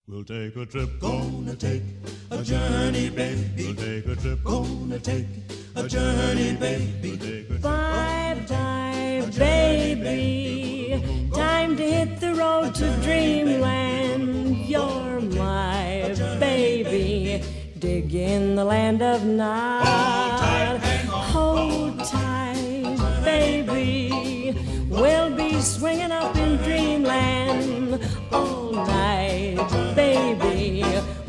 We'll take a trip, gonna take a journey, baby. We'll take a trip, gonna take a journey, baby. Bye-bye, baby. Time to hit the road to dreamland. You're dig in the land of Nod. Hold tight, baby. We'll be swinging up in dreamland all night, baby,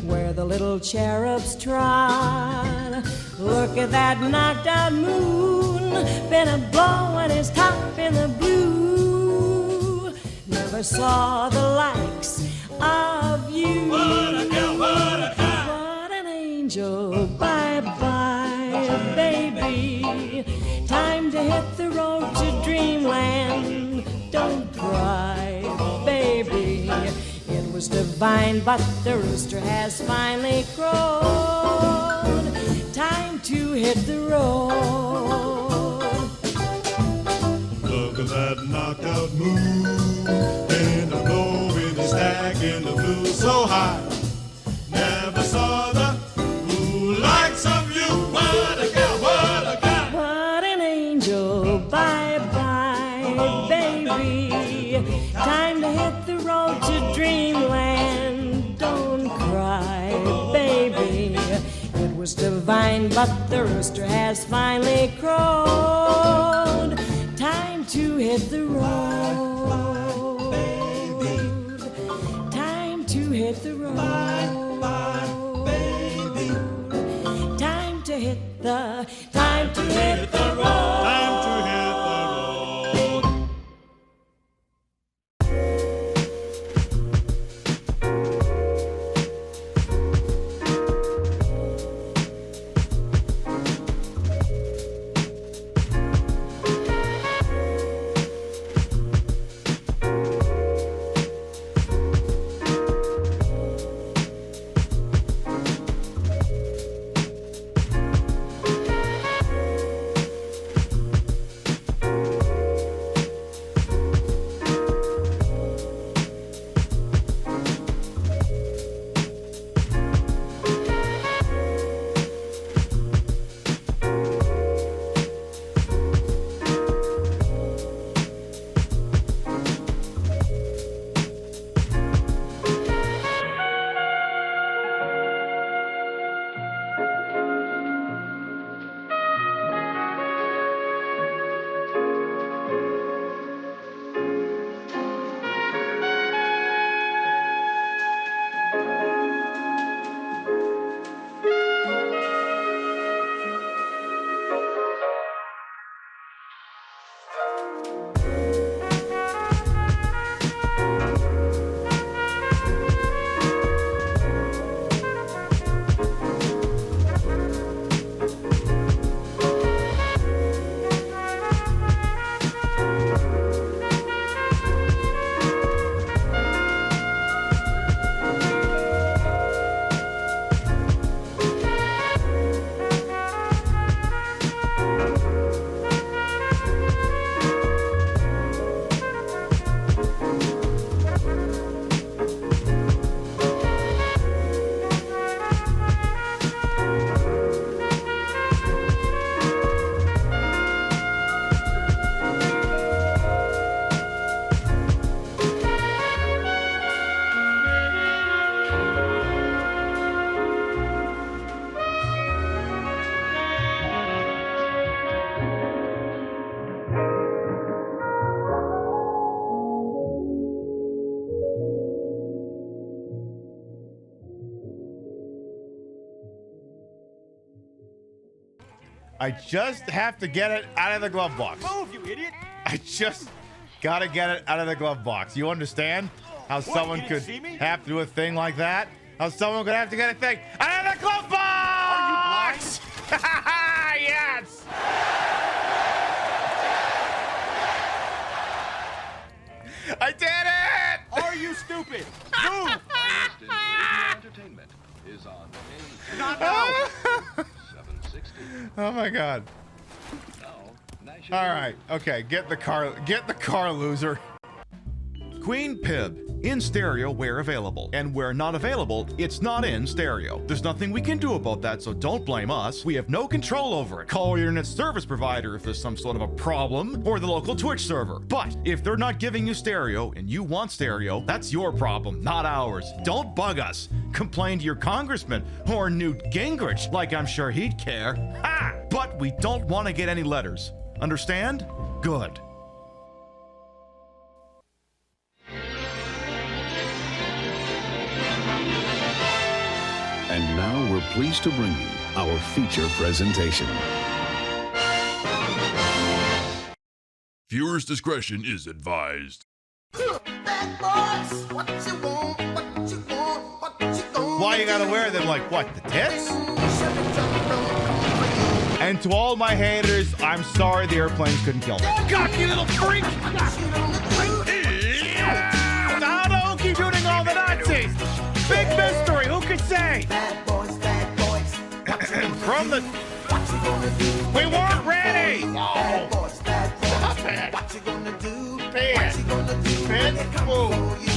where the little cherubs trot. Look at that knocked out moon, been a blowing his top in the blue. Never saw the likes of you. What a girl, what a guy. What an angel, bye-bye, baby. Time to hit the road to dreamland. Don't cry, baby. It was divine, but the rooster has finally crowed. Time to hit the road. Look at that knockout moon, and the blowing his stack in the blue so high. Never saw the who likes of you. What a girl, what a guy. What an angel, bye-bye, baby. Time to hit the road to dreamland. Don't cry, baby. It was divine, but the rooster has finally crowed. Time to hit the road. Time to hit the road. Time to hit the road. Time to hit the road. I just have to get it out of the glove box. Move, you idiot! I just gotta get it out of the glove box. You understand how someone you could didn't see me? have to do a thing like that? How someone could have to get a thing out of the glove box? Are you blind? Yes! I did it! Are you stupid? Move! Entertainment is on Not now! 760. Oh my god. Now, national All right. Okay, get the car, loser. Queen Pib, In stereo where available. And where not available, it's not in stereo. There's nothing we can do about that, so don't blame us. We have no control over it. Call your internet service provider if there's some sort of a problem, or the local Twitch server. But if they're not giving you stereo and you want stereo, that's your problem, not ours. Don't bug us. Complain to your congressman or Newt Gingrich, like I'm sure he'd care. Ha! But we don't want to get any letters. Understand? Good. And now we're pleased to bring you our feature presentation. Viewers' discretion is advised. Why you gotta wear them like what, the tits? And to all my haters, I'm sorry the airplanes couldn't kill me. God, you little freak! How keep shooting all the Nazis? Big mystery, who could say? From the... We weren't ready! Oh. Stop it!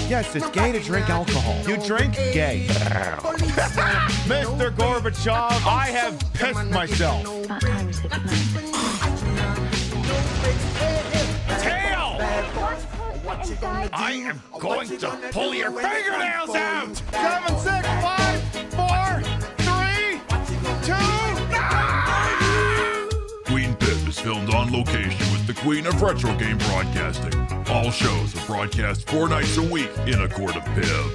Yes, it's gay to drink alcohol. You drink gay. Mr. Gorbachev, I have pissed myself. Tail! I am going to pull your fingernails out! 7, 6, 5, 4, 3, 2... Queen Pip is filmed on location with the Queen of Retro Game Broadcasting. All shows are broadcast 4 nights a week in a court of Pib.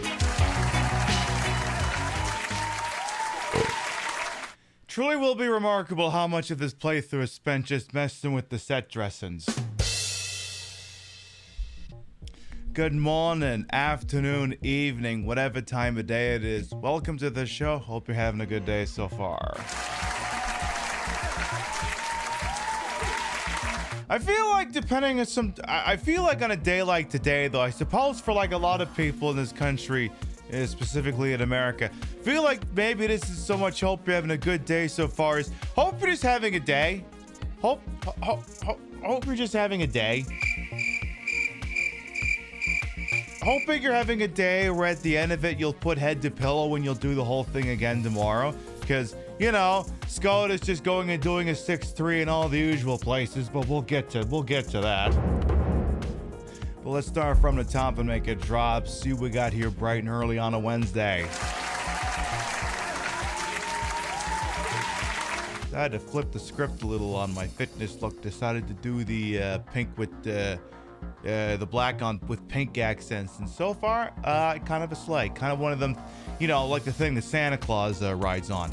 Truly will be remarkable how much of this playthrough is spent just messing with the set dressings. Good morning, afternoon, evening, whatever time of day it is. Welcome to the show. Hope you're having a good day so far. I feel like depending on I feel like on a day like today, though, I suppose for like a lot of people in this country, specifically in America, feel like maybe this is so much hope you're having a good day so far. Is hope you're just having a day. Hope you're just having a day. Hoping you're having a day where at the end of it, you'll put head to pillow and you'll do the whole thing again tomorrow. Because, you know, Skoda's just going and doing a 6-3 in all the usual places, but we'll get to that. But let's start from the top and make it drop. See what we got here bright and early on a Wednesday. I had to flip the script a little on my fitness look. Decided to do the pink with the black on with pink accents, and so far, kind of a sleigh. Kind of one of them, you know, like the thing that Santa Claus rides on.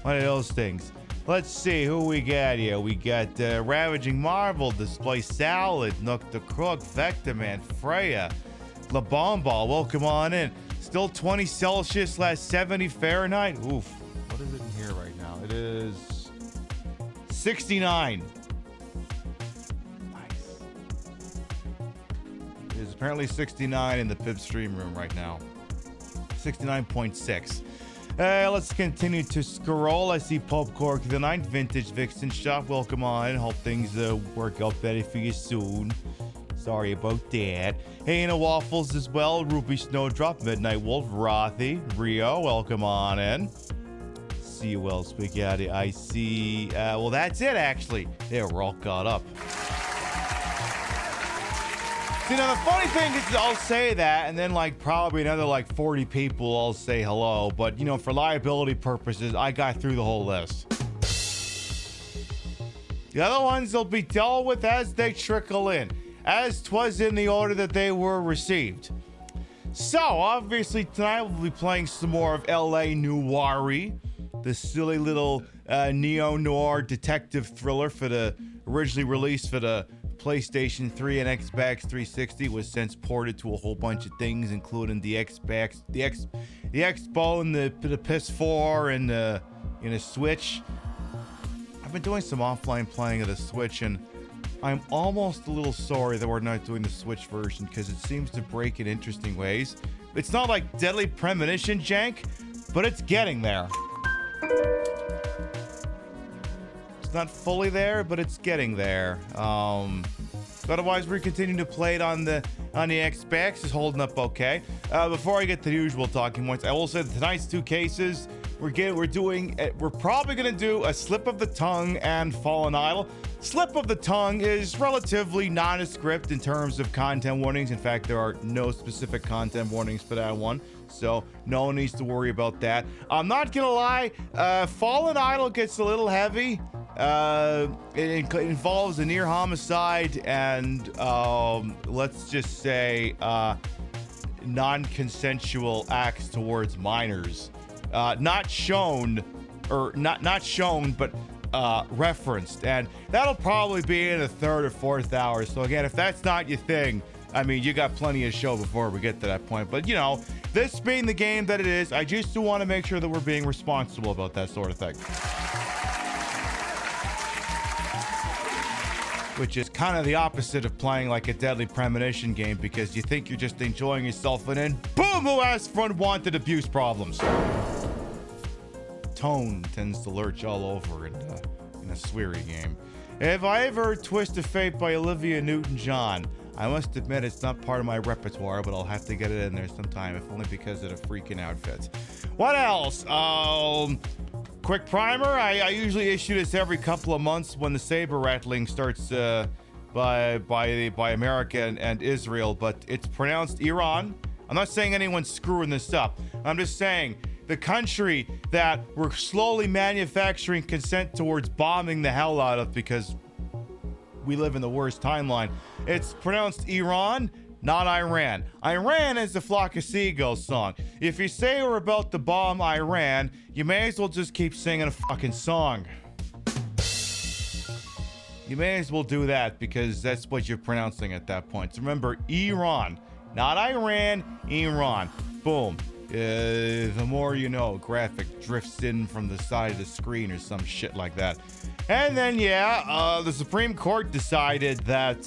One of those things. Let's see who we got here. We got Ravaging Marvel, Display Salad, Nook the Crook, Vector Man, Freya, La Bomba. Welcome on in. Still 20 Celsius / 70 Fahrenheit. Oof. What is it in here right now? It is 69. It is apparently 69 in the Pip stream room right now. 69.6. Let's continue to scroll. I see Pope Cork the 9th Vintage Vixen Shop. Welcome on. Hope things work out better for you soon. Sorry about that. Hey, and Waffles as well. Ruby Snowdrop, Midnight Wolf, Rothy, Rio. Welcome on in. See you well, Spaghetti. I see. Well, that's it actually. There, we're all caught up. See, now the funny thing is I'll say that, and then like probably another like 40 people all say hello, but you know, for liability purposes, I got through the whole list. The other ones will be dealt with as they trickle in, as 'twas in the order that they were received. So, obviously tonight we'll be playing some more of LA Noire, the silly little neo-noir detective thriller for the originally released for the PlayStation 3 and Xbox 360. Was since ported to a whole bunch of things, including the Xbox, the Xbox, and the PS4, and the Switch. I've been doing some offline playing of the Switch, and I'm almost a little sorry that we're not doing the Switch version because it seems to break in interesting ways. It's not like Deadly Premonition jank, but it's getting there. Not fully there, but it's getting there. Otherwise, we're continuing to play it on the on the Xbox is holding up okay. Before I get to the usual talking points, I will say that tonight's 2 cases, we're probably gonna do a Slip of the Tongue and Fallen Idol. Slip of the Tongue is relatively nondescript in terms of content warnings. In fact, there are no specific content warnings for that one, so no one needs to worry about that. I'm not gonna lie, Fallen Idol gets a little heavy. It involves a near homicide and let's just say non-consensual acts towards minors. Not shown, but referenced, and that'll probably be in the 3rd or 4th hour. So again, if that's not your thing, I mean, you got plenty of show before we get to that point. But you know, this being the game that it is, I just do want to make sure that we're being responsible about that sort of thing. Which is kind of the opposite of playing like a Deadly Premonition game, because you think you're just enjoying yourself, and then boom, who has unwanted abuse problems? Tone tends to lurch all over in a Sweary game. Have I ever Twist of Fate by Olivia Newton-John? I must admit it's not part of my repertoire, but I'll have to get it in there sometime, if only because of the freaking outfits. What else? Quick primer. I usually issue this every couple of months when the saber rattling starts by America and Israel, but it's pronounced Iran. I'm not saying anyone's screwing this up. I'm just saying the country that we're slowly manufacturing consent towards bombing the hell out of because we live in the worst timeline. It's pronounced Iran, not Iran. Iran is the Flock of Seagulls song. If you say we're about to bomb Iran, you may as well just keep singing a fucking song. You may as well do that, because that's what you're pronouncing at that point. So remember, Iran, not Iran, Iran. Boom. The more you know, graphic drifts in from the side of the screen or some shit like that. And then, the Supreme Court decided that,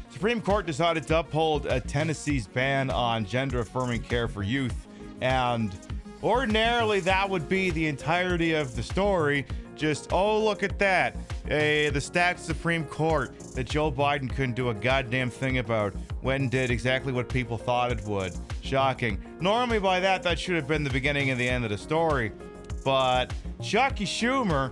Supreme Court decided to uphold Tennessee's ban on gender-affirming care for youth. And ordinarily, that would be the entirety of the story. Just, oh, look at that. The stacked Supreme Court that Joe Biden couldn't do a goddamn thing about when did exactly what people thought it would. Shocking. Normally by that should have been the beginning and the end of the story. But Chucky Schumer,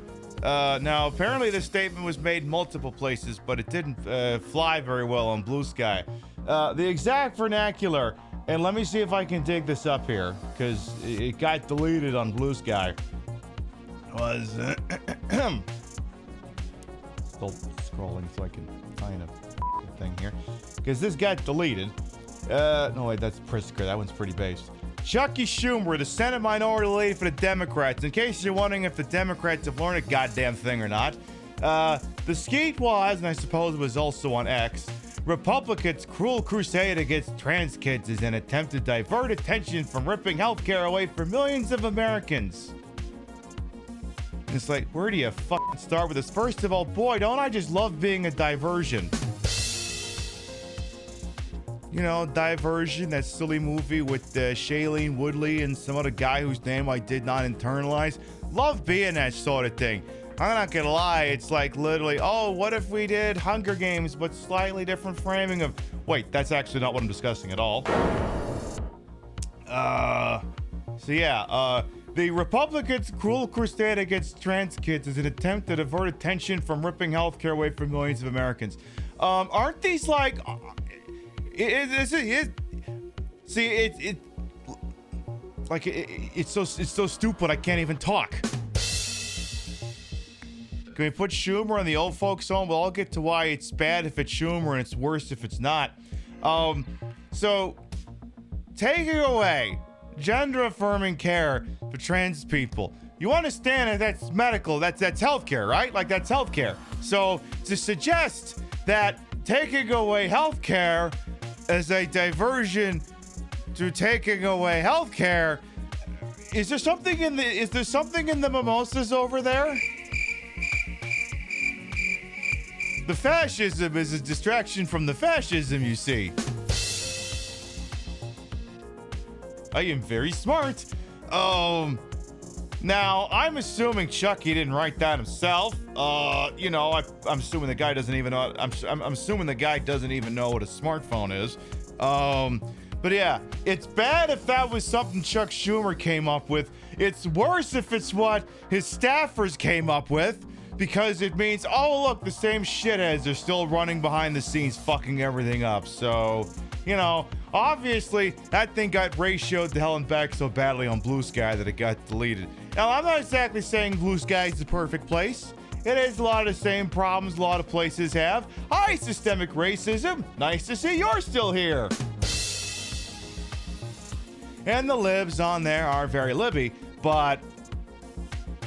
now apparently this statement was made multiple places, but it didn't fly very well on Blue Sky. The exact vernacular, and let me see if I can dig this up here, because it got deleted on Blue Sky, was still scrolling so I can find a thing here, because this got deleted. No wait, that's Pritzker. That one's pretty based. Chucky Schumer, the Senate Minority Leader for the Democrats. In case you're wondering if the Democrats have learned a goddamn thing or not, the skeet was, and I suppose it was also on X, Republicans' cruel crusade against trans kids is an attempt to divert attention from ripping healthcare away from millions of Americans. It's like, where do you fucking start with this? First of all, boy, don't I just love being a diversion. You know, Diversion, that silly movie with Shailene Woodley and some other guy whose name I did not internalize. Love being that sort of thing. I'm not gonna lie, it's like literally, oh, what if we did Hunger Games but slightly different framing of... Wait, that's actually not what I'm discussing at all. The Republicans' cruel crusade against trans kids is an attempt to divert attention from ripping healthcare away from millions of Americans. Aren't these like... It's so stupid I can't even talk. Can we put Schumer in the old folks home? We'll all get to why it's bad if it's Schumer and it's worse if it's not. So taking away gender-affirming care for trans people. You understand that that's medical, that's healthcare, right? Like, that's healthcare. So to suggest that taking away healthcare as a diversion to taking away healthcare, is there something in the mimosas over there? The fascism is a distraction from the fascism, you see. I am very smart. Now, I'm assuming Chucky didn't write that himself. I'm assuming the guy doesn't even know. I'm assuming the guy doesn't even know what a smartphone is. But yeah, it's bad if that was something Chuck Schumer came up with. It's worse if it's what his staffers came up with, because it means, oh, look, the same shitheads are still running behind the scenes fucking everything up. So, obviously that thing got ratioed to hell and back so badly on Blue Sky that it got deleted. Now, I'm not exactly saying Blue Sky is the perfect place. It has a lot of the same problems a lot of places have. Hi, systemic racism. Nice to see you're still here. And the libs on there are very libby, but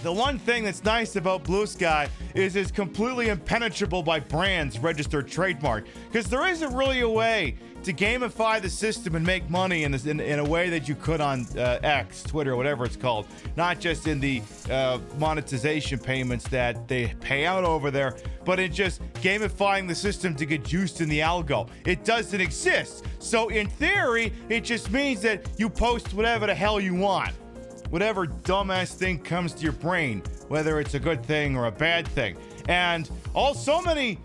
the one thing that's nice about Blue Sky is it's completely impenetrable by brands registered trademark, because there isn't really a way to gamify the system and make money in a way that you could on X, Twitter, whatever it's called. Not just in the monetization payments that they pay out over there, but in just gamifying the system to get juiced in the algo. It doesn't exist. So in theory, it just means that you post whatever the hell you want. Whatever dumbass thing comes to your brain, whether it's a good thing or a bad thing. And so many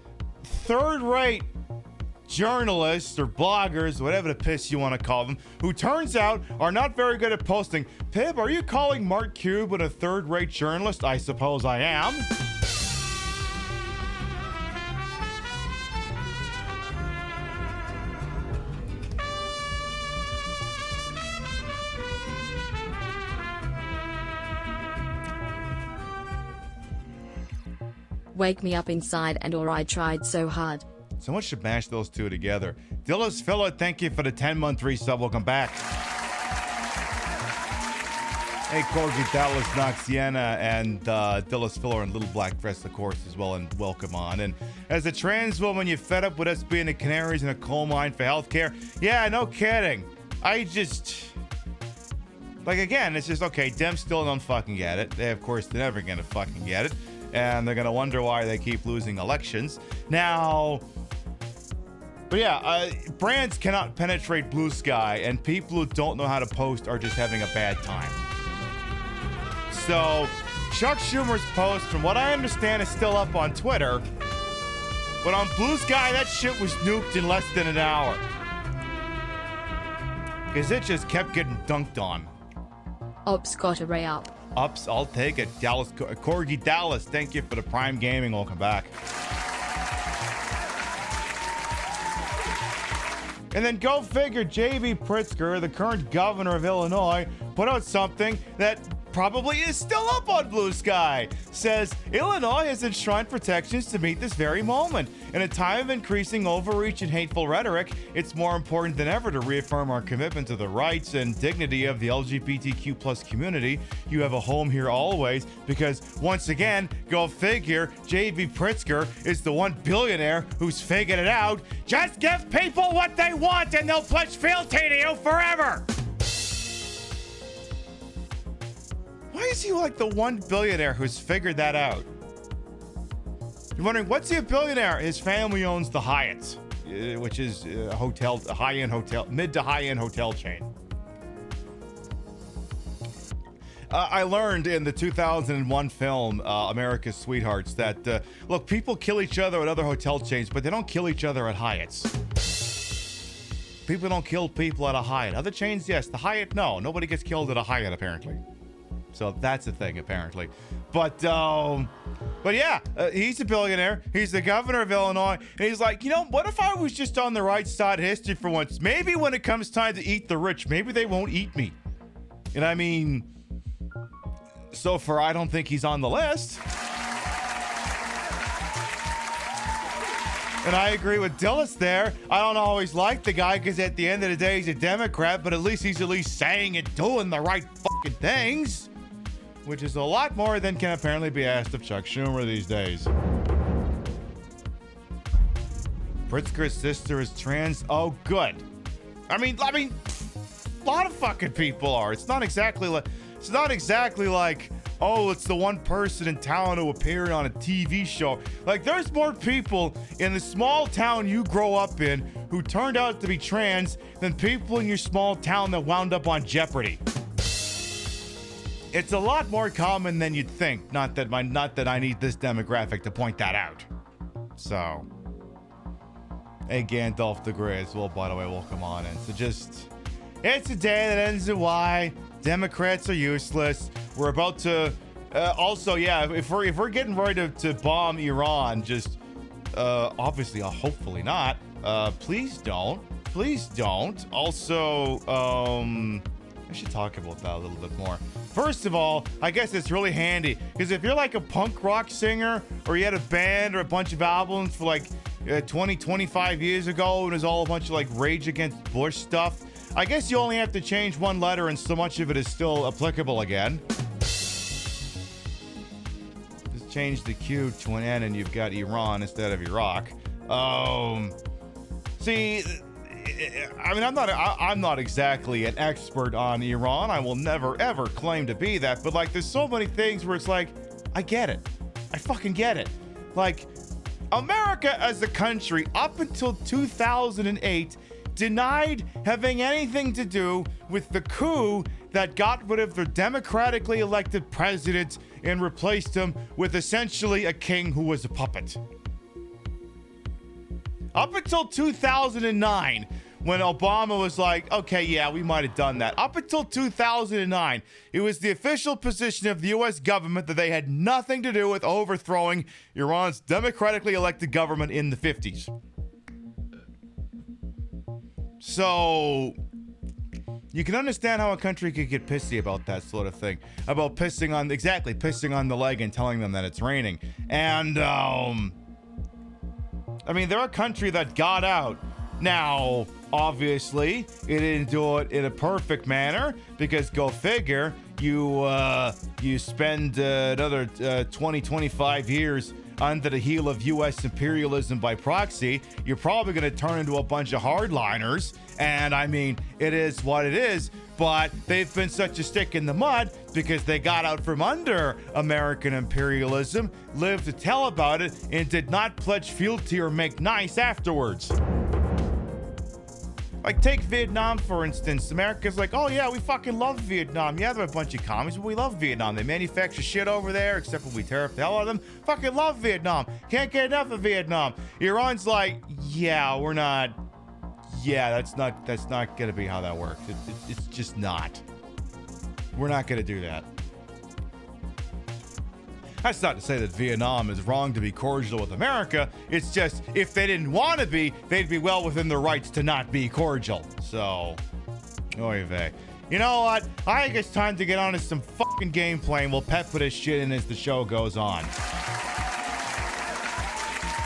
third-rate journalists or bloggers, whatever the piss you want to call them, who turns out are not very good at posting. Pib, are you calling Mark Cuban a third-rate journalist? I suppose I am. Wake me up inside and or I tried so hard. Someone should mash those two together. Dillis Filler, thank you for the 10-month resub. Welcome back. Hey, Corgi, Dallas, Noxiana, and Dillis Filler and Little Black Dress, of course, as well, and welcome on. And as a trans woman, you fed up with us being the canaries in a coal mine for healthcare? Yeah, no kidding. Again, it's just, okay, Dems still don't fucking get it. They're never gonna fucking get it. And they're gonna wonder why they keep losing elections. Now, but yeah, brands cannot penetrate Blue Sky, and people who don't know how to post are just having a bad time. So, Chuck Schumer's post, from what I understand, is still up on Twitter, but on Blue Sky, that shit was nuked in less than an hour. Because it just kept getting dunked on. Ops got a ray up. Ups, I'll take it. Dallas, Corgi Dallas, thank you for the Prime Gaming. Welcome back. And then go figure, J.B. Pritzker, the current governor of Illinois, put out something that probably is still up on Blue Sky. Says Illinois has enshrined protections to meet this very moment. In a time of increasing overreach and hateful rhetoric, it's more important than ever to reaffirm our commitment to the rights and dignity of the LGBTQ plus community. You have a home here always, because once again, go figure, J.B. Pritzker is the one billionaire who's figured it out. Just give people what they want and they'll pledge fealty to you forever. Why is he like the one billionaire who's figured that out? You're wondering, what's he a billionaire? His family owns the Hyatt, which is a hotel, a high-end hotel, mid to high-end hotel chain. I learned in the 2001 film, America's Sweethearts, that, look, people kill each other at other hotel chains, but they don't kill each other at Hyatts. People don't kill people at a Hyatt. Other chains, yes. The Hyatt, no. Nobody gets killed at a Hyatt, apparently. So that's a thing, apparently. But yeah, he's a billionaire. He's the governor of Illinois. And he's like, what if I was just on the right side of history for once? Maybe when it comes time to eat the rich, maybe they won't eat me. And I mean, so far, I don't think he's on the list. And I agree with Dillis there. I don't always like the guy because at the end of the day, he's a Democrat, but at least he's saying and doing the right fucking things. Which is a lot more than can apparently be asked of Chuck Schumer these days. Pritzker's sister is trans. Oh, good. I mean, a lot of fucking people are. It's not exactly like, oh, it's the one person in town who appeared on a TV show. Like, there's more people in the small town you grow up in who turned out to be trans than people in your small town that wound up on Jeopardy. It's a lot more common than you'd think. Not that I need this demographic to point that out. So, hey, Gandalf the Grey as well, by the way, will come on in. So it's a day that ends in Y. Democrats are useless. We're about to, also, yeah, if we're getting ready to bomb Iran, just, obviously, hopefully not. Please don't. Also, I should talk about that a little bit more. First of all, I guess it's really handy because if you're like a punk rock singer or you had a band or a bunch of albums for like 25 years ago and it was all a bunch of like Rage Against Bush stuff, I guess you only have to change one letter and so much of it is still applicable again. Just change the Q to an N and you've got Iran instead of Iraq. See, I mean, I'm not exactly an expert on Iran. I will never, ever claim to be that. But, like, there's so many things where it's like, I get it. I fucking get it. Like, America as a country, up until 2008, denied having anything to do with the coup that got rid of their democratically elected president and replaced him with essentially a king who was a puppet. Up until 2009, when Obama was like, okay, yeah, we might have done that. Up until 2009, it was the official position of the U.S. government that they had nothing to do with overthrowing Iran's democratically elected government in the 50s. So, you can understand how a country could get pissy about that sort of thing. About pissing on the leg and telling them that it's raining. And, I mean, they're a country that got out. Now, obviously, it didn't do it in a perfect manner because go figure, you spend another 25 years under the heel of U.S. imperialism by proxy. You're probably going to turn into a bunch of hardliners. And I mean, it is what it is. But they've been such a stick in the mud because they got out from under American imperialism, lived to tell about it, and did not pledge fealty or make nice afterwards. Like, take Vietnam, for instance. America's like, oh, yeah, we fucking love Vietnam. Yeah, they're a bunch of commies, but we love Vietnam. They manufacture shit over there, except when we tariff the hell out of them. Fucking love Vietnam. Can't get enough of Vietnam. Iran's like, yeah, we're not... Yeah, that's not gonna be how that works. It's just not. We're not gonna do that. That's not to say that Vietnam is wrong to be cordial with America. It's just, if they didn't want to be, they'd be well within their rights to not be cordial. So, oy vey. You know what? I think it's time to get on to some fucking gameplay and we'll pepper this shit in as the show goes on.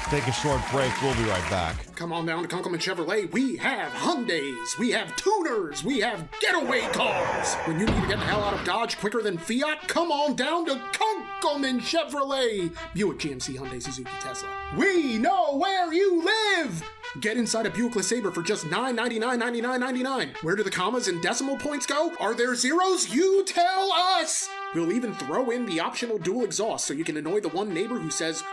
Take a short break. We'll be right back. Come on down to Kunkelman Chevrolet. We have Hyundais, we have tuners, we have getaway cars. When you need to get the hell out of Dodge quicker than Fiat, come on down to Kunkelman Chevrolet. Buick, GMC, Hyundai, Suzuki, Tesla. We know where you live. Get inside a Buick LeSabre for just $999.99. Where do the commas and decimal points go? Are there zeros? You tell us! We'll even throw in the optional dual exhaust so you can annoy the one neighbor who says,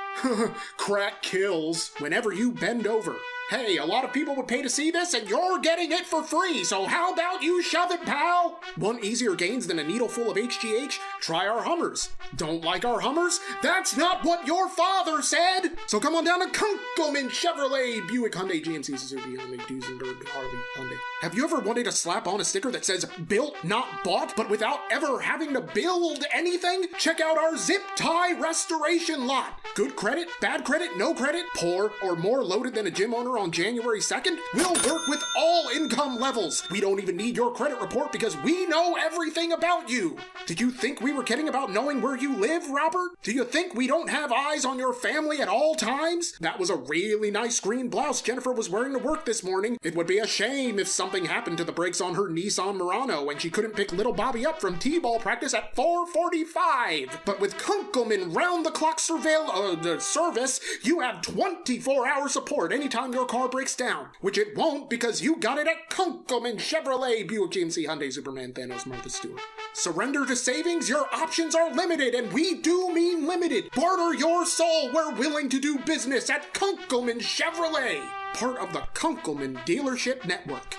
crack kills, whenever you bend over. Hey, a lot of people would pay to see this, and you're getting it for free, so how about you shove it, pal? Want easier gains than a needle full of HGH? Try our Hummers. Don't like our Hummers? That's not what your father said! So come on down to Kunkelman Chevrolet, Buick, Hyundai, GMC, Suzuki, Hyundai, Duesenberg, Harley, Hyundai. Have you ever wanted to slap on a sticker that says built, not bought, but without ever having to build anything? Check out our zip tie restoration lot. Good credit, bad credit, no credit, poor, or more loaded than a gym owner on January 2nd? We'll work with all income levels. We don't even need your credit report because we know everything about you. Did you think we were kidding about knowing where you live, Robert? Do you think we don't have eyes on your family at all times? That was a really nice green blouse Jennifer was wearing to work this morning. It would be a shame if something happened to the brakes on her Nissan Murano and she couldn't pick little Bobby up from T-ball practice at 4:45. But with Kunkelman round-the-clock service, you have 24-hour support anytime your car breaks down, which it won't because you got it at Kunkelman Chevrolet, Buick, GMC, Hyundai, Superman, Thanos, Martha Stewart. Surrender to savings? Your options are limited, and we do mean limited. Barter your soul. We're willing to do business at Kunkelman Chevrolet, part of the Kunkelman Dealership Network.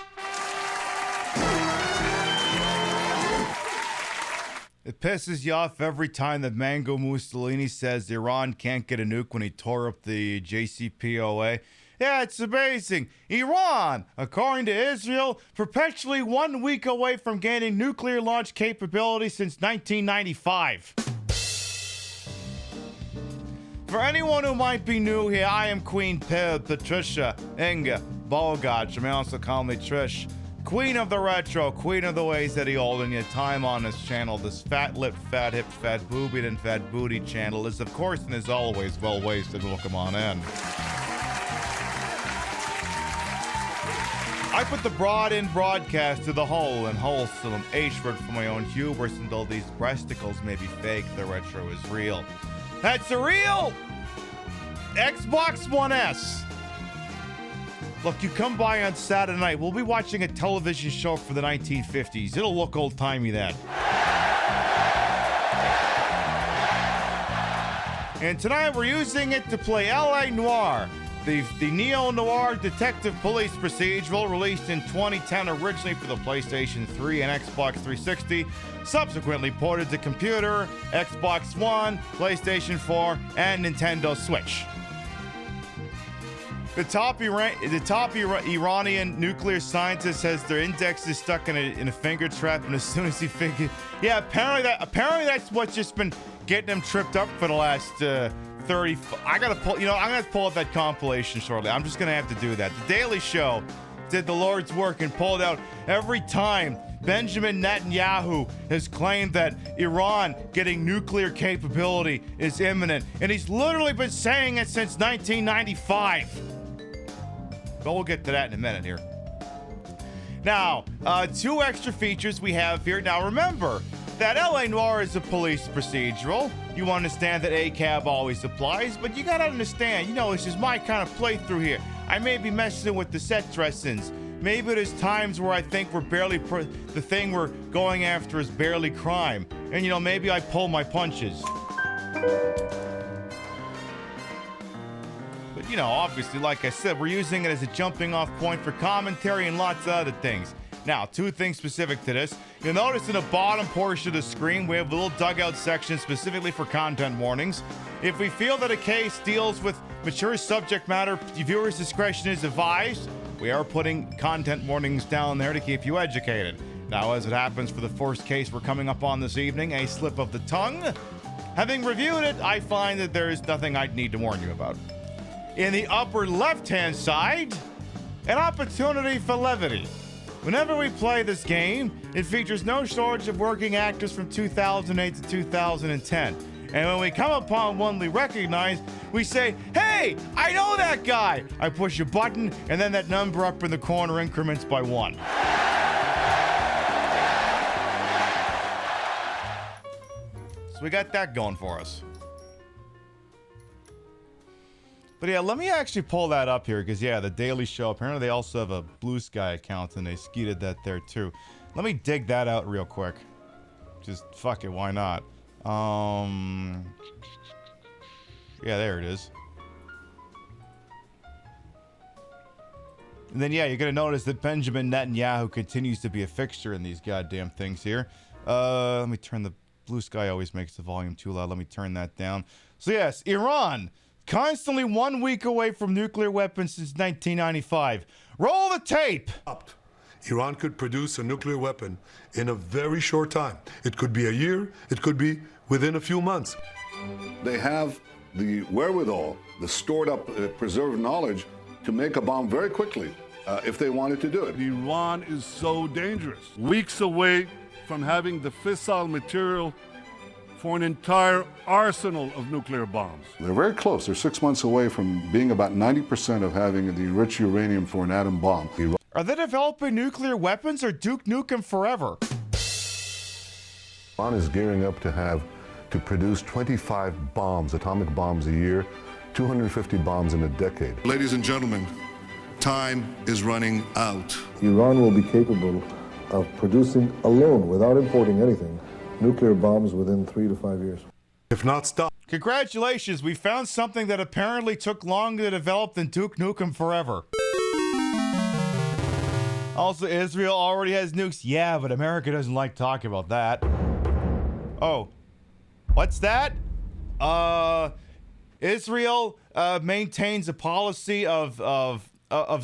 It pisses you off every time that Mango Mussolini says Iran can't get a nuke when he tore up the JCPOA. Yeah, it's amazing. Iran, according to Israel, perpetually 1 week away from gaining nuclear launch capability since 1995. For anyone who might be new here, I am Queen Patricia Inga Bogach. You may also call me Trish. Queen of the retro, queen of the ways that he old, and your time on this channel, this fat lip, fat hip, fat boobied, and fat booty channel is, of course, and is always well wasted. Welcome on in. I put the broad in broadcast to the whole and wholesome H-word for my own hubris until these breasticles may be fake, the retro is real. That's a real Xbox One S. Look, you come by on Saturday night, we'll be watching a television show for the 1950s. It'll look old-timey then. And tonight we're using it to play LA Noire, the neo-noir detective police procedural released in 2010 originally for the PlayStation 3 and Xbox 360, subsequently ported to computer, Xbox One, PlayStation 4, and Nintendo Switch. The top Iranian nuclear scientist has their indexes stuck in a finger trap, and as soon as he figured, yeah, apparently that's what's just been getting him tripped up for the last 30. I'm gonna pull up that compilation shortly. I'm just gonna have to do that. The Daily Show did the Lord's work and pulled out every time Benjamin Netanyahu has claimed that Iran getting nuclear capability is imminent, and he's literally been saying it since 1995. But we'll get to that in a minute here. Now, 2 extra features we have here. Now, remember that LA Noire is a police procedural. You understand that ACAB always applies, but you gotta understand, this is my kind of playthrough here. I may be messing with the set dressings. Maybe there's times where I think we're barely, the thing we're going after is barely crime. And, maybe I pull my punches. But, obviously, like I said, we're using it as a jumping off point for commentary and lots of other things. Now, 2 things specific to this. You'll notice in the bottom portion of the screen, we have a little dugout section specifically for content warnings. If we feel that a case deals with mature subject matter, viewers' discretion is advised. We are putting content warnings down there to keep you educated. Now, as it happens for the first case we're coming up on this evening, a slip of the tongue. Having reviewed it, I find that there is nothing I'd need to warn you about. In the upper left-hand side, an opportunity for levity. Whenever we play this game, it features no shortage of working actors from 2008 to 2010. And when we come upon one we recognize, we say, hey, I know that guy. I push a button, and then that number up in the corner increments by 1. So we got that going for us. But yeah, let me actually pull that up here, because yeah, the Daily Show, apparently they also have a Blue Sky account, and they skeeted that there too. Let me dig that out real quick. Just fuck it, why not? Yeah, there it is. And then yeah, you're gonna notice that Benjamin Netanyahu continues to be a fixture in these goddamn things here. Let me turn the Blue Sky always makes the volume too loud. Let me turn that down. So yes, Iran, constantly 1 week away from nuclear weapons since 1995. Roll the tape! Iran could produce a nuclear weapon in a very short time. It could be a year, it could be within a few months. They have the wherewithal, the stored up, preserved knowledge to make a bomb very quickly if they wanted to do it. Iran is so dangerous. Weeks away from having the fissile material for an entire arsenal of nuclear bombs. They're very close. They're 6 months away from being about 90% of having the enriched uranium for an atom bomb. Are they developing nuclear weapons or Duke Nukem forever? Iran is gearing up to produce 25 bombs, atomic bombs a year, 250 bombs in a decade. Ladies and gentlemen, time is running out. Iran will be capable of producing alone, without importing anything, nuclear bombs within 3 to 5 years. If not stopped. Congratulations, we found something that apparently took longer to develop than Duke Nukem forever. Also, Israel already has nukes. Yeah, but America doesn't like talking about that. Oh, what's that? Israel maintains a policy of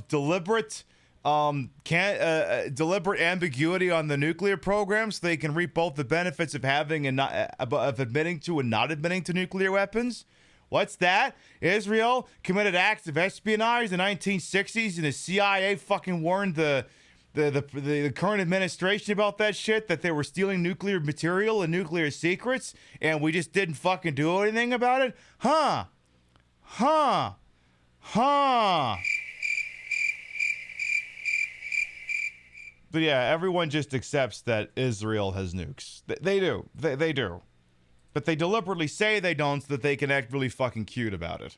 deliberate deliberate ambiguity on the nuclear program, so they can reap both the benefits of having and not of admitting to and not admitting to nuclear weapons. What's that? Israel committed acts of espionage in the 1960s, and the CIA fucking warned the current administration about that shit, that they were stealing nuclear material and nuclear secrets, and we just didn't fucking do anything about it? Huh. But yeah, everyone just accepts that Israel has nukes. They do. They do. But they deliberately say they don't so that they can act really fucking cute about it.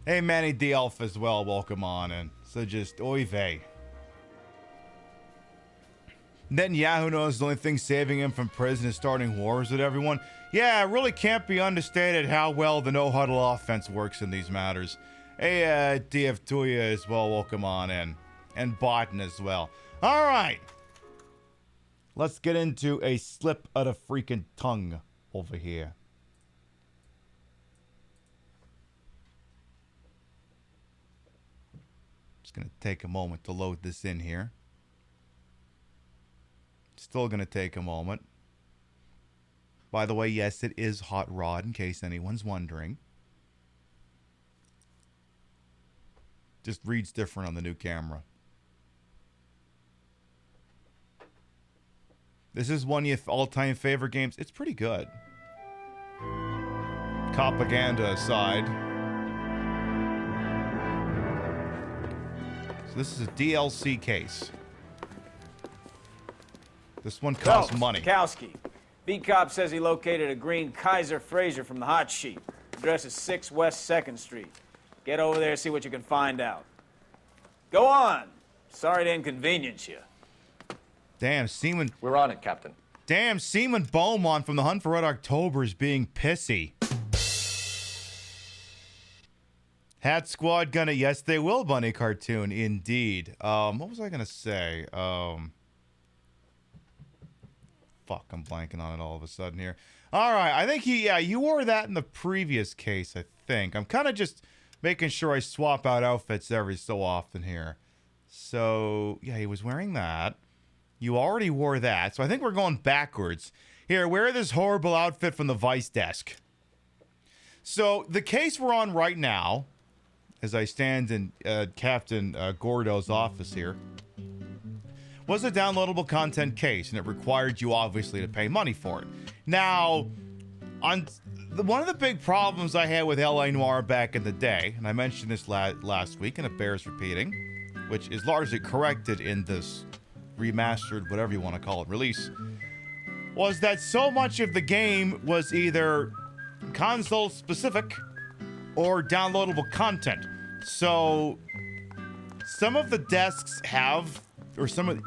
Hey, Manny D. Alpha as well. Welcome on in. So just, oy vey. Netanyahu knows the only thing saving him from prison is starting wars with everyone. Yeah, it really can't be understated how well the no-huddle offense works in these matters. Hey, DF Tuya as well. Welcome on in. And Botan as well. All right. Let's get into a slip of the freaking tongue over here. Just going to take a moment to load this in here. Still going to take a moment. By the way, yes, it is Hot Rod, in case anyone's wondering. Just reads different on the new camera. This is one of your all-time favorite games. It's pretty good. Propaganda aside. So this is a DLC case. This one costs money. Kowski. Beat cop says he located a green Kaiser Fraser from the hot sheet. Address is 6 West 2nd Street. Get over there, see what you can find out. Go on. Sorry to inconvenience you. Damn, Seaman. We're on it, Captain. Damn, Seaman Beaumont from the Hunt for Red October is being pissy. Hat Squad gonna, yes, they will, Bunny Cartoon, indeed. What was I gonna say? Fuck, I'm blanking on it all of a sudden here. All right, I think you wore that in the previous case, I think. I'm kind of just making sure I swap out outfits every so often here. So, yeah, he was wearing that. You already wore that, so I think we're going backwards. Here, wear this horrible outfit from the Vice desk. So, the case we're on right now, as I stand in Captain Gordo's office here, was a downloadable content case, and it required you, obviously, to pay money for it. Now, one of the big problems I had with LA Noire back in the day, and I mentioned this last week, and it bears repeating, which is largely corrected in this remastered, whatever you want to call it, release, was that so much of the game was either console specific or downloadable content. So some of the desks have, or some of,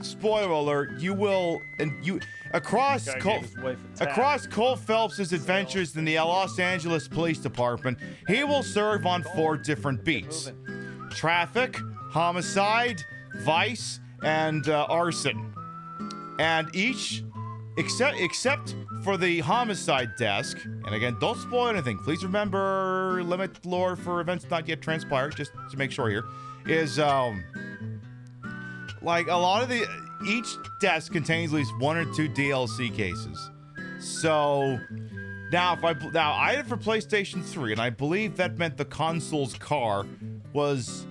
spoiler alert, you will, and you across Cole Phelps's adventures in the Los Angeles Police Department, he will serve on 4 different beats: traffic, homicide, vice, and arson. And each, except for the homicide desk, and again, don't spoil anything. Please remember, limit lore for events not yet transpired, just to make sure here, is, like, a lot of each desk contains at least 1 or 2 DLC cases. So, now, I had it for PlayStation 3, and I believe that meant the console's car was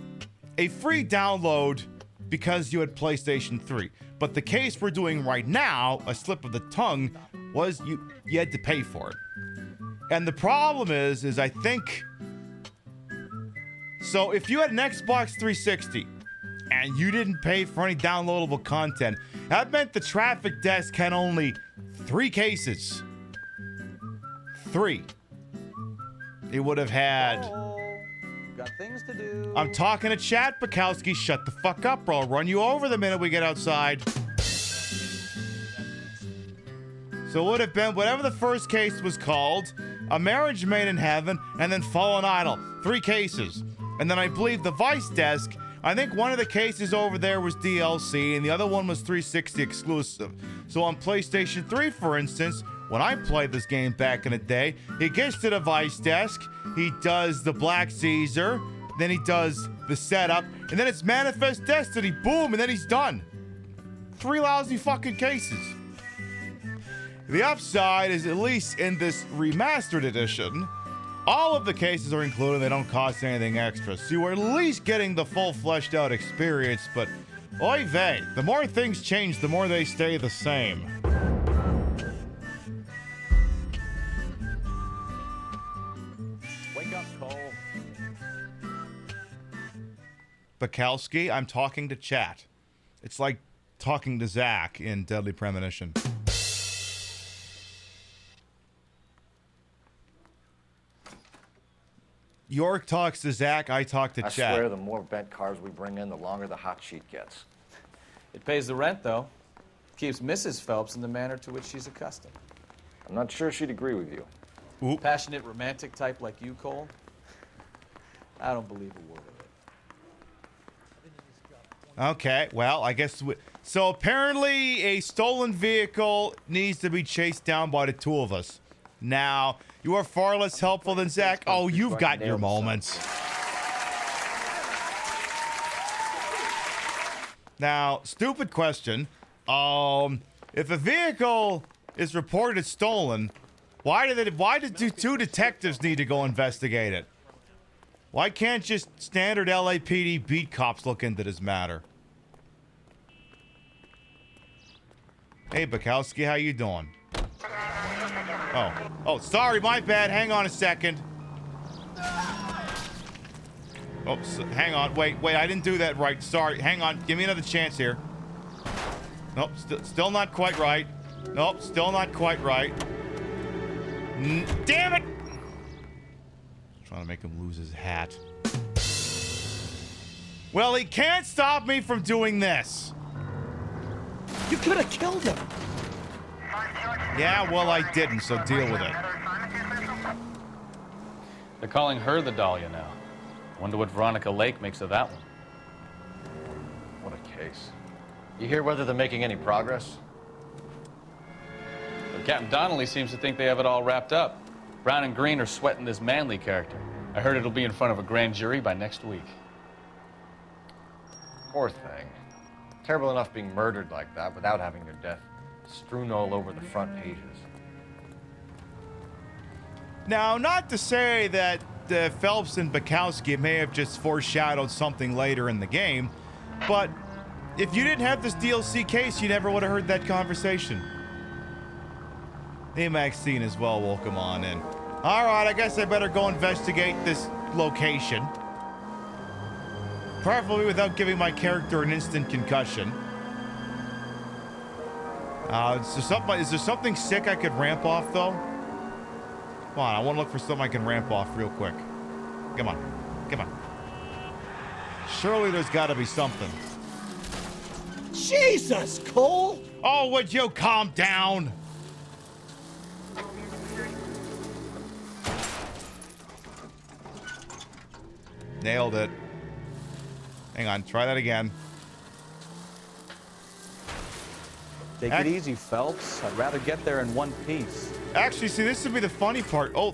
a free download because you had PlayStation 3. But the case we're doing right now, a slip of the tongue, was you had to pay for it. And the problem is I think, so if you had an Xbox 360 and you didn't pay for any downloadable content, that meant the traffic desk had only 3 cases. 3. It would have had... Got things to do. I'm talking to chat, Bukowski. Shut the fuck up, bro. I'll run you over the minute we get outside. So it would have been whatever the first case was called, A Marriage Made in Heaven, and then Fallen Idol. 3 cases. And then I believe the Vice desk, I think one of the cases over there was DLC and the other one was 360 exclusive. So on PlayStation 3, for instance, when I played this game back in the day, he gets to the device desk, he does the Black Caesar, then he does the setup, and then it's Manifest Destiny, boom, and then he's done. 3 lousy fucking cases. The upside is, at least in this remastered edition, all of the cases are included, they don't cost anything extra. So you are at least getting the full fleshed out experience, but oy vey, the more things change, the more they stay the same. Wake up, Cole. Bukowski, I'm talking to chat. It's like talking to Zach in Deadly Premonition. York talks to Zach, I talk to I chat. swear the more bent cars we bring in, the longer the hot sheet gets. It pays the rent, though. Keeps Mrs. Phelps in the manner to which she's accustomed. I'm not sure she'd agree with you. Oop. Passionate, romantic type like you, Cole? I don't believe a word of it. Okay, well, I guess... So apparently a stolen vehicle needs to be chased down by the two of us. Now, you are far less helpful than Zach. Oh, you've got your moments. Now, stupid question. If a vehicle is reported stolen, why did two detectives need to go investigate it? Why can't just standard LAPD beat cops look into this matter? Hey, Bukowski, how you doing? Oh, sorry, my bad. Hang on a second. Oh, hang on. Wait, I didn't do that right. Sorry. Hang on. Give me another chance here. Nope, still not quite right. Nope, still not quite right. Damn it! Trying to make him lose his hat. Well, he can't stop me from doing this. You could have killed him. Yeah, well, I didn't, so deal with it. They're calling her the Dahlia now. Wonder what Veronica Lake makes of that one. What a case. You hear whether they're making any progress? But Captain Donnelly seems to think they have it all wrapped up. Brown and Green are sweating this Manley character. I heard it'll be in front of a grand jury by next week. Poor thing. Terrible enough being murdered like that without having their death strewn all over the front pages. Now, not to say that Phelps and Bukowski may have just foreshadowed something later in the game, but if you didn't have this DLC case, you never would have heard that conversation. Hey, Maxine as well, welcome on in. All right, I guess I better go investigate this location. Preferably without giving my character an instant concussion. Is there something sick I could ramp off, though? Come on, I want to look for something I can ramp off real quick. Come on. Surely there's got to be something. Jesus, Cole! Oh, would you calm down? Nailed it. Hang on, try that again. Take it easy, Phelps. I'd rather get there in one piece. Actually, see, this would be the funny part. Oh,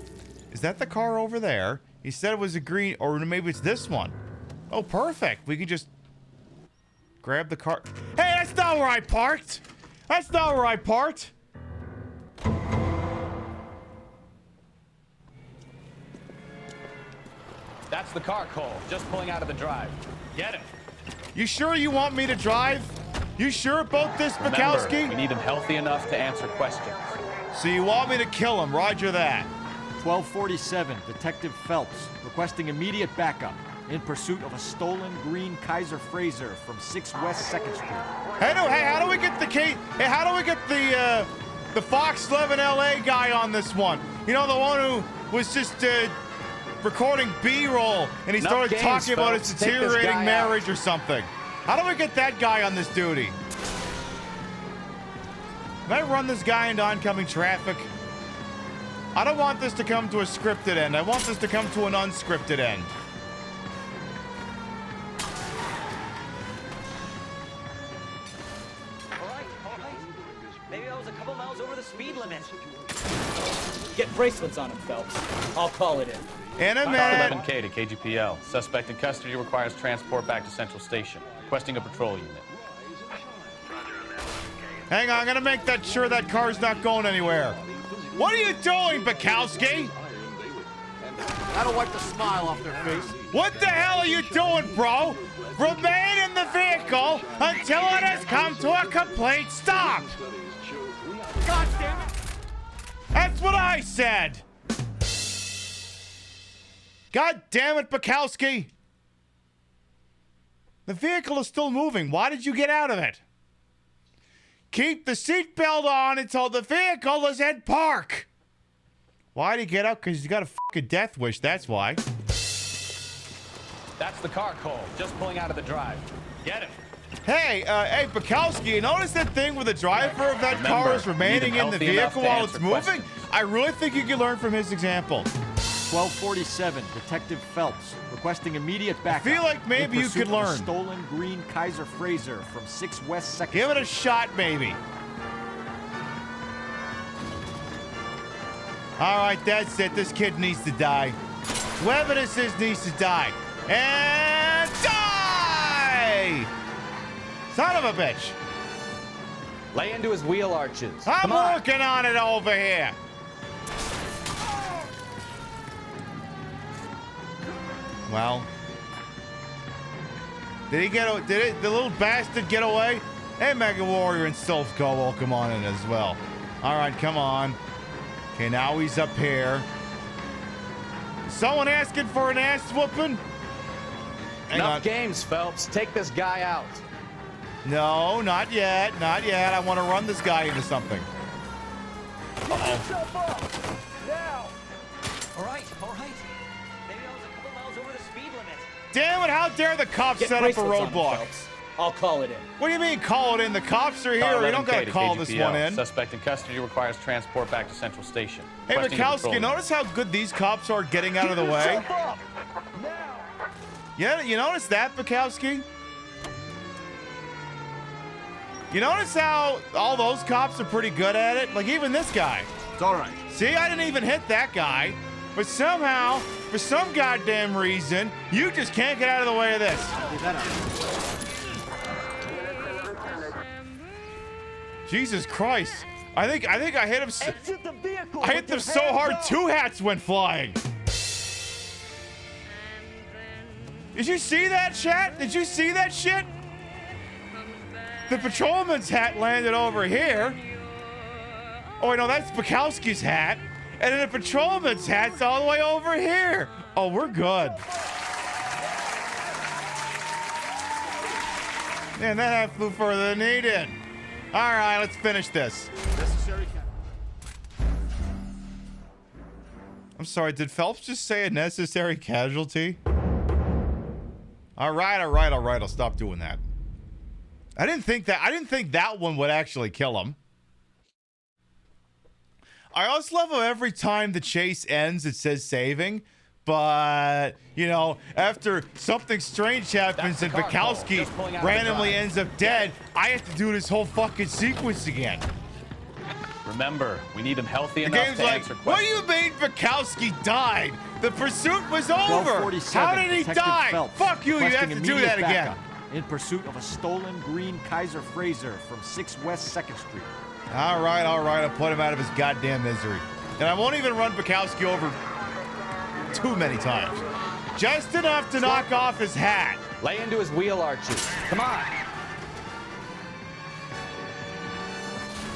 is that the car over there? He said it was a green, or maybe it's this one. Oh, perfect. We can just grab the car. Hey, that's not where I parked. That's not where I parked. That's the car, Cole. Just pulling out of the drive. Get him. You sure you want me to drive? You sure about this, Bukowski? Remember, we need him healthy enough to answer questions. So you want me to kill him? Roger that. 1247, Detective Phelps, requesting immediate backup in pursuit of a stolen green Kaiser Frazer from 6 West 2nd Street. Hey, how do we get the Hey, how do we get the Fox 11 LA guy on this one? You know, the one who was just recording B-roll and he started talking about his deteriorating marriage or something. How do we get that guy on this duty? Can I run this guy into oncoming traffic? I don't want this to come to a scripted end. I want this to come to an unscripted end. miles over the speed limit. Get bracelets on him, Phelps. I'll call it in. In a minute. 11K to KGPL. Suspect in custody requires transport back to Central Station. Requesting a patrol unit. Hang on, I'm gonna make that sure that car's not going anywhere. What are you doing, Bukowski? That'll wipe the smile off their face. What the hell are you doing, bro? Remain in the vehicle until it has come to a complete stop. God damn it! That's what I said. God damn it, Bukowski. The vehicle is still moving. Why did you get out of it? Keep the seatbelt on until the vehicle is in park. Why did he get out? Because he's got a fucking death wish. That's why. That's the car, Cole. Just pulling out of the drive. Get it. Hey, Bukowski, you notice that thing where the driver of that car is remaining in the vehicle while it's moving? I really think you can learn from his example. 1247, Detective Phelps, requesting immediate backup. I feel like maybe you could learn. Stolen green Kaiser Fraser from 6 West 2nd. Give it a shot, maybe. All right, that's it. This kid needs to die. Whoever this is needs to die. And die! Son of a bitch. Lay into his wheel arches. I'm working on it over here. Well, did the little bastard get away? Hey, Mega Warrior and Sylph Go, will come on in as well. All right, come on. Okay, now he's up here. Someone asking for an ass whooping? Enough games, Phelps. Take this guy out. No, not yet. Not yet. I want to run this guy into something. Uh-oh. Now. All right. Maybe I was a couple miles over the speed limit. Damn it, how dare the cops set up a roadblock? I'll call it in. What do you mean call it in? The cops are here. We don't got to call this one in. Suspect in custody requires transport back to Central Station. Hey, Bukowski, notice how good these cops are getting out of the way? Yeah, you notice that, Bukowski? You notice how all those cops are pretty good at it? Like, even this guy. It's all right. See, I didn't even hit that guy. But somehow, for some goddamn reason, you just can't get out of the way of this. Jesus Christ. I think I hit him. I hit them so hard, 2 hats went flying. Did you see that, chat? Did you see that shit? The patrolman's hat landed over here. Oh, wait, no, that's Bukowski's hat. And then the patrolman's hat's all the way over here. Oh, we're good. Man, that hat flew further than he did. All right, let's finish this. I'm sorry, did Phelps just say a necessary casualty? All right, I'll stop doing that. I didn't think that one would actually kill him. I also love how every time the chase ends, it says saving. But, you know, after something strange happens and Bukowski randomly ends up dead, I have to do this whole fucking sequence again. Remember, we need him healthy enough the game's to like, answer what questions. do you mean Bukowski died? The pursuit was over. How did he Detective die? Phelps, Fuck you, you have to do that again. backup in pursuit of a stolen green Kaiser Fraser from 6 West 2nd Street. All right, I'll put him out of his goddamn misery. And I won't even run Bukowski over too many times. Just enough to knock off his hat. Lay into his wheel arches. Come on.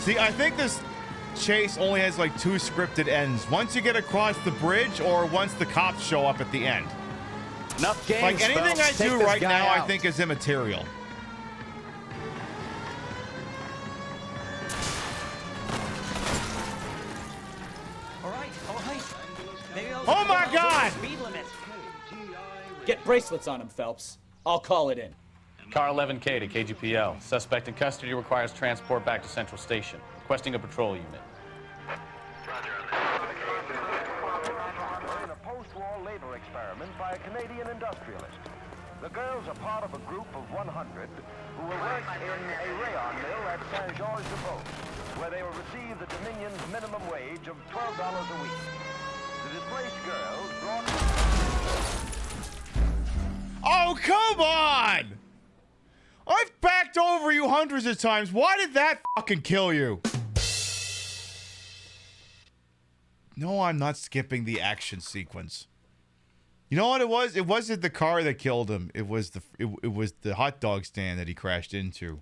See, I think this chase only has like 2 scripted ends. Once you get across the bridge or once the cops show up at the end. Enough games, like anything Phelps. I Take do this right guy now, out. I think is immaterial. All right. Maybe I was Oh my God! Speed limit. Get bracelets on him, Phelps. I'll call it in. Car 11K to KGPL. Suspect in custody requires transport back to Central Station. Requesting a patrol unit. In a post-war labor experiment by a Canadian industrialist. The girls are part of a group of 100 who will work in a rayon mill at Saint-Georges-de-Beauce. where they will receive the Dominion's minimum wage of $12 a week. The displaced girls brought... Oh, come on! I've backed over you hundreds of times. Why did that fucking kill you? No, I'm not skipping the action sequence. You know what it was? It wasn't the car that killed him. It was the hot dog stand that he crashed into.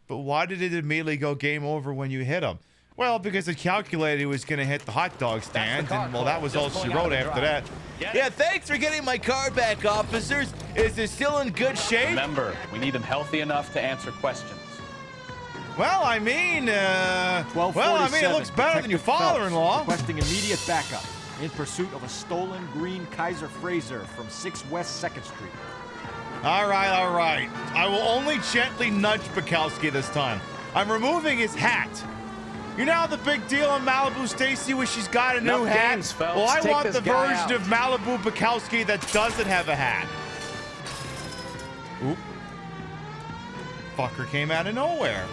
But why did it immediately go game over when you hit him? Well, because it calculated he was going to hit the hot dog stand, and well, that was all she wrote after that. Yeah, thanks for getting my car back, officers. Is it still in good shape? Remember, we need them healthy enough to answer questions. Well, I mean, it looks better than your father-in-law. Requesting immediate backup in pursuit of a stolen green Kaiser Frazer from 6 West 2nd Street. All right. I will only gently nudge Bukowski this time. I'm removing his hat. You know the big deal in Malibu, Stacy, where she's got a new hat? Games, Phelps. Well, I Take want this the guy version out. of Malibu Bukowski that doesn't have a hat. Oop. Fucker came out of nowhere.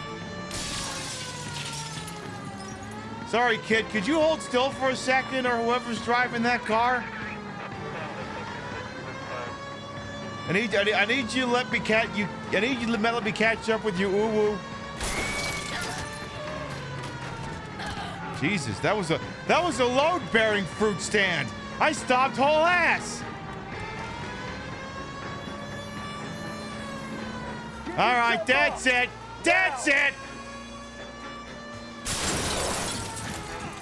Sorry, kid. Could you hold still for a second, or whoever's driving that car? I need you to let me let me catch up with you, woo. Jesus, that was a load-bearing fruit stand. I stopped whole ass. All right, that's it.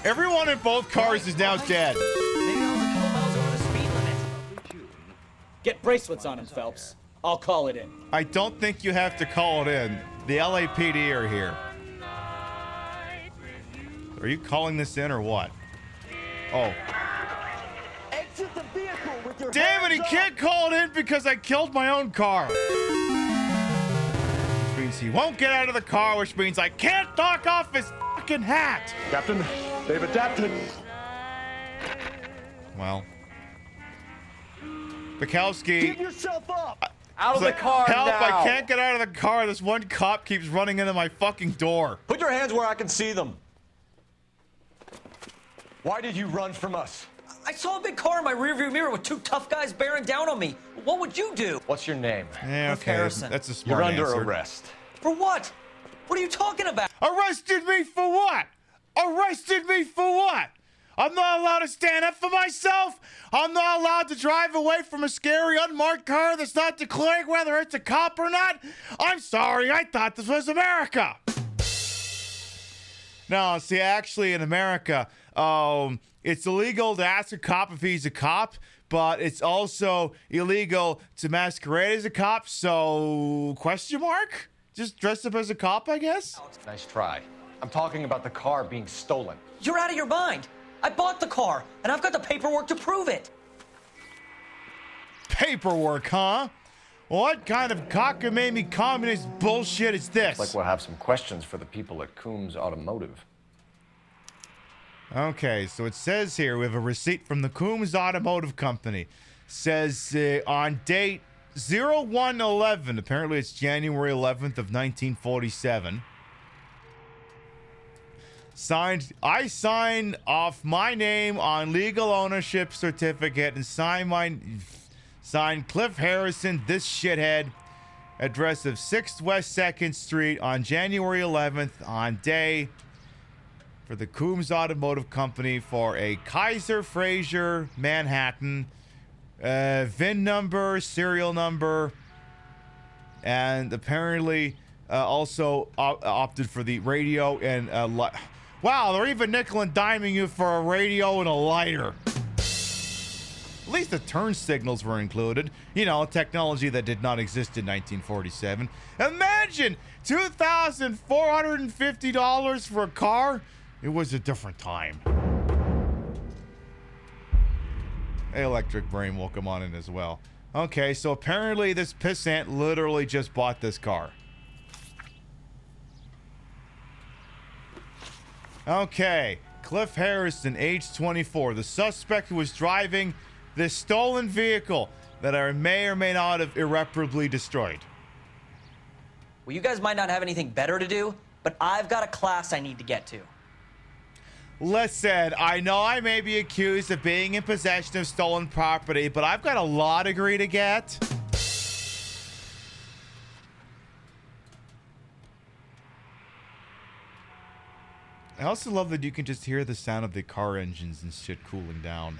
Everyone in both cars is now dead. Maybe I was a couple miles over the speed limit. Get bracelets on him, Phelps. I'll call it in. I don't think you have to call it in. The LAPD are here. Are you calling this in or what? Oh. Exit the vehicle with your Damn it, he can't call it in because I killed my own car. Which means he won't get out of the car, which means I can't knock off his fucking hat. Captain, they've adapted. Well. Bukowski. Give yourself up. Out of the car Help, now. I can't get out of the car. This one cop keeps running into my fucking door. Put your hands where I can see them. Why did you run from us? I saw a big car in my rearview mirror with two tough guys bearing down on me. What would you do? What's your name? Yeah, okay, Harrison. that's a smart You're under answer. arrest. For what? What are you talking about? Arrested me for what? Arrested me for what? I'm not allowed to stand up for myself. I'm not allowed to drive away from a scary unmarked car that's not declaring whether it's a cop or not. I'm sorry, I thought this was America. No, see, actually in America, it's illegal to ask a cop if he's a cop, but it's also illegal to masquerade as a cop, so question mark? Just dress up as a cop, I guess? Nice try. I'm talking about the car being stolen. You're out of your mind. I bought the car, and I've got the paperwork to prove it. Paperwork, huh? What kind of cockamamie communist bullshit is this? Looks like we'll have some questions for the people at Coombs Automotive. Okay, so it says here we have a receipt from the Coombs Automotive Company. Says on date 01/11, apparently it's January 11th of 1947. I sign off my name on legal ownership certificate and sign Cliff Harrison, this shithead, address of 6th West 2nd Street on January 11th on day for the Coombs Automotive Company for a Kaiser Frazer Manhattan VIN number, serial number, and apparently also opted for the radio and wow, they're even nickel and diming you for a radio and a lighter. At least the turn signals were included. You know, technology that did not exist in 1947. Imagine $2,450 for a car. It was a different time. Electric Brain will come on in as well. Okay, so apparently this pissant literally just bought this car. Okay, Cliff Harrison, age 24. The suspect who was driving this stolen vehicle that I may or may not have irreparably destroyed. Well, you guys might not have anything better to do, but I've got a class I need to get to. Listen, I know I may be accused of being in possession of stolen property, but I've got a law degree to get. I also love that you can just hear the sound of the car engines and shit cooling down.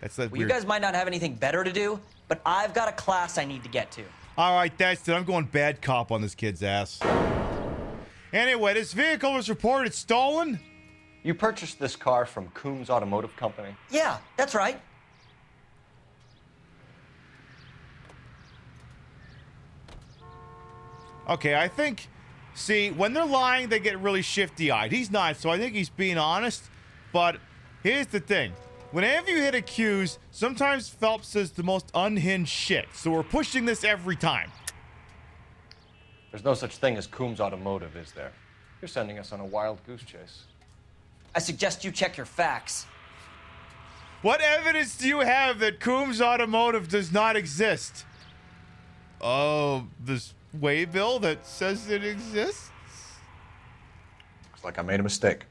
That's that Well, weird. you guys might not have anything better to do, but I've got a class I need to get to. All right, that's it. I'm going bad cop on this kid's ass. Anyway, this vehicle was reported stolen. You purchased this car from Coombs Automotive Company? Yeah, that's right. Okay, I think, see, when they're lying, they get really shifty-eyed. He's not, so I think he's being honest. But here's the thing. Whenever you hit accused, sometimes Phelps says the most unhinged shit. So we're pushing this every time. There's no such thing as Coombs Automotive, is there? You're sending us on a wild goose chase. I suggest you check your facts. What evidence do you have that Coombs Automotive does not exist? Oh, this waybill that says it exists? Looks like I made a mistake.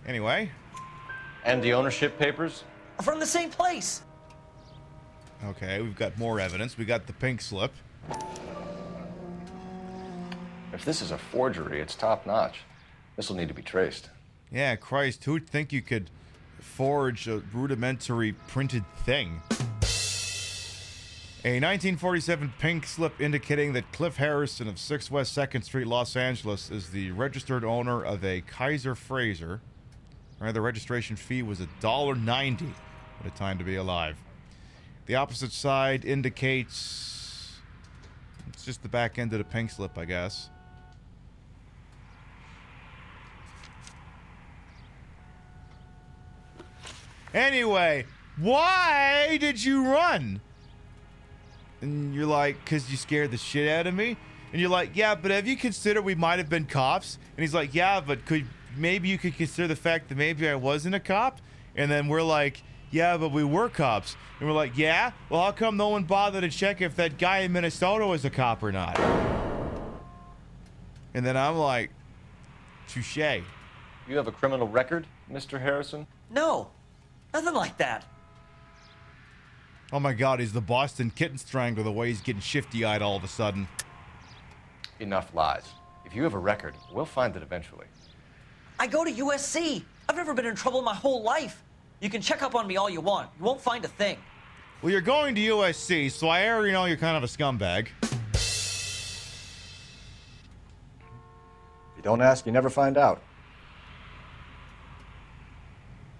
Anyway. And the ownership papers? From the same place. Okay, we've got more evidence. We got the pink slip. If this is a forgery, it's top-notch. This will need to be traced. Yeah, Christ, who'd think you could forge a rudimentary printed thing? A 1947 pink slip indicating that Cliff Harrison of 6 West 2nd Street, Los Angeles, is the registered owner of a Kaiser Frazer. The registration fee was $1.90. What a time to be alive. The opposite side indicates... It's just the back end of the pink slip, I guess. Anyway, why did you run? And you're like, because you scared the shit out of me? And you're like, yeah, but have you considered we might have been cops? And he's like, yeah, but maybe you could consider the fact that maybe I wasn't a cop? And then we're like, yeah, but we were cops. And we're like, yeah? Well, how come no one bothered to check if that guy in Minnesota was a cop or not? And then I'm like, touche. You have a criminal record, Mr. Harrison? No, nothing like that. Oh my God, he's the Boston Kitten Strangler, the way he's getting shifty-eyed all of a sudden. Enough lies. If you have a record, we'll find it eventually. I go to USC. I've never been in trouble in my whole life. You can check up on me all you want. You won't find a thing. Well, you're going to USC, so I already know you're kind of a scumbag. If you don't ask, you never find out.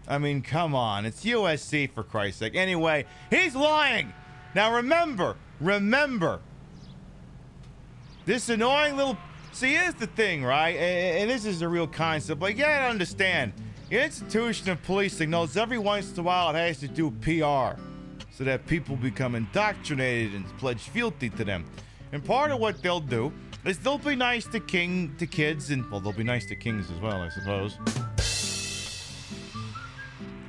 I mean, come on. It's USC, for Christ's sake. Anyway, he's lying. Now, remember. This annoying little... See, here's the thing, right? And this is a real concept. Like, you gotta understand. The institution of policing knows every once in a while it has to do PR so that people become indoctrinated and pledge fealty to them. And part of what they'll do is they'll be nice to kids, and, well, they'll be nice to kings as well, I suppose.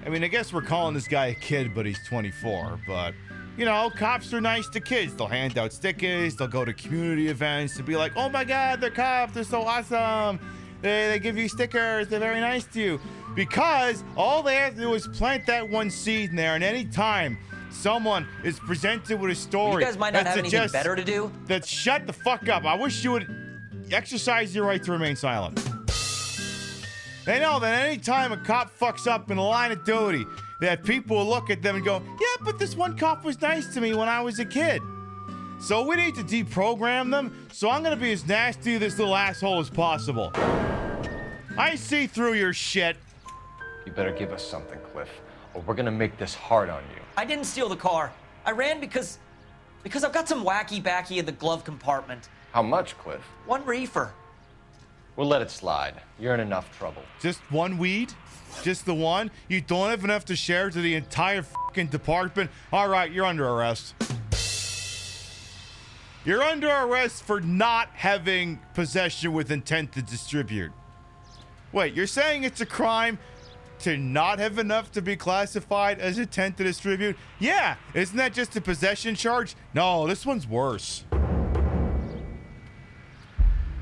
I mean, I guess we're calling this guy a kid, but he's 24. But, you know, cops are nice to kids. They'll hand out stickers. They'll go to community events to be like, oh my God, they're cops. They're so awesome. They give you stickers. They're very nice to you. Because all they have to do is plant that one seed in there. And any time someone is presented with a story, You guys might not have anything better to do. That shut the fuck up. I wish you would exercise your right to remain silent. They know that any time a cop fucks up in the line of duty, that people will look at them and go, yeah, but this one cop was nice to me when I was a kid. So we need to deprogram them, so I'm going to be as nasty to this little asshole as possible. I see through your shit. You better give us something, Cliff, or we're going to make this hard on you. I didn't steal the car. I ran because I've got some wacky backy in the glove compartment. How much, Cliff? 1 reefer. We'll let it slide. You're in enough trouble. Just one weed? Just the one? You don't have enough to share to the entire fucking department? All right, you're under arrest. You're under arrest for not having possession with intent to distribute. Wait, you're saying it's a crime to not have enough to be classified as intent to distribute? Yeah, isn't that just a possession charge? No, this one's worse.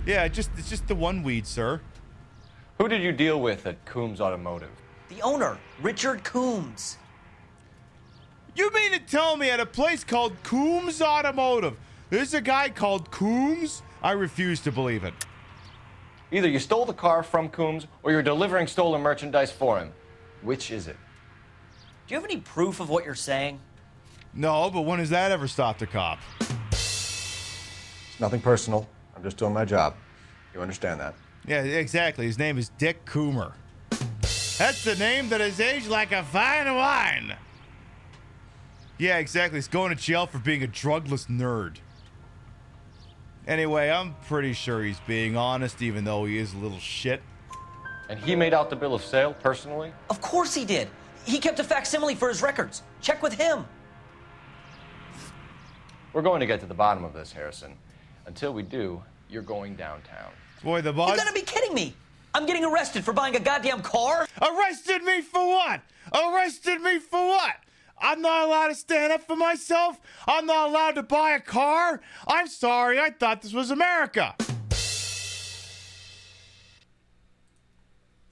Yeah, it's just the one weed, sir. Who did you deal with at Coombs Automotive? The owner, Richard Coombs. You mean to tell me at a place called Coombs Automotive, there's a guy called Coombs? I refuse to believe it. Either you stole the car from Coombs or you're delivering stolen merchandise for him. Which is it? Do you have any proof of what you're saying? No, but when has that ever stopped a cop? It's nothing personal. I'm just doing my job. You understand that? Yeah, exactly. His name is Dick Coomer. That's the name that has aged like a fine wine. Yeah, exactly. He's going to jail for being a drugless nerd. Anyway, I'm pretty sure he's being honest, even though he is a little shit. And he made out the bill of sale personally? Of course he did. He kept a facsimile for his records. Check with him. We're going to get to the bottom of this, Harrison. Until we do, you're going downtown. Boy, the boss... You gotta be kidding me! I'm getting arrested for buying a goddamn car? Arrested me for what? Arrested me for what? I'm not allowed to stand up for myself? I'm not allowed to buy a car? I'm sorry, I thought this was America.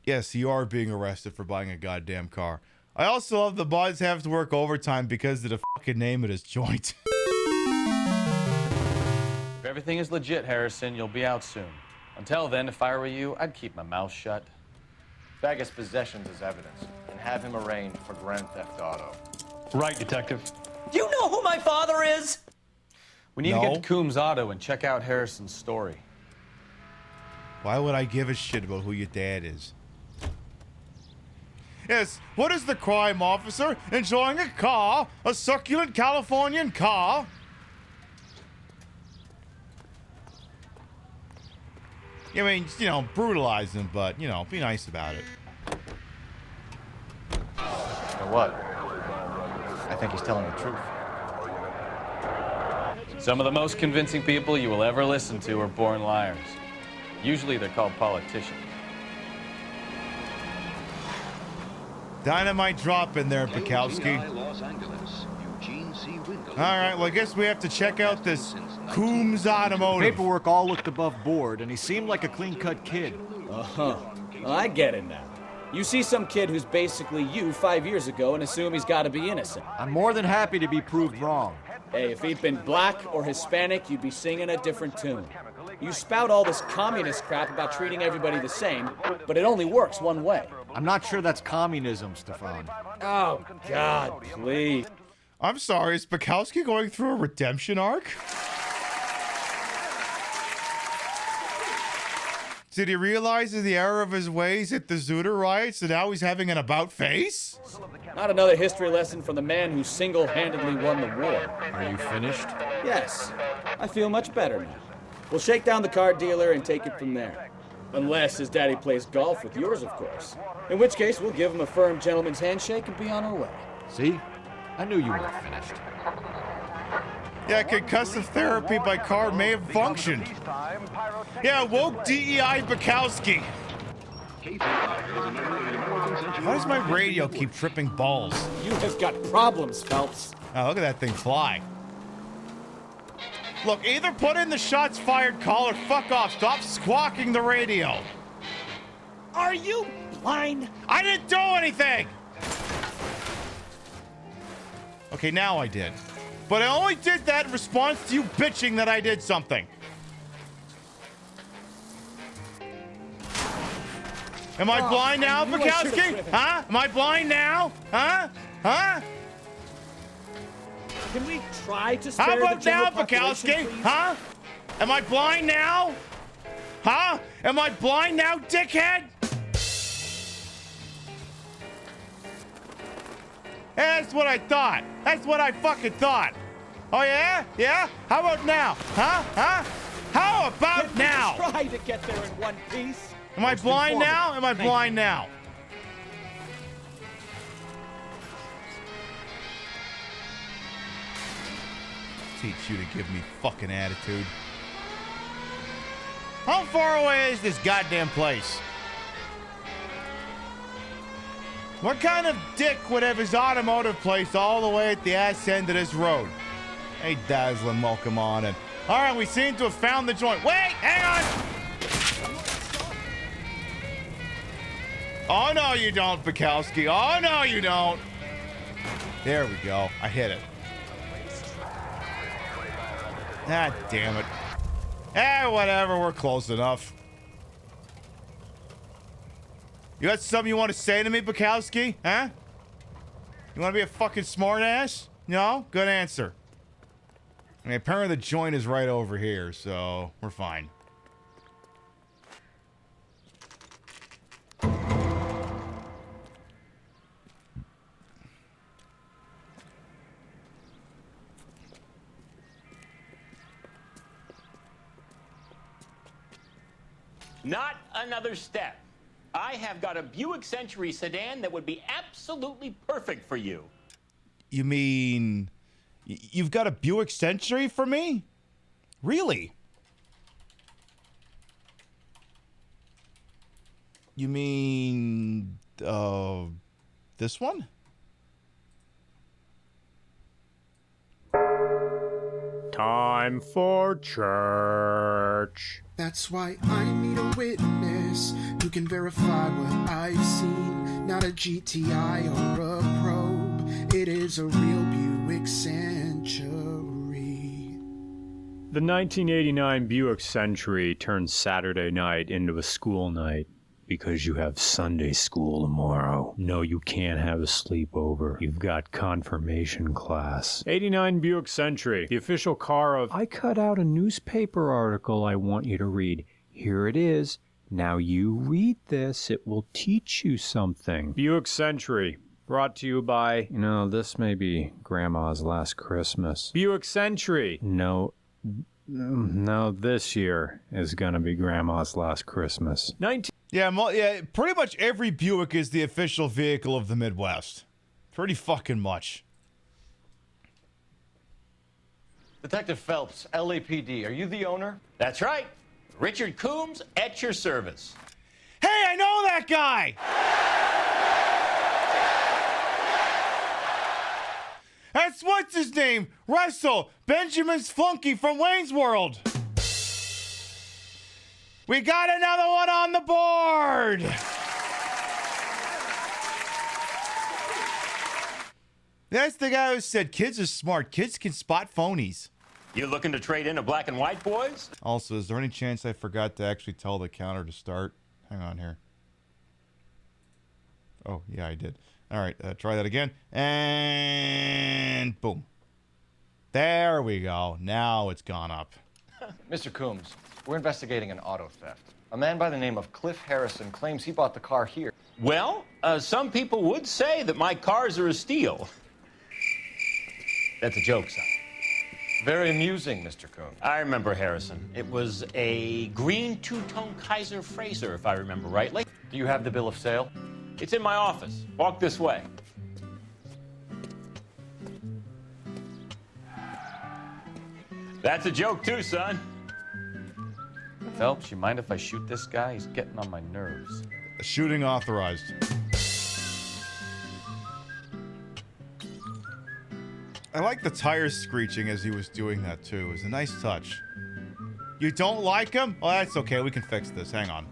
Yes, you are being arrested for buying a goddamn car. I also love the buds have to work overtime because of the fucking name of this joint. If everything is legit, Harrison, you'll be out soon. Until then, if I were you, I'd keep my mouth shut. Bag his possessions as evidence and have him arraigned for Grand Theft Auto. Right, Detective. Do you know who my father is? We need to get to Coombs Auto and check out Harrison's story. Why would I give a shit about who your dad is? Yes, what is the crime, officer? Enjoying a car? A succulent Californian car? I mean, you know, brutalize him, but, you know, be nice about it. You know what? I think he's telling the truth. Some of the most convincing people you will ever listen to are born liars. Usually they're called politicians. Dynamite drop in there, Bukowski. Alright, well, I guess we have to check out this Coombs Automotive. Paperwork all looked above board, and he seemed like a clean-cut kid. Uh-huh. Well, I get it now. You see some kid who's basically you 5 years ago and assume he's got to be innocent. I'm more than happy to be proved wrong. Hey, if he'd been black or Hispanic, you'd be singing a different tune. You spout all this communist crap about treating everybody the same, but it only works one way. I'm not sure that's communism, Stefan. Oh, God, please. I'm sorry, is Bukowski going through a redemption arc? Did he realize the error of his ways at the Zooter riots and now he's having an about face? Not another history lesson from the man who single-handedly won the war. Are you finished? Yes. I feel much better now. We'll shake down the car dealer and take it from there. Unless his daddy plays golf with yours, of course. In which case, we'll give him a firm gentleman's handshake and be on our way. See? I knew you weren't finished. Yeah, concussive therapy by car may have functioned. Yeah, woke DEI Bukowski. Why does my radio keep tripping balls? You have got problems, Phelps. Oh, look at that thing fly. Look, either put in the shots fired call or fuck off. Stop squawking the radio. Are you blind? I didn't do anything! Okay, now I did. But I only did that in response to you bitching that I did something. Am I blind now, Bukowski? Huh? Am I blind now? Huh? Huh? Can we try to spare How the about general now, population, Bukowski? please? Huh? Am I blind now? Huh? Am I blind now, dickhead? That's what I thought. That's what I fucking thought. Oh, yeah? Yeah? How about now? Huh? Huh? How about now? Try to get there in one piece. Am I blind now? Am I blind now? Teach you to give me fucking attitude. How far away is this goddamn place? What kind of dick would have his automotive place all the way at the ass end of this road? Hey, Dazzlin', welcome on in. All right, we seem to have found the joint. Wait, hang on. Oh, no, you don't, Bukowski. Oh, no, you don't. There we go. I hit it. Ah, damn it. Whatever. We're close enough. You got something you want to say to me, Bukowski? Huh? You want to be a fucking smartass? No? Good answer. I mean, apparently the joint is right over here, so we're fine. Not another step. I have got a Buick Century sedan that would be absolutely perfect for you. You mean you've got a Buick Century for me? Really? You mean this one? Time for church. That's why I need a witness who can verify what I've seen. Not a GTI or a probe. It is a real Buick Century. The 1989 Buick Century turns Saturday night into a school night because you have Sunday school tomorrow. No, you can't have a sleepover. You've got confirmation class. 89 Buick Century, the official car of... I cut out a newspaper article I want you to read. Here it is. Now you read this. It will teach you something. Buick Century. Brought to you by... You know, this may be Grandma's last Christmas. Buick Century. No, this year is gonna be Grandma's last Christmas. Yeah, pretty much every Buick is the official vehicle of the Midwest. Pretty fucking much. Detective Phelps, LAPD, are you the owner? That's right. Richard Coombs at your service. Hey, I know that guy! That's what's his name? Russell, Benjamin's flunky from Wayne's World. We got another one on the board! That's the guy who said kids are smart. Kids can spot phonies. You looking to trade in a black and white, boys? Also, is there any chance I forgot to actually tell the counter to start? Hang on here. Oh, yeah, I did. All right, try that again. And boom. There we go. Now it's gone up. Mr. Coombs, we're investigating an auto theft. A man by the name of Cliff Harrison claims he bought the car here. Well, some people would say that my cars are a steal. That's a joke, son. Very amusing, Mr. Coombs. I remember Harrison. It was a green two-tone Kaiser Frazer, if I remember rightly. Do you have the bill of sale? It's in my office. Walk this way. That's a joke too, son. Phelps, you mind if I shoot this guy? He's getting on my nerves. Shooting authorized. I like the tires screeching as he was doing that too. It was a nice touch. You don't like him? Well, that's okay. We can fix this. Hang on.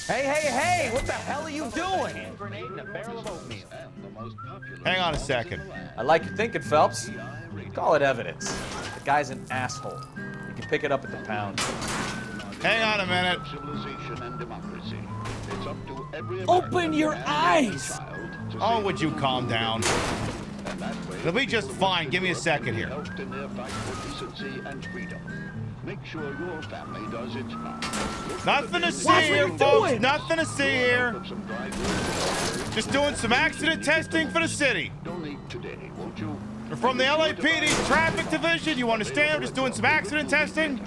Hey, what the hell are you doing? Hang on a second. I like your thinking, Phelps. Call it evidence. The guy's an asshole. You can pick it up at the pound. Hang on a minute. Open your eyes! Oh, would you calm down? It'll be just fine. Give me a second here. Make sure your family does its part. Nothing to see here, folks. Nothing to see here. Just doing some accident testing for the city. We're from the LAPD Traffic Division. You understand? We're just doing some accident testing.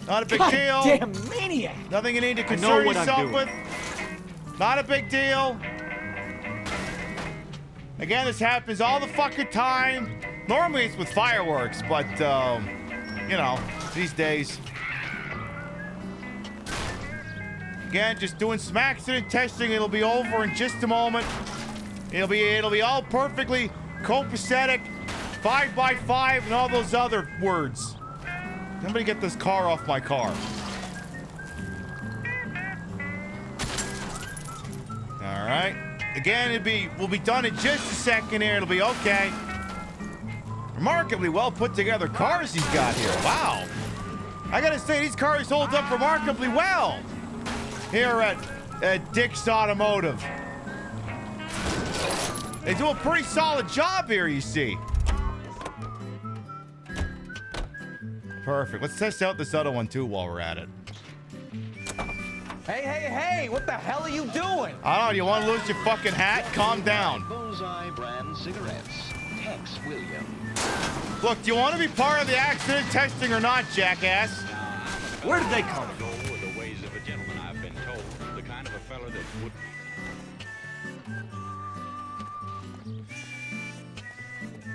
Not a big deal. Damn maniac! Nothing you need to concern yourself with. Not a big deal. Again, this happens all the fucking time. Normally it's with fireworks, but you know, these days. Again, just doing some accident testing. It'll be over in just a moment. It'll be all perfectly copacetic, 5x5, and all those other words. Somebody get this car off my car. All right. Again, we'll be done in just a second here. It'll be okay. Remarkably well put together cars he's got here. Wow. I gotta say, these cars hold up remarkably well here at Dick's Automotive. They do a pretty solid job here, you see. Perfect. Let's test out this other one too while we're at it. Hey, what the hell are you doing? I don't know. You want to lose your fucking hat? Calm down. Bullseye brand cigarettes. Tex William. Look, do you want to be part of the accident testing or not, jackass? Where did they come from? Go with the ways of a gentleman, I've been told. The kind of a fella that would...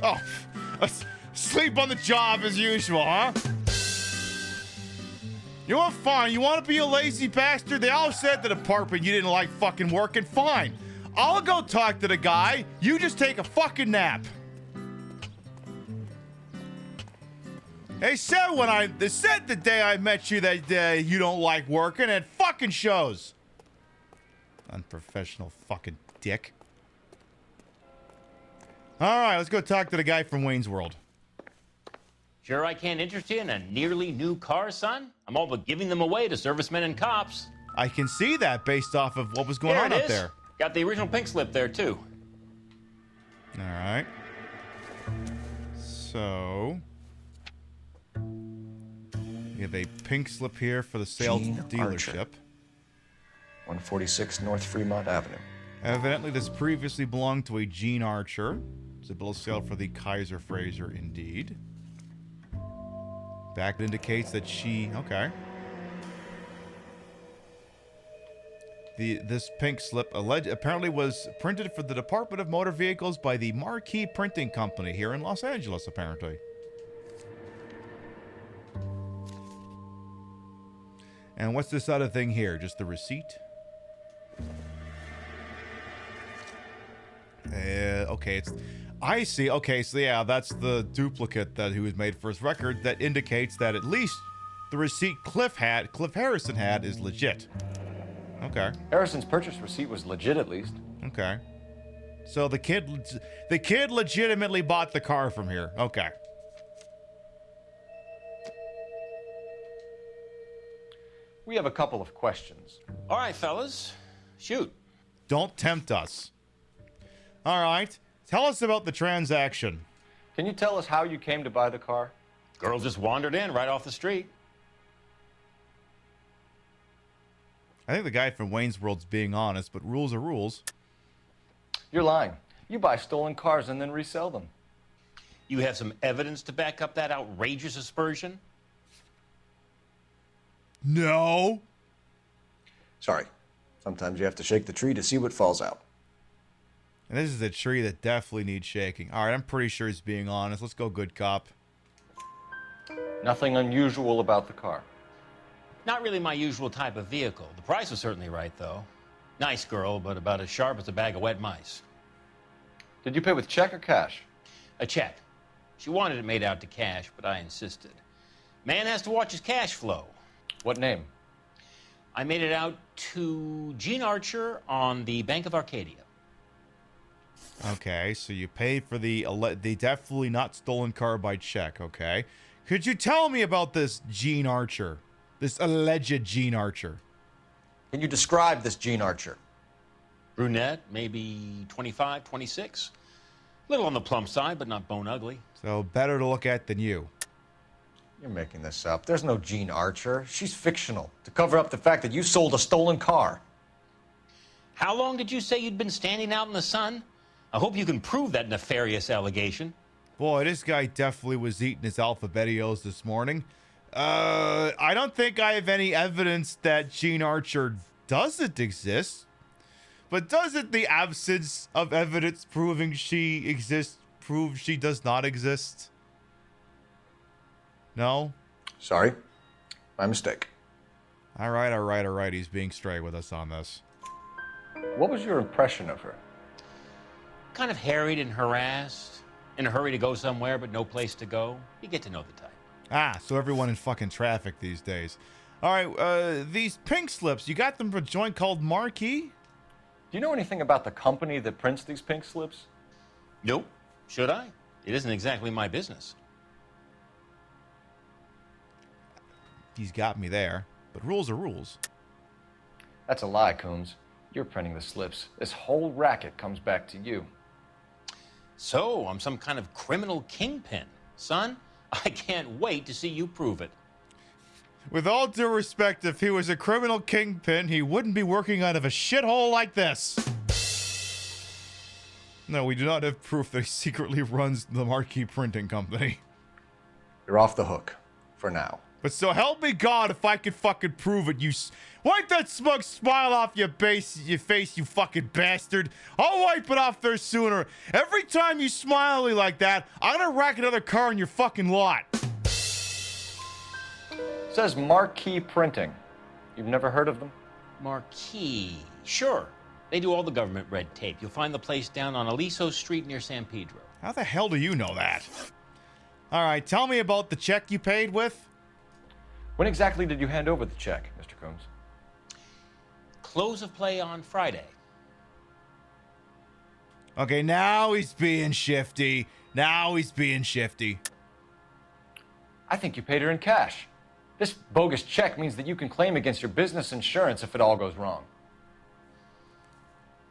Oh, sleep on the job as usual, huh? You know what? Fine. You want to be a lazy bastard? They all said to the department you didn't like fucking working. Fine. I'll go talk to the guy. You just take a fucking nap. They said the day I met you that you don't like working. It fucking shows. Unprofessional fucking dick. All right, let's go talk to the guy from Wayne's World. Sure I can't interest you in a nearly new car, son? I'm all but giving them away to servicemen and cops. I can see that based off of what was going on up there. Got the original pink slip there, too. All right. So... we have a pink slip here for the sales dealership. 146 North Fremont Avenue. Evidently, this previously belonged to a Gene Archer. It's a bill of sale for the Kaiser Fraser, indeed. Back indicates that she... okay. This pink slip apparently was printed for the Department of Motor Vehicles by the Marquee Printing Company here in Los Angeles, apparently. And what's this other thing here? Just the receipt? Okay, I see. Okay, so yeah, that's the duplicate that he was made for his record that indicates that at least the receipt Cliff Harrison had is legit. Okay. Harrison's purchase receipt was legit, at least. Okay. So the kid legitimately bought the car from here. Okay. We have a couple of questions. All right, fellas. Shoot. Don't tempt us. All right. Tell us about the transaction. Can you tell us how you came to buy the car? Girl just wandered in right off the street. I think the guy from Wayne's World's being honest, but rules are rules. You're lying. You buy stolen cars and then resell them. You have some evidence to back up that outrageous aspersion? No. Sorry. Sometimes you have to shake the tree to see what falls out. And this is a tree that definitely needs shaking. All right, I'm pretty sure he's being honest. Let's go, good cop. Nothing unusual about the car. Not really my usual type of vehicle. The price was certainly right, though. Nice girl, but about as sharp as a bag of wet mice. Did you pay with check or cash? A check. She wanted it made out to cash, but I insisted. Man has to watch his cash flow. What name? I made it out to Gene Archer on the Bank of Arcadia. Okay, so you paid for the definitely not stolen car by check, okay? Could you tell me about this Gene Archer? This alleged Gene Archer? Can you describe this Gene Archer? Brunette, maybe 25, 26. Little on the plump side, but not bone ugly. So better to look at than you. You're making this up. There's no Gene Archer. She's fictional to cover up the fact that you sold a stolen car. How long did you say you'd been standing out in the sun? I hope you can prove that nefarious allegation. Boy, this guy definitely was eating his Alphabetios this morning. I don't think I have any evidence that Gene Archer doesn't exist. But doesn't the absence of evidence proving she exists prove she does not exist? No? Sorry. My mistake. All right. He's being straight with us on this. What was your impression of her? Kind of harried and harassed. In a hurry to go somewhere, but no place to go. You get to know the type. Ah, so everyone in fucking traffic these days. All right, these pink slips, you got them from a joint called Marquee? Do you know anything about the company that prints these pink slips? Nope. Should I? It isn't exactly my business. He's got me there, but rules are rules. That's a lie, Coombs. You're printing the slips. This whole racket comes back to you. So, I'm some kind of criminal kingpin. Son, I can't wait to see you prove it. With all due respect, if he was a criminal kingpin, he wouldn't be working out of a shithole like this. No, we do not have proof that he secretly runs the Marquee Printing Company. You're off the hook. For now. But so help me God if I could fucking prove it, you... Wipe that smug smile off your face, you fucking bastard. I'll wipe it off there sooner. Every time you smile at me like that, I'm gonna rack another car in your fucking lot. It says Marquee Printing. You've never heard of them? Marquee. Sure. They do all the government red tape. You'll find the place down on Aliso Street near San Pedro. How the hell do you know that? All right, tell me about the check you paid with. When exactly did you hand over the check, Mr. Coombs? Close of play on Friday. Okay, now he's being shifty. I think you paid her in cash. This bogus check means that you can claim against your business insurance if it all goes wrong.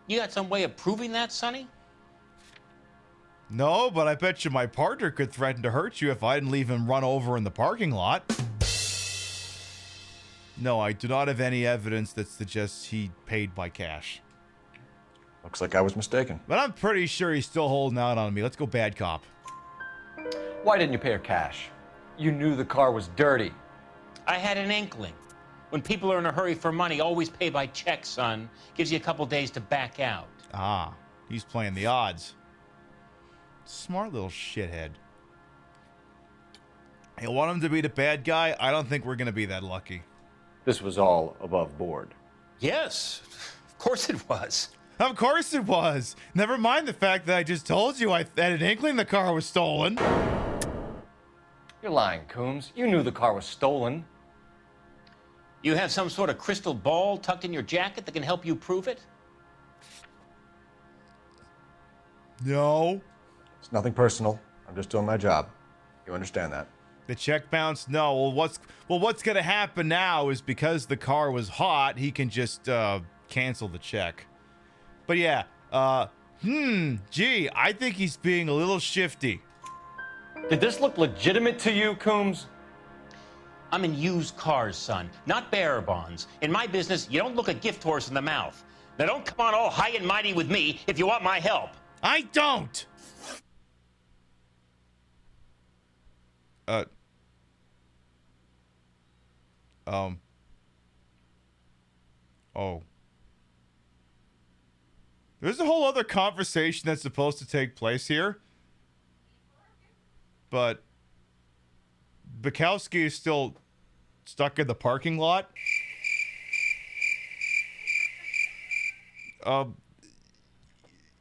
You got some way of proving that, Sonny? No, but I bet you my partner could threaten to hurt you if I didn't leave him run over in the parking lot. No, I do not have any evidence that suggests he paid by cash. Looks like I was mistaken. But I'm pretty sure he's still holding out on me. Let's go bad cop. Why didn't you pay her cash? You knew the car was dirty. I had an inkling. When people are in a hurry for money, always pay by check, son. Gives you a couple days to back out. Ah, he's playing the odds. Smart little shithead. You want him to be the bad guy? I don't think we're going to be that lucky. This was all above board. Yes, of course it was. Of course it was. Never mind the fact that I just told you I had an inkling the car was stolen. You're lying, Coombs. You knew the car was stolen. You have some sort of crystal ball tucked in your jacket that can help you prove it? No. It's nothing personal. I'm just doing my job. You understand that? The check bounced? No. Well, what's going to happen now is because the car was hot, he can just cancel the check. But yeah, gee, I think he's being a little shifty. Did this look legitimate to you, Coombs? I'm in used cars, son, not bearer bonds. In my business, you don't look a gift horse in the mouth. Now don't come on all high and mighty with me if you want my help. I don't! Oh. There's a whole other conversation that's supposed to take place here. But Bukowski is still stuck in the parking lot.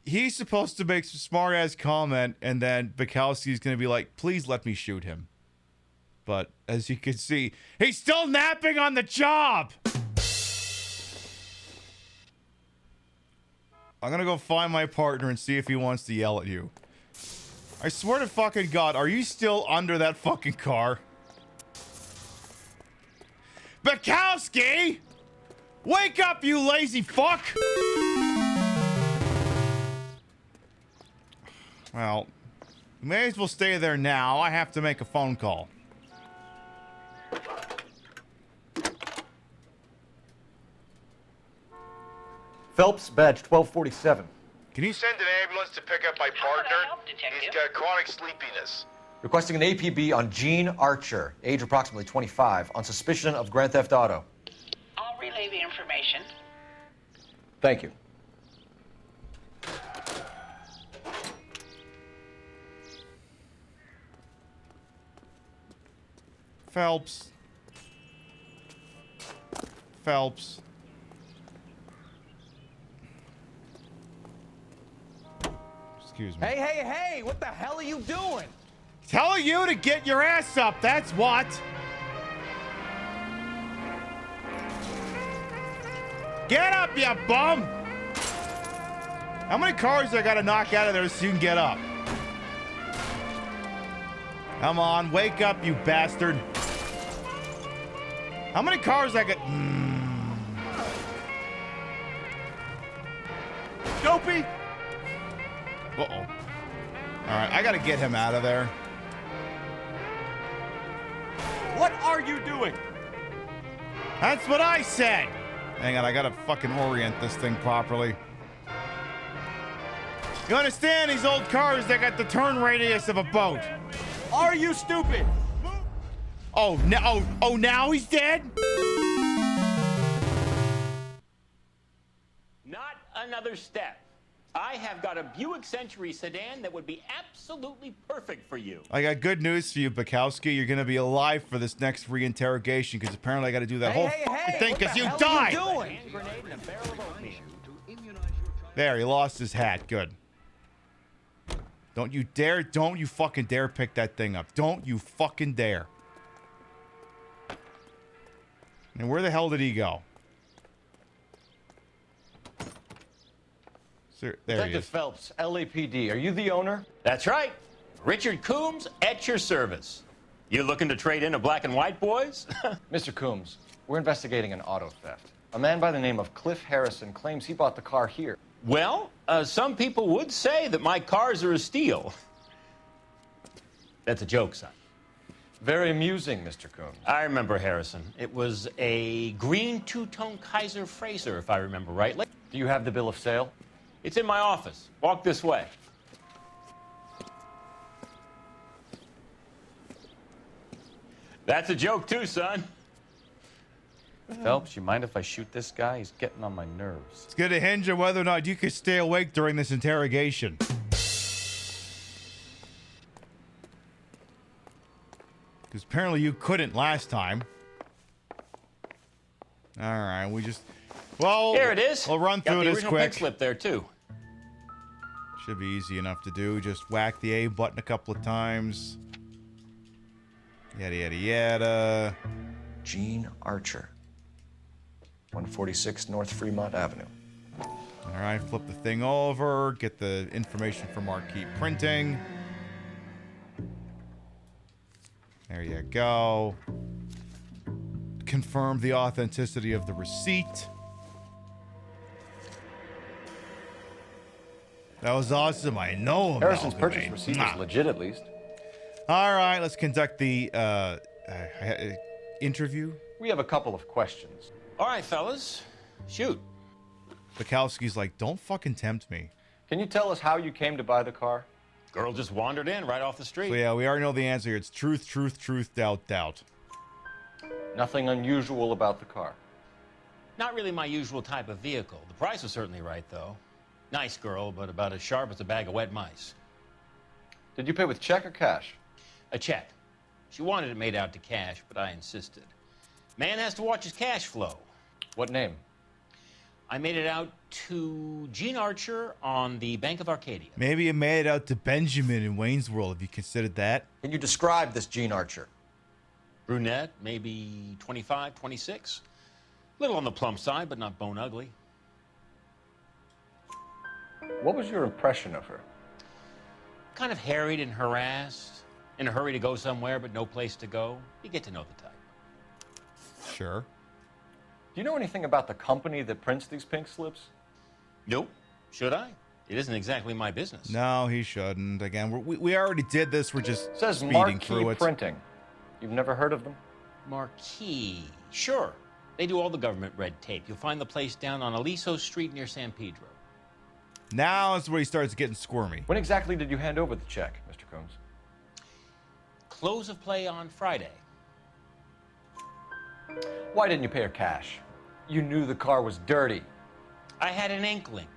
He's supposed to make some smart-ass comment, and then Bukowski's going to be like, please let me shoot him. But as you can see, he's still napping on the job! I'm going to go find my partner and see if he wants to yell at you. I swear to fucking God, are you still under that fucking car? Bukowski! Wake up, you lazy fuck! Well, you may as well stay there now. I have to make a phone call. Phelps, badge 1247. Can you send an ambulance to pick up my partner? He's got chronic sleepiness. Requesting an APB on Gene Archer, age approximately 25, on suspicion of Grand Theft Auto. I'll relay the information. Thank you. Phelps. Phelps. Excuse me. Hey, what the hell are you doing? Telling you to get your ass up, that's what. Get up, you bum! How many cars I gotta knock out of there so you can get up? Come on, wake up, you bastard. How many cars I got? Dopey! Uh-oh. Alright, I gotta get him out of there. What are you doing? That's what I said! Hang on, I gotta fucking orient this thing properly. You understand, these old cars, they got the turn radius of a boat. Are you stupid? Oh, no, now he's dead? Not another step. I have got a Buick Century sedan that would be absolutely perfect for you. I got good news for you, Bukowski. You're gonna be alive for this next reinterrogation because apparently I gotta do that whole thing because you died! There, he lost his hat. Good. Don't you fucking dare pick that thing up. Don't you fucking dare. And where the hell did he go? There he Detective is. Phelps, LAPD. Are you the owner? That's right. Richard Coombs at your service. You looking to trade in a black and white, boys? Mr. Coombs, we're investigating an auto theft. A man by the name of Cliff Harrison claims he bought the car here. Well, some people would say that my cars are a steal. That's a joke, son. Very amusing, Mr. Coombs. I remember Harrison. It was a green two-tone Kaiser Frazer, if I remember rightly. Do you have the bill of sale? It's in my office. Walk this way. That's a joke too, son. Phelps, you mind if I shoot this guy? He's getting on my nerves. It's going to hinge on whether or not you can stay awake during this interrogation. Because apparently you couldn't last time. All right, we just... Well, here it is. We'll run Got through the this original quick. pink slip there too. Should be easy enough to do. Just whack the A button a couple of times. Yada, yada, yada. Gene Archer, 146 North Fremont Avenue. All right, flip the thing over. Get the information from Marquee Printing. There you go. Confirm the authenticity of the receipt. That was awesome. I know him. Harrison's purchase receipt is legit, at least. All right, let's conduct the interview. We have a couple of questions. All right, fellas. Shoot. Bukowski's like, don't fucking tempt me. Can you tell us how you came to buy the car? Girl just wandered in right off the street. So yeah, we already know the answer here. It's truth, truth, truth, doubt, doubt. Nothing unusual about the car. Not really my usual type of vehicle. The price was certainly right, though. Nice girl, but about as sharp as a bag of wet mice. Did you pay with check or cash? A check. She wanted it made out to cash, but I insisted. Man has to watch his cash flow. What name? I made it out to Gene Archer on the Bank of Arcadia. Maybe you made it out to Benjamin in Wayne's World. Have you considered that? Can you describe this Gene Archer? Brunette, maybe 25, 26. Little on the plump side, but not bone ugly. What was your impression of her? Kind of harried and harassed. In a hurry to go somewhere, but no place to go. You get to know the type. Sure. Do you know anything about the company that prints these pink slips? Nope. Should I? It isn't exactly my business. No, he shouldn't. Again, we already did this. We're just It says speeding Marquee through it. Printing. You've never heard of them? Marquee. Sure. They do all the government red tape. You'll find the place down on Aliso Street near San Pedro. Now is where he starts getting squirmy. When exactly did you hand over the check, Mr. Coombs? Close of play on Friday. Why didn't you pay her cash? You knew the car was dirty. I had an inkling.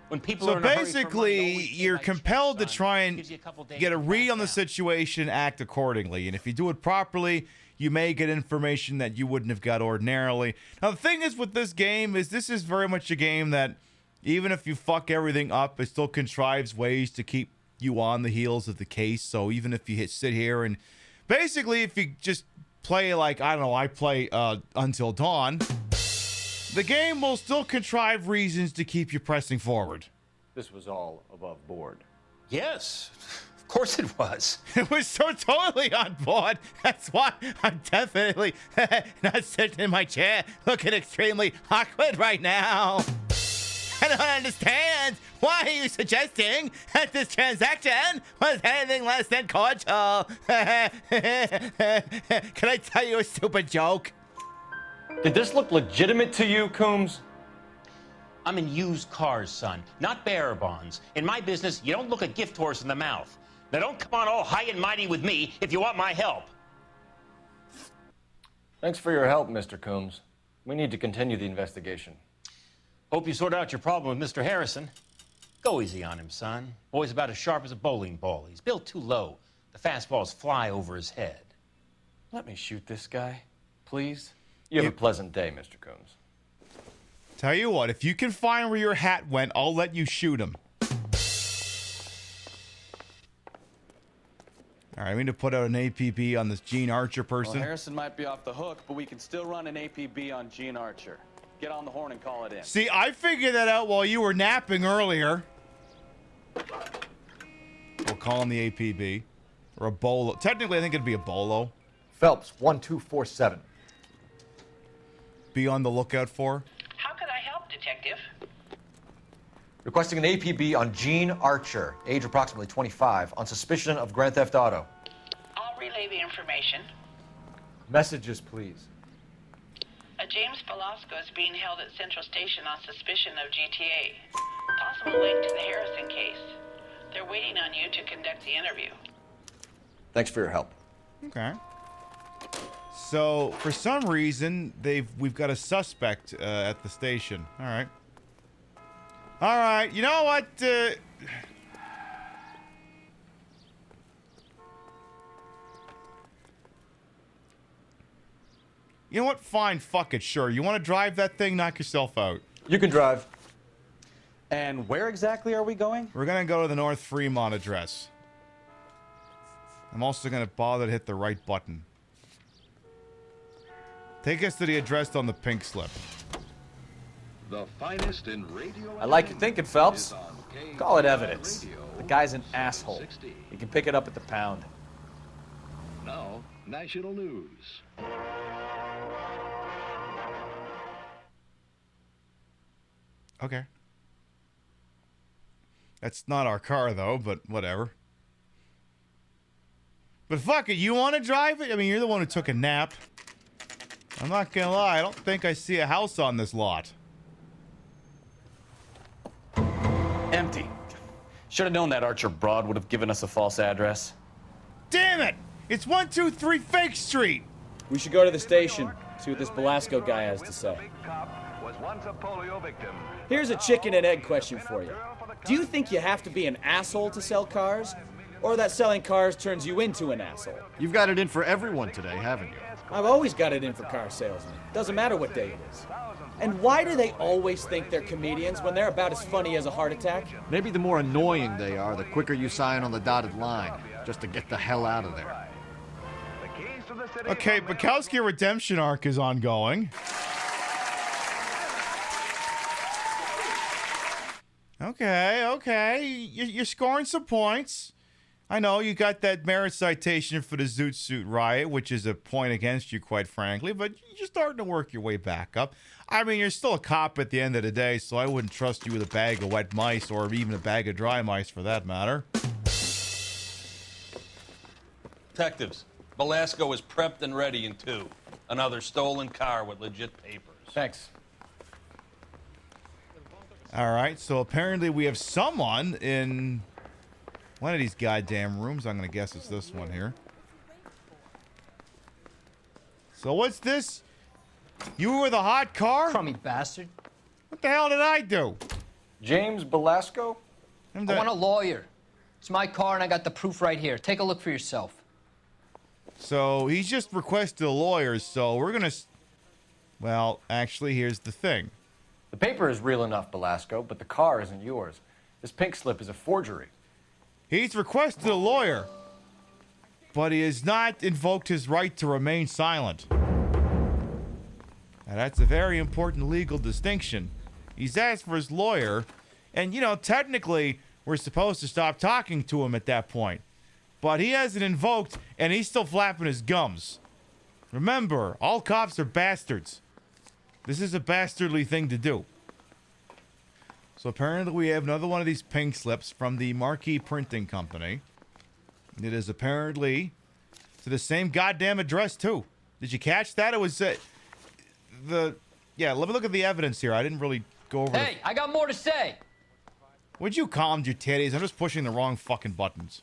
When people So are in a hurry for money, basically, always you're like compelled to son. try and Gives you a couple days get a to read back on the out. situation, act accordingly. And if you do it properly, you may get information that you wouldn't have got ordinarily. Now, the thing is with this game is this is very much a game that even if you fuck everything up, it still contrives ways to keep you on the heels of the case. So even if you sit here and basically if you just play like, I don't know, I play Until Dawn, the game will still contrive reasons to keep you pressing forward. This was all above board. Yes, of course it was. It was so totally on board. That's why I'm definitely not sitting in my chair looking extremely awkward right now. I don't understand. Why are you suggesting that this transaction was anything less than cordial? Can I tell you a stupid joke? Did this look legitimate to you, Coombs? I'm in used cars, son, not bearer bonds. In my business, you don't look a gift horse in the mouth. Now don't come on all high and mighty with me if you want my help. Thanks for your help, Mr. Coombs. We need to continue the investigation. Hope you sort out your problem with Mr. Harrison. Go easy on him, son. Boy's about as sharp as a bowling ball. He's built too low. The fastballs fly over his head. Let me shoot this guy, please. You have a pleasant day, Mr. Coombs. Tell you what, if you can find where your hat went, I'll let you shoot him. All right, we need to put out an APB on this Gene Archer person. Well, Harrison might be off the hook, but we can still run an APB on Gene Archer. Get on the horn and call it in. See, I figured that out while you were napping earlier. We'll call him the APB. Or a bolo. Technically, I think it'd be a bolo. Phelps, 1247. Be on the lookout for. How can I help, Detective? Requesting an APB on Gene Archer, age approximately 25, on suspicion of Grand Theft Auto. I'll relay the information. Messages, please. A James Velasco is being held at Central Station on suspicion of GTA. Possible link to the Harrison case. They're waiting on you to conduct the interview. Thanks for your help. Okay. So, for some reason, we've got a suspect at the station. All right. All right. You know what? You know what? Fine. Fuck it. Sure. You want to drive that thing? Knock yourself out. You can drive. And where exactly are we going? We're going to go to the North Fremont address. I'm also going to bother to hit the right button. Take us to the address on the pink slip. The finest in radio. I like your thinking, Phelps. Call it evidence. The guy's an asshole. You can pick it up at the pound. Now, national news. Okay. That's not our car, though, but whatever. But fuck it, you want to drive it? I mean, you're the one who took a nap. I'm not gonna lie, I don't think I see a house on this lot. Empty. Should have known that Archer broad would have given us a false address. Damn it! It's 123 Fake Street! We should go to the station, see what this Velasco guy has to say. Was once a polio victim. Here's a chicken and egg question for you. Do you think you have to be an asshole to sell cars? Or that selling cars turns you into an asshole? You've got it in for everyone today, haven't you? I've always got it in for car salesmen. Doesn't matter what day it is. And why do they always think they're comedians when they're about as funny as a heart attack? Maybe the more annoying they are, the quicker you sign on the dotted line, just to get the hell out of there. Okay, Bukowski redemption arc is ongoing. Okay. You're scoring some points. I know you got that merit citation for the Zoot Suit riot, which is a point against you, quite frankly, but you're starting to work your way back up. I mean, you're still a cop at the end of the day, so I wouldn't trust you with a bag of wet mice or even a bag of dry mice for that matter. Detectives, Velasco is prepped and ready in 2. Another stolen car with legit papers. Thanks. All right, so apparently we have someone in one of these goddamn rooms. I'm going to guess it's this one here. So what's this? You were the hot car? Crummy bastard. What the hell did I do? James Velasco? I want a lawyer. It's my car and I got the proof right here. Take a look for yourself. So he's just requested a lawyer, so we're gonna... Well, actually, here's the thing. The paper is real enough, Belasco, but the car isn't yours. This pink slip is a forgery. He's requested a lawyer, but he has not invoked his right to remain silent. Now, that's a very important legal distinction. He's asked for his lawyer, and, technically, we're supposed to stop talking to him at that point. But he hasn't invoked, and he's still flapping his gums. Remember, all cops are bastards. This is a bastardly thing to do. So apparently we have another one of these pink slips from the Marquee Printing Company. It is apparently to the same goddamn address, too. Did you catch that? It was Yeah, let me look at the evidence here. I didn't really go over... Hey, I got more to say. Would you calm your titties? I'm just pushing the wrong fucking buttons.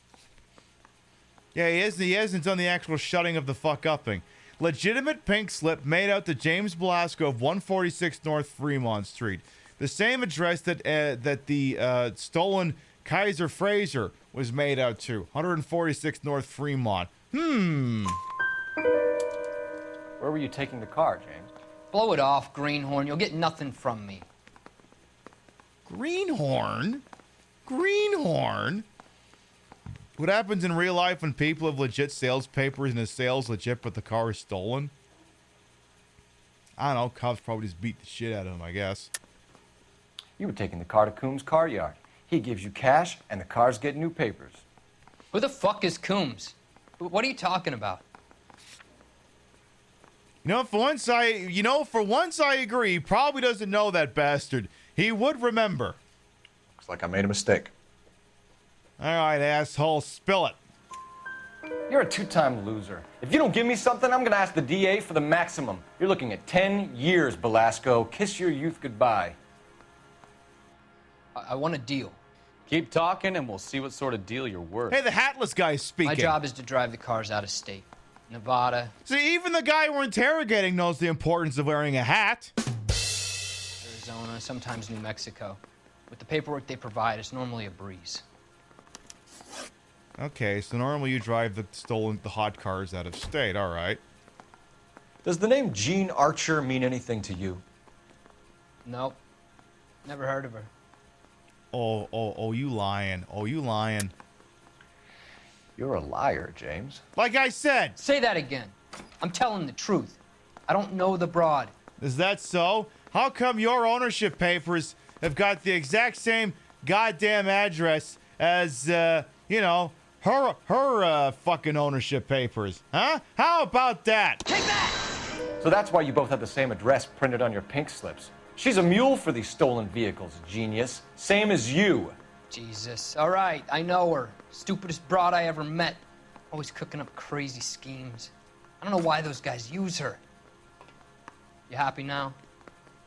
Yeah, he hasn't done the actual shutting of the fuck upping. Legitimate pink slip made out to James Belasco of 146 North Fremont Street. The same address that the stolen Kaiser Fraser was made out to. 146 North Fremont. Where were you taking the car, James? Blow it off, Greenhorn. You'll get nothing from me. Greenhorn? Greenhorn? What happens in real life when people have legit sales papers and the sale's legit but the car is stolen? I don't know. Cops probably just beat the shit out of him, I guess. You were taking the car to Coombs' car yard. He gives you cash, and the cars get new papers. Who the fuck is Coombs? What are you talking about? For once I agree. He probably doesn't know that bastard. He would remember. Looks like I made a mistake. All right, asshole, spill it. You're a two-time loser. If you don't give me something, I'm gonna ask the DA for the maximum. You're looking at 10 years, Belasco. Kiss your youth goodbye. I want a deal. Keep talking and we'll see what sort of deal you're worth. Hey, the hatless guy's speaking. My job is to drive the cars out of state. Nevada. See, even the guy we're interrogating knows the importance of wearing a hat. Arizona, sometimes New Mexico. With the paperwork they provide, it's normally a breeze. Okay, so normally you drive the hot cars out of state, all right. Does the name Jean Archer mean anything to you? Nope. Never heard of her. Oh, you lying. Oh, you lying. You're a liar, James. Like I said. Say that again. I'm telling the truth. I don't know the broad. Is that so? How come your ownership papers have got the exact same goddamn address as, her fucking ownership papers? Huh? How about that? Take that! So that's why you both have the same address printed on your pink slips. She's a mule for these stolen vehicles, genius. Same as you. Jesus. All right, I know her. Stupidest broad I ever met. Always cooking up crazy schemes. I don't know why those guys use her. You happy now?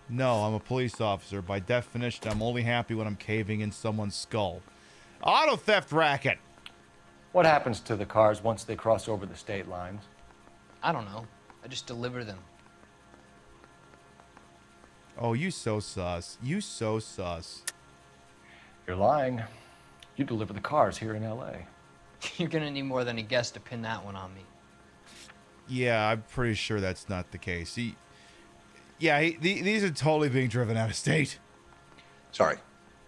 No, I'm a police officer. By definition, I'm only happy when I'm caving in someone's skull. Auto theft racket. What happens to the cars once they cross over the state lines? I don't know. I just deliver them. Oh, you so sus. You so sus. You're lying. You deliver the cars here in L.A. You're gonna need more than a guess to pin that one on me. Yeah, I'm pretty sure that's not the case. These are totally being driven out of state. Sorry.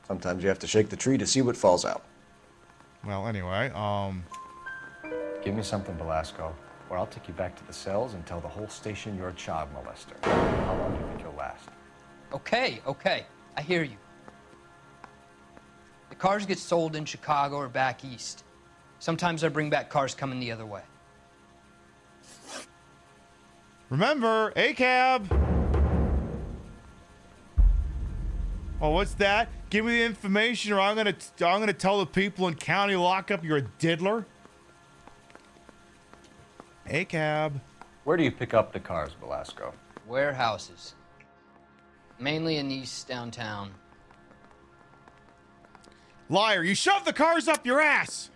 Sometimes you have to shake the tree to see what falls out. Well, anyway, Give me something, Belasco, or I'll take you back to the cells and tell the whole station you're a child molester. How long do you think you'll last? Okay. I hear you. The cars get sold in Chicago or back east. Sometimes I bring back cars coming the other way. remember, A-cab. Oh, what's that? Give me the information or I'm gonna tell the people in county lockup you're a diddler. A-cab. Where do you pick up the cars, Belasco? Warehouses. Mainly in East downtown. Liar, you shove the cars up your ass!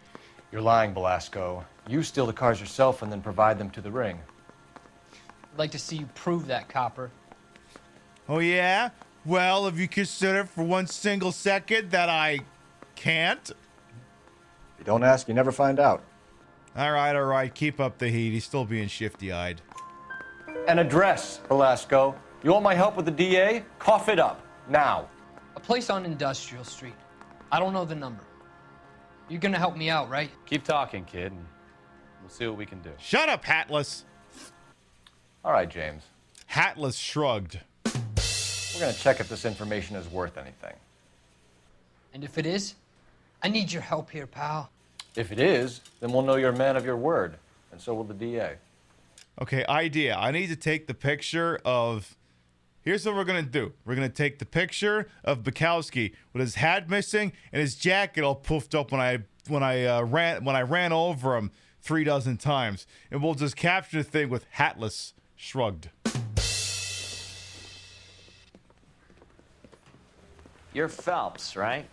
You're lying, Belasco. You steal the cars yourself and then provide them to the ring. I'd like to see you prove that, Copper. Oh, yeah? Well, have you considered for one single second that I can't? If you don't ask, you never find out. All right. Keep up the heat. He's still being shifty-eyed. An address, Velasco. You want my help with the DA? Cough it up, now. A place on Industrial Street. I don't know the number. You're gonna help me out, right? Keep talking, kid, and we'll see what we can do. Shut up, Hatless. All right, James. Hatless shrugged. We're gonna check if this information is worth anything. And if it is, I need your help here, pal. If it is, then we'll know you're a man of your word, and so will the DA. Okay, idea. I need to take the picture of... Here's what we're going to do. We're going to take the picture of Bukowski with his hat missing and his jacket all poofed up when I ran over him 36 times. And we'll just capture the thing with Hatless shrugged. You're Phelps, right?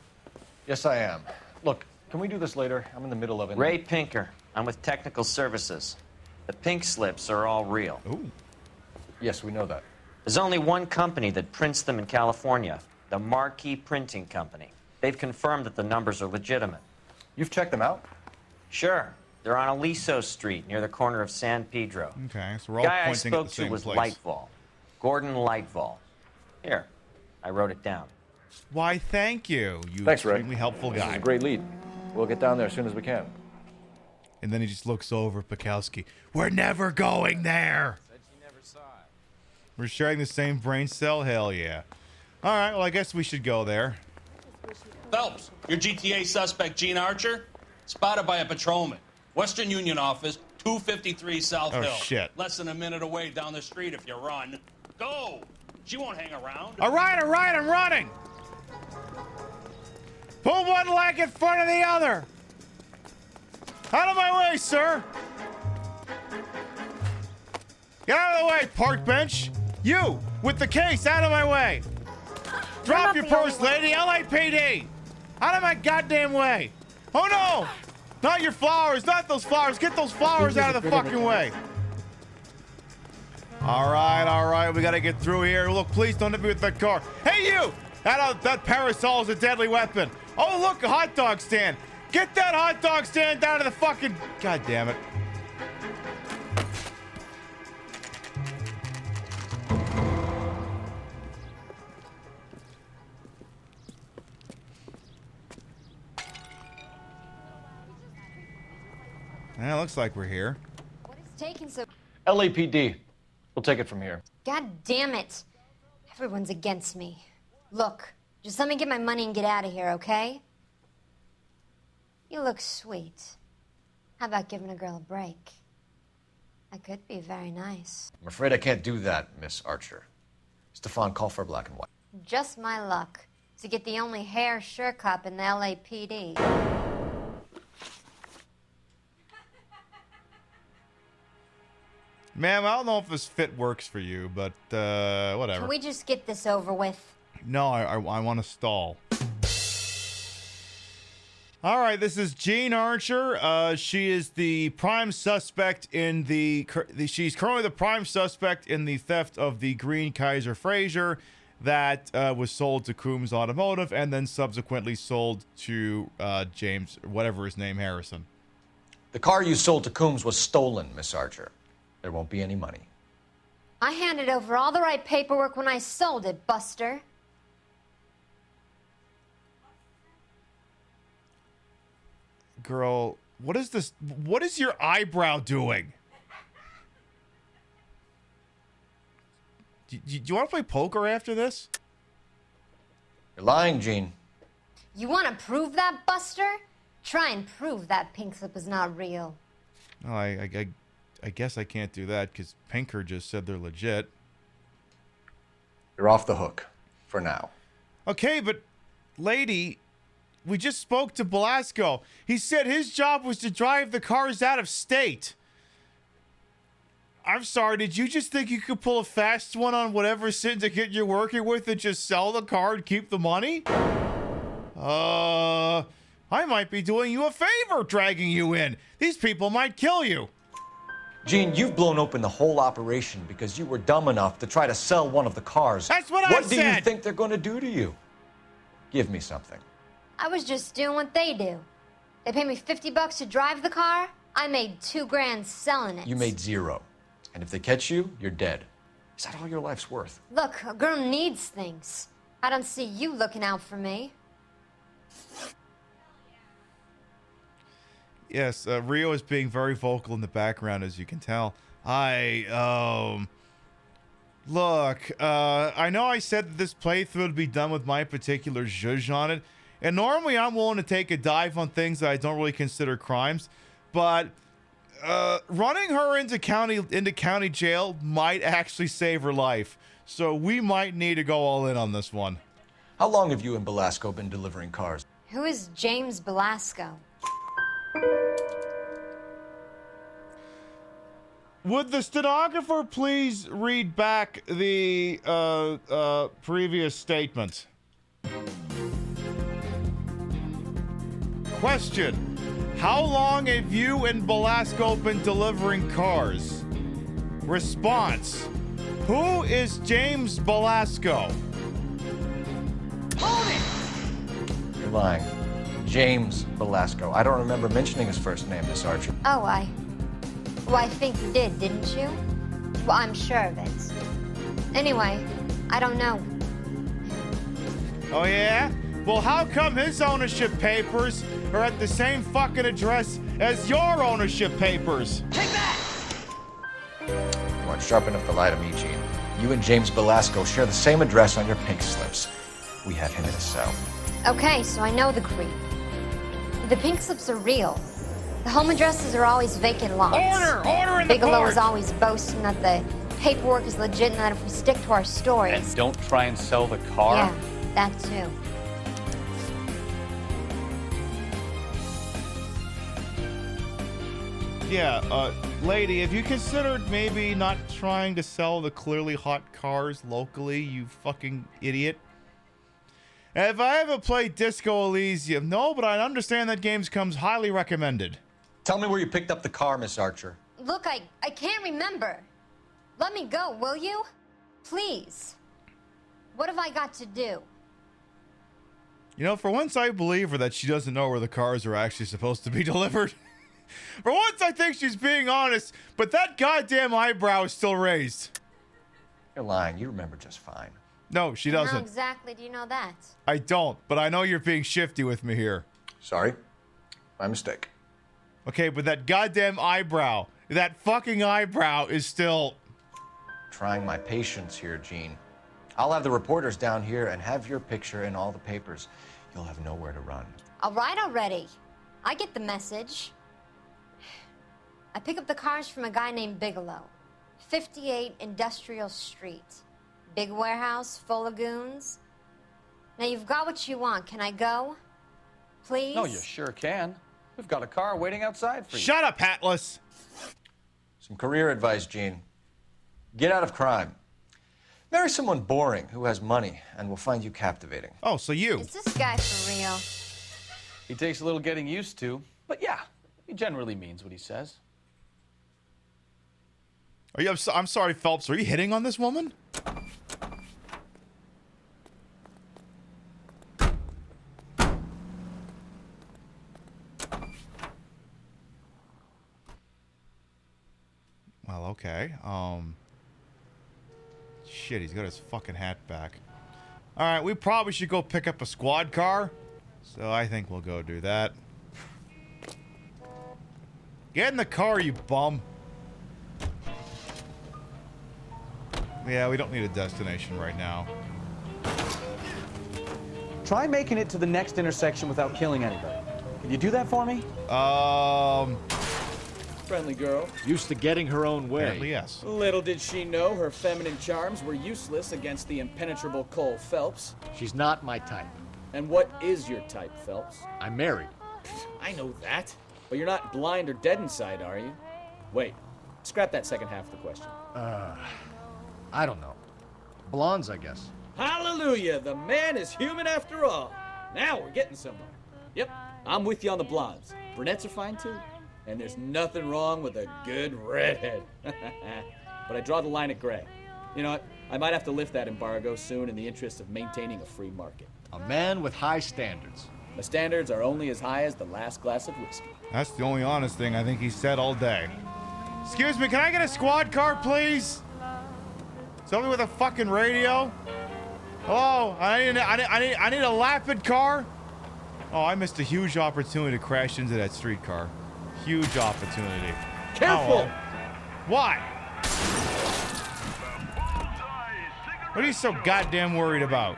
Yes, I am. Look, can we do this later? I'm in the middle of it. Ray Pinker. I'm with Technical Services. The pink slips are all real. Ooh. Yes, we know that. There's only one company that prints them in California, the Marquee Printing Company. They've confirmed that the numbers are legitimate. You've checked them out? Sure. They're on Aliso Street, near the corner of San Pedro. Okay, so we're all The guy I pointing at spoke the to same was place. Lightfall. Gordon Lightfall. Here, I wrote it down. Why, thank you. You Thanks, Ray. extremely helpful This guy. is a great lead. We'll get down there as soon as we can. And then he just looks over at Bukowski. We're never going there. We're sharing the same brain cell? Hell yeah. All right, well, I guess we should go there. Phelps, your GTA suspect, Gene Archer, spotted by a patrolman. Western Union office, 253 South Oh, Hill. shit. Less than a minute away down the street if you run. Go! She won't hang around. All right, I'm running. Put one leg in front of the other. Out of my way, sir. Get out of the way, park bench. You, with the case, out of my way. Drop your purse, lady. LAPD. Out of my goddamn way. Oh, no. Not your flowers. Not those flowers. Get those flowers out of the fucking way. All right. We got to get through here. Look, please don't hit me with that car. Hey, you. That parasol is a deadly weapon. Oh, look, a hot dog stand. Get that hot dog stand out of the fucking... God damn it. Yeah, looks like we're here. What is taking so... LAPD. We'll take it from here. God damn it. Everyone's against me. Look, just let me get my money and get out of here, okay? You look sweet. How about giving a girl a break? I could be very nice. I'm afraid I can't do that, Miss Archer. Stefan, call for black and white. Just my luck to get the only hair sure cop in the LAPD. Ma'am, I don't know if this fit works for you, but whatever. Can we just get this over with? No, I want to stall. All right, this is Jean Archer. She is the prime suspect in she's currently the prime suspect in the theft of the green Kaiser Frazier that was sold to Coombs Automotive and then subsequently sold to James, whatever his name, Harrison. The car you sold to Coombs was stolen, Miss Archer. There won't be any money. I handed over all the right paperwork when I sold it, Buster. Girl, what is this? What is your eyebrow doing? Do you want to play poker after this? You're lying, Gene. You want to prove that, Buster? Try and prove that pink slip is not real. No, I guess I can't do that because Pinker just said they're legit. You're off the hook for now. Okay, but lady, we just spoke to Belasco. He said his job was to drive the cars out of state. I'm sorry, did you just think you could pull a fast one on whatever syndicate you're working with and just sell the car and keep the money? I might be doing you a favor dragging you in. These people might kill you. Gene, you've blown open the whole operation because you were dumb enough to try to sell one of the cars. That's what I said. What do you think they're going to do to you? Give me something. I was just doing what they do. They pay me $50 to drive the car. I made $2,000 selling it. You made 0. And if they catch you, you're dead. Is that all your life's worth? Look, a girl needs things. I don't see you looking out for me. Yes, Rio is being very vocal in the background, as you can tell. Look, I know I said that this playthrough would be done with my particular zhuzh on it, and normally I'm willing to take a dive on things that I don't really consider crimes, but running her into county jail might actually save her life, so we might need to go all in on this one. How long have you and Belasco been delivering cars? Who is James Belasco? Would the stenographer please read back the previous statement? Question. How long have you and Belasco been delivering cars? Response. Who is James Belasco? You're lying. James Belasco. I don't remember mentioning his first name, Miss Archer. Oh, I think you did, didn't you? Well, I'm sure of it. Anyway, I don't know. Oh, yeah? Well, how come his ownership papers are at the same fucking address as your ownership papers? You aren't sharp enough to lie to me, Gene. You and James Belasco share the same address on your pink slips. We have him in a cell. Okay, so I know the creep. The pink slips are real. The home addresses are always vacant lots. Order in the Bigelow court! is always boasting that the paperwork is legit and that if we stick to our stories... And don't try and sell the car? Yeah, that too. Yeah, lady, have you considered maybe not trying to sell the clearly hot cars locally, you fucking idiot? Have I ever played Disco Elysium? No, but I understand that game comes highly recommended. Tell me where you picked up the car, Miss Archer. Look, I can't remember. Let me go, will you? Please. What have I got to do? You know, for once I believe her that she doesn't know where the cars are actually supposed to be delivered. For once I think she's being honest, but that goddamn eyebrow is still raised. You're lying. You remember just fine. No, she doesn't. How exactly do you know that? I don't, but I know you're being shifty with me here. Sorry. My mistake. Okay, but that goddamn eyebrow, that fucking eyebrow is still... Trying my patience here, Gene. I'll have the reporters down here and have your picture in all the papers. You'll have nowhere to run. All right already. I get the message. I pick up the cars from a guy named Bigelow. 58 Industrial Street. Big warehouse, full of goons. Now you've got what you want. Can I go? Please? No, you sure can. We've got a car waiting outside for you. Shut up, Atlas! Some career advice, Gene. Get out of crime. Marry someone boring who has money and will find you captivating. Oh, so you. Is this guy for real? He takes a little getting used to, but yeah, he generally means what he says. Are you? I'm sorry, Phelps. Are you hitting on this woman? Well, okay. Shit, he's got his fucking hat back. All right, we probably should go pick up a squad car. So I think we'll go do that. Get in the car, you bum. Yeah, we don't need a destination right now. Try making it to the next intersection without killing anybody. Can you do that for me? Friendly girl. Used to getting her own way. Apparently, yes. Little did she know her feminine charms were useless against the impenetrable Cole Phelps. She's not my type. And what is your type, Phelps? I'm married. I know that. But you're not blind or dead inside, are you? Wait. Scrap that second half of the question. I don't know. Blondes, I guess. Hallelujah! The man is human after all. Now we're getting somewhere. Yep, I'm with you on the blondes. Brunettes are fine too. And there's nothing wrong with a good redhead. But I draw the line at gray. You know what? I might have to lift that embargo soon in the interest of maintaining a free market. A man with high standards. My standards are only as high as the last glass of whiskey. That's the only honest thing I think he said all day. Excuse me, can I get a squad car, please? Somebody with a fucking radio? Hello? I need a lapid car? Oh, I missed a huge opportunity to crash into that streetcar. Huge opportunity. Careful! Oh, why? What are you so goddamn worried about?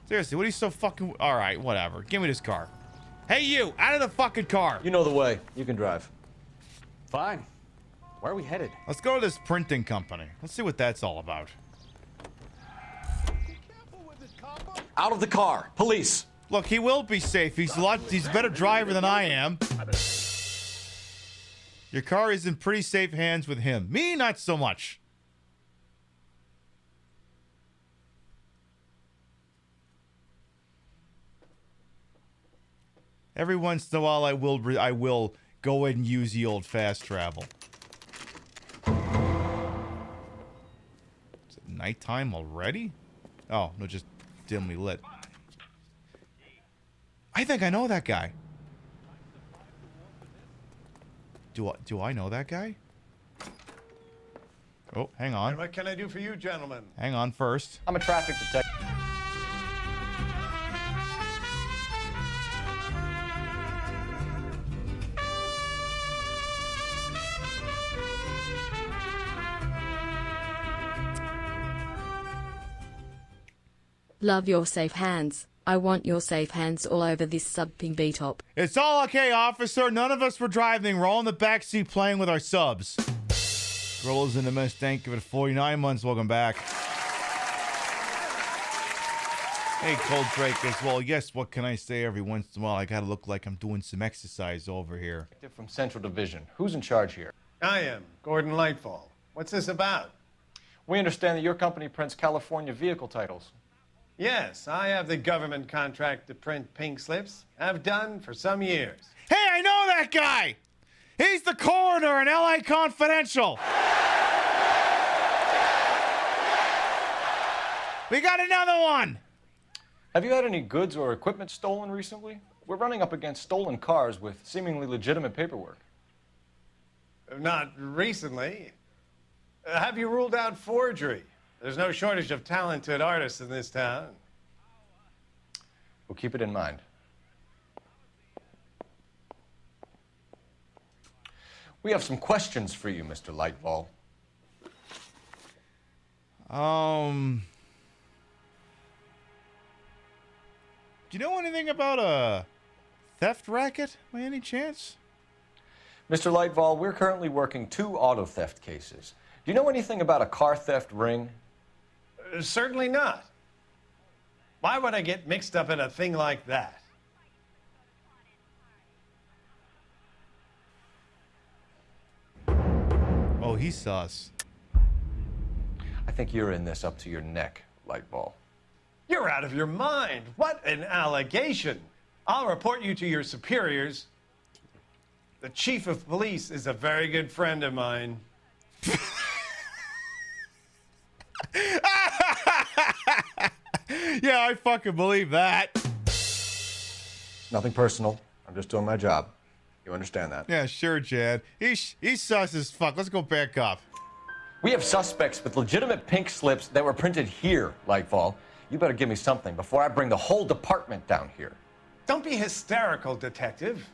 Seriously, what are you so fucking... All right, whatever. Give me this car. Hey, you! Out of the fucking car! You know the way. You can drive. Fine. Where are we headed? Let's go to this printing company. Let's see what that's all about. Out of the car. Police. Look, he will be safe. He's a better driver than I am. Your car is in pretty safe hands with him. Me, not so much. Every once in a while, I will go ahead and use the old fast travel. Is it nighttime already? Oh, no, just dimly lit. I think I know that guy. Do I know that guy? Oh, hang on. And what can I do for you, gentlemen? Hang on first. I'm a traffic detective. Love your safe hands. I want your safe hands all over this sub-ping B-top. It's all okay, officer. None of us were driving. We're all in the backseat playing with our subs. Gorillas in the Mist, thank you for 49 months. Welcome back. Hey, Cold Drake as well. Yes, what can I say? Every once in a while, I gotta look like I'm doing some exercise over here. From Central Division. Who's in charge here? I am, Gordon Lightfall. What's this about? We understand that your company prints California vehicle titles. Yes, I have the government contract to print pink slips. I've done for some years. Hey, I know that guy! He's the coroner in LA Confidential! We got another one! Have you had any goods or equipment stolen recently? We're running up against stolen cars with seemingly legitimate paperwork. Not recently. Have you ruled out forgery? There's no shortage of talented artists in this town. We'll keep it in mind. We have some questions for you, Mr. Lightfall. Do you know anything about a theft racket by any chance? Mr. Lightfall, we're currently working 2 auto theft cases. Do you know anything about a car theft ring? Certainly not. Why would I get mixed up in a thing like that? Oh, he's sus. I think you're in this up to your neck, Lightfall. You're out of your mind. What an allegation. I'll report you to your superiors. The chief of police is a very good friend of mine. Yeah, I fucking believe that. Nothing personal. I'm just doing my job. You understand that? Yeah, sure, Chad. He's sus as fuck. Let's go back up. We have suspects with legitimate pink slips that were printed here, Lightfall. You better give me something before I bring the whole department down here. Don't be hysterical, Detective.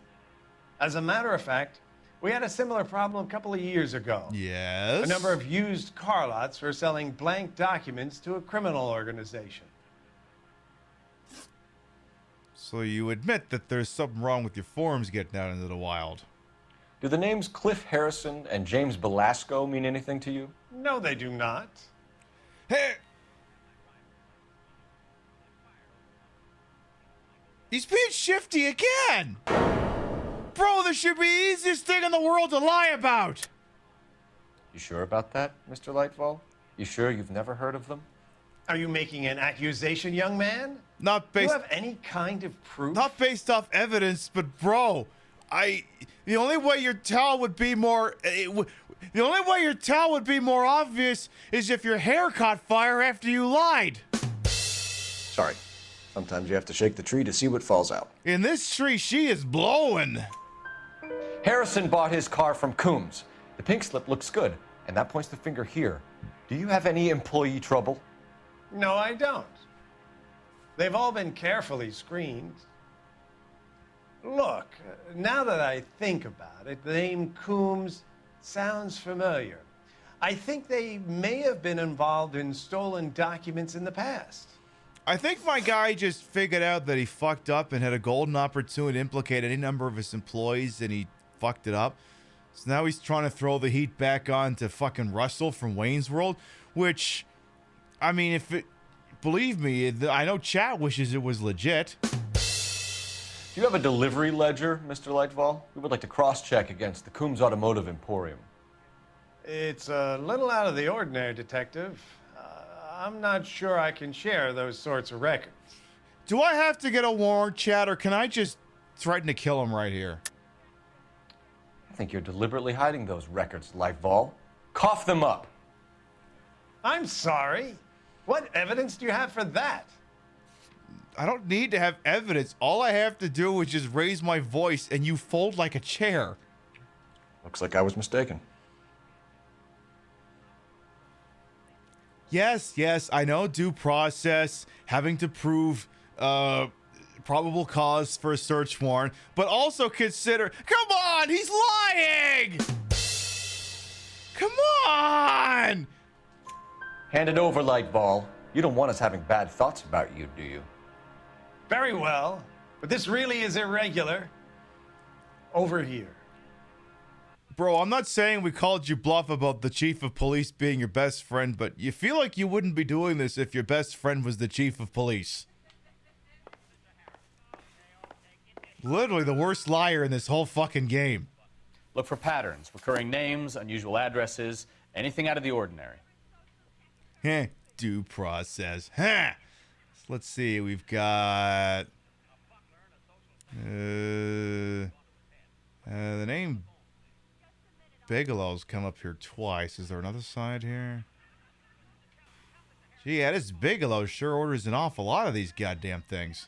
As a matter of fact, we had a similar problem a couple of years ago. Yes? A number of used car lots were selling blank documents to a criminal organization. So you admit that there's something wrong with your forms getting out into the wild. Do the names Cliff Harrison and James Belasco mean anything to you? No, they do not. Hey! He's being shifty again! Bro, this should be the easiest thing in the world to lie about! You sure about that, Mr. Lightfall? You sure you've never heard of them? Are you making an accusation, young man? Not based... Do you have any kind of proof? Not based off evidence, but bro, the only way your towel would be more... the only way your towel would be more obvious is if your hair caught fire after you lied. Sorry. Sometimes you have to shake the tree to see what falls out. In this tree, she is blowing. Harrison bought his car from Coombs. The pink slip looks good, and that points the finger here. Do you have any employee trouble? No, I don't. They've all been carefully screened. Look, now that I think about it, the name Coombs sounds familiar. I think they may have been involved in stolen documents in the past. I think my guy just figured out that he fucked up and had a golden opportunity to implicate any number of his employees, and he fucked it up. So now he's trying to throw the heat back on to fucking Russell from Wayne's World, which, I mean, if it, believe me, I know chat wishes it was legit. Do you have a delivery ledger, Mr. Lightfall? We would like to cross-check against the Coombs Automotive Emporium. It's a little out of the ordinary, Detective. I'm not sure I can share those sorts of records. Do I have to get a warrant, chat, or can I just threaten to kill him right here? I think you're deliberately hiding those records, Lightfall. Cough them up. I'm sorry. What evidence do you have for that? I don't need to have evidence. All I have to do is just raise my voice and you fold like a chair. Looks like I was mistaken. Yes, I know due process, having to prove probable cause for a search warrant, but also consider, come on, he's lying! Come on! Hand it over, Lightball. You don't want us having bad thoughts about you, do you? Very well, but this really is irregular. Over here. Bro, I'm not saying we called you bluff about the chief of police being your best friend, but you feel like you wouldn't be doing this if your best friend was the chief of police. Literally the worst liar in this whole fucking game. Look for patterns, recurring names, unusual addresses, anything out of the ordinary. Due process. Let's see, we've got... the name Bigelow's come up here twice. Is there another side here? Gee, yeah, this Bigelow sure orders an awful lot of these goddamn things.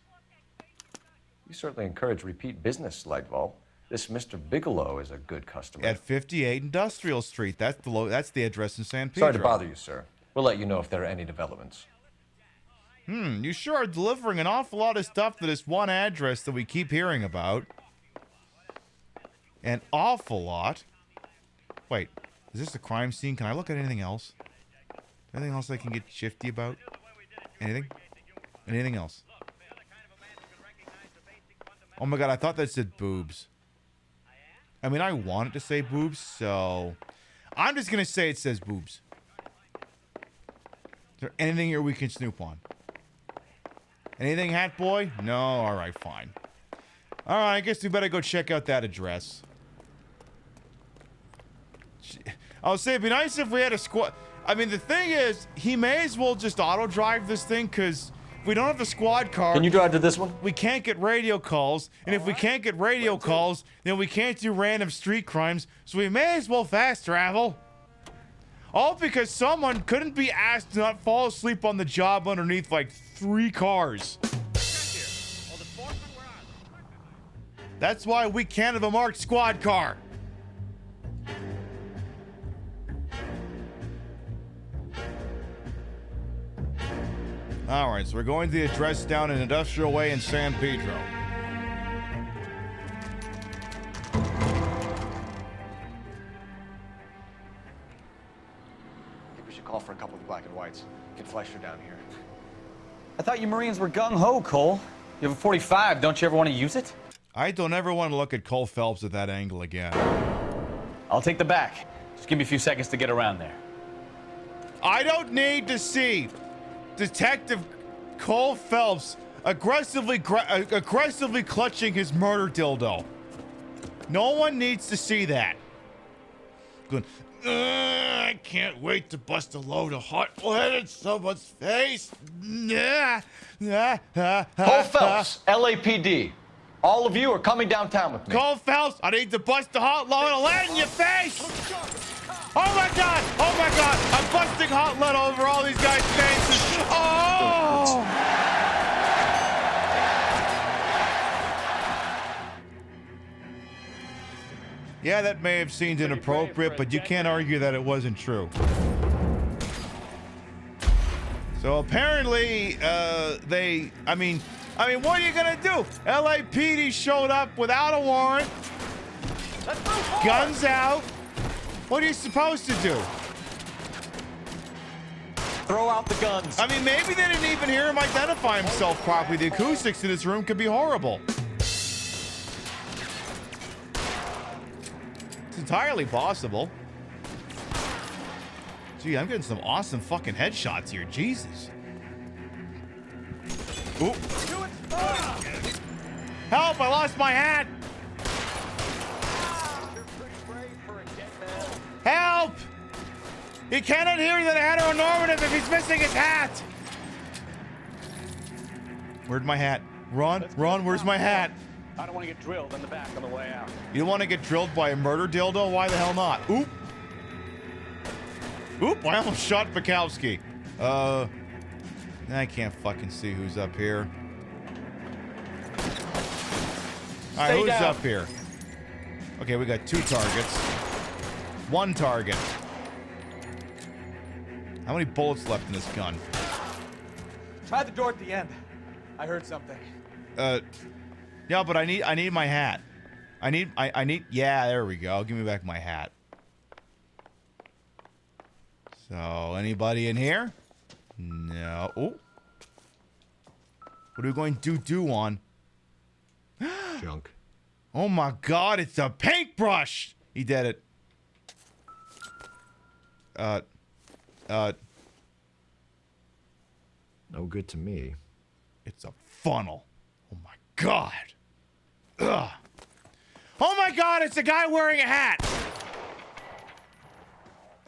You certainly encourage repeat business, Lightball. This Mr. Bigelow is a good customer. At 58 Industrial Street. That's the address in San Pedro. Sorry to bother you, sir. We'll let you know if there are any developments. You sure are delivering an awful lot of stuff to this one address that we keep hearing about. An awful lot. Wait, is this a crime scene? Can I look at anything else? Anything else I can get shifty about? Anything? Anything else? Oh my god, I thought that said boobs. I mean, I wanted to say boobs, so... I'm just gonna say it says boobs. Is there anything here we can snoop on? Anything, Hat Boy? No? Alright, fine. Alright, I guess we better go check out that address. I'll say it'd be nice if we had a squad. I mean, the thing is, he may as well just auto-drive this thing, because if we don't have the squad car... Can you drive to this one? We can't get radio calls, and if we can't get radio calls, then we can't do random street crimes, so we may as well fast travel. All because someone couldn't be asked to not fall asleep on the job underneath, like, 3 cars. That's why we can't have a marked squad car. Alright, so we're going to the address down in Industrial Way in San Pedro. I think we should call for a couple of black and whites. Get Fleischer down here. I thought you Marines were gung-ho, Cole. You have a 45. Don't you ever want to use it? I don't ever want to look at Cole Phelps at that angle again. I'll take the back. Just give me a few seconds to get around there. I don't need to see Detective Cole Phelps aggressively clutching his murder dildo. No one needs to see that. Good. I can't wait to bust a load of hot lead in someone's face. Cole Phelps, LAPD. All of you are coming downtown with me. Cole Phelps, I need to bust a hot load of lead in your face. Oh my god! Oh my god! I'm busting hot lead over all these guys' faces. Oh! Yeah, that may have seemed inappropriate, but you can't argue that it wasn't true. So apparently, I mean, what are you gonna do? LAPD showed up without a warrant, guns out. What are you supposed to do? Throw out the guns. I mean, maybe they didn't even hear him identify himself properly. The acoustics in this room could be horrible. It's entirely possible. Gee, I'm getting some awesome fucking headshots here. Jesus. Oop. Help! I lost my hat! Help! He cannot hear that heteronormative if he's missing his hat! Where'd my hat? Ron, where's my hat? I don't want to get drilled in the back on the way out. You don't want to get drilled by a murder dildo? Why the hell not? Oop! Oop, I almost shot Bukowski. I can't fucking see who's up here. Alright, who's up here? Okay, we got 2 targets. 1 target. How many bullets left in this gun? Try the door at the end. I heard something. Yeah, but I need my hat. I need, yeah, there we go. Give me back my hat. So, anybody in here? No. Oh. What are we going to do on? Junk. Oh my god, it's a paintbrush! He did it. No good to me. It's a funnel. Oh my god. Ugh. Oh my god, it's a guy wearing a hat!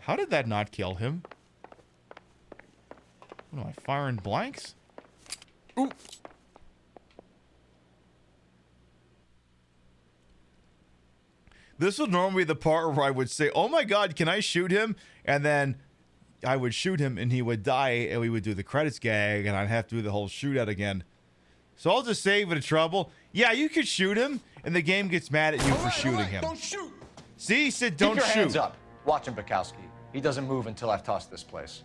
How did that not kill him? What am I, firing blanks? Ooh. This would normally be the part where I would say, oh my god, can I shoot him? And then I would shoot him and he would die and we would do the credits gag and I'd have to do the whole shootout again. So I'll just save it a trouble. Yeah, you could shoot him and the game gets mad at you for shooting him. Don't shoot! See, he said don't Keep your shoot. hands up. Watch him, Bukowski. He doesn't move until I've tossed this place.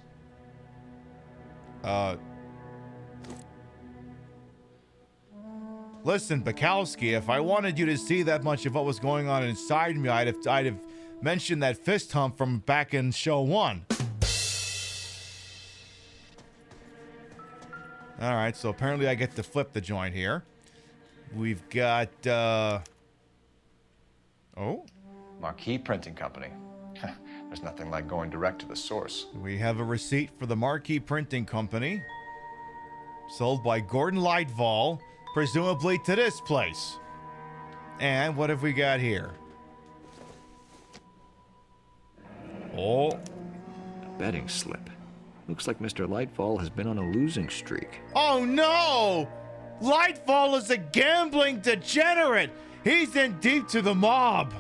Listen, Bukowski, if I wanted you to see that much of what was going on inside me, I'd have mentioned that fist hump from back in show 1. All right, so apparently I get to flip the joint here. We've got, oh? Marquee Printing Company. There's nothing like going direct to the source. We have a receipt for the Marquee Printing Company. Sold by Gordon Lightfall, presumably to this place. And what have we got here? Oh. A betting slip. Looks like Mr. Lightfall has been on a losing streak. Oh no! Lightfall is a gambling degenerate! He's in deep to the mob!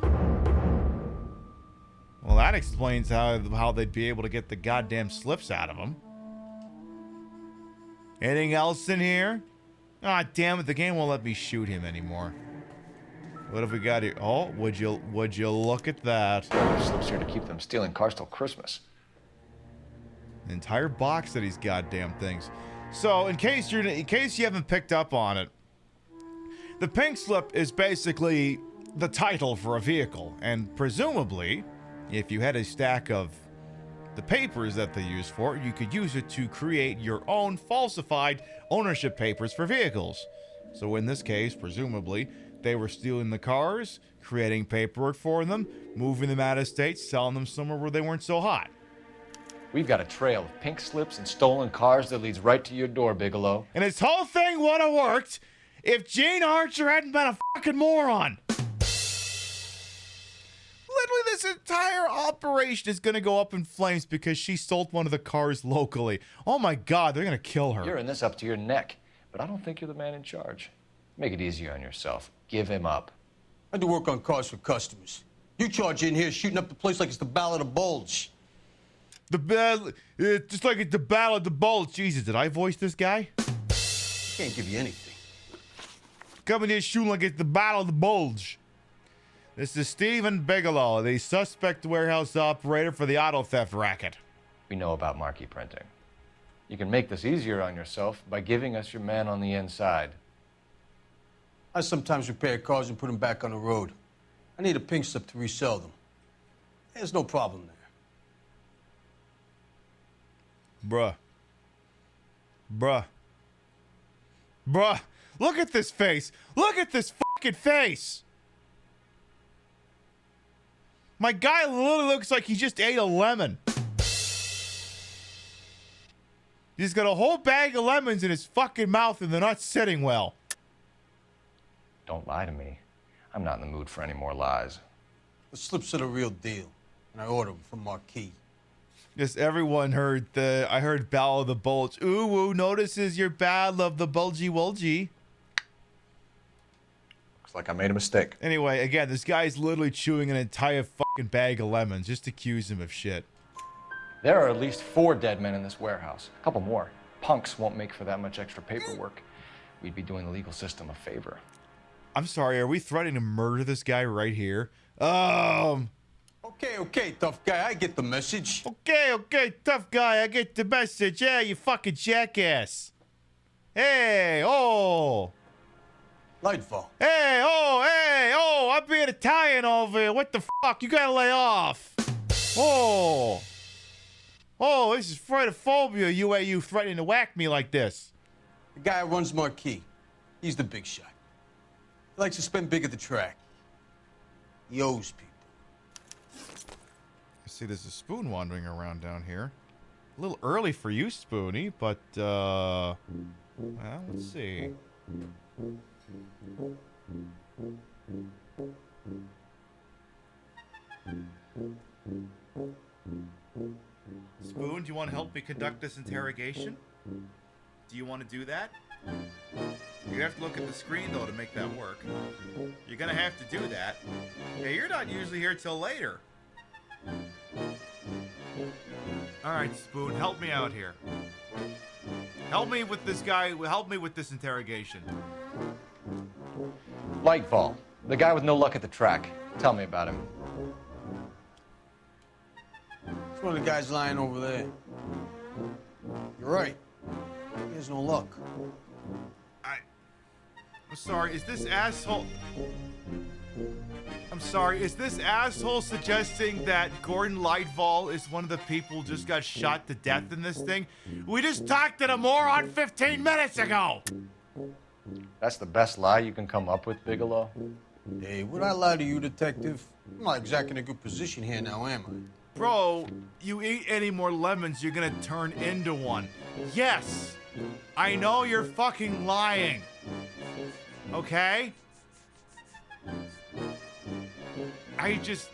Well, that explains how they'd be able to get the goddamn slips out of him. Anything else in here? Ah, damn it, the game won't let me shoot him anymore. What have we got here? Oh, would you look at that? Slips here to keep them stealing cars till Christmas. An entire box of these goddamn things. So, in case you haven't picked up on it, the pink slip is basically the title for a vehicle, and presumably, if you had a stack of the papers that they use for it, you could use it to create your own falsified ownership papers for vehicles. So in this case, presumably, they were stealing the cars, creating paperwork for them, moving them out of state, selling them somewhere where they weren't so hot. We've got a trail of pink slips and stolen cars that leads right to your door, Bigelow. And this whole thing would have worked if Gene Archer hadn't been a fucking moron. Literally, this entire operation is going to go up in flames because she sold one of the cars locally. Oh my God, they're going to kill her. You're in this up to your neck, but I don't think you're the man in charge. Make it easier on yourself. Give him up. I do work on cars for customers. You charge in here shooting up the place like it's the Battle of the Bulge. Just like it's the Battle of the Bulge. Jesus, did I voice this guy? Can't give you anything. Coming here shooting like it's the Battle of the Bulge. This is Stephen Bigelow, the suspect warehouse operator for the auto theft racket. We know about marquee printing. You can make this easier on yourself by giving us your man on the inside. I sometimes repair cars and put them back on the road. I need a pink slip to resell them. There's no problem there. Bruh. Look at this face. Look at this fucking face. My guy literally looks like he just ate a lemon. He's got a whole bag of lemons in his fucking mouth and they're not sitting well. Don't lie to me. I'm not in the mood for any more lies. The slips are the real deal, and I ordered them from Marquis. Yes, everyone heard I heard Battle of the Bulge. Ooh, notices your battle of the bulgy wulgy. Looks like I made a mistake. Anyway, again, this guy's literally chewing an entire fucking bag of lemons. Just accuse him of shit. There are at least 4 dead men in this warehouse. A couple more. Punks won't make for that much extra paperwork. We'd be doing the legal system a favor. I'm sorry, are we threatening to murder this guy right here? Okay, tough guy, I get the message. Okay, tough guy, I get the message. Yeah, you fucking jackass. Hey, oh. Lightfall. Hey, oh, I'm being Italian over here. What the fuck? You gotta lay off. Oh, this is photophobia, you threatening to whack me like this. The guy who runs Marquis. He's the big shot. He likes to spend big at the track. He owes people. I see there's a spoon wandering around down here. A little early for you, Spoony, but, well, let's see. Spoon, do you want to help me conduct this interrogation? Do you want to do that? You have to look at the screen, though, to make that work. You're gonna have to do that. Yeah, you're not usually here till later. Alright, Spoon, help me out here. Help me with this guy, help me with this interrogation. Lightfall, the guy with no luck at the track. Tell me about him. It's one of the guys lying over there. You're right. He has no luck. I'm sorry, is this asshole... I'm sorry, is this asshole suggesting that Gordon Lightfall is one of the people who just got shot to death in this thing? We just talked to the moron 15 minutes ago! That's the best lie you can come up with, Bigelow? Hey, would I lie to you, detective? I'm not exactly in a good position here now, am I? Bro, you eat any more lemons, you're gonna turn into one. Yes! I know you're fucking lying. Okay? I just...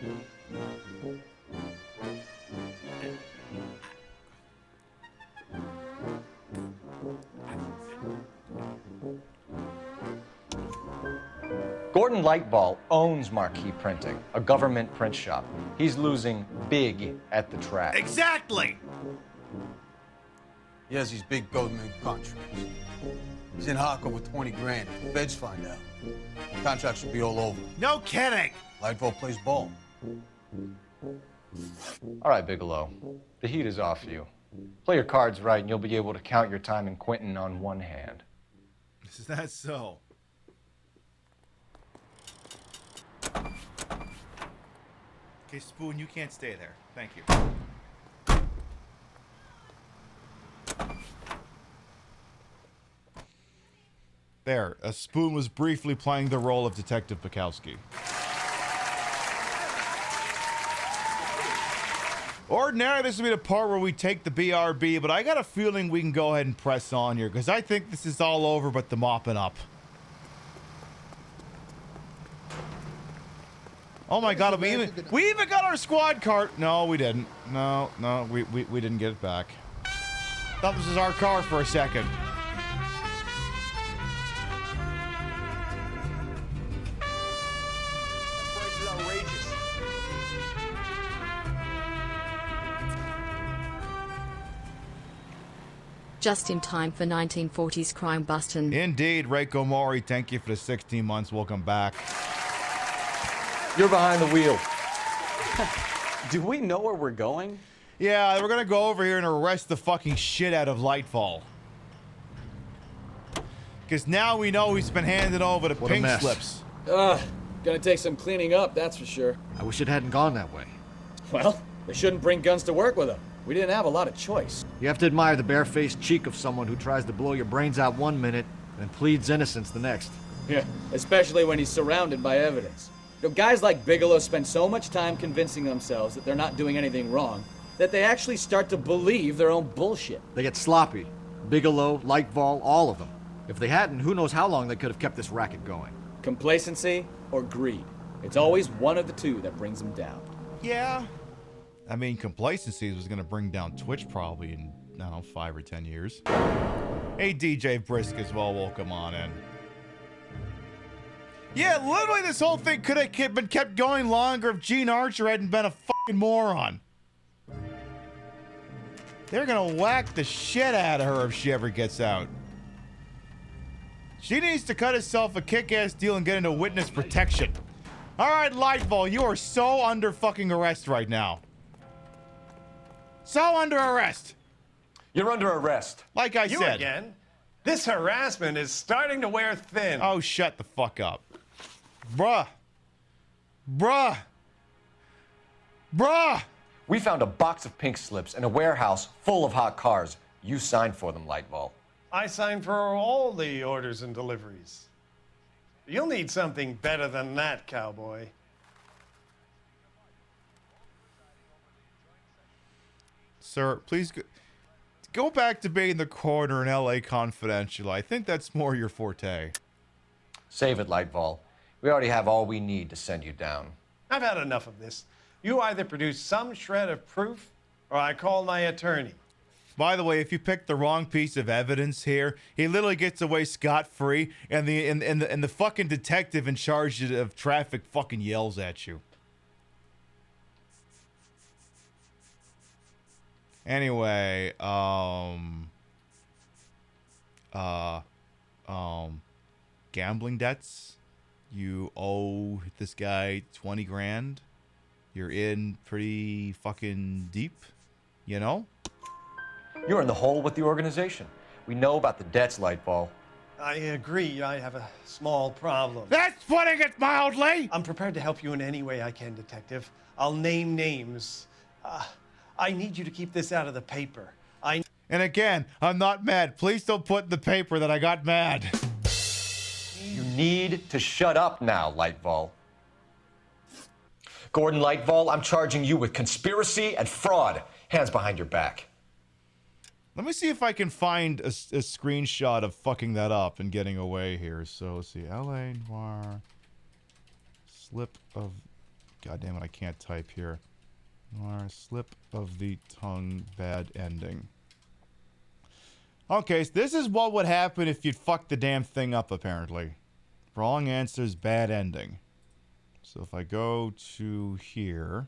Gordon Lightfall owns Marquee Printing, a government print shop. He's losing big at the track. Exactly! He has these big government contracts. He's in hock over 20 grand. If the feds find out, the contracts will be all over. No kidding! Lightfall plays ball. All right, Bigelow. The heat is off you. Play your cards right, and you'll be able to count your time in Quentin on one hand. Is that so? Okay, Spoon, you can't stay there. Thank you. There, a Spoon was briefly playing the role of Detective Bukowski. Ordinarily, this would be the part where we take the BRB, but I got a feeling we can go ahead and press on here, because I think this is all over but the mopping up. Oh my god, we even got our squad car. No, we didn't. No, we didn't get it back. Thought this was our car for a second. Just in time for 1940s crime bustin'. Indeed, Reiko Mori, thank you for the 16 months. Welcome back. You're behind the wheel. Do we know where we're going? Yeah, we're gonna go over here and arrest the fucking shit out of Lightfall. Because now we know he's been handed over to What a pink mess. slips. Gonna take some cleaning up, that's for sure. I wish it hadn't gone that way. Well, they shouldn't bring guns to work with them. We didn't have a lot of choice. You have to admire the barefaced cheek of someone who tries to blow your brains out one minute and pleads innocence the next. Yeah, especially when he's surrounded by evidence. You know, guys like Bigelow spend so much time convincing themselves that they're not doing anything wrong that they actually start to believe their own bullshit. They get sloppy. Bigelow, Lightfall, all of them. If they hadn't, who knows how long they could have kept this racket going. Complacency or greed. It's always one of the two that brings them down. Yeah. I mean, complacency was going to bring down Twitch probably in, I don't know, 5 or 10 years. Hey, DJ Brisk as well. Welcome on in. Yeah, literally this whole thing could have been kept going longer if Gene Archer hadn't been a fucking moron. They're going to whack the shit out of her if she ever gets out. She needs to cut herself a kick-ass deal and get into witness protection. All right, Lightfall, you are so under fucking arrest right now. So under arrest. You're under arrest. Like I You said. again? This harassment is starting to wear thin. Oh, shut the fuck up. Bruh. Bruh. Bruh. We found a box of pink slips in a warehouse full of hot cars. You signed for them, Lightfall. I signed for all the orders and deliveries. You'll need something better than that, cowboy. Sir, please go back to being the coroner in LA Confidential. I think that's more your forte. Save it, Lightfall. We already have all we need to send you down. I've had enough of this. You either produce some shred of proof, or I call my attorney. By the way, if you pick the wrong piece of evidence here, he literally gets away scot-free, and the fucking detective in charge of traffic fucking yells at you. Anyway, gambling debts. You owe this guy 20 grand. You're in pretty fucking deep, you know? You're in the hole with the organization. We know about the debts, Lightfall. I agree. I have a small problem. That's putting it mildly! I'm prepared to help you in any way I can, Detective. I'll name names. I need you to keep this out of the paper. And again, I'm not mad. Please don't put in the paper that I got mad. You need to shut up now, Lightfall. Gordon Lightfall, I'm charging you with conspiracy and fraud. Hands behind your back. Let me see if I can find a screenshot of fucking that up and getting away here. So let's see, LA Noire slip of, god damn it, I can't type here. Noire slip of the tongue, bad ending. Okay, so this is what would happen if you'd fuck the damn thing up, apparently. Wrong answers, bad ending. So if I go to here.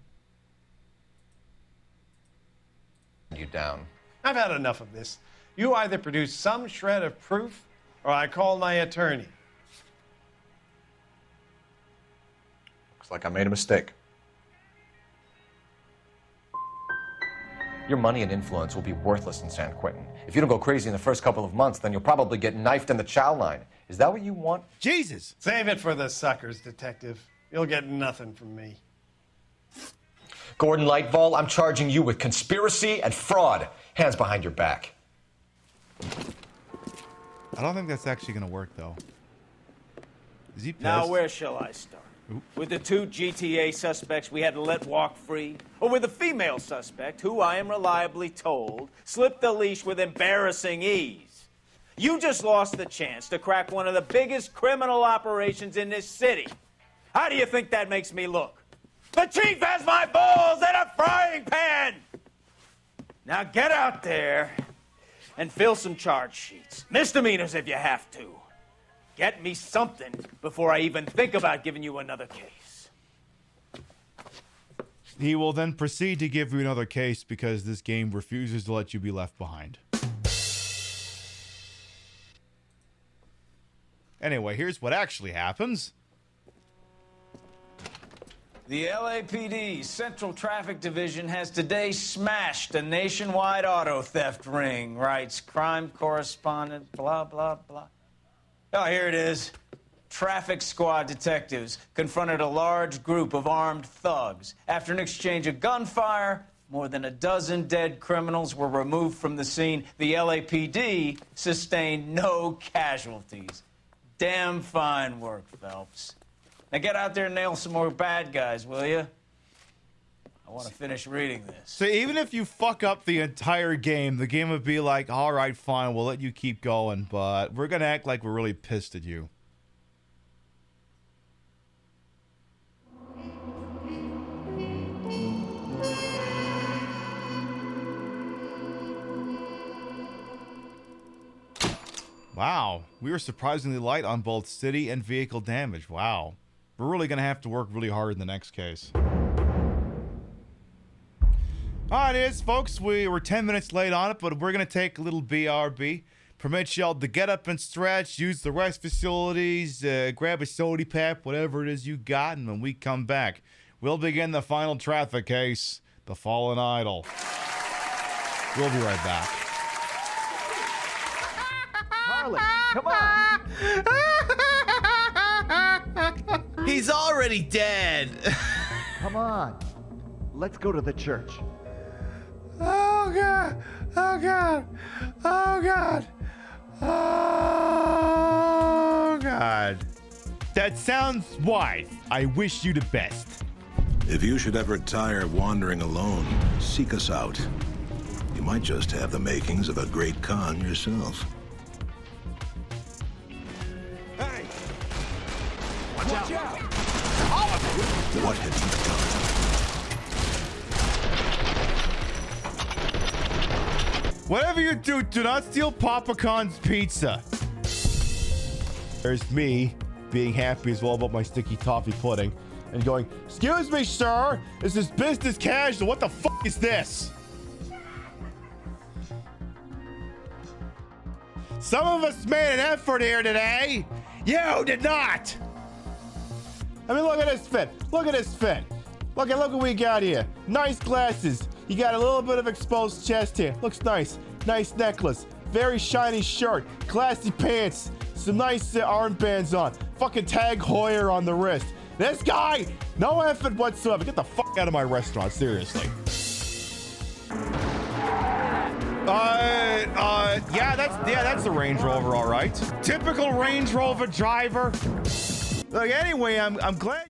You down. I've had enough of this. You either produce some shred of proof, or I call my attorney. Looks like I made a mistake. Your money and influence will be worthless in San Quentin. If you don't go crazy in the first couple of months, then you'll probably get knifed in the chow line. Is that what you want? Jesus! Save it for the suckers, Detective. You'll get nothing from me. Gordon Lightfall, I'm charging you with conspiracy and fraud. Hands behind your back. I don't think that's actually going to work, though. Is he pissed? Now, where shall I start? Oop. With the 2 GTA suspects we had to let walk free? Or with the female suspect, who I am reliably told slipped the leash with embarrassing ease? You just lost the chance to crack one of the biggest criminal operations in this city. How do you think that makes me look? The chief has my balls in a frying pan! Now get out there and fill some charge sheets. Misdemeanors if you have to. Get me something before I even think about giving you another case. He will then proceed to give you another case because this game refuses to let you be left behind. Anyway, here's what actually happens. The LAPD Central Traffic Division has today smashed a nationwide auto theft ring, writes crime correspondent, blah, blah, blah. Oh, here it is. Traffic squad detectives confronted a large group of armed thugs. After an exchange of gunfire, more than a dozen dead criminals were removed from the scene. The LAPD sustained no casualties. Damn fine work, Phelps. Now get out there and nail some more bad guys, will you? I want to finish reading this. So even if you fuck up the entire game, the game would be like, all right, fine, we'll let you keep going, but we're going to act like we're really pissed at you. Wow, we were surprisingly light on both city and vehicle damage. Wow. We're really going to have to work really hard in the next case. Alright, it is, folks. We were 10 minutes late on it, but we're going to take a little BRB. Permit y'all to get up and stretch, use the rest facilities, grab a sody pap, whatever it is you got, and when we come back, we'll begin the final traffic case, the Fallen Idol. We'll be right back. Harley, come on! He's already dead. Come on. Let's go to the church. Oh, God. Oh, God. Oh, God. Oh, God. That sounds wise. I wish you the best. If you should ever tire of wandering alone, seek us out. You might just have the makings of a great con yourself. Hey! Watch out! All of you! What have you done? Whatever you do, do not steal Papa Khan's pizza. There's me being happy as well about my sticky toffee pudding and going, excuse me, sir, this is business casual. What the fuck is this? Some of us made an effort here today. You did not. I mean, look at this fit. Look at this fit. Look at what we got here. Nice glasses. You got a little bit of exposed chest here. Looks nice. Nice necklace. Very shiny shirt. Classy pants. Some nice armbands on. Fucking Tag Heuer on the wrist. This guy, no effort whatsoever. Get the fuck out of my restaurant, seriously. Yeah, that's the Range Rover, all right. Typical Range Rover driver. Like, anyway, I'm glad.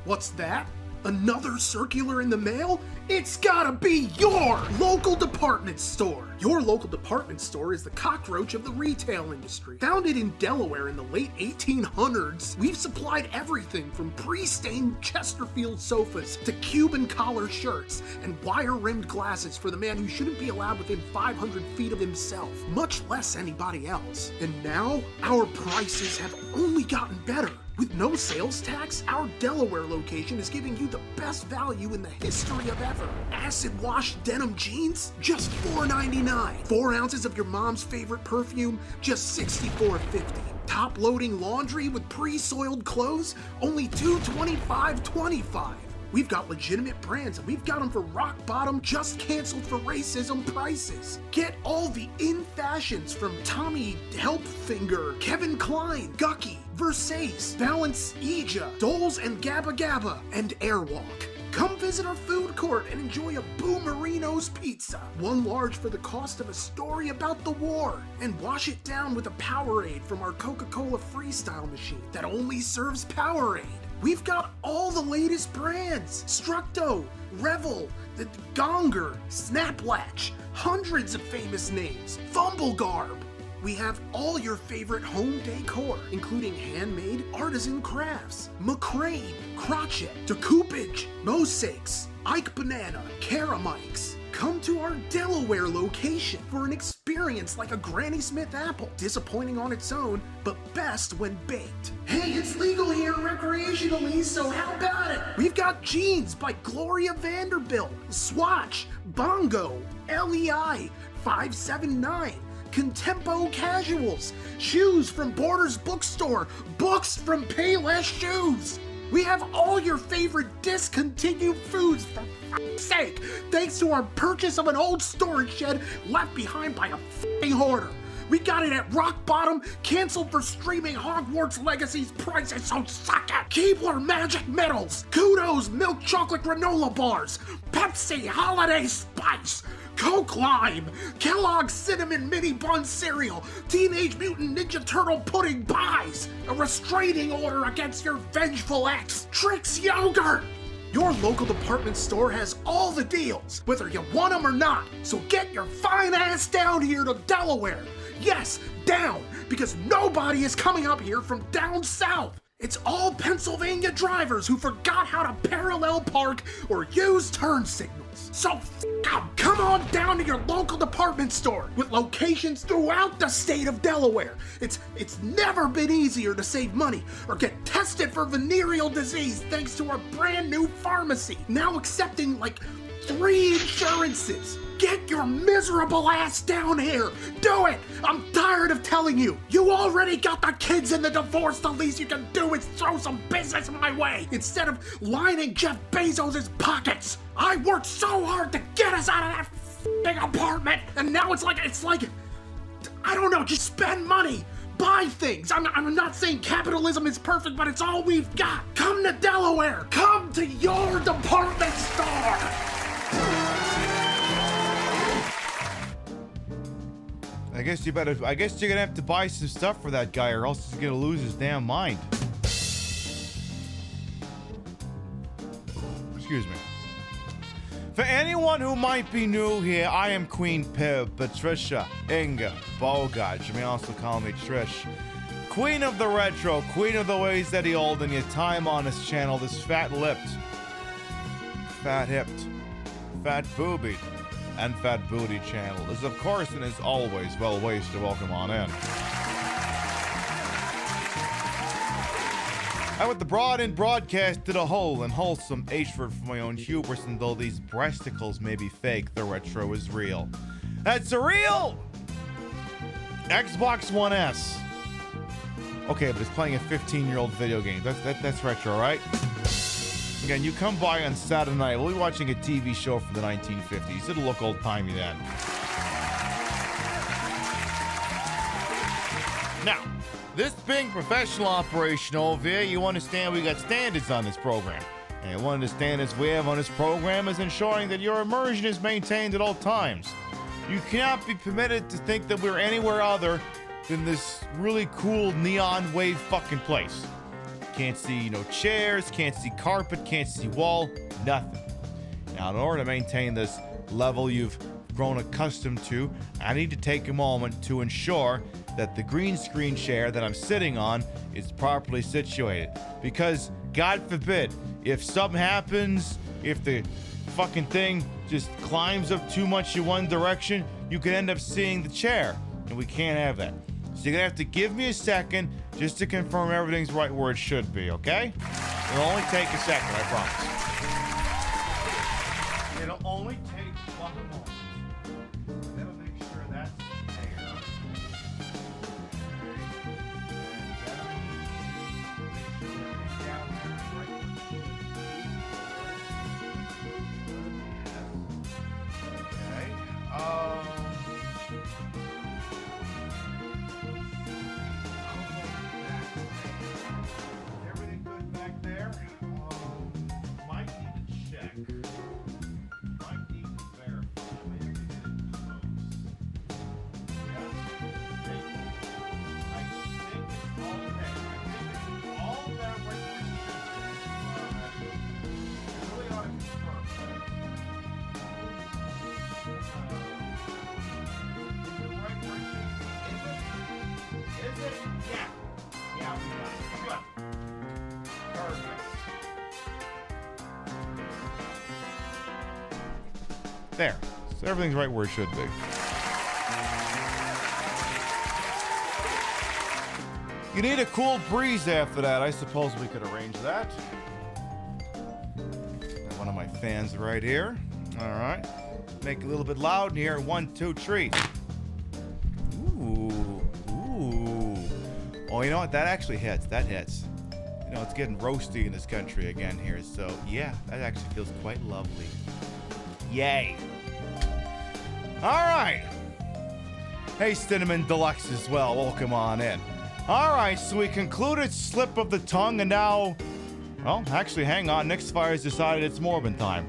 What's that? Another circular in the mail? It's gotta be your local department store. Your local department store is the cockroach of the retail industry. Founded in Delaware in the late 1800s, we've supplied everything from pre-stained Chesterfield sofas to Cuban collar shirts and wire-rimmed glasses for the man who shouldn't be allowed within 500 feet of himself, much less anybody else. And now, our prices have only gotten better. With no sales tax, our Delaware location is giving you the best value in the history of ever. Acid wash denim jeans, just $4.99. 4 ounces of your mom's favorite perfume, just $64.50. Top loading laundry with pre-soiled clothes, only $225.25. We've got legitimate brands, and we've got them for rock bottom, just canceled for racism prices. Get all the in fashions from Tommy Helpfinger, Kevin Klein, Gucky, Versace, Balance Ija, Doles and Gabba Gabba, and Airwalk. Come visit our food court and enjoy a Boomerino's pizza. 1 large for the cost of a story about the war. And wash it down with a Powerade from our Coca-Cola Freestyle machine that only serves Powerade. We've got all the latest brands. Structo, Revel, the Gonger, Snaplatch, hundreds of famous names. Fumblegarb. We have all your favorite home decor, including handmade artisan crafts, McCrane, Crotchet, Decoupage, Mosaics, Ike Banana, Karamikes. Come to our Delaware location for an experience like a Granny Smith apple, disappointing on its own, but best when baked. Hey, it's legal here recreationally, so how about it? We've got jeans by Gloria Vanderbilt, Swatch, Bongo, LEI, 579, Contempo Casuals, shoes from Borders Bookstore, books from Payless Shoes. We have all your favorite discontinued foods, for f***ing sake, thanks to our purchase of an old storage shed left behind by a f***ing hoarder. We got it at rock bottom, canceled for streaming Hogwarts Legacy's prices, so suck it! Keebler Magic Metals, Kudos Milk Chocolate Granola Bars, Pepsi Holiday Spice, Coke Lime, Kellogg's Cinnamon Mini Bun Cereal, Teenage Mutant Ninja Turtle Pudding Pies, a restraining order against your vengeful ex, Trix Yogurt! Your local department store has all the deals, whether you want them or not, so get your fine ass down here to Delaware. Yes, down, because nobody is coming up here from down south. It's all Pennsylvania drivers who forgot how to parallel park or use turn signals. So f*** 'em. Come on down to your local department store with locations throughout the state of Delaware. It's never been easier to save money or get tested for venereal disease thanks to our brand new pharmacy, now accepting like 3 insurances. Get your miserable ass down here. Do it. I'm tired of telling you. You already got the kids in the divorce. The least you can do is throw some business my way instead of lining Jeff Bezos' pockets. I worked so hard to get us out of that f***ing apartment, and now it's like, I don't know, just spend money. Buy things. I'm not saying capitalism is perfect, but it's all we've got. Come to Delaware. Come to your department store. I guess you're gonna have to buy some stuff for that guy, or else he's gonna lose his damn mind. Excuse me. For anyone who might be new here, I am Queen Pib, Patricia Inga Bogart. You may also call me Trish. Queen of the retro, queen of the ways that he old, and your time on this channel, this fat-lipped, fat-hipped, fat-boobied, and fat booty channel is, of course, and is always well-ways to welcome on in. I with the broad and broadcasted a whole and wholesome H-word for my own hubris, and though these breasticles may be fake, the retro is real. That's a real Xbox One S. Okay, but it's playing a 15-year-old video game. That's retro, right? Again, you come by on Saturday night, we'll be watching a TV show from the 1950s. It'll look old-timey then. Now, this being professional operation over here, you understand we got standards on this program. And one of the standards we have on this program is ensuring that your immersion is maintained at all times. You cannot be permitted to think that we're anywhere other than this really cool neon wave fucking place. Can't see no chairs, can't see carpet, can't see wall, nothing. Now, in order to maintain this level you've grown accustomed to, I need to take a moment to ensure that the green screen chair that I'm sitting on is properly situated. Because, God forbid, if something happens, if the fucking thing just climbs up too much in one direction, you could end up seeing the chair, and we can't have that. So you're gonna have to give me a second just to confirm everything's right where it should be, okay? It'll only take a second, I promise. It'll only take one moment. Then we'll make sure that's there. Everything good back there? Might need to check. Might need to verify. Maybe we did it close. Yeah. I think it's all okay. I think it's all that way where it should be. I really ought to confirm that. Is it right where it should be? Is it? Yeah. Yeah, we got it. Good. Perfect. There. So everything's right where it should be. You need a cool breeze after that. I suppose we could arrange that. Got one of my fans right here. All right. Make it a little bit loud in here. 1, 2, 3. Ooh. Ooh. Oh, you know what? That actually hits. That hits. You know, it's getting roasty in this country again here. So, yeah, that actually feels quite lovely. Yay. All right. Hey, Cinnamon Deluxe as well. Welcome on in. All right, so we concluded Slip of the Tongue, and now, well, actually, hang on. Nick's Fire's decided it's Morbin time.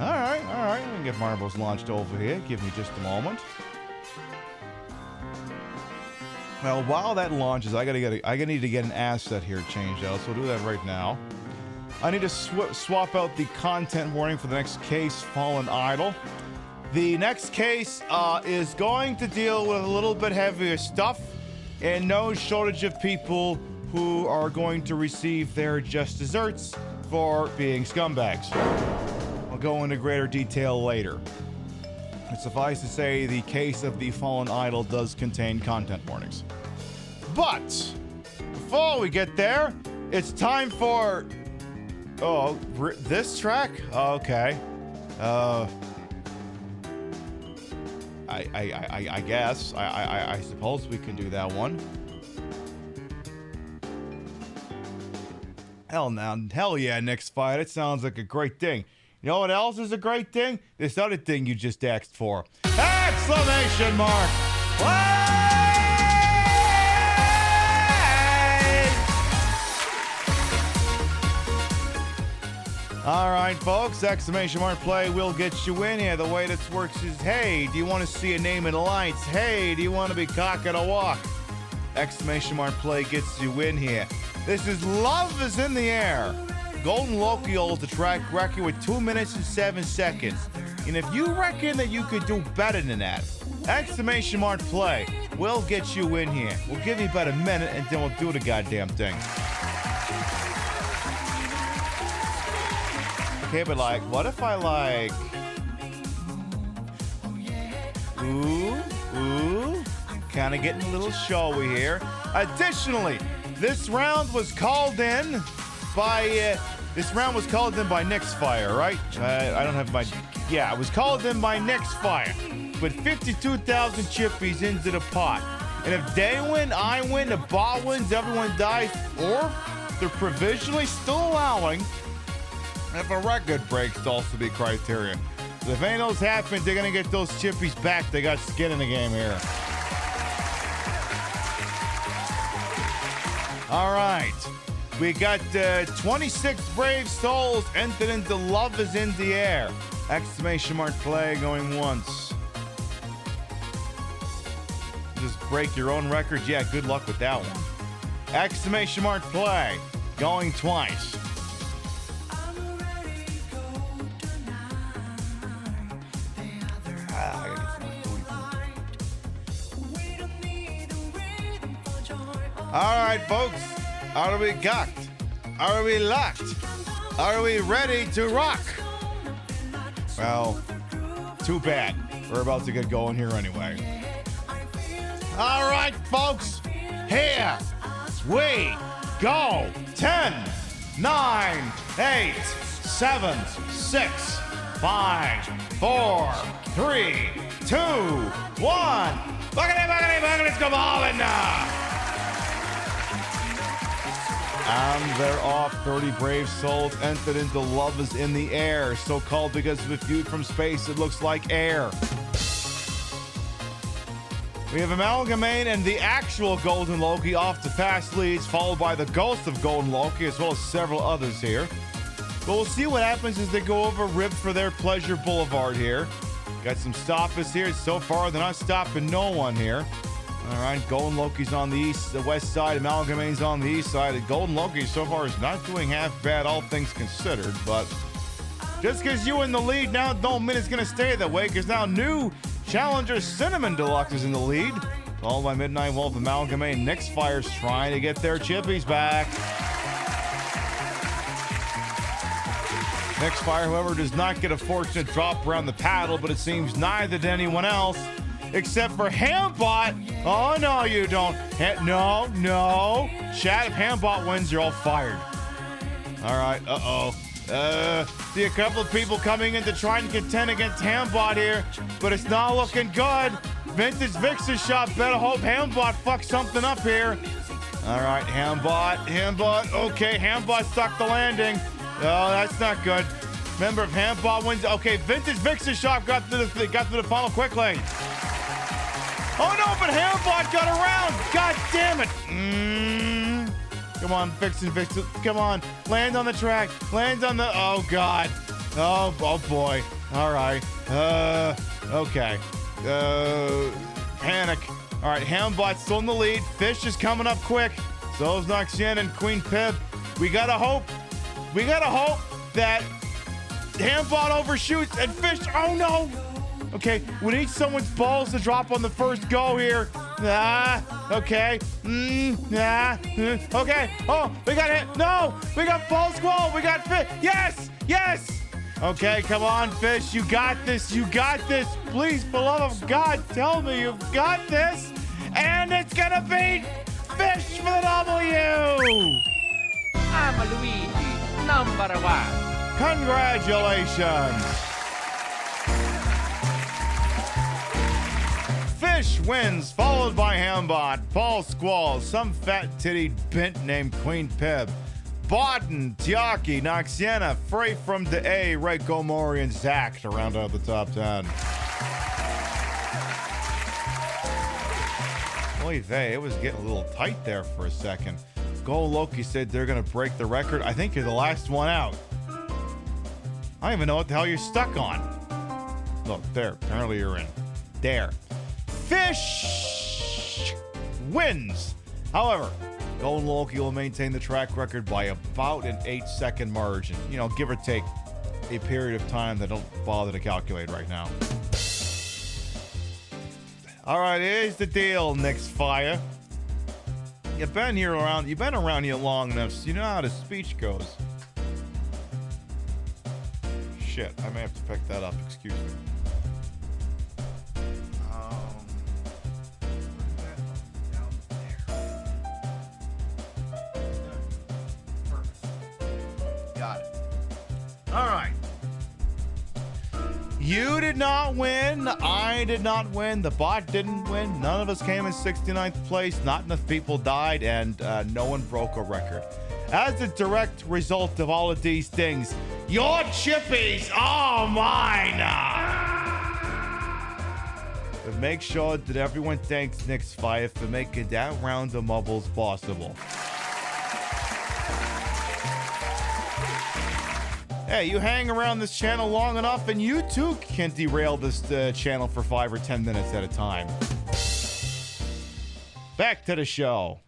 All right. We can get marbles launched over here. Give me just a moment. Well, while that launches, I need to get an asset here changed out, so we'll do that right now. I need to swap out the content warning for the next case, Fallen Idol. The next case is going to deal with a little bit heavier stuff, and no shortage of people who are going to receive their just desserts for being scumbags. I'll go into greater detail later. But suffice to say, the case of the Fallen Idol does contain content warnings. But before we get there, it's time for this track. Okay. I guess I suppose we can do that one. Hell yeah, Nick's Fight. It sounds like a great thing. You know what else is a great thing? This other thing you just asked for. Exclamation mark! All right, folks, exclamation mark play will get you in here. The way this works is, hey, do you want to see a name in the lights? Hey, do you want to be cocking a walk? Exclamation mark play gets you in here. This is Love is in the Air. Golden Loki holds the track record with 2 minutes and 7 seconds. And if you reckon that you could do better than that, exclamation mark play will get you in here. We'll give you about a minute and then we'll do the goddamn thing. Okay, but like, what if I like... Ooh, kind of getting a little showy here. Additionally, this round was called in by Nick's Fire, right? I don't have my... Yeah, it was called in by Nick's Fire. Put 52,000 chippies into the pot. And if they win, I win, the bot wins, everyone dies, or they're provisionally still allowing if a record breaks to also be criteria. So if any of those happen, they're going to get those chippies back. They got skin in the game here. All right. We got 26 brave souls entered into Love is in the Air. Exclamation mark play going once. Just break your own record? Yeah, good luck with that one. Exclamation mark play going twice. All right, folks. Are we cocked? Are we locked? Are we ready to rock? Well, too bad. We're about to get going here anyway. All right, folks. Here we go. 10, 9, 8, 7, 6, 5, 4, 3, 2, 1. Buckety, go ballin' now. And they're off. 30 brave souls entered into Love is in the Air. So called because if viewed from space, it looks like air. We have Amalgamate and the actual Golden Loki off to fast leads, followed by the Ghost of Golden Loki, as well as several others here. But we'll see what happens as they go over Rib for their Pleasure Boulevard here. Got some stoppers here. So far, they're not stopping no one here. All right, Golden Loki's on the west side. Amalgamate's on the east side. And Golden Loki so far is not doing half bad, all things considered. But just because you're in the lead now don't mean it's going to stay that way, because now new challenger Cinnamon Deluxe is in the lead. Followed by Midnight Wolf, Amalgamate, Nick's Fire's trying to get their chippies back. Nick's Fire, however, does not get a fortunate drop around the paddle, but it seems neither did anyone else. Except for Hambot. Oh, no, you don't. No. Chat, if Hambot wins, you're all fired. All right, uh-oh. See a couple of people coming in to try and contend against Hambot here, but it's not looking good. Vintage Vix's shop. Better hope Hambot fucks something up here. All right, Hambot. Okay, Hambot stuck the landing. Oh, that's not good. Remember, if Hambot wins, okay, Vintage Vix's shop got through the funnel quickly. Oh no, but Hambot got around. God damn it. Come on, Vixen. Come on, land on the track. Land on the. Oh God. Oh boy. All right. Okay. Panic. All right, Hambot's still in the lead. Fish is coming up quick. So is Noxian and Queen Pib. We gotta hope that Hambot overshoots and Fish. Oh no. Okay, we need someone's balls to drop on the first go here. Okay. Okay. Oh, we got it. No, we got Ball Squall. We got Fish. Yes. Okay, come on, Fish. You got this. Please, for the love of God, tell me you've got this. And it's gonna be Fish for the W. I'm Luigi, #1. Congratulations. Fish wins, followed by Hambot, Paul Squall, some fat-tittied bint named Queen Pib, Bodden, Tiaki, Noxiana, Frey from the A, Reiko Mori, and Zach to round out the top 10. Oy vey, it was getting a little tight there for a second. Gold Loki said they're going to break the record. I think you're the last one out. I don't even know what the hell you're stuck on. Look, there. Apparently you're in. There. Fish wins. However, Golden Loki will maintain the track record by about an 8-second margin. You know, give or take a period of time that don't bother to calculate right now. All right, here's the deal, Nick's Fire. You've been around here long enough, so you know how the speech goes. Shit, I may have to pick that up. Excuse me. Got it. All right. You did not win. I did not win. The bot didn't win. None of us came in 69th place. Not enough people died, and no one broke a record. As a direct result of all of these things, your chippies are mine. But make sure that everyone thanks Nick's Fire for making that round of mubbles possible. Hey, you hang around this channel long enough and you too can derail this channel for 5 or 10 minutes at a time. Back to the show.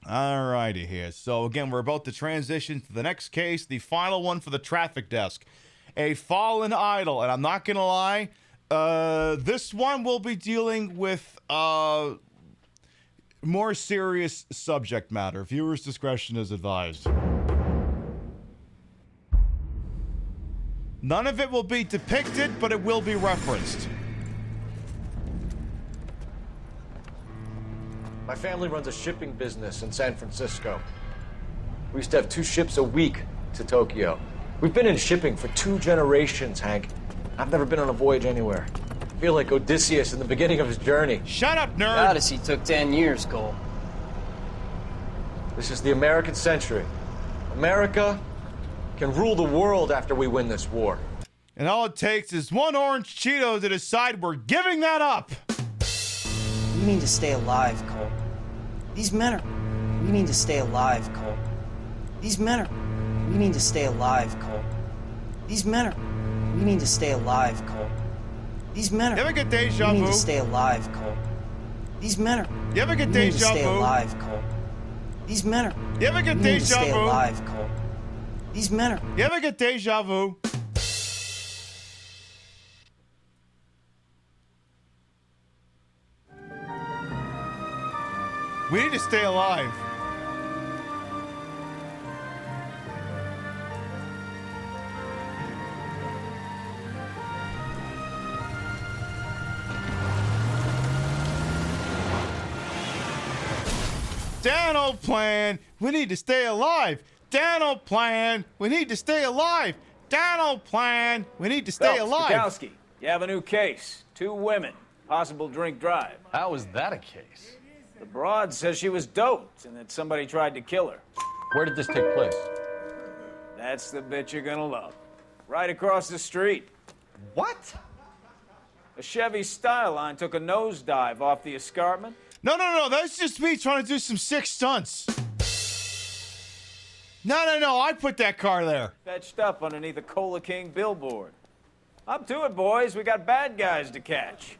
Alrighty here. So again, we're about to transition to the next case, the final one for the traffic desk. A fallen idol. And I'm not going to lie, this one will be dealing with more serious subject matter. Viewers' discretion is advised. None of it will be depicted, but it will be referenced. My family runs a shipping business in San Francisco. We used to have 2 ships a week to Tokyo. We've been in shipping for 2 generations, Hank. I've never been on a voyage anywhere. I feel like Odysseus in the beginning of his journey. Shut up, nerd! The Odyssey took 10 years, Cole. This is the American century. America can rule the world after we win this war. And all it takes is one orange Cheeto to decide we're giving that up. We mean to stay alive, Cole. These men are... We mean to stay alive, Cole. These men are... We mean to stay alive, Cole. These men are... We mean to stay alive, Cole. These men are... You ever get deja vu? We mean to stay alive, Cole. These men are... You ever get we mean to deja stay vu? alive, Cole. These men are... You ever get we mean to deja stay vu? alive, Cole. These men are... You ever get deja vu? We need to stay alive. Dano plan. We need to stay alive. Dano plan. We need to stay alive. Dano plan. We need to stay alive. Bukowski, you have a new case. 2 women. Possible drink drive. How is that a case? The broad says she was doped and that somebody tried to kill her. Where did this take place? That's the bit you're gonna love. Right across the street. What? A Chevy Styline took a nosedive off the escarpment. No. That's just me trying to do some sick stunts. No. I put that car there. Fetched up underneath a Cola King billboard. Up to it, boys. We got bad guys to catch.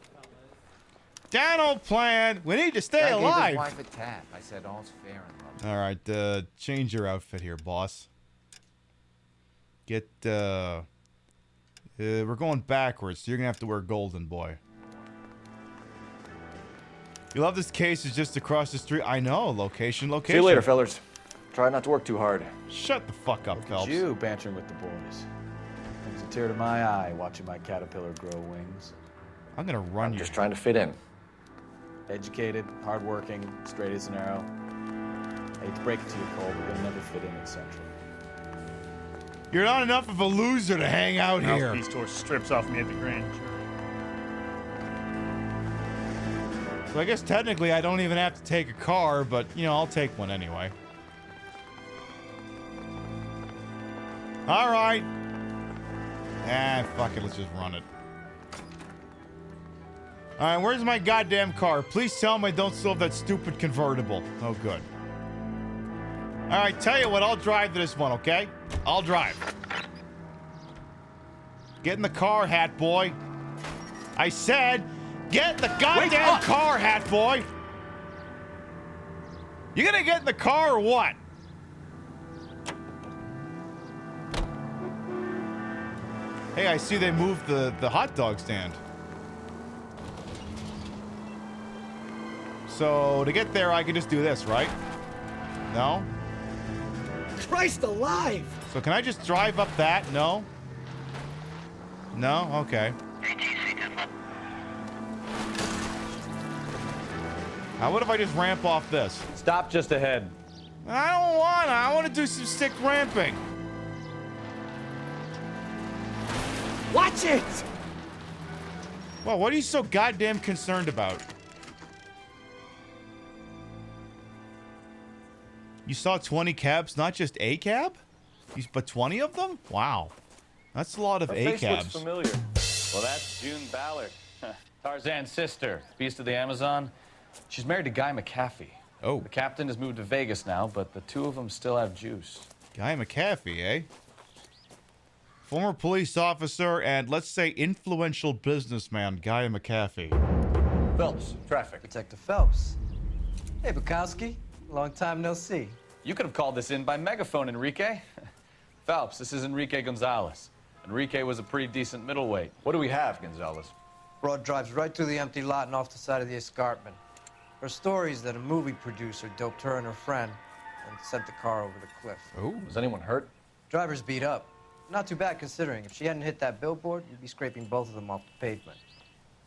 Dano plan. We need to stay alive. I gave his wife a tap. I said all's fair in love. All right, change your outfit here, boss. Get, we're going backwards, so you're gonna have to wear golden, boy. You love this case is just across the street. I know, location. See you later, fellas. Try not to work too hard. Shut the fuck up, Phelps. You bantering with the boys. Brings a tear to my eye watching my caterpillar grow wings. I'm gonna run you. Just trying to fit in. Educated, hardworking, straight as an arrow. I hate to break it to you, Cole, but you'll never fit in at Central. You're not enough of a loser to hang out here. Mouthpiece tore strips off me at the grand jury. So I guess technically I don't even have to take a car, but, you know, I'll take one anyway. All right. Fuck it. Let's just run it. All right, where's my goddamn car? Please tell me I don't still have that stupid convertible. Oh, good. All right, tell you what, I'll drive to this one, okay? I'll drive. Get in the car, hat boy. I said, get in the goddamn car, hat boy. You gonna get in the car or what? Hey, I see they moved the hot dog stand. So to get there, I can just do this, right? No? Christ alive! So can I just drive up that? No? No? Okay. What if I just ramp off this? Stop just ahead. I don't want to. I want to do some stick ramping. Watch it! Well, what are you so goddamn concerned about? You saw 20 cabs, not just a cab? But 20 of them? Wow. That's a lot of Her A face looks cabs. familiar. Well, that's June Ballard, Tarzan's sister, beast of the Amazon. She's married to Guy McAfee. Oh. The captain has moved to Vegas now, but the two of them still have juice. Guy McAfee, eh? Former police officer and, let's say, influential businessman, Guy McAfee. Phelps, traffic. Detective Phelps. Hey, Bukowski. Long time no see. You could have called this in by megaphone, Enrique. Phelps, this is Enrique Gonzalez. Enrique was a pretty decent middleweight. What do we have, Gonzalez? Broad drives right through the empty lot and off the side of the escarpment. Her story is that a movie producer doped her and her friend and sent the car over the cliff. Oh. Was anyone hurt? Driver's beat up. Not too bad considering. If she hadn't hit that billboard, you'd be scraping both of them off the pavement.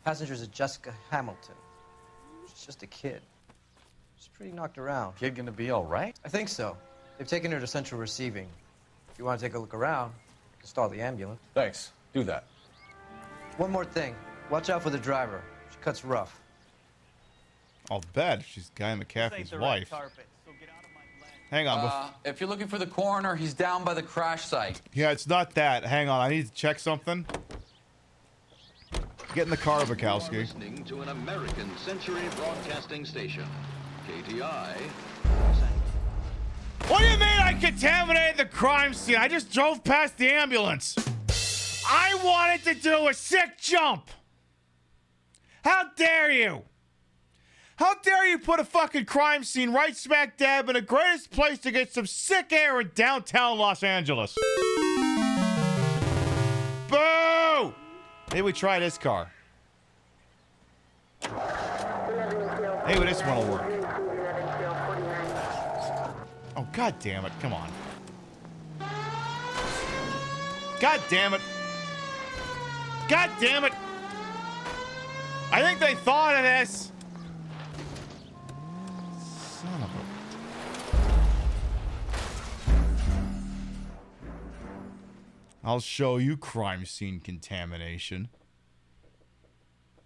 Passenger's a Jessica Hamilton. She's just a kid. She's pretty knocked around. Kid gonna be all right? I think so. They've taken her to central receiving. If you want to take a look around, you can stall the ambulance. Thanks. Do that. One more thing. Watch out for the driver. She cuts rough. I'll bet she's Guy McAfee's wife. Hang on. If you're looking for the coroner, he's down by the crash site. Yeah, it's not that. Hang on. I need to check something. Get in the car, Bukowski. Listening to an American Century Broadcasting Station, KTI. What do you mean I contaminated the crime scene? I just drove past the ambulance. I wanted to do a sick jump. How dare you? How dare you put a fucking crime scene right smack dab in the greatest place to get some sick air in downtown Los Angeles? Boo! Maybe we try this car. Maybe this one will work. Oh, god damn it. Come on. God damn it. God damn it. I think they thought of this. Son of a... I'll show you crime scene contamination.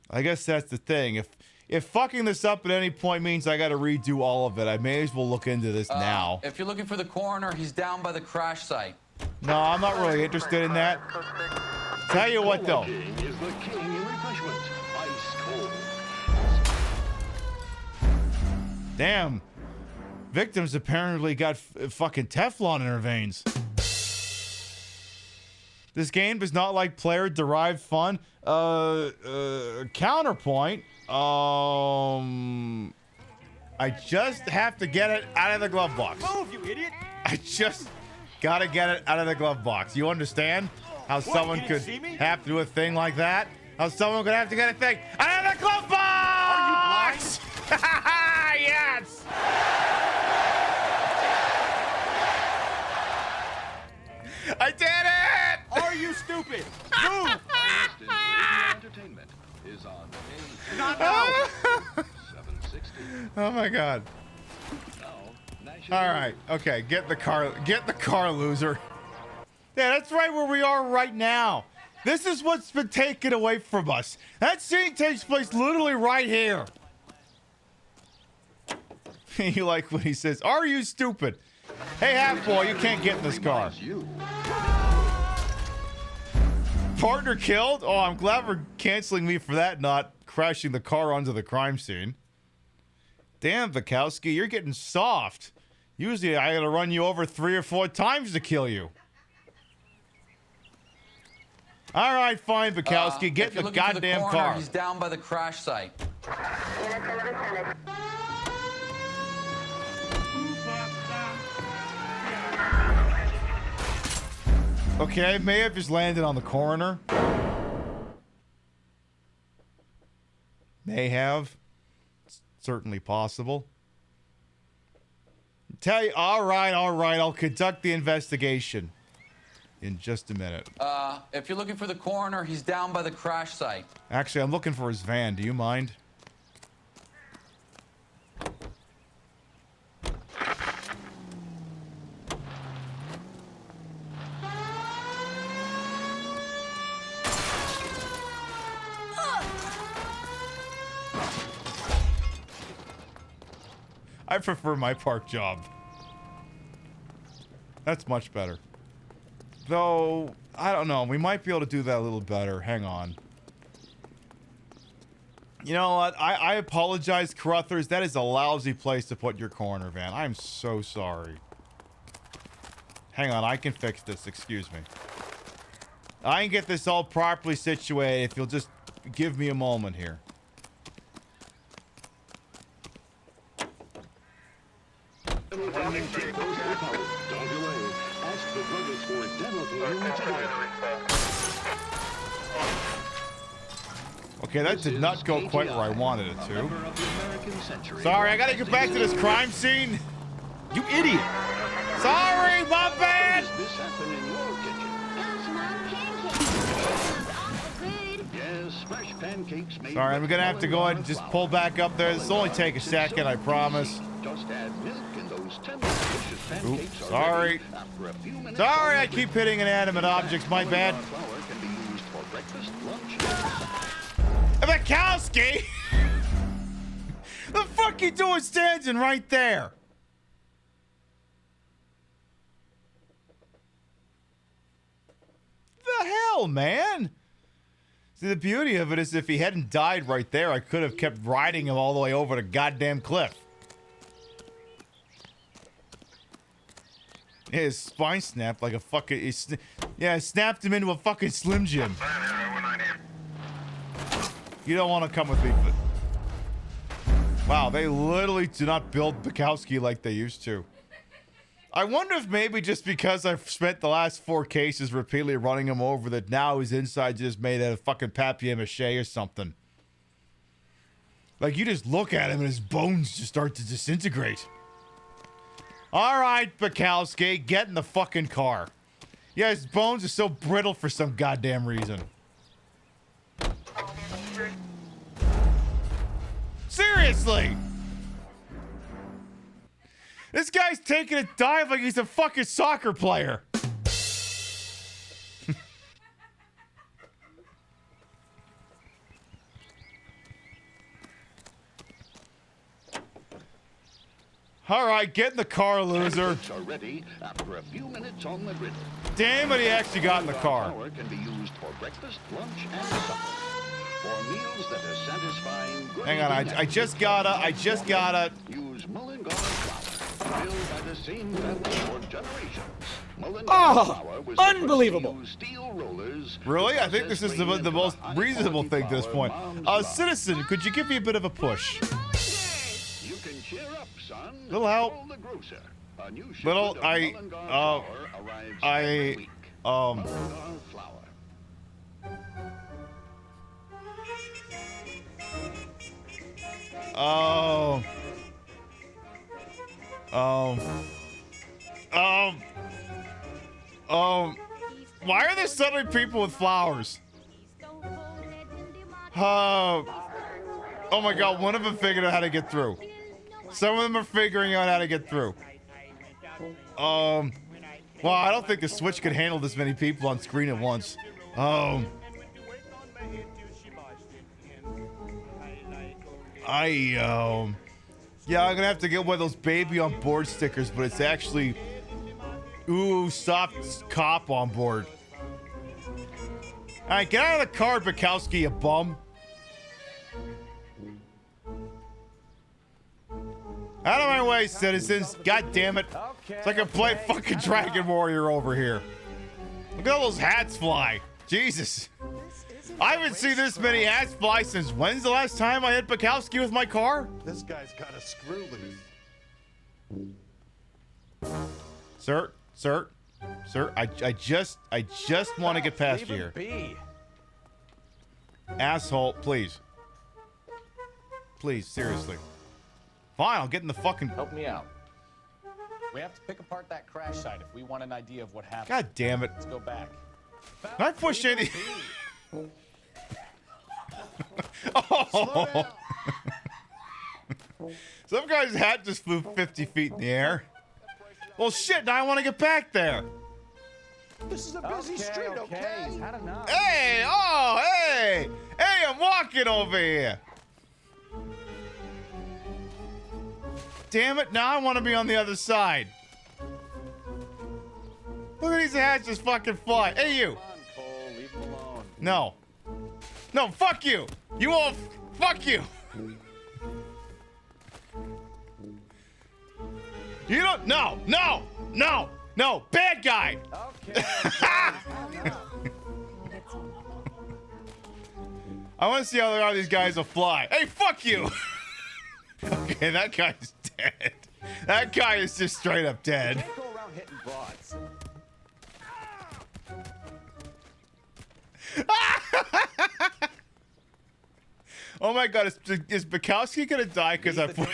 I guess that's the thing. If fucking this up at any point means I gotta redo all of it, I may as well look into this now. If you're looking for the coroner, he's down by the crash site. No, I'm not really interested in that. Tell you what, though. King is the king in refreshment. Ice cold. Damn. Victims apparently got fucking Teflon in her veins. This game does not like player-derived fun. Counterpoint. I just have to get it out of the glove box. Move, you idiot! I just gotta get it out of the glove box. You understand how someone could have to do a thing like that? How someone could have to get a thing out of the glove box? Are you blind? Yes! I did it! Are you stupid? Move! Entertainment is on Not now! 760. Oh my god. All right. Okay. Get the car. Get the car, loser. Yeah, that's right where we are right now. This is what's been taken away from us. That scene takes place literally right here. You like when he says, "Are you stupid?" Hey, half boy, you can't get in this car. Partner killed? Oh, I'm glad we're canceling me for that, not crashing the car onto the crime scene. Damn, Bukowski, you're getting soft. Usually I gotta run you over 3 or 4 times to kill you. All right, fine, Bukowski. Get in the goddamn car. He's down by the crash site. Okay, may have just landed on the coroner. May have. It's certainly possible. Tell you, all right, I'll conduct the investigation in just a minute. If you're looking for the coroner, he's down by the crash site. Actually, I'm looking for his van. Do you mind? I prefer my park job. That's much better. Though, I don't know. We might be able to do that a little better. Hang on. You know what? I apologize, Carruthers. That is a lousy place to put your corner van. I'm so sorry. Hang on. I can fix this. Excuse me. I can get this all properly situated if you'll just give me a moment here. Okay, that did not go quite where I wanted it to. Sorry, I gotta get back to this crime scene. You idiot! Sorry, my bad! Sorry, I'm gonna have to go ahead and just pull back up there. This will only take a second, I promise. Oops, sorry. Sorry, I keep hitting inanimate objects, my bad. Bukowski! The fuck you doing standing right there? The hell, man? See, the beauty of it is if he hadn't died right there, I could have kept riding him all the way over the goddamn cliff. Yeah, his spine snapped like a fucking... Yeah, it snapped him into a fucking Slim Jim. You don't want to come with me, but... Wow, they literally do not build Bukowski like they used to. I wonder if maybe just because I've spent the last 4 cases repeatedly running him over that now his inside just made out of fucking papier-mâché or something. Like, you just look at him and his bones just start to disintegrate. All right, Bukowski, get in the fucking car. Yeah, his bones are so brittle for some goddamn reason. Seriously! This guy's taking a dive like he's a fucking soccer player. All right, get in the car, loser. Candidates are ready after a few minutes on the griddle. Damn it, he actually got in the car. Flour can be used for breakfast, lunch, and supper. For meals that are satisfying. Hang on, I just gotta. Use Mullingar flour, built by the same family for generations. Oh, unbelievable! Steel rollers. Really? I think this is the most reasonable thing to this point. Citizen, could you give me a bit of a push? You can cheer up, son. Little help. Call the grocer. A new Little, shipment of Mullingar flour arrives every week. Mullingar flour. Why are there suddenly people with flowers? Oh my God, one of them figured out how to get through. Some of them are figuring out how to get through. Well, I don't think the Switch could handle this many people on screen at once. Yeah, I'm gonna have to get one of those baby on board stickers, but it's actually, ooh, stop cop on board. All right, get out of the car, Bukowski, you bum. Out of my way, citizens. God damn it. It's like I'm playing fucking Dragon Warrior over here. Look at all those hats fly. Jesus. I haven't seen this many hats fly since when's the last time I hit Bukowski with my car? This guy's got a screw loose. Sir, I just want to get past you here. Be. Asshole, please. Please, seriously. Fine, I'll get in the fucking... Help me out. We have to pick apart that crash site if we want an idea of what happened. God damn it. Let's go back. Can I push any... Oh. Some guy's hat just flew 50 feet in the air. Well, shit, now I want to get back there. This is a busy street, okay? He's had enough. Hey, oh, hey. Hey, I'm walking over here. Damn it, now I want to be on the other side. Look at these hats just fucking fly. Hey, you. Come on, Cole, leave him alone. No. No, fuck you. You all, fuck you. You don't, no, bad guy. Okay. I want to see how these guys will fly. Hey, fuck you. Okay, that guy's dead. That guy is just straight up dead. Can't go around hitting broads. Oh my God, is Bukowski gonna die because I put...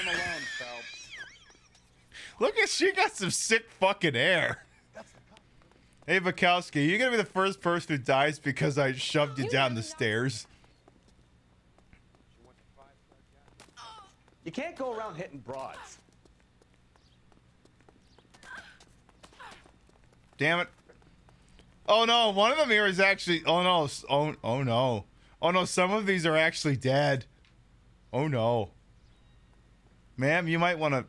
Look at, she got some sick fucking hair. Hey Bukowski, you're gonna be the first person who dies because I shoved you down the stairs. You can't go around hitting broads. Damn it. Oh no, one of them here is actually, oh no, oh no. Oh no, some of these are actually dead. Oh no. Ma'am, you might want to...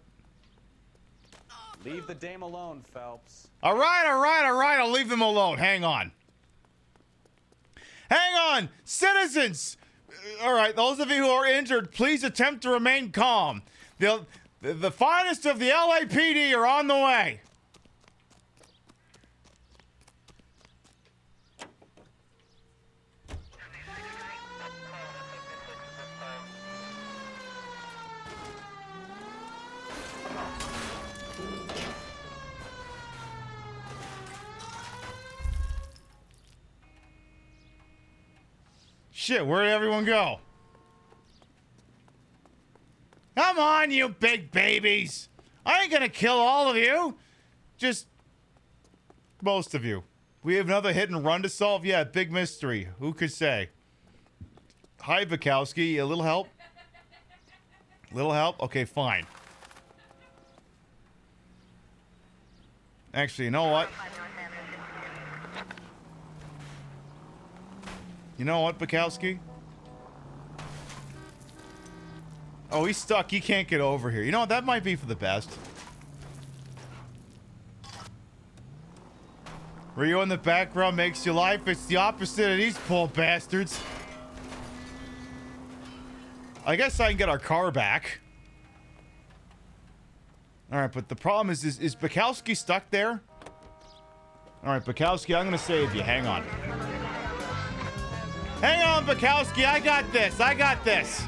Leave the dame alone, Phelps. All right, I'll leave them alone. Hang on. Citizens! All right, those of you who are injured, please attempt to remain calm. The finest of the LAPD are on the way. Shit, where did everyone go? Come on, you big babies. I ain't gonna kill all of you. Just most of you. We have another hit and run to solve? Yeah, big mystery. Who could say? Hi, Bukowski. A little help? Little help? Okay, fine. Actually, you know what? You know what, Bukowski? Oh, he's stuck. He can't get over here. You know what? That might be for the best. Rio in the background makes you life. It's the opposite of these poor bastards. I guess I can get our car back. All right, but the problem is Bukowski stuck there? All right, Bukowski, I'm going to save you. Hang on. Hang on, Bukowski. I got this. I got this.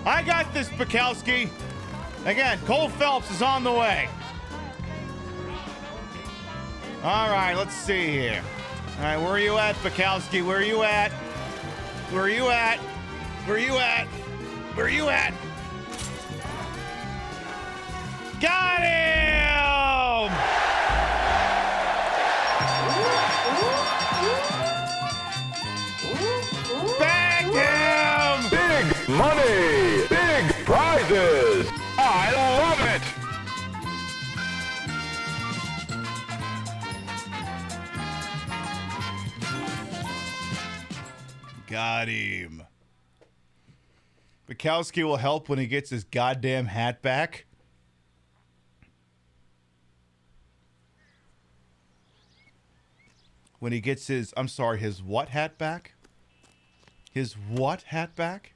I got this, Bukowski. Again, Cole Phelps is on the way. All right, let's see here. All right, where are you at, Bukowski? Where are you at? Where are you at? Where are you at? Where are you at? Got him! Bagged him! Big money! Big prizes! I love it! Got him. Bukowski will help when he gets his goddamn hat back. When he gets his, I'm sorry, his what hat back? His what hat back?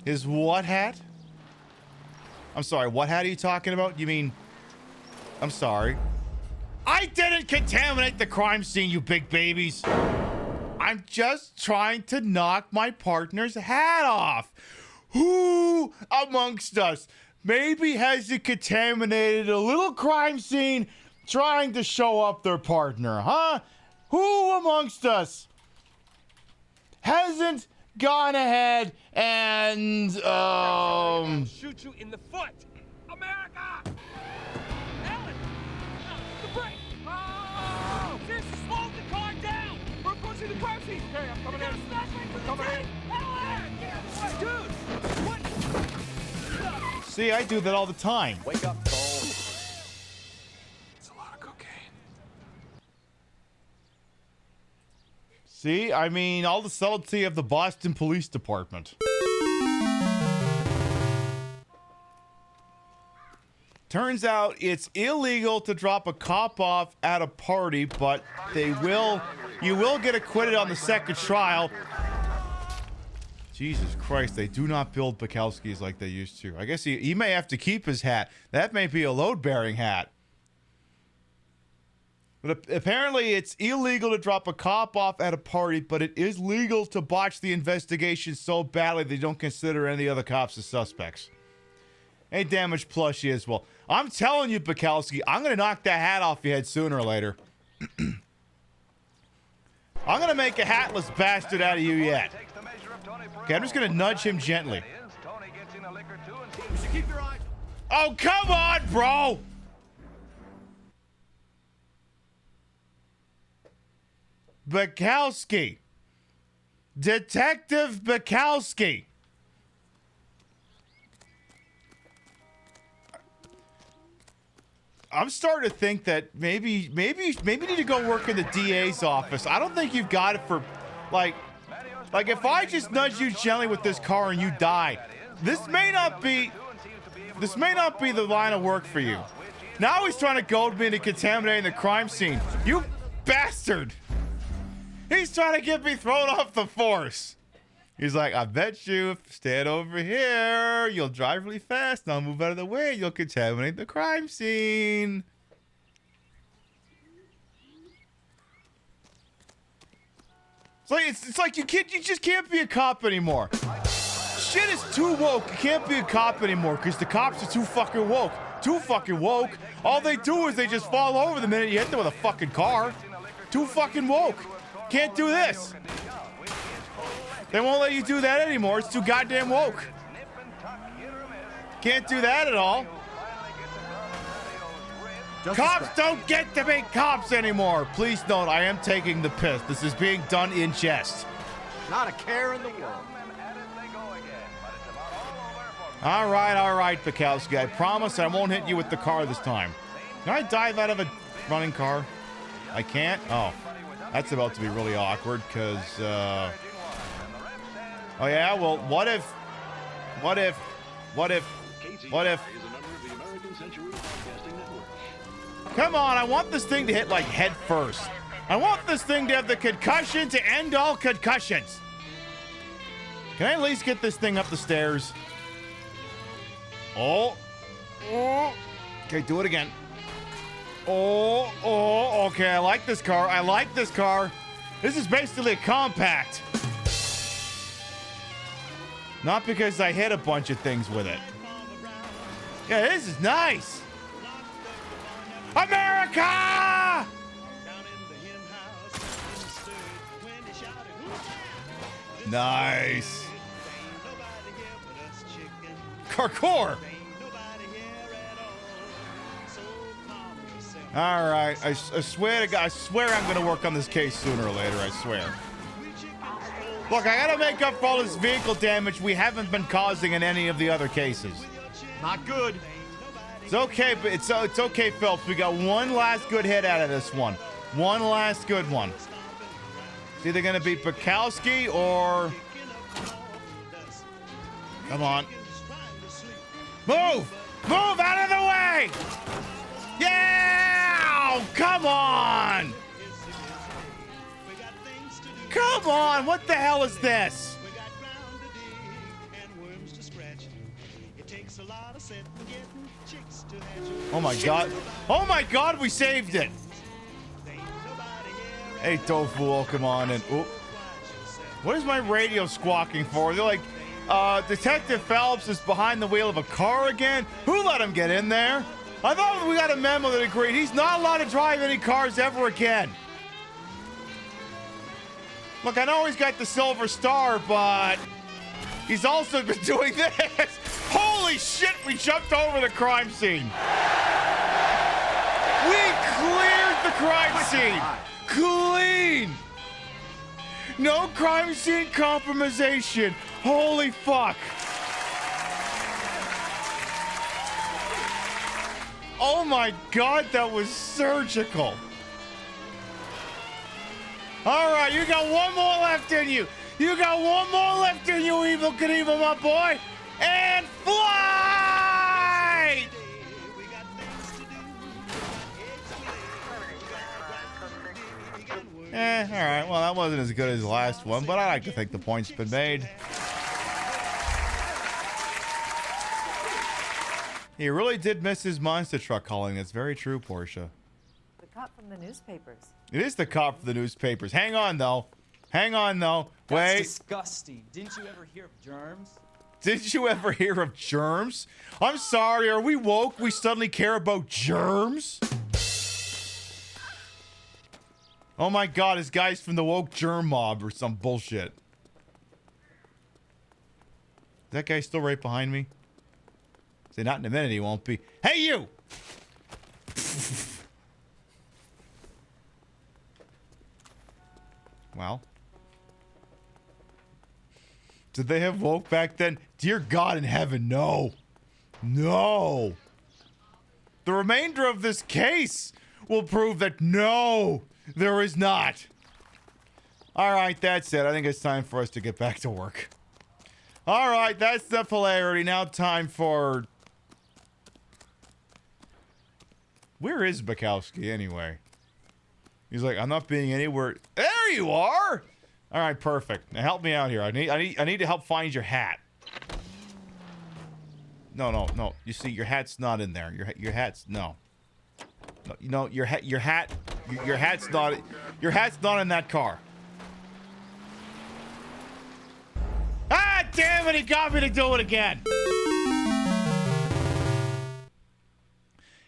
His what hat? I'm sorry, what hat are you talking about? You mean, I'm sorry. I didn't contaminate the crime scene, you big babies. I'm just trying to knock my partner's hat off. Who amongst us maybe has contaminated a little crime scene trying to show up their partner, huh? Who amongst us hasn't gone ahead and shoot you in the foot, America! Ellen, the brake! Oh! Seriously, slow the car down! We're approaching the crime scene. Okay, I'm coming in. Coming in. Ellen! Dude, what? See, I do that all the time. Wake up, Cole. See, I mean, all the subtlety of the Boston Police Department. Turns out it's illegal to drop a cop off at a party, but you will get acquitted on the second trial. Jesus Christ, they do not build Bukowskis like they used to. I guess he may have to keep his hat. That may be a load-bearing hat. But apparently it's illegal to drop a cop off at a party, but it is legal to botch the investigation so badly they don't consider any other cops as suspects. A damaged plushie as well. I'm telling you, Bukowski, I'm going to knock that hat off your head sooner or later. I'm going to make a hatless bastard out of you yet. Okay, I'm just going to nudge him gently. Oh, come on, bro! Bukowski. Detective Bukowski. I'm starting to think that maybe you need to go work in the DA's office. I don't think you've got it for, like if I just nudge you gently with this car and you die, this may not be the line of work for you. Now he's trying to goad me into contaminating the crime scene. You bastard! He's trying to get me thrown off the force. He's like, I bet you if you stand over here, you'll drive really fast and I'll move out of the way. You'll contaminate the crime scene. It's like you just can't be a cop anymore. Shit is too woke. You can't be a cop anymore because the cops are too fucking woke. Too fucking woke. All they do is they just fall over the minute you hit them with a fucking car. Too fucking woke. Can't do this. They won't let you do that anymore. It's too goddamn woke. Can't do that at all. Cops don't get to be cops anymore. Please note, I am taking the piss. This is being done in jest. Not a care in the world. All right, Bukowski. I promise I won't hit you with the car this time. Can I dive out of a running car? I can't? Oh. That's about to be really awkward because, oh yeah, well, what if, KZI is a member of the American Century Broadcasting Network. Come on, I want this thing to hit like head first. I want this thing to have the concussion to end all concussions. Can I at least get this thing up the stairs? Oh. Oh. Okay, do it again. Oh. Oh. Okay, I like this car. I like this car. This is basically a compact. Not because I hit a bunch of things with it. Yeah, this is nice. America! Nice. Parkour. All right, I swear to God, I swear I'm going to work on this case sooner or later, I swear. Look, I got to make up for all this vehicle damage we haven't been causing in any of the other cases. Not good. It's okay, but it's okay, Phelps. We got one last good hit out of this one. One last good one. It's either going to be Bukowski or... Come on. Move! Move out of the way! Yeah! Oh, come on! Come on! What the hell is this? Oh my God. Oh my God, we saved it. Hey, Tofu, welcome on in. Oop. What is my radio squawking for? They're like, Detective Phelps is behind the wheel of a car again? Who let him get in there? I thought we got a memo that agreed he's not allowed to drive any cars ever again. Look, I know he's got the Silver Star, but he's also been doing this. Holy shit, we jumped over the crime scene. We cleared the crime scene. Clean. No crime scene compromisation. Holy fuck. Oh my God, that was surgical. All right, you got one more left in you. You got one more left in you, Evil Knievel, my boy. And fly! All right. Well, that wasn't as good as the last one, but I like to think the point's been made. He really did miss his monster truck calling. That's very true, Portia. The cop from the newspapers. It is the cop from the newspapers. Hang on, though. Hang on, though. That's Wait. disgusting. Didn't you ever hear of germs? Did you ever hear of germs? I'm sorry. Are we woke? We suddenly care about germs? Oh my God, this guy's from the woke germ mob or some bullshit. Is that guy still right behind me? Say, not in a minute, he won't be. Hey, you! Well. Did they have woke back then? Dear God in heaven, no. No. The remainder of this case will prove that no, there is not. All right, that's it. I think it's time for us to get back to work. All right, that's the polarity. Now time for... Where is Bukowski anyway? He's like, I'm not being anywhere. There you are. All right, perfect. Now help me out here. I need to help find your hat. No. You see, your hat's not in there. Your hat's no. You know, your hat's not in that car. Ah, damn it! He got me to do it again.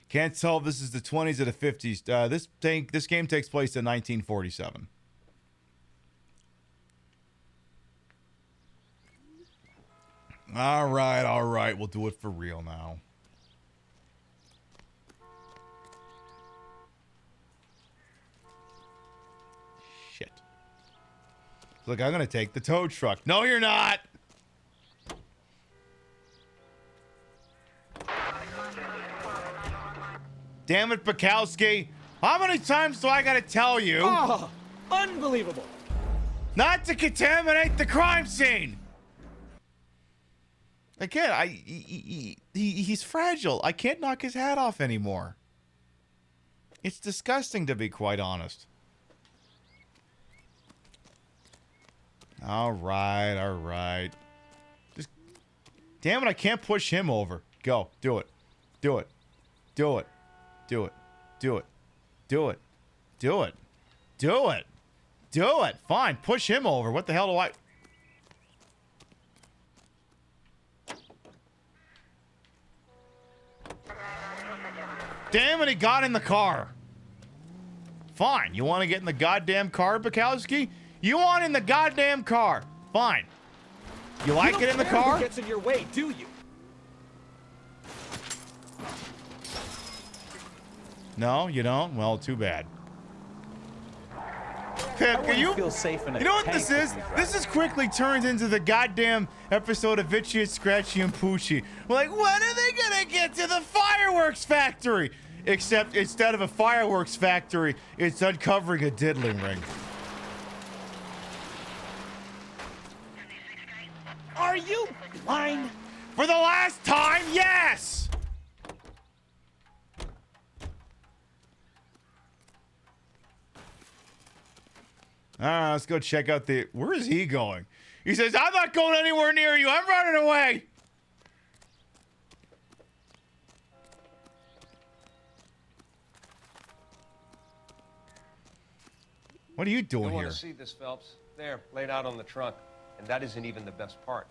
Can't tell if this is the 20s or the 50s. This game takes place in 1947. All right. We'll do it for real now. Shit. Look, I'm going to take the tow truck. No, you're not. Damn it, Bukowski. How many times do I got to tell you? Oh, unbelievable. Not to contaminate the crime scene. Again, he's fragile. I can't knock his hat off anymore. It's disgusting, to be quite honest. All right, all right. Just, damn it, I can't push him over. Go, do it. Do it. Do it. Do it. Do it. Do it. Do it. Do it. Do it. Fine, push him over. What the hell do I... Damn it, he got in the car. Fine, you want to get in the goddamn car, Bukowski? You want in the goddamn car. Fine. You like it in the car? Who gets in your way, do you? No, you don't? Well, too bad. You feel safe in a You know what tank this is? with me, This is quickly turned into the goddamn episode of Itchy and Scratchy and Poochie. We're like, when are they gonna get to the fireworks factory? Except instead of a fireworks factory, it's uncovering a diddling ring. Are you blind? For the last time, yes! Alright, let's go check out the... Where is he going? He says, I'm not going anywhere near you. I'm running away. What are you doing You here? want to see this, Phelps? There, laid out on the trunk. And that isn't even the best part.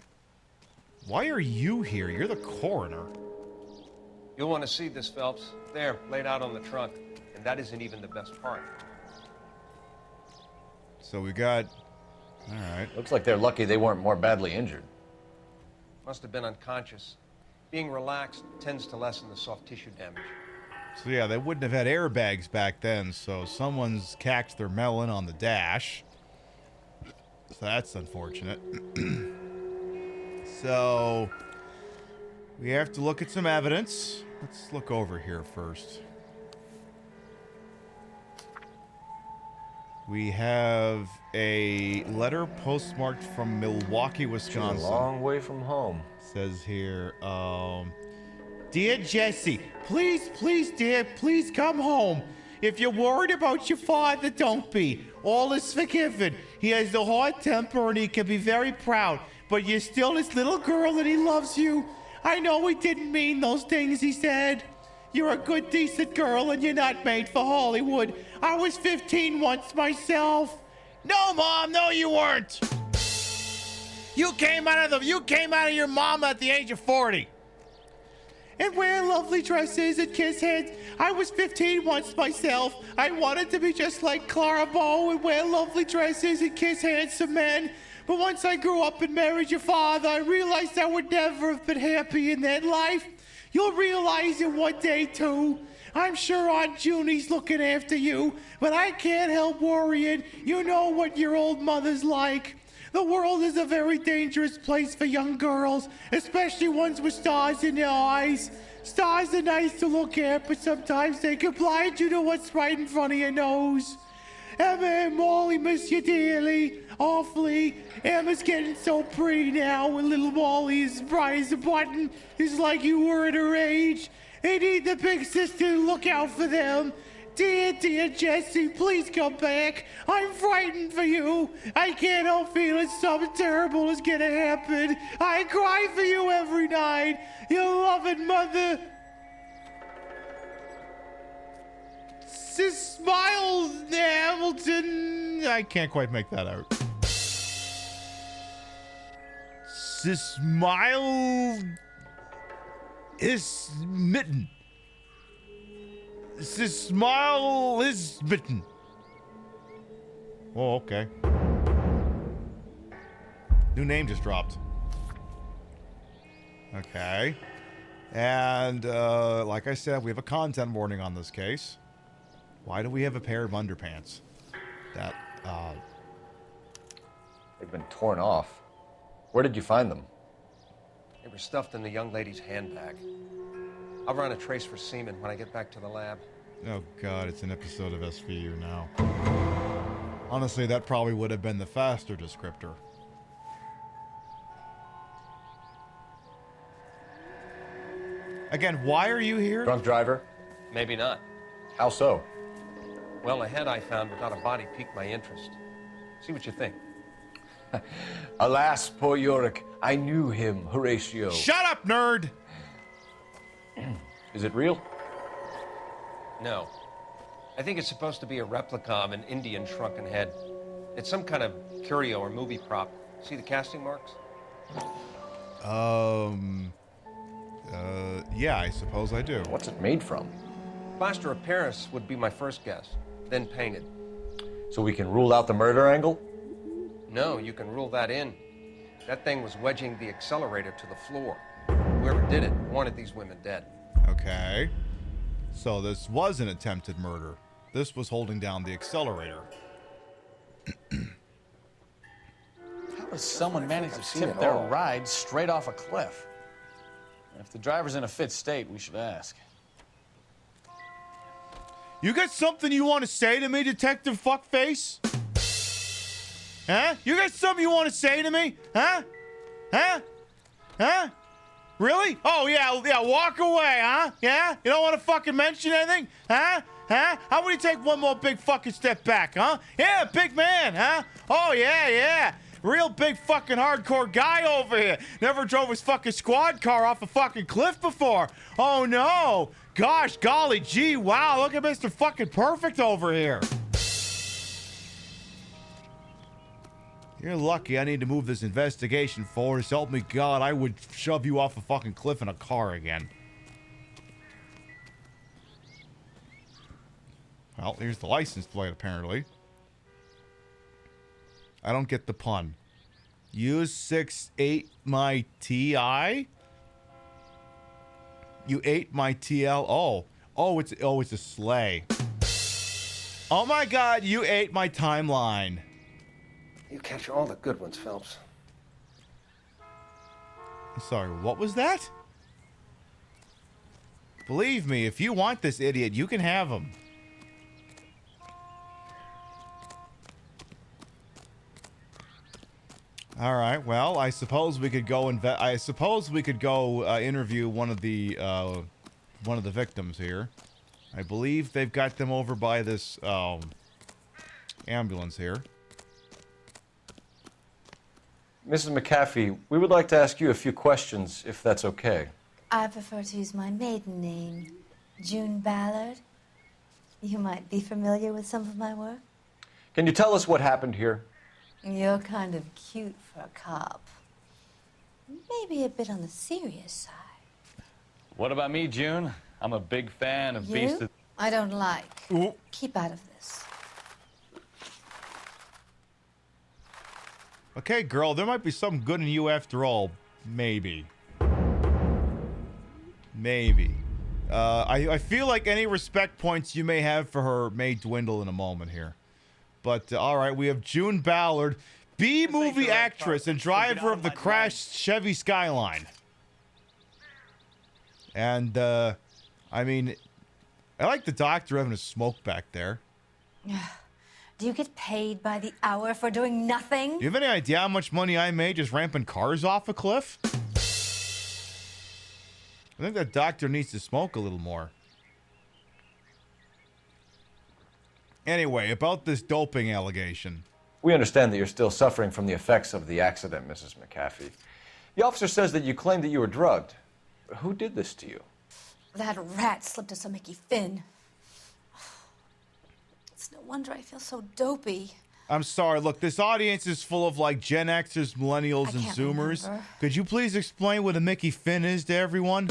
Why are you here? You're the coroner. You'll want to see this, Phelps. There, laid out on the trunk. And that isn't even the best part. So we got... Alright. Looks like they're lucky they weren't more badly injured. Must have been unconscious. Being relaxed tends to lessen the soft tissue damage. So yeah, they wouldn't have had airbags back then, so someone's cacked their melon on the dash. So that's unfortunate. So we have to look at some evidence. Let's look over here first. We have a letter postmarked from Milwaukee, Wisconsin. A long way from home. Says here, Dear Jesse, please, dear, please come home. If you're worried about your father, don't be. All is forgiven. He has a hard temper and he can be very proud, but you're still his little girl and he loves you. I know he didn't mean those things he said. You're a good, decent girl and you're not made for Hollywood. I was 15 once myself. No, Mom, no, you weren't. You came out of your mom at the age of 40. And wear lovely dresses and kiss hands. I was 15 once myself. I wanted to be just like Clara Bow and wear lovely dresses and kiss handsome men. But once I grew up and married your father, I realized I would never have been happy in that life. You'll realize it one day, too. I'm sure Aunt Junie's looking after you, but I can't help worrying. You know what your old mother's like. The world is a very dangerous place for young girls, especially ones with stars in their eyes. Stars are nice to look at, but sometimes they can blind you to what's right in front of your nose. Emma and Molly miss you dearly, awfully. Emma's getting so pretty now, and little Molly is bright as a button. It's like you were at her age. They need the big sister to look out for them. Dear Jesse, please come back. I'm frightened for you. I can't help feeling something terrible is gonna happen. I cry for you every night. Your loving mother. Sis Miles Hamilton. I can't quite make that out. Sis Miles is mitten. Sis Smile is bitten. Oh, okay. New name just dropped. Okay. And, like I said, we have a content warning on this case. Why do we have a pair of underpants? That, They've been torn off. Where did you find them? They were stuffed in the young lady's handbag. I'll run a trace for semen when I get back to the lab. oh god, it's an episode of SVU now. Honestly, that probably would have been the faster descriptor. Again, why are you here? Drunk driver? Maybe not. How so? Well, a head I found without a body piqued my interest. See what you think. Alas, poor Yorick. I knew him, Horatio. Shut up, nerd! Is it real? No. I think it's supposed to be a replica of an Indian shrunken head. It's some kind of curio or movie prop. See the casting marks? Yeah, I suppose I do. What's it made from? Plaster of Paris would be my first guess, then painted. So we can rule out the murder angle? No, you can rule that in. That thing was wedging the accelerator to the floor. Whoever did it wanted these women dead. Okay. So this was an attempted murder. This was holding down the accelerator. How does someone manage to tip their ride straight off a cliff? If the driver's in a fit state, we should ask. You got something you want to say to me, Detective Fuckface? Huh? You got something you want to say to me? Huh? Huh? Huh? Really? Oh, yeah, walk away, huh? Yeah? You don't want to fucking mention anything? Huh? Huh? How about you take one more big fucking step back, huh? Yeah, big man, huh? Oh, yeah. Real big fucking hardcore guy over here. Never drove his fucking squad car off a fucking cliff before. Oh, no. Gosh, golly gee, wow, look at Mr. fucking Perfect over here. You're lucky I need to move this investigation forward. So help me God, I would shove you off a fucking cliff in a car again. Well, here's the license plate, apparently. I don't get the pun. Use 6-8 my TI? You ate my TL? Oh, it's a sleigh. Oh my God, you ate my timeline. You catch all the good ones, Phelps. Sorry, what was that? Believe me, if you want this idiot, you can have him. All right. Well, I suppose we could go interview one of the victims here. I believe they've got them over by this ambulance here. Mrs. McAfee, we would like to ask you a few questions, if that's okay. I prefer to use my maiden name, June Ballard. You might be familiar with some of my work. Can you tell us what happened here? You're kind of cute for a cop. Maybe a bit on the serious side. What about me, June? I'm a big fan of Beast of... I don't like. Ooh. Keep out of this. Okay, girl, there might be something good in you after all. Maybe. I feel like any respect points you may have for her may dwindle in a moment here. But, all right, we have June Ballard, B-movie actress and driver of the crashed Chevy Skyline. And, I mean, I like the doctor having a smoke back there. Do you get paid by the hour for doing nothing? Do you have any idea how much money I made just ramping cars off a cliff? I think that doctor needs to smoke a little more. Anyway, about this doping allegation. We understand that you're still suffering from the effects of the accident, Mrs. McAfee. The officer says that you claimed that you were drugged. Who did this to you? That rat slipped us a Mickey Finn. It's no wonder I feel so dopey. I'm sorry. Look, this audience is full of, like, Gen Xers, millennials, and Zoomers. Remember. Could you please explain what a Mickey Finn is to everyone?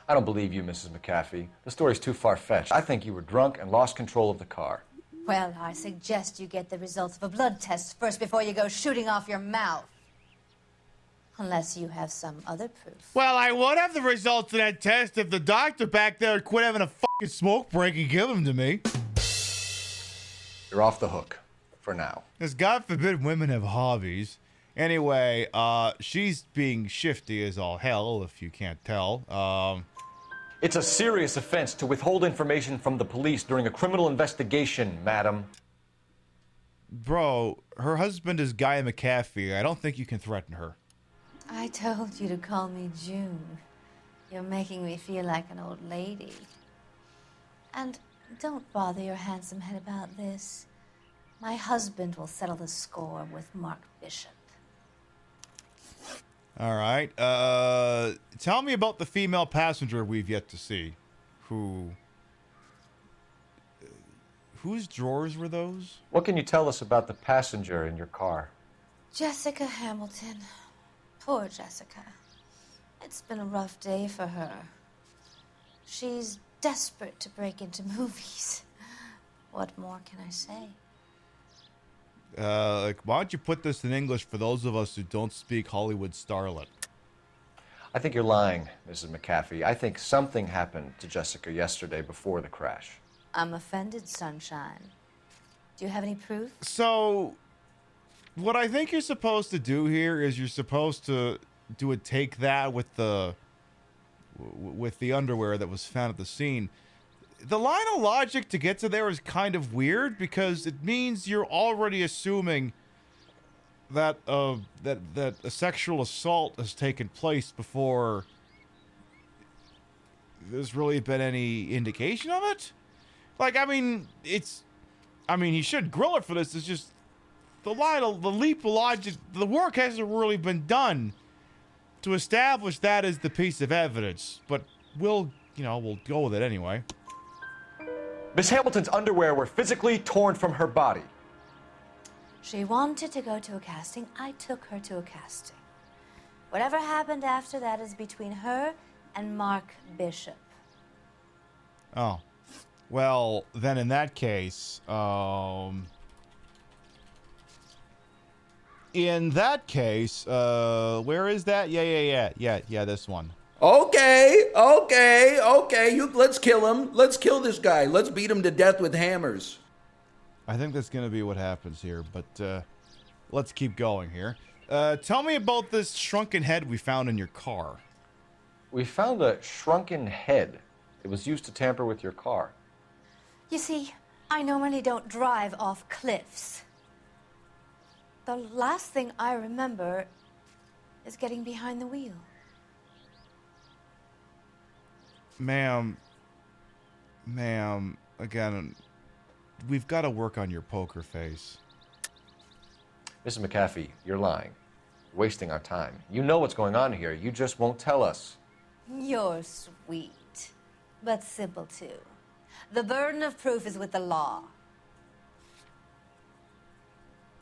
I don't believe you, Mrs. McAfee. The story's too far-fetched. I think you were drunk and lost control of the car. Well, I suggest you get the results of a blood test first before you go shooting off your mouth. Unless you have some other proof. Well, I would have the results of that test if the doctor back there would quit having a fucking smoke break and give them to me. You're off the hook. For now. Because God forbid women have hobbies. Anyway, she's being shifty as all hell, if you can't tell. It's a serious offense to withhold information from the police during a criminal investigation, madam. Bro, her husband is Guy McAfee. I don't think you can threaten her. I told you to call me June. You're making me feel like an old lady. And don't bother your handsome head about this. My husband will settle the score with Mark Bishop. All right. Tell me about the female passenger we've yet to see. Whose drawers were those? What can you tell us about the passenger in your car? Jessica Hamilton. Poor Jessica. It's been a rough day for her. She's desperate to break into movies. What more can I say? Why don't you put this in English for those of us who don't speak Hollywood starlet? I think you're lying, Mrs. McAfee. I think something happened to Jessica yesterday before the crash. I'm offended, Sunshine. Do you have any proof? So, what I think you're supposed to do here is you're supposed to take that with the underwear that was found at the scene. The line of logic to get to there is kind of weird because it means you're already assuming that that a sexual assault has taken place before there's really been any indication of it. Like, I mean, he should grill it for this. It's just the leap of logic. The work hasn't really been done to establish that as the piece of evidence, but we'll go with it anyway. Miss Hamilton's underwear were physically torn from her body. She wanted to go to a casting. I took her to a casting. Whatever happened after that is between her and Mark Bishop. Oh. Well, then in that case, where is that? Yeah, this one. Okay. Let's kill him. Let's kill this guy. Let's beat him to death with hammers. I think that's going to be what happens here, but let's keep going here. Tell me about this shrunken head we found in your car. We found a shrunken head. It was used to tamper with your car. You see, I normally don't drive off cliffs. The last thing I remember is getting behind the wheel. Ma'am, again, we've got to work on your poker face. Mrs. McAfee, you're lying. You're wasting our time. You know what's going on here. You just won't tell us. You're sweet, but simple too. The burden of proof is with the law.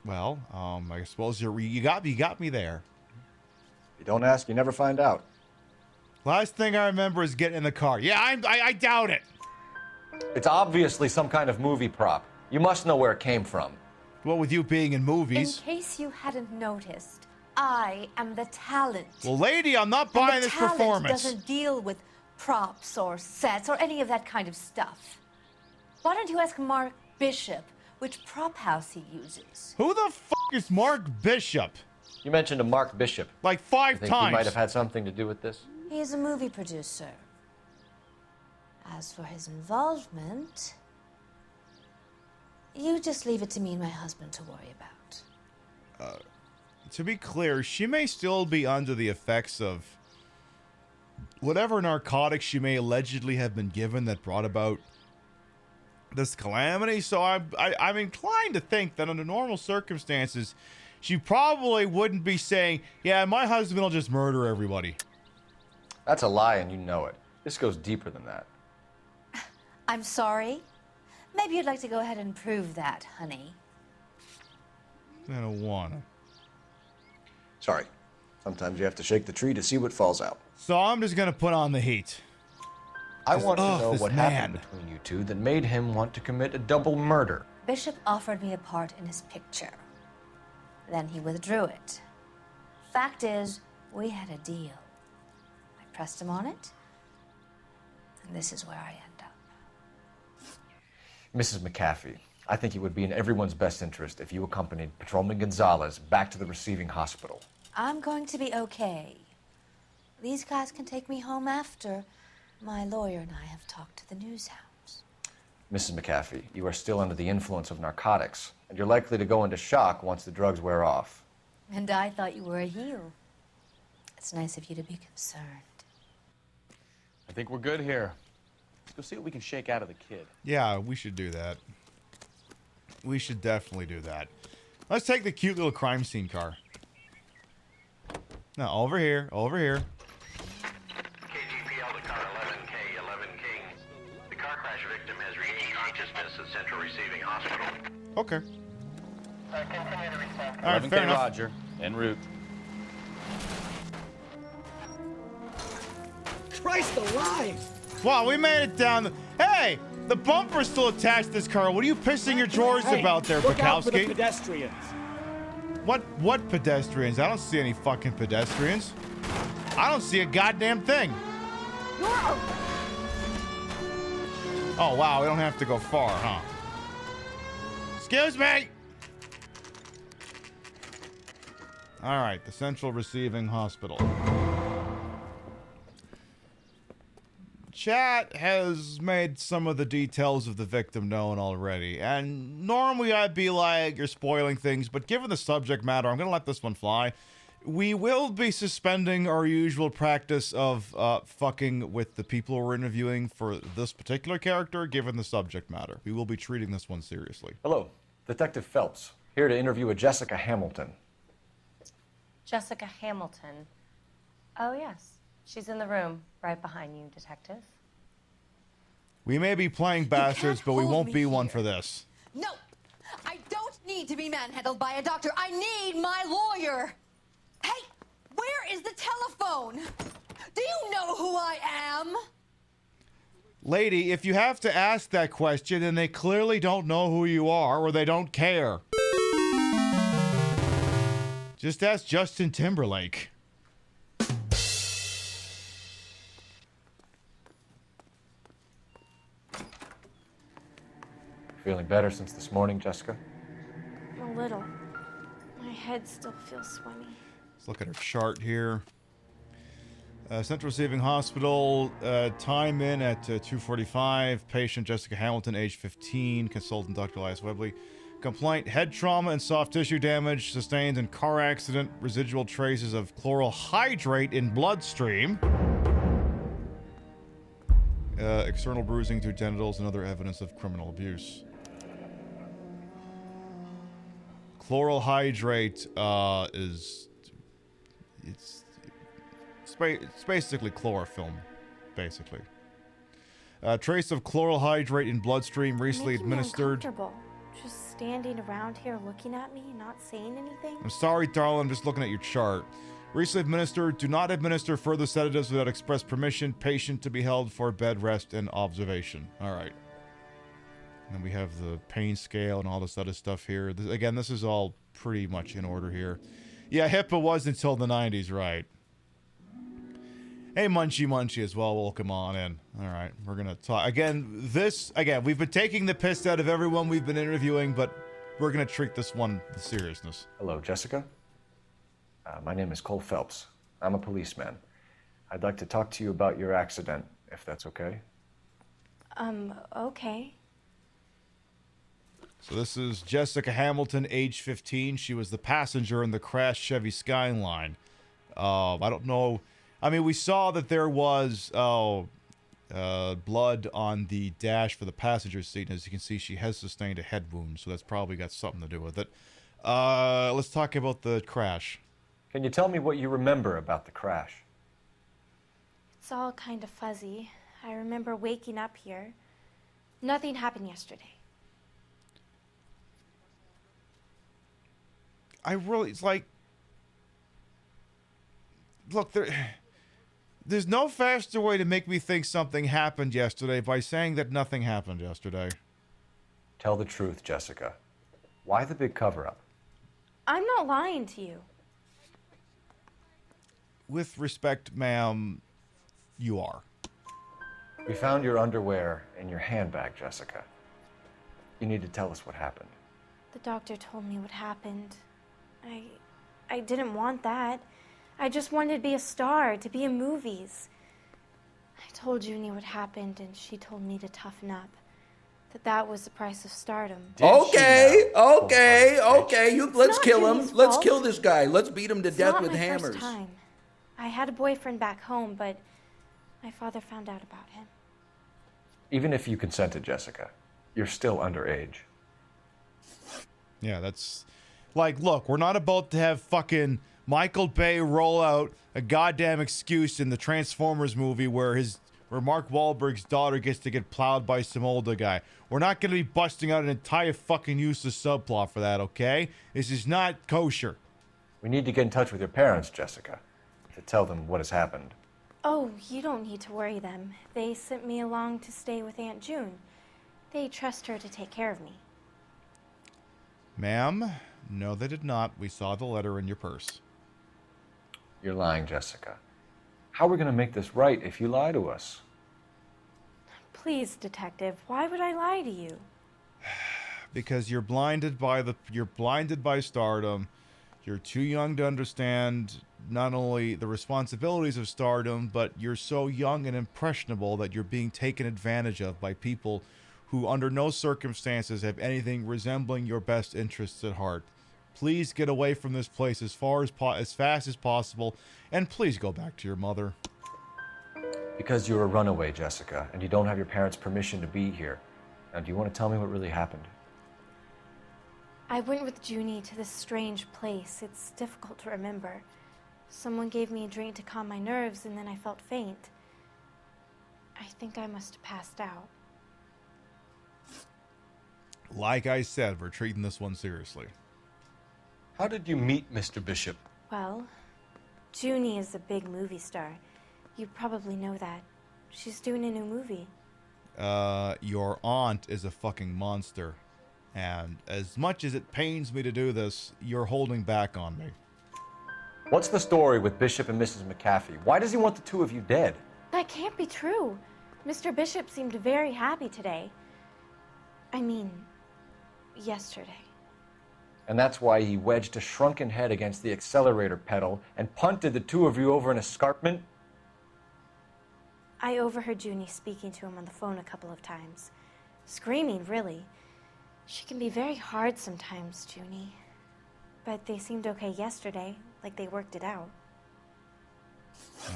Well, I suppose you got me there. You don't ask, you never find out. Last thing I remember is getting in the car. Yeah, I doubt it. It's obviously some kind of movie prop. You must know where it came from. Well, with you being in movies. In case you hadn't noticed, I am the talent. Well, lady, I'm not buying this performance. Doesn't deal with props or sets or any of that kind of stuff. Why don't you ask Mark Bishop which prop house he uses? Who the f*** is Mark Bishop? You mentioned a Mark Bishop. Like 5 think times. He might have had something to do with this? He is a movie producer. As for his involvement, you just leave it to me and my husband to worry about. To be clear, she may still be under the effects of whatever narcotics she may allegedly have been given that brought about this calamity. So I'm inclined to think that under normal circumstances, she probably wouldn't be saying, yeah, my husband will just murder everybody. That's a lie, and you know it. This goes deeper than that. I'm sorry. Maybe you'd like to go ahead and prove that, honey. I don't wanna. Sorry. Sometimes you have to shake the tree to see what falls out. So I'm just gonna put on the heat. I want to know this what man. happened between you two that made him want to commit a double murder. Bishop offered me a part in his picture. Then he withdrew it. Fact is, we had a deal. I pressed him on it, and this is where I end up. Mrs. McAfee, I think it would be in everyone's best interest if you accompanied Patrolman Gonzalez back to the receiving hospital. I'm going to be okay. These guys can take me home after my lawyer and I have talked to the news hounds. Mrs. McAfee, you are still under the influence of narcotics, and you're likely to go into shock once the drugs wear off. And I thought you were a heel. It's nice of you to be concerned. I think we're good here. Let's go see what we can shake out of the kid. Yeah, we should do that. We should definitely do that. Let's take the cute little crime scene car. No, over here, over here. KGPL to car 11K, 11 King. The car crash victim has regained consciousness at Central Receiving Hospital. Okay. Continue to respond. All right, 11K fair enough. Roger, en route. Christ alive! Wow, we made it down. Hey, the bumper's still attached to this car. What are you pissing your drawers Hey, about there, look out for the Bukowski? pedestrians. What pedestrians? I don't see any fucking pedestrians. I don't see a goddamn thing. Oh, wow, we don't have to go far, huh? Excuse me! All right, the Central Receiving Hospital. Chat has made some of the details of the victim known already, and normally I'd be like, you're spoiling things, but given the subject matter, I'm gonna let this one fly. We will be suspending our usual practice of fucking with the people we're interviewing for this particular character, given the subject matter. We will be treating this one seriously. Hello, Detective Phelps, here to interview a Jessica Hamilton. Jessica Hamilton. Oh, yes. She's in the room right behind you, Detective. We may be playing bastards, but we won't be one for this. No! I don't need to be manhandled by a doctor. I need my lawyer! Hey! Where is the telephone? Do you know who I am? Lady, if you have to ask that question, then they clearly don't know who you are, or they don't care. Just ask Justin Timberlake. Feeling better since this morning, Jessica? A little. My head still feels swimmy. Let's look at her chart here. Central Receiving Hospital, time in at 2:45. Patient Jessica Hamilton, age 15. Consultant Dr. Elias Webley. Complaint, head trauma and soft tissue damage sustained in car accident. Residual traces of chloral hydrate in bloodstream. External bruising to genitals and other evidence of criminal abuse. Chloral hydrate is... It's basically chloroform, basically. Trace of chloral hydrate in bloodstream recently administered. Just standing around here looking at me, not saying anything. I'm sorry, darling. I'm just looking at your chart. Recently administered. Do not administer further sedatives without express permission. Patient to be held for bed rest and observation. All right. And then we have the pain scale and all this other stuff here. Again, this is all pretty much in order here. Yeah, HIPAA was until the 90s, right? Hey, Munchie as well. Welcome on in. All right, we're going to talk. Again, we've been taking the piss out of everyone we've been interviewing, but we're going to treat this one with seriousness. Hello, Jessica. My name is Cole Phelps. I'm a policeman. I'd like to talk to you about your accident, if that's okay. Okay. So this is Jessica Hamilton, age 15. She was the passenger in the crashed Chevy Skyline. I don't know. I mean, we saw that there was blood on the dash for the passenger seat. And as you can see, she has sustained a head wound, so that's probably got something to do with it. Let's talk about the crash. Can you tell me what you remember about the crash? It's all kind of fuzzy. I remember waking up here. Nothing happened yesterday. It's like... Look, there's no faster way to make me think something happened yesterday by saying that nothing happened yesterday. Tell the truth, Jessica. Why the big cover-up? I'm not lying to you. With respect, ma'am, you are. We found your underwear in your handbag, Jessica. You need to tell us what happened. The doctor told me what happened. I didn't want that. I just wanted to be a star, to be in movies. I told Junie what happened, and she told me to toughen up. That was the price of stardom. Okay. Let's kill him. Let's kill this guy. Let's beat him to death with hammers. First time. I had a boyfriend back home, but my father found out about him. Even if you consented, Jessica, you're still underage. Yeah, that's like, look, we're not about to have fucking Michael Bay roll out a goddamn excuse in the Transformers movie where Mark Wahlberg's daughter gets to get plowed by some older guy. We're not going to be busting out an entire fucking useless subplot for that, okay? This is not kosher. We need to get in touch with your parents, Jessica, to tell them what has happened. Oh, you don't need to worry them. They sent me along to stay with Aunt June. They trust her to take care of me. Ma'am, no, they did not. We saw the letter in your purse. You're lying, Jessica. How are we going to make this right if you lie to us? Please, detective, why would I lie to you? Because you're blinded by stardom. You're too young to understand not only the responsibilities of stardom, but you're so young and impressionable that you're being taken advantage of by people who under no circumstances have anything resembling your best interests at heart. Please get away from this place as fast as possible, and please go back to your mother. Because you're a runaway, Jessica, and you don't have your parents' permission to be here. Now, do you want to tell me what really happened? I went with Junie to this strange place. It's difficult to remember. Someone gave me a drink to calm my nerves, and then I felt faint. I think I must have passed out. Like I said, we're treating this one seriously. How did you meet Mr. Bishop? Well, Junie is a big movie star. You probably know that. She's doing a new movie. Your aunt is a fucking monster. And as much as it pains me to do this, you're holding back on me. What's the story with Bishop and Mrs. McAfee? Why does he want the two of you dead? That can't be true. Mr. Bishop seemed very happy today. I mean, yesterday. And that's why he wedged a shrunken head against the accelerator pedal and punted the two of you over an escarpment? I overheard Junie speaking to him on the phone a couple of times. Screaming, really. She can be very hard sometimes, Junie. But they seemed okay yesterday, like they worked it out.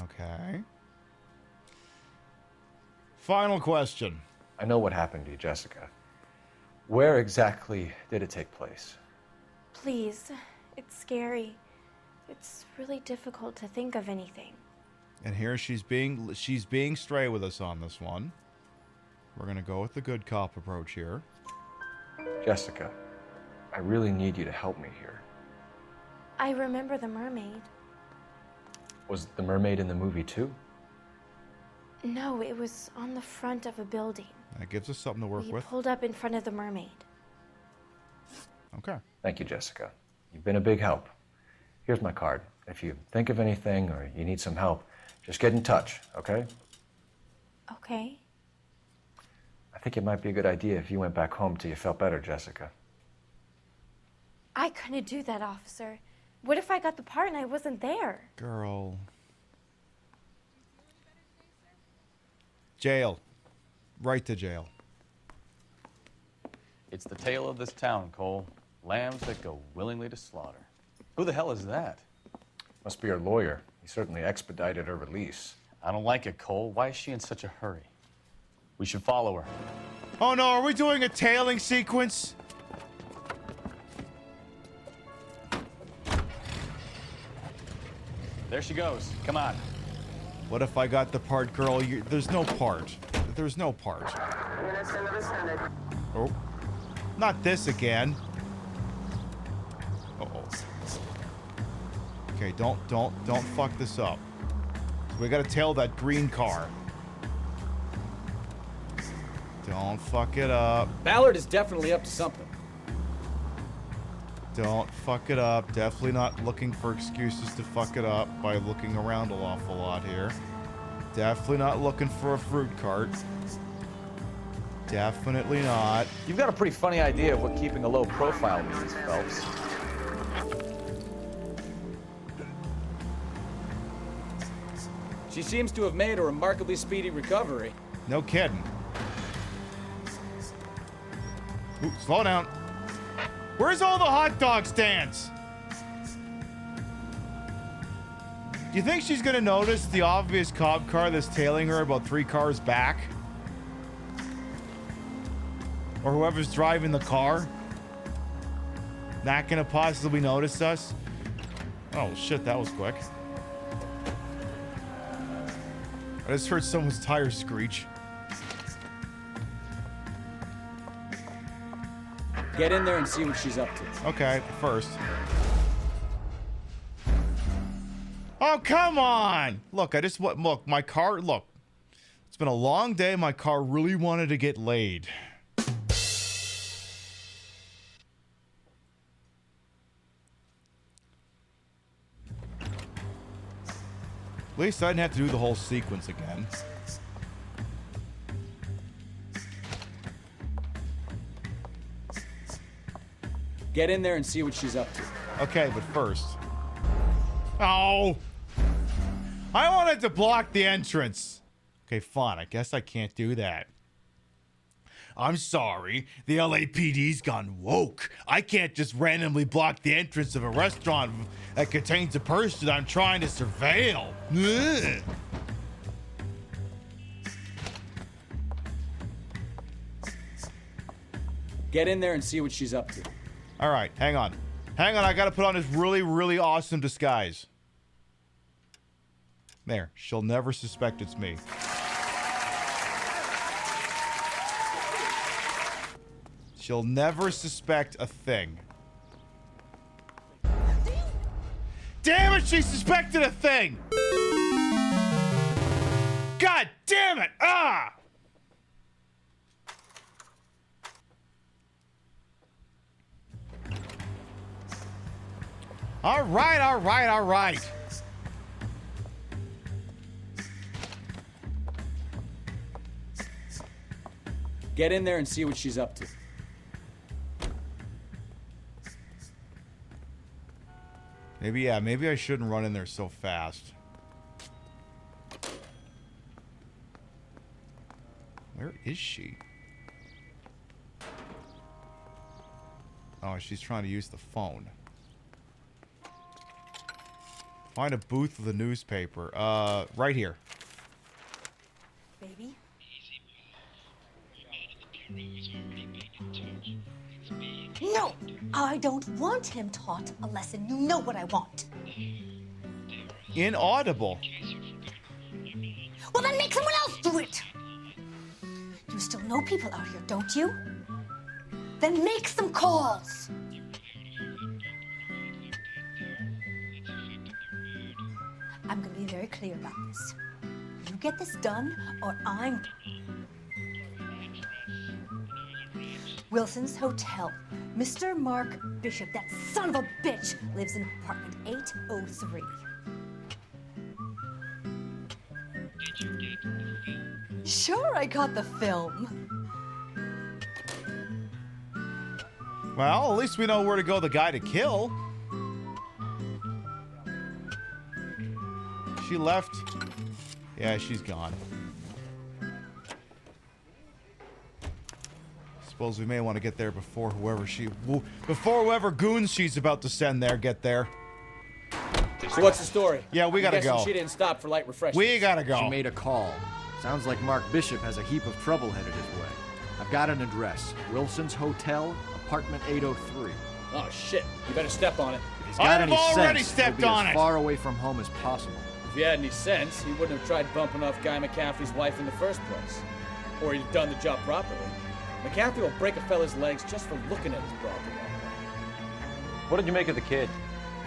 Okay. Final question. I know what happened to you, Jessica. Where exactly did it take place? Please, it's scary. It's really difficult to think of anything. And here she's being stray with us on this one. We're gonna go with the good cop approach here. Jessica, I really need you to help me here. I remember the mermaid. Was the mermaid in the movie too? No, it was on the front of a building. That gives us something to work We with. pulled up in front of the mermaid. Okay. Thank you, Jessica. You've been a big help. Here's my card. If you think of anything or you need some help, just get in touch, okay? Okay. I think it might be a good idea if you went back home till you felt better, Jessica. I couldn't do that, officer. What if I got the part and I wasn't there? Girl. Jail. Right to jail. It's the tale of this town, Cole. Lambs that go willingly to slaughter. Who the hell is that? Must be her lawyer. He certainly expedited her release. I don't like it, Cole. Why is she in such a hurry? We should follow her. Oh no, are we doing a tailing sequence? There she goes. Come on. What if I got the part, girl? There's no part. There's no part. Oh. Not this again. Uh-oh. Okay, don't fuck this up. We gotta tail that green car. Don't fuck it up. Ballard is definitely up to something. Don't fuck it up. Definitely not looking for excuses to fuck it up by looking around an awful lot here. Definitely not looking for a fruit cart. Definitely not. You've got a pretty funny idea of what keeping a low profile means, Phelps. She seems to have made a remarkably speedy recovery. No kidding. Ooh, slow down. Where's all the hot dog stands? Do you think she's gonna notice the obvious cop car that's tailing her about 3 cars back? or whoever's driving the car not gonna possibly notice us? Oh shit, that was quick. I just heard someone's tire screech. Get in there and see what she's up to. Okay, first. Oh, come on! Look, I just want, look, my car, look. It's been a long day. My car really wanted to get laid. At least I didn't have to do the whole sequence again. Get in there and see what she's up to. Okay, but first. Oh! I wanted to block the entrance. Okay, fine. I guess I can't do that. I'm sorry. The LAPD's gone woke. I can't just randomly block the entrance of a restaurant that contains a person I'm trying to surveil. Ugh. Get in there and see what she's up to. All right, hang on. Hang on, I gotta put on this really, really awesome disguise. There, she'll never suspect it's me. She'll never suspect a thing. Damn it, she suspected a thing! God damn it! Ah! All right, all right, all right. Get in there and see what she's up to. Maybe, yeah, maybe I shouldn't run in there so fast. Where is she? Oh, she's trying to use the phone. Find a booth with a newspaper. Right here. Baby? No! I don't want him taught a lesson. You know what I want. Inaudible. Well, then make someone else do it! You still know people out here, don't you? Then make some calls! I'm gonna be very clear about this. You get this done, or I'm... Wilson's Hotel. Mr. Mark Bishop, that son of a bitch, lives in apartment 803. Sure, I got the film. Well, at least we know where to go the guy to kill. She left. Yeah, she's gone. Suppose we may want to get there before whoever goons she's about to send there get there. So what's the story? Yeah, we gotta go. She didn't stop for light refreshments. We gotta go. She made a call. Sounds like Mark Bishop has a heap of trouble headed his way. I've got an address. Wilson's Hotel, apartment 803. Oh shit! You better step on it. If he's got any already sense, stepped he'll be on as it. far away from home as possible. If he had any sense, he wouldn't have tried bumping off Guy McCaffrey's wife in the first place. Or he'd have done the job properly. McCaffrey will break a fella's legs just for looking at his property. What did you make of the kid?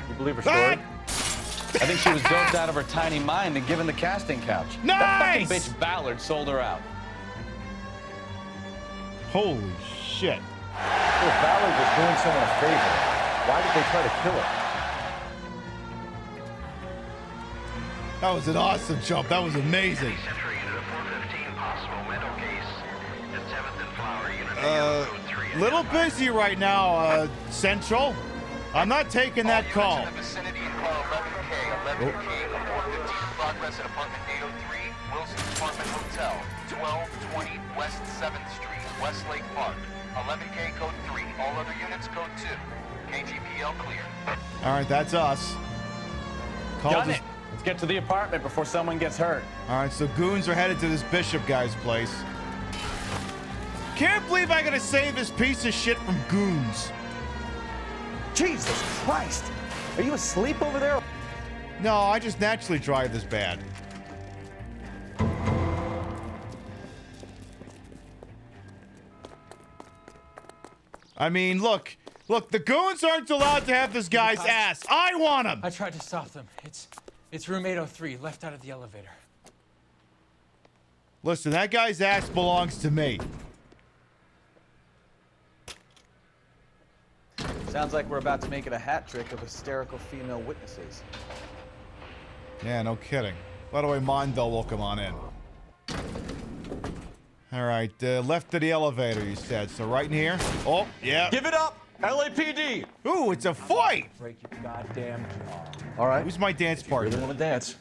You believe her story? I think she was doped out of her tiny mind and given the casting couch. That fucking bitch Ballard sold her out. Holy shit. If Ballard was doing someone a favor, why did they try to kill her? That was an awesome jump. That was amazing. Little busy right now, Central. I'm not taking that call. Progress at apartment 803, Wilson's Apartment Hotel, 1220 West 7th Street, Westlake Park. 11K code 3, all other units code 2. KGPL clear. All right, that's us. Got it. Let's get to the apartment before someone gets hurt. All right, so goons are headed to this Bishop guy's place. can't believe I gotta save this piece of shit from goons. Jesus Christ! Are you asleep over there? No, I just naturally drive this bad. I mean, look, the goons aren't allowed to have this guy's ass. I want him. I tried to stop them. It's room 803, left out of the elevator. Listen, that guy's ass belongs to me. Sounds like we're about to make it a hat trick of hysterical female witnesses. Yeah, no kidding. By the way, Mondo will come on in. All right, left of the elevator, you said. So right in here. Oh, yeah. Give it up! LAPD! Ooh, it's a fight! Break your goddamn jaw. All right. Who's my dance partner? Really want to dance?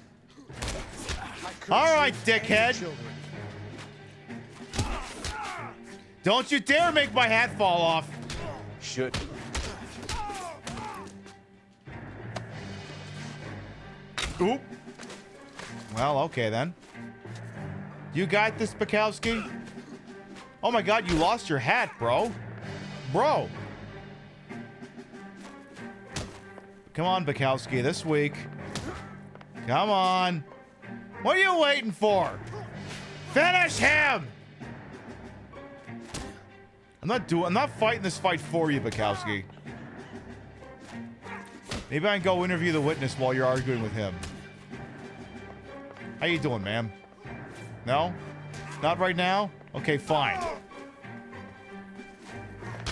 All right, dickhead. Don't you dare make my hat fall off. Should. Oop. Well, okay then. You got this, Bukowski? Oh my god, you lost your hat, bro. Bro. Come on, Bukowski, this week. Come on. What are you waiting for? Finish him! I'm not fighting this fight for you, Bukowski. Maybe I can go interview the witness while you're arguing with him. How you doing, ma'am? No? Not right now? Okay, fine.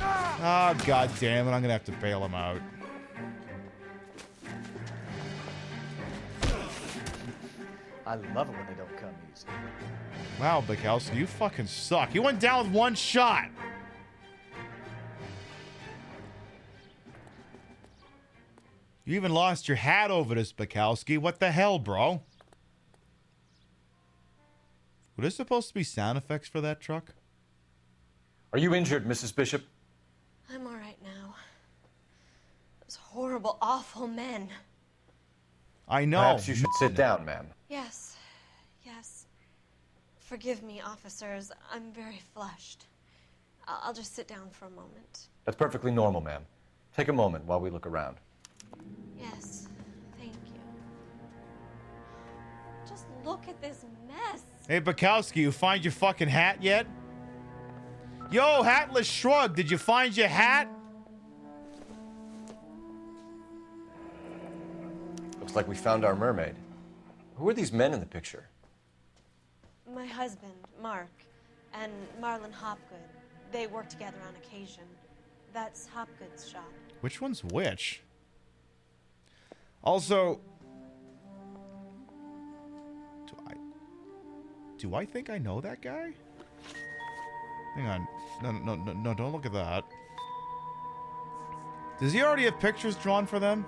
Oh, god damn it. I'm gonna have to bail him out. I love it when they don't come easy. Wow, Bukowski, you fucking suck. You went down with one shot. You even lost your hat over this, Bukowski. What the hell, bro? Were there supposed to be sound effects for that truck? Are you injured, Mrs. Bishop? I'm all right now. Those horrible, awful men. I know. Perhaps you should sit down, ma'am. Yes, yes. Forgive me, officers. I'm very flushed. I'll just sit down for a moment. That's perfectly normal, ma'am. Take a moment while we look around. Yes, thank you. Just look at this mess. Hey, Bukowski, you find your fucking hat yet? Yo, Hatless Shrug, did you find your hat? Looks like we found our mermaid. Who are these men in the picture? My husband, Mark, and Marlon Hopgood. They work together on occasion. That's Hopgood's shop. Which one's which? Also, do I think I know that guy? Hang on. No, don't look at that. Does he already have pictures drawn for them?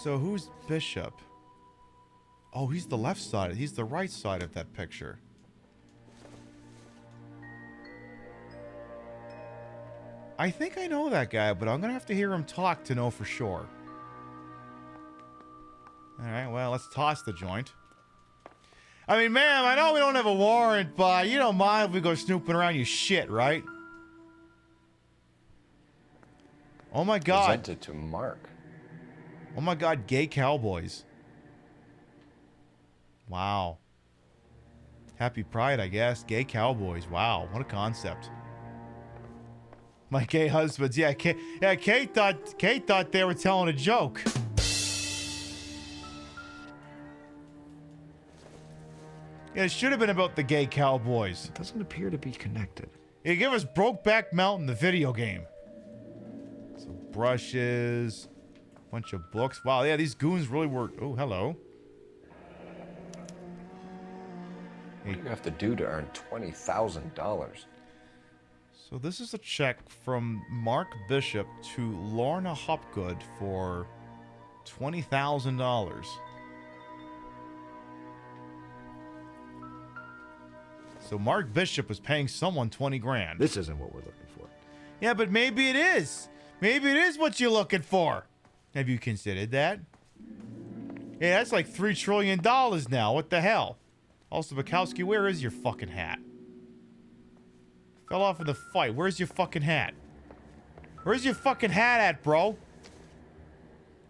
So who's Bishop? Oh, he's the left side. He's the right side of that picture. I think I know that guy, but I'm gonna have to hear him talk to know for sure. Alright, well, let's toss the joint. I mean, ma'am, I know we don't have a warrant, but you don't mind if we go snooping around your shit, right? Oh my god. Presented to Mark. Oh my god, gay cowboys. Wow. Happy Pride, I guess. Gay cowboys. Wow, what a concept. My gay husbands. Yeah, Kate thought they were telling a joke. Yeah, it should have been about the gay cowboys. It doesn't appear to be connected. Yeah, give us Brokeback Mountain, the video game. Some brushes. Bunch of books. Wow, yeah, these goons really were... Oh, hello. What do you have to do to earn $20,000? So this is a check from Mark Bishop to Lorna Hopgood for $20,000. So Mark Bishop was paying someone 20 grand. This isn't what we're looking for. Yeah, but maybe it is. Maybe it is what you're looking for. Have you considered that? Yeah, that's like $3 trillion now. What the hell? Also, Bukowski, where is your fucking hat? Fell off in the fight. Where's your fucking hat? Where's your fucking hat at, bro?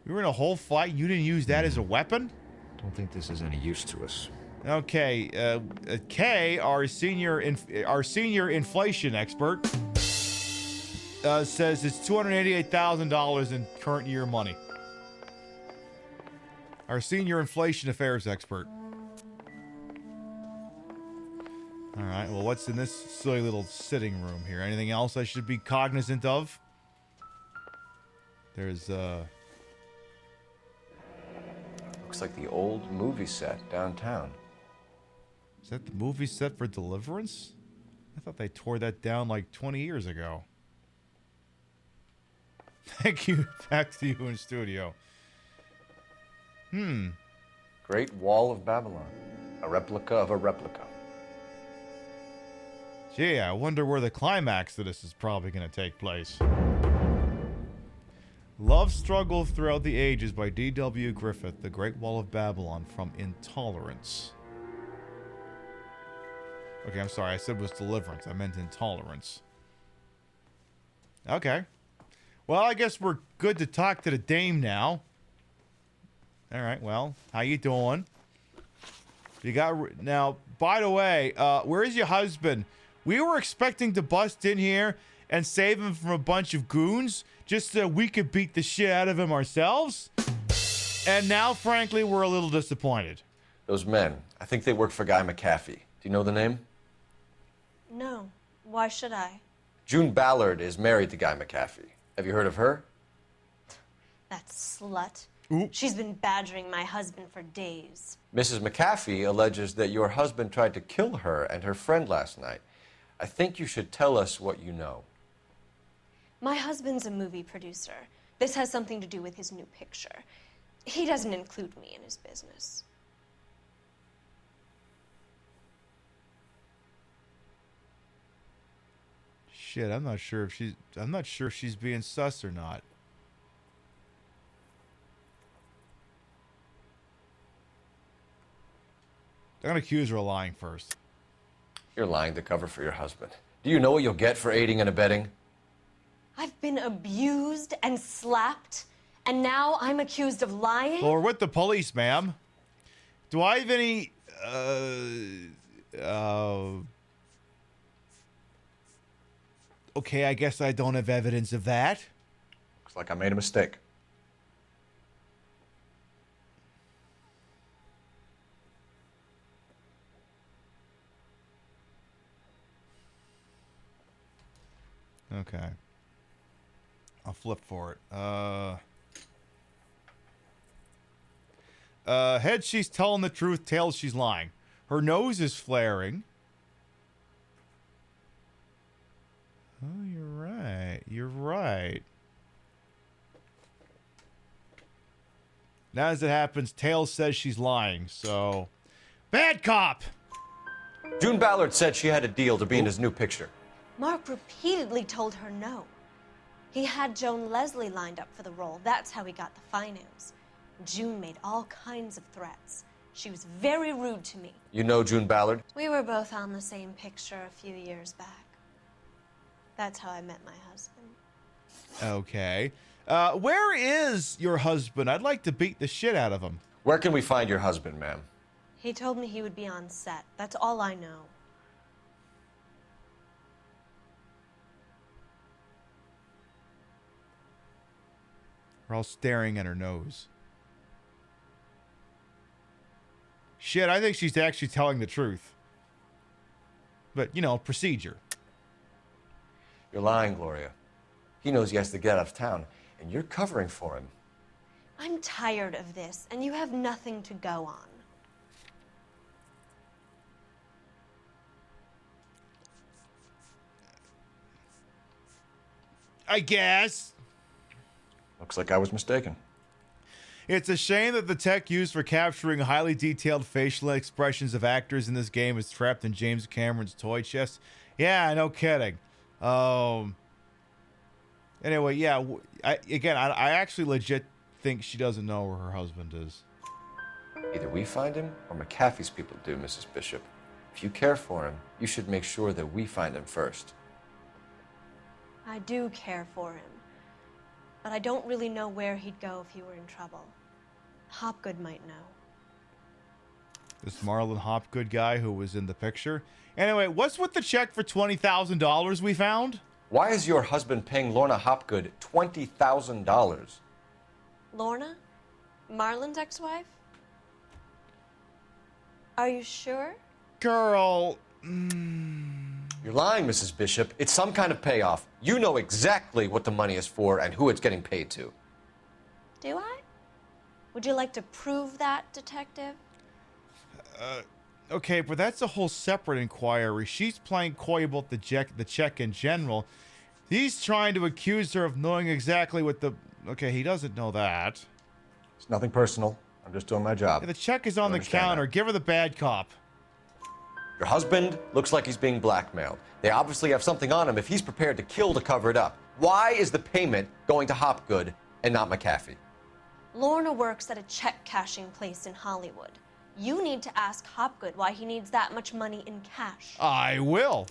You were in a whole fight. You didn't use that as a weapon? Don't think this is any use to us. Okay, Kay, our senior inflation expert, says it's $288,000 in current year money. Our senior inflation affairs expert. All right, well, what's in this silly little sitting room here? Anything else I should be cognizant of? There's, Looks like the old movie set downtown. Is that the movie set for Deliverance? I thought they tore that down like 20 years ago. Thank you. Back to you in studio. Great Wall of Babylon. A replica of a replica. Gee, I wonder where the climax of this is probably going to take place. Love Struggle Throughout the Ages by D.W. Griffith, The Great Wall of Babylon from Intolerance. Okay, I'm sorry, I said it was Deliverance. I meant Intolerance. Okay. Well, I guess we're good to talk to the dame now. All right, well, how you doing? You got... Now, by the way, where is your husband? We were expecting to bust in here and save him from a bunch of goons just so we could beat the shit out of him ourselves. And now, frankly, we're a little disappointed. Those men, I think they work for Guy McAfee. Do you know the name? No. Why should I? June Ballard is married to Guy McAfee. Have you heard of her? That slut. Ooh. She's been badgering my husband for days. Mrs. McAfee alleges that your husband tried to kill her and her friend last night. I think you should tell us what you know. My husband's a movie producer. This has something to do with his new picture. He doesn't include me in his business. Shit, I'm not sure if she's being sus or not. I'm gonna accuse her of lying first. You're lying to cover for your husband. Do you know what you'll get for aiding and abetting? I've been abused and slapped, and now I'm accused of lying? Well, we're with the police, ma'am. Do I have any, okay, I guess I don't have evidence of that. Looks like I made a mistake. Okay. I'll flip for it. Head, she's telling the truth. Tails, she's lying. Her nose is flaring. Oh, you're right. You're right. Now, as it happens, Tails says she's lying, so... Bad cop! June Ballard said she had a deal to be in his new picture. Mark repeatedly told her no. He had Joan Leslie lined up for the role. That's how he got the finance. June made all kinds of threats. She was very rude to me. You know June Ballard? We were both on the same picture a few years back. That's how I met my husband. Okay. Where is your husband? I'd like to beat the shit out of him. Where can we find your husband, ma'am? He told me he would be on set. That's all I know. We're all staring at her nose. Shit, I think she's actually telling the truth. But, you know, procedure. You're lying, Gloria. He knows he has to get out of town, and you're covering for him. I'm tired of this, and you have nothing to go on. I guess. Looks like I was mistaken. It's a shame that the tech used for capturing highly detailed facial expressions of actors in this game is trapped in James Cameron's toy chest. Yeah, no kidding. Anyway, yeah, I actually legit think she doesn't know where her husband is. Either we find him or McAfee's people do, Mrs. Bishop. If you care for him, you should make sure that we find him first. I do care for him, but I don't really know where he'd go if he were in trouble. Hopgood might know. This Marlon Hopgood guy who was in the picture. Anyway, what's with the check for $20,000 we found? Why is your husband paying Lorna Hopgood $20,000? Lorna? Marlon's ex-wife? Are you sure? Girl. You're lying, Mrs. Bishop. It's some kind of payoff. You know exactly what the money is for and who it's getting paid to. Do I? Would you like to prove that, detective? Okay, but that's a whole separate inquiry. She's playing coy about the check in general. He's trying to accuse her of knowing exactly what the... Okay, he doesn't know that. It's nothing personal. I'm just doing my job. Yeah, the check is on the counter. Give her the bad cop. Your husband looks like he's being blackmailed. They obviously have something on him if he's prepared to kill to cover it up. Why is the payment going to Hopgood and not McAfee? Lorna works at a check-cashing place in Hollywood. You need to ask Hopgood why he needs that much money in cash. I will.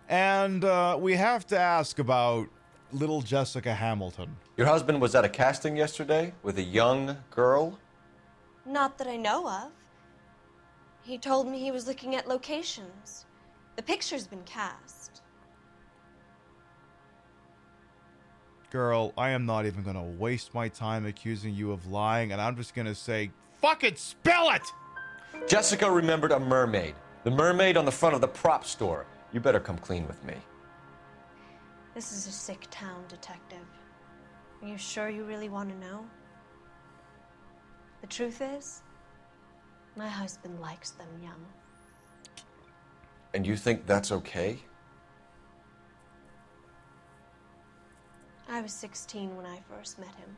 And we have to ask about little Jessica Hamilton. Your husband was at a casting yesterday with a young girl? Not that I know of. He told me he was looking at locations. The picture's been cast. Girl, I am not even going to waste my time accusing you of lying, and I'm just going to say, fuck it, spill it! Jessica remembered a mermaid. The mermaid on the front of the prop store. You better come clean with me. This is a sick town, detective. Are you sure you really want to know? The truth is, my husband likes them young. And you think that's okay? I was 16 when I first met him.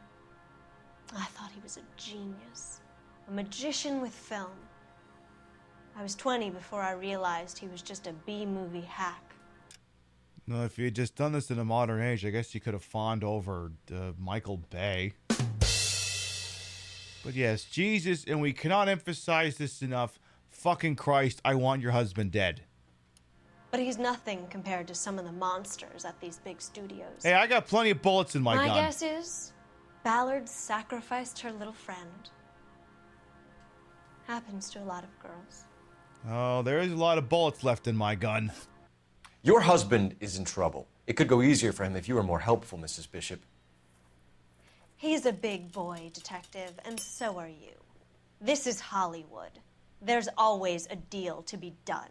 I thought he was a genius, a magician with film. I was 20 before I realized he was just a B-movie hack. No, if you had just done this in a modern age, I guess you could have fawned over Michael Bay. But yes, Jesus, and we cannot emphasize this enough. Fucking Christ, I want your husband dead. But he's nothing compared to some of the monsters at these big studios. Hey, I got plenty of bullets in my gun. My guess is Ballard sacrificed her little friend. Happens to a lot of girls. Oh, there is a lot of bullets left in my gun. Your husband is in trouble. It could go easier for him if you were more helpful, Mrs. Bishop. He's a big boy, detective, and so are you. This is Hollywood. There's always a deal to be done.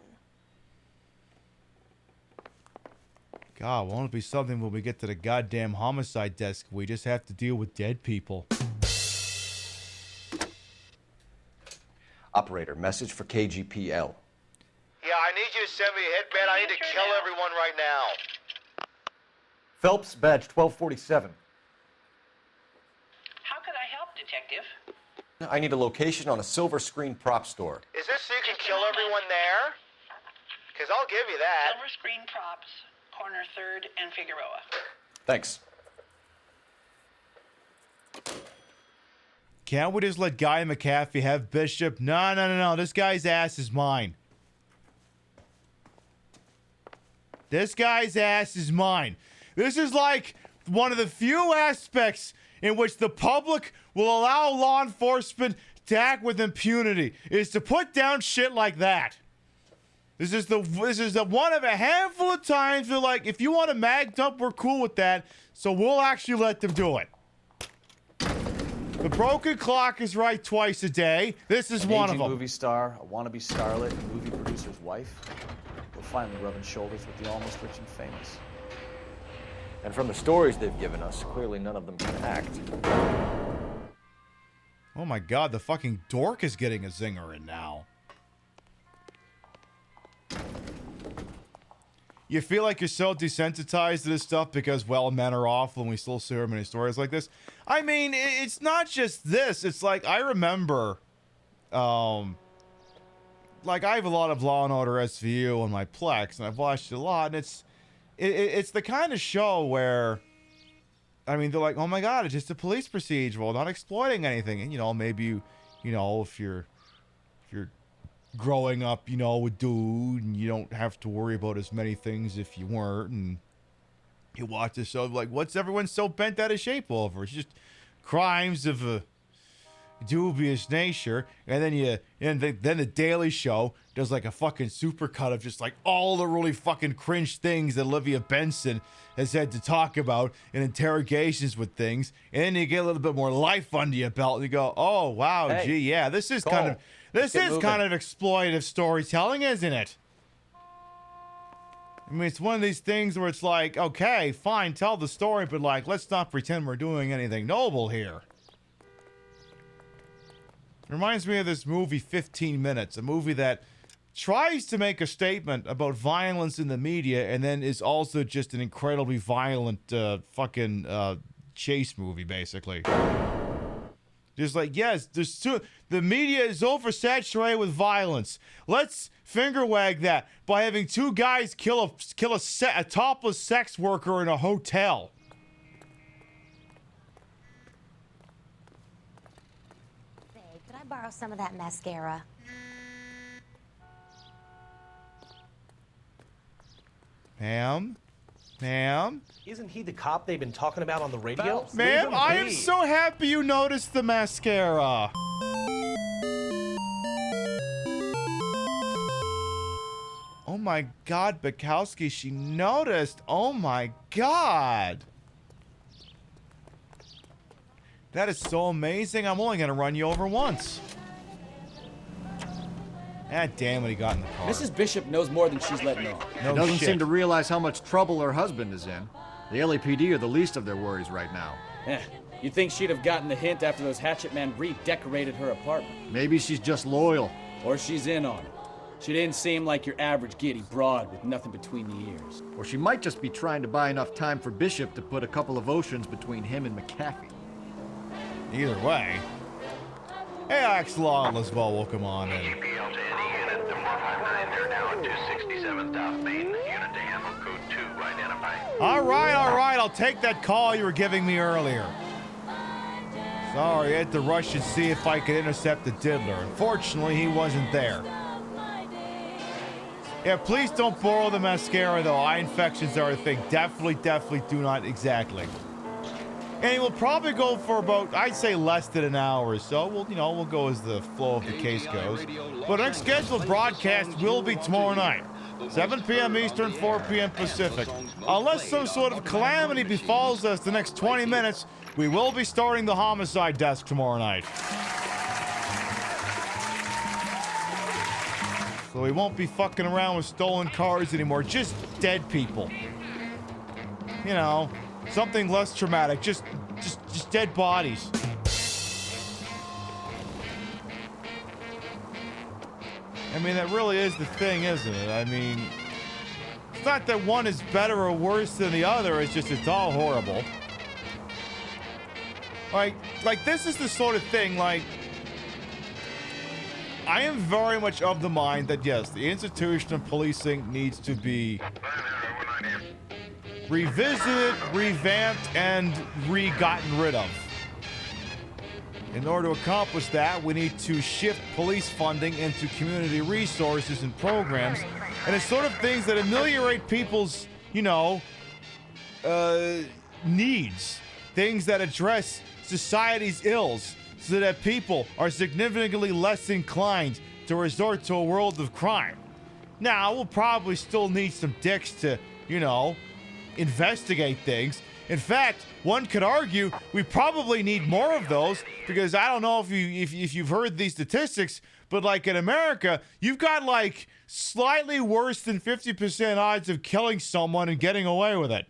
God, won't it be something when we get to the goddamn homicide desk? We just have to deal with dead people. Operator, message for KGPL. Yeah, I need you to send me a headband. I need to kill everyone right now. Phelps, badge 1247. How can I help, Detective? I need a location on a silver screen prop store. Is this so you can kill everyone there? Because I'll give you that. Silver Screen Props, corner 3rd and Figueroa. Thanks. Can't we just let Guy McAfee have Bishop? No. This guy's ass is mine. This guy's ass is mine. This is like one of the few aspects in which the public will allow law enforcement to act with impunity, is to put down shit like that. This is the one of a handful of times where, like, if you want a mag dump, we're cool with that, so we'll actually let them do it. The broken clock is right twice a day. This is one of them. Movie star, a wannabe starlet, a movie producer's wife. We're finally rubbing shoulders with the almost rich and famous. And from the stories they've given us, clearly none of them can act. Oh my God, the fucking dork is getting a zinger in now. You feel like you're so desensitized to this stuff because, well, men are awful and we still see so many stories like this. I mean, it's not just this. It's like, I remember, like, I have a lot of Law & Order SVU on my Plex, and I've watched it a lot, and it's the kind of show where, I mean, they're like, oh my God, it's just a police procedural, not exploiting anything. And, you know, maybe you know, if you're growing up, you know, a dude, and you don't have to worry about as many things if you weren't, and You watch the show, like, what's everyone so bent out of shape over? It's just crimes of a dubious nature. And then then the Daily Show does like a fucking supercut of just like all the really fucking cringe things that Olivia Benson has had to talk about in interrogations with things. And then you get a little bit more life under your belt and you go, oh wow, Hey, gee, yeah, this is kind of exploitative storytelling, isn't it? I mean, it's one of these things where it's like, okay, fine, tell the story, but like, let's not pretend we're doing anything noble here. Reminds me of this movie 15 Minutes, a movie that tries to make a statement about violence in the media and then is also just an incredibly violent chase movie, basically. Just like, yes, the media is oversaturated with violence. Let's finger wag that by having two guys kill a topless sex worker in a hotel. Could I borrow some of that mascara? Ma'am? Ma'am? Isn't he the cop they've been talking about on the radio? Ma'am, I am so happy you noticed the mascara. Oh my God, Bukowski, she noticed. Oh my God. That is so amazing. I'm only going to run you over once. God damn it, he got in the car. Mrs. Bishop knows more than she's letting on. No She doesn't shit. seem to realize how much trouble her husband is in. The LAPD are the least of their worries right now. You'd think she'd have gotten the hint after those hatchet men redecorated her apartment. Maybe she's just loyal. Or she's in on it. She didn't seem like your average giddy broad with nothing between the ears. Or she might just be trying to buy enough time for Bishop to put a couple of oceans between him and McAfee. Either way. Hey, Axelon, let's welcome on in. All right, I'll take that call you were giving me earlier. Sorry, I had to rush and see if I could intercept the diddler. Unfortunately, he wasn't there. Yeah, please don't borrow the mascara, though. Eye infections are a thing. Definitely do not exactly. And it will probably go for about, I'd say, less than an hour or so. We'll go as the flow of the case goes. But our next scheduled broadcast will be tomorrow night. 7 p.m. Eastern, 4 p.m. Pacific. Unless some sort of calamity befalls us the next 20 minutes, we will be starting the homicide desk tomorrow night. So we won't be fucking around with stolen cars anymore. Just dead people. You know, something less traumatic. Just dead bodies. I mean, that really is the thing, isn't it? I mean, it's not that one is better or worse than the other. It's just, it's all horrible. Like this is the sort of thing, like, I am very much of the mind that, yes, the institution of policing needs to be revisited, revamped, and re-gotten rid of. In order to accomplish that, we need to shift police funding into community resources and programs, and it's sort of things that ameliorate people's, needs. Things that address society's ills, so that people are significantly less inclined to resort to a world of crime. Now, we'll probably still need some dicks to, investigate things. In fact, one could argue we probably need more of those, because I don't know if you've heard these statistics, but like in America, you've got like slightly worse than 50% odds of killing someone and getting away with it.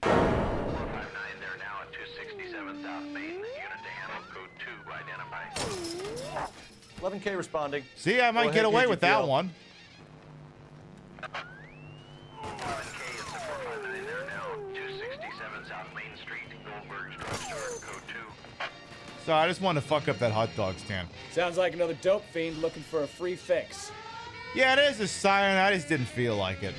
11K responding. See, I might get away with that one. So I just wanted to fuck up that hot dog stand. Sounds like another dope fiend looking for a free fix. Yeah, it is a siren. I just didn't feel like it.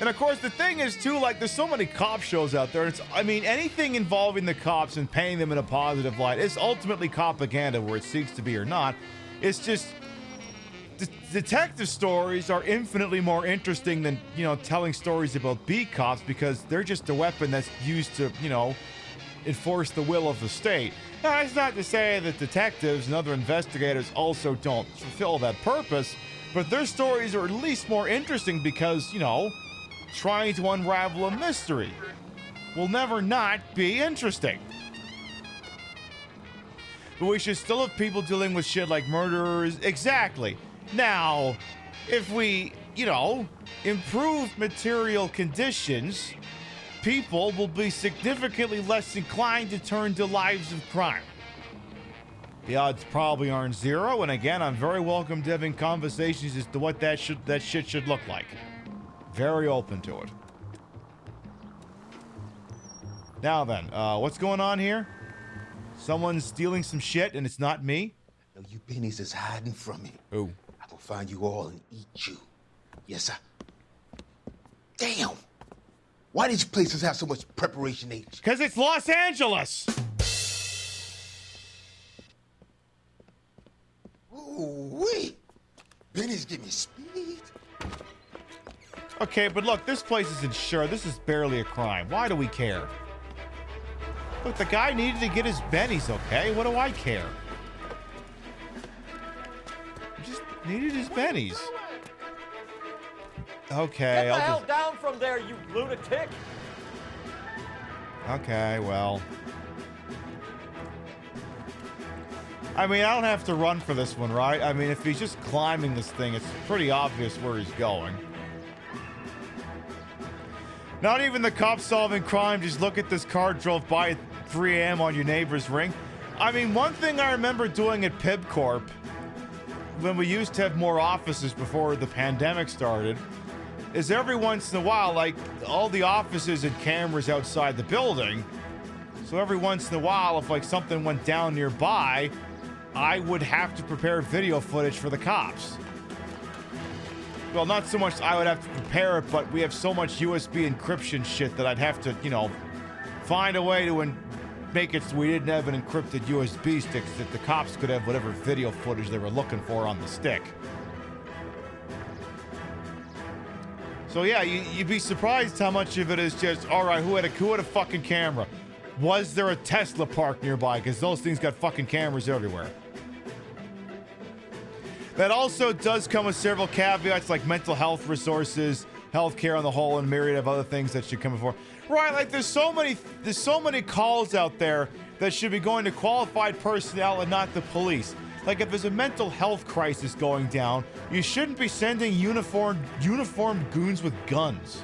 And of course, the thing is too, like, there's so many cop shows out there. Anything involving the cops and painting them in a positive light is ultimately propaganda, where it seeks to be or not. It's just, detective stories are infinitely more interesting than, you know, telling stories about beat cops because they're just a weapon that's used to, you know, enforce the will of the state. Now, that's not to say that detectives and other investigators also don't fulfill that purpose, but their stories are at least more interesting because, you know, trying to unravel a mystery will never not be interesting. But we should still have people dealing with shit like murderers. Exactly. Now, if we, you know, improve material conditions, people will be significantly less inclined to turn to lives of crime. The odds probably aren't zero, and again, I'm very welcome to having conversations as to what that shit should look like. Very open to it. Now then, what's going on here? Someone's stealing some shit and it's not me? No, you pennies is hiding from me. Who? I will find you all and eat you. Yes, sir. Damn! Why these places have so much preparation H? Because it's Los Angeles! Ooh-wee! Benny's give me speed. Okay, but look, this place is insured. This is barely a crime. Why do we care? Look, the guy needed to get his bennies, okay? What do I care? He just needed his bennies. Okay, Get the I'll hell just... down from there, you lunatic! Okay, well... I mean, I don't have to run for this one, right? I mean, if he's just climbing this thing, it's pretty obvious where he's going. Not even the cops solving crime. Just look at this car drove by at 3 a.m. on your neighbor's ring. I mean, one thing I remember doing at PiBCorp, when we used to have more offices before the pandemic started, is every once in a while, like, all the offices had cameras outside the building. So every once in a while, if, like, something went down nearby, I would have to prepare video footage for the cops. Well, not so much I would have to prepare it, but we have so much USB encryption shit that I'd have to, you know, find a way to make it so we didn't have an encrypted USB stick so that the cops could have whatever video footage they were looking for on the stick. So yeah, you'd be surprised how much of it is just, all right, who had a fucking camera? Was there a Tesla park nearby? Because those things got fucking cameras everywhere. That also does come with several caveats like mental health resources, healthcare on the whole, and a myriad of other things that should come before. Right, like there's so many calls out there that should be going to qualified personnel and not the police. Like if there's a mental health crisis going down, you shouldn't be sending uniformed goons with guns.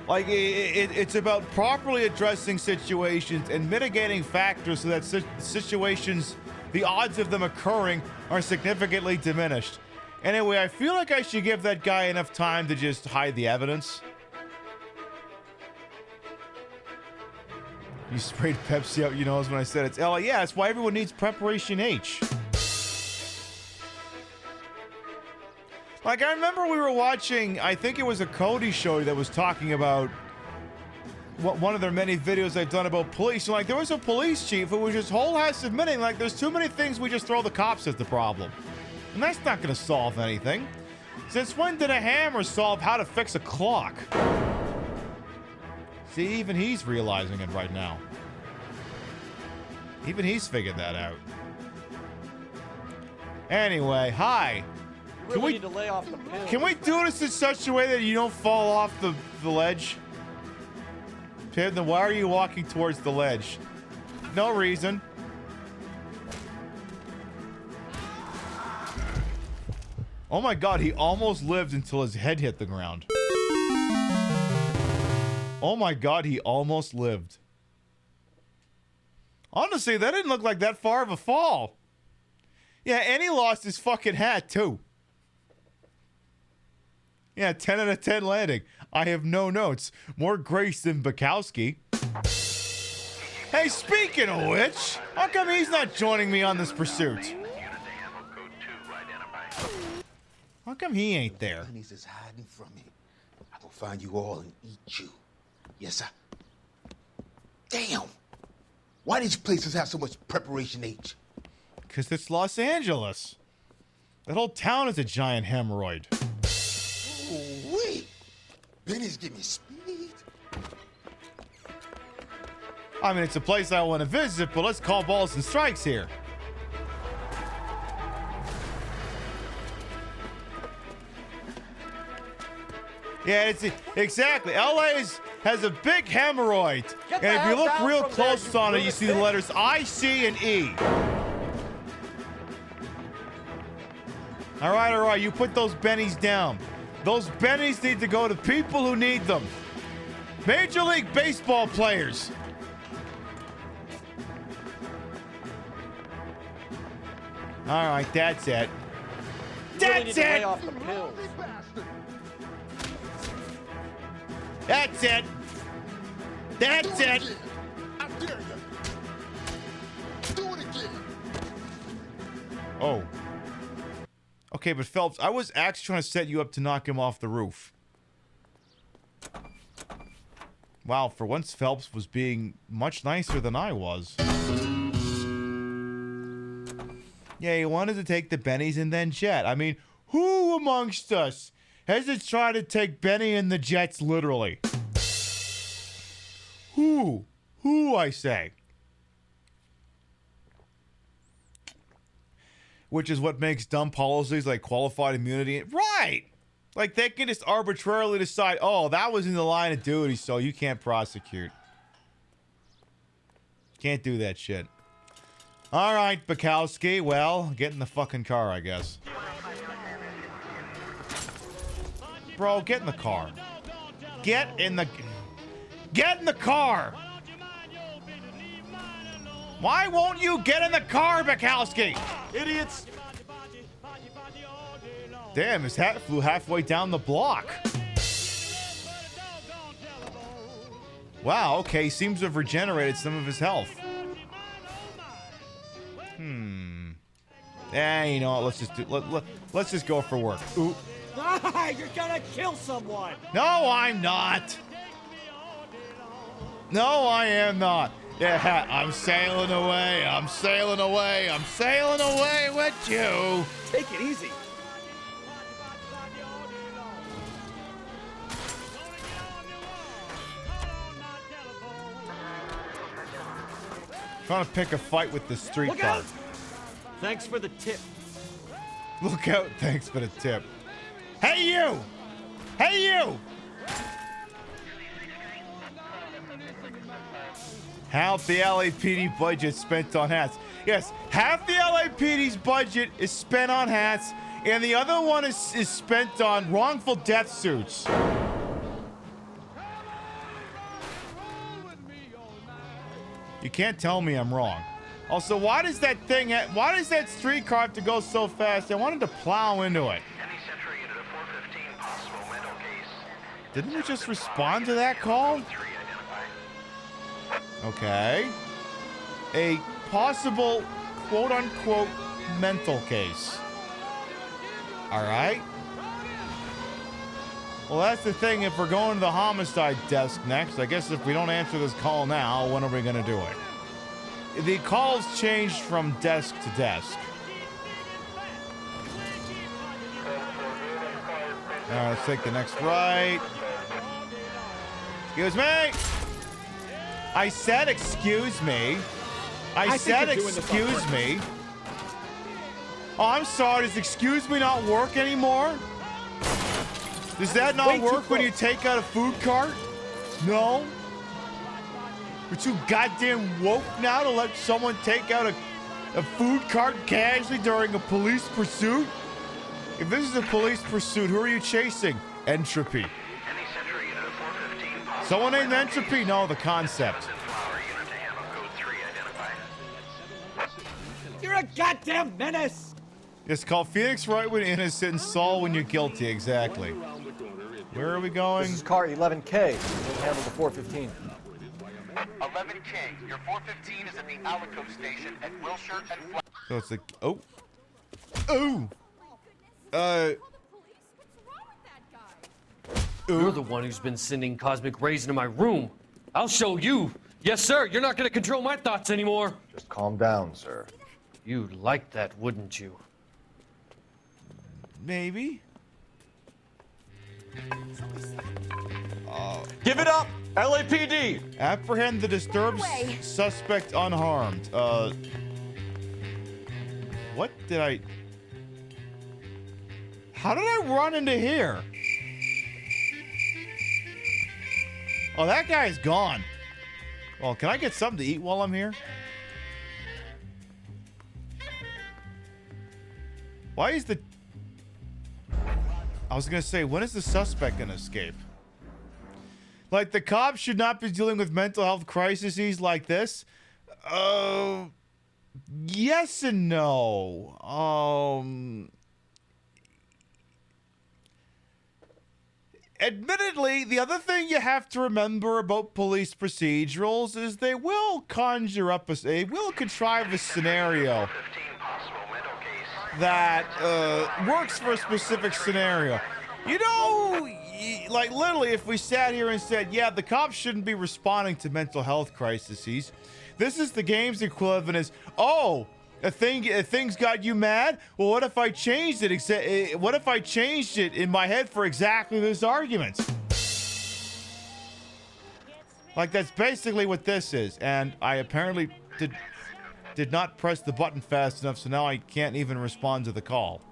Like, it's about properly addressing situations and mitigating factors so that situations, the odds of them occurring, are significantly diminished. Anyway, I feel like I should give that guy enough time to just hide the evidence. You sprayed Pepsi out your nose when I said it's LA. Yeah, that's why everyone needs Preparation H. Like, I remember we were watching, I think it was a Cody show that was talking about one of their many videos they've done about police. And, like, there was a police chief who was just whole ass admitting, like, there's too many things we just throw the cops as the problem. And that's not going to solve anything. Since when did a hammer solve how to fix a clock? See, even he's realizing it right now. Even he's figured that out. Anyway, hi. You really need to lay off the pills. Can we do this in such a way that you don't fall off the ledge? Pib, then why are you walking towards the ledge? No reason. Oh my god, he almost lived until his head hit the ground. Oh my god, he almost lived. Honestly, that didn't look like that far of a fall. Yeah, and he lost his fucking hat, too. Yeah, 10 out of 10 landing. I have no notes. More grace than Bukowski. Hey, speaking of which, how come he's not joining me on this pursuit? How come he ain't there? Pennies is hiding from me. I will find you all and eat you. Yes, sir. Damn! Why these places have so much Preparation H? Because it's Los Angeles. That whole town is a giant hemorrhoid. Ooh-wee. Benny's giving me speed. I mean, it's a place I want to visit, but let's call balls and strikes here. Yeah, it's exactly. LA has a big hemorrhoid. And if you look real close on it, you see the letters I, C, and E. All right, you put those bennies down. Those bennies need to go to people who need them. Major League Baseball players. All right, that's it. That's it. Off the pills. That's it. That's it. I dare you. Do it again. Oh. Okay, but Phelps, I was actually trying to set you up to knock him off the roof. Wow, for once Phelps was being much nicer than I was. Yeah, he wanted to take the bennies and then jet. I mean, who amongst us has tried to take Benny and the Jets literally? Who? Who, I say? Which is what makes dumb policies like qualified immunity. Right! Like, they can just arbitrarily decide, oh, that was in the line of duty, so you can't prosecute. Can't do that shit. All right, Bukowski. Well, get in the fucking car, I guess. Bro, get in the car. Get in the car. Why won't you get in the car, Bukowski? Idiots. Damn, his hat flew halfway down the block. Wow, okay, seems to have regenerated some of his health. You know what? Let's just go for work. Ooh. You're gonna kill someone. No, I'm not. No, I am not. Yeah, I'm sailing away. I'm sailing away. I'm sailing away with you. Take it easy. Trying to pick a fight with the street Look car. out! Thanks for the tip. Look out, thanks for the tip. Hey, you! Hey, you! Half the LAPD budget spent on hats. Yes, half the LAPD's budget is spent on hats, and the other one is spent on wrongful death suits. You can't tell me I'm wrong. Also, why does that streetcar have to go so fast? I wanted to plow into it. Didn't we just respond to that call? Okay. A possible quote-unquote mental case. All right. Well, that's the thing. If we're going to the homicide desk next, I guess if we don't answer this call now, when are we going to do it? The calls changed from desk to desk. All right, let's take the next right. Excuse me. I said excuse me. I said excuse me. Oh, I'm sorry. Does excuse me not work anymore? Does that not work when you take out a food cart? No? We're too goddamn woke now to let someone take out a food cart casually during a police pursuit? If this is a police pursuit, who are you chasing? Entropy. Someone named Entropy? No, the concept. You're a goddamn menace. It's called Phoenix right when innocent and Saul when you're guilty. Exactly. Where are we going? This is car 11K. We'll handle the 415. 11K, your 415 is at the Alico station at Wilshire and Flat. So it's like, oh. You're the one who's been sending cosmic rays into my room. I'll show you. Yes, sir. You're not going to control my thoughts anymore. Just calm down, sir. You'd like that, wouldn't you? Maybe. Give it up! LAPD! Apprehend the disturbed suspect unharmed. What did I... How did I run into here? Oh, that guy's gone. Well, can I get something to eat while I'm here? Why is the... I was gonna say, when is the suspect gonna escape? Like, the cops should not be dealing with mental health crises like this. Yes and no. Admittedly, the other thing you have to remember about police procedurals is they will conjure up they will contrive a scenario that works for a specific scenario. You know, like literally, if we sat here and said, yeah, the cops shouldn't be responding to mental health crises, this is the game's equivalent is, oh, a thing's got you mad? Well, what if I changed it? What if I changed it in my head for exactly this argument? Like, that's basically what this is. And I apparently did not press the button fast enough, so now I can't even respond to the call.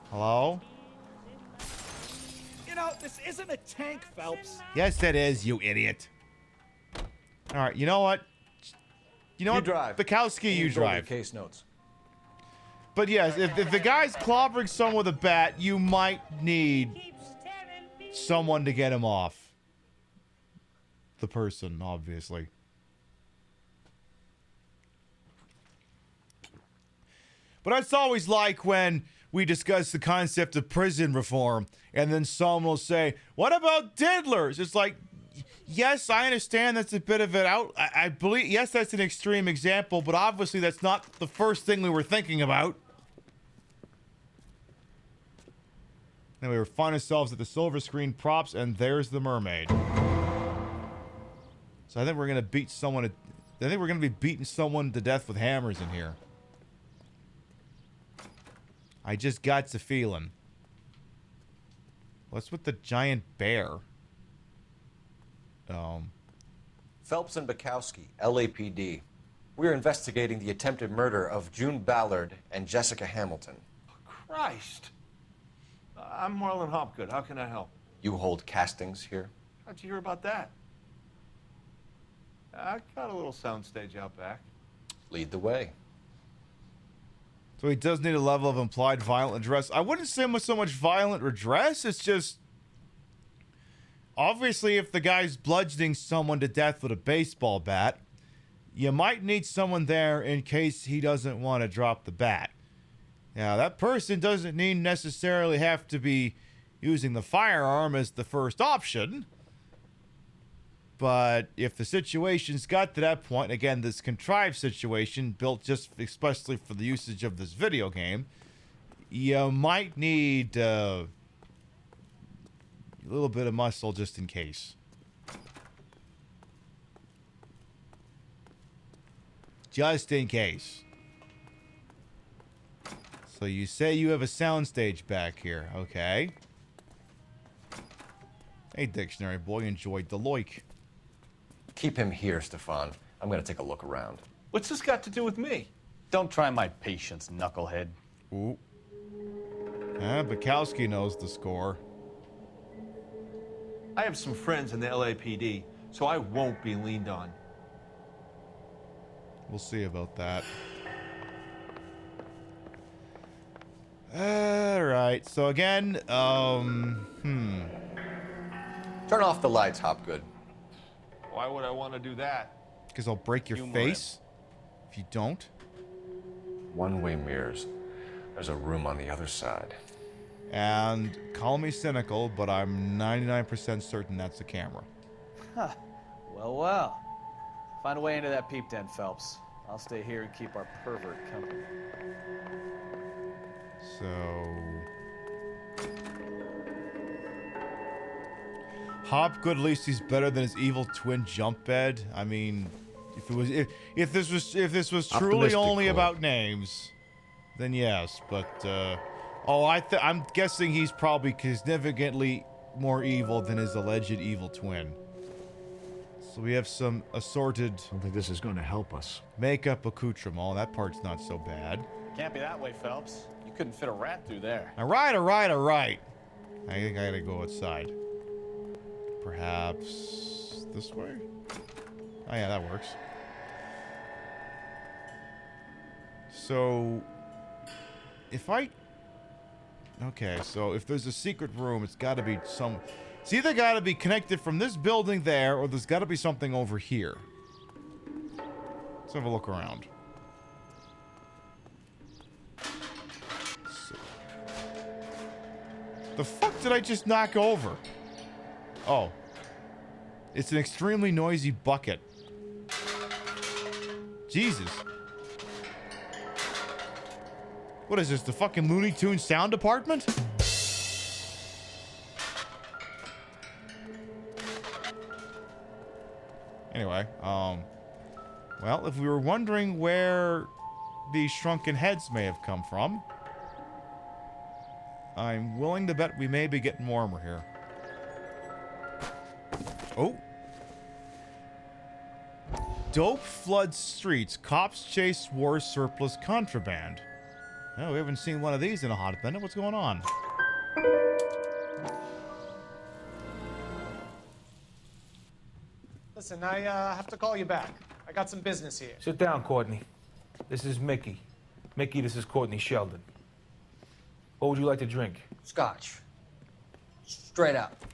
Hello? You know, this isn't a tank, Phelps. Yes, it is, you idiot. All right, you know what? You know what? Drive. Bukowski, you drive. Case notes. But yes, if the guy's clobbering someone with a bat, you might need someone to get him off. The person, obviously. But it's always like when we discuss the concept of prison reform, and then someone will say, what about diddlers? It's like, yes, I understand that's a bit of an I believe, yes, that's an extreme example, but obviously that's not the first thing we were thinking about. Then we find ourselves at the silver screen props, and there's the mermaid. So I think we're gonna beat someone. I think we're gonna be beating someone to death with hammers in here. I just got the feeling. What's with the giant bear? Phelps and Bukowski, LAPD. We're investigating the attempted murder of June Ballard and Jessica Hamilton. Christ. I'm Marlon Hopgood. How can I help? You hold castings here? How'd you hear about that? I got a little soundstage out back. Lead the way. So he does need a level of implied violent redress. I wouldn't say so much violent redress. It's just... Obviously, if the guy's bludgeoning someone to death with a baseball bat, you might need someone there in case he doesn't want to drop the bat. Now, that person doesn't necessarily have to be using the firearm as the first option. But if the situation's got to that point, again, this contrived situation built just especially for the usage of this video game, you might need a little bit of muscle just in case. Just in case. So you say you have a soundstage back here. Okay. Hey, dictionary boy, enjoyed the loik. Keep him here, Stefan. I'm gonna take a look around. What's this got to do with me? Don't try my patience, knucklehead. Ooh. Bukowski knows the score. I have some friends in the LAPD, so I won't be leaned on. We'll see about that. Alright, so again, Turn off the lights, Hopgood. Why would I want to do that? Because I'll break your face if you don't. One-way mirrors. There's a room on the other side. And call me cynical, but I'm 99% certain that's a camera. Huh. Well, well. Find a way into that peep den, Phelps. I'll stay here and keep our pervert company. So... Hopgood, at least he's better than his evil twin jump bed. I mean, If this was truly Optimistic, only Cole. about names, then yes. But I'm guessing he's probably significantly more evil than his alleged evil twin. So we have some assorted. I don't think this is going to help us. Makeup accoutrement. That part's not so bad. Can't be that way, Phelps. You couldn't fit a rat through there. All right. I think I gotta go outside. Perhaps this way? Oh yeah, that works. So, okay, so if there's a secret room, it's gotta be it's either gotta be connected from this building there, or there's gotta be something over here. Let's have a look around. The fuck did I just knock over? Oh. It's an extremely noisy bucket. Jesus. What is this, the fucking Looney Tunes sound department? Anyway, well, if we were wondering where these shrunken heads may have come from, I'm willing to bet we may be getting warmer here. Oh. Dope floods streets. Cops chase war surplus contraband. Oh, we haven't seen one of these in a hot minute. What's going on? Listen, I have to call you back. I got some business here. Sit down, Courtney. This is Mickey. Mickey, this is Courtney Sheldon. What would you like to drink? Scotch. Straight up.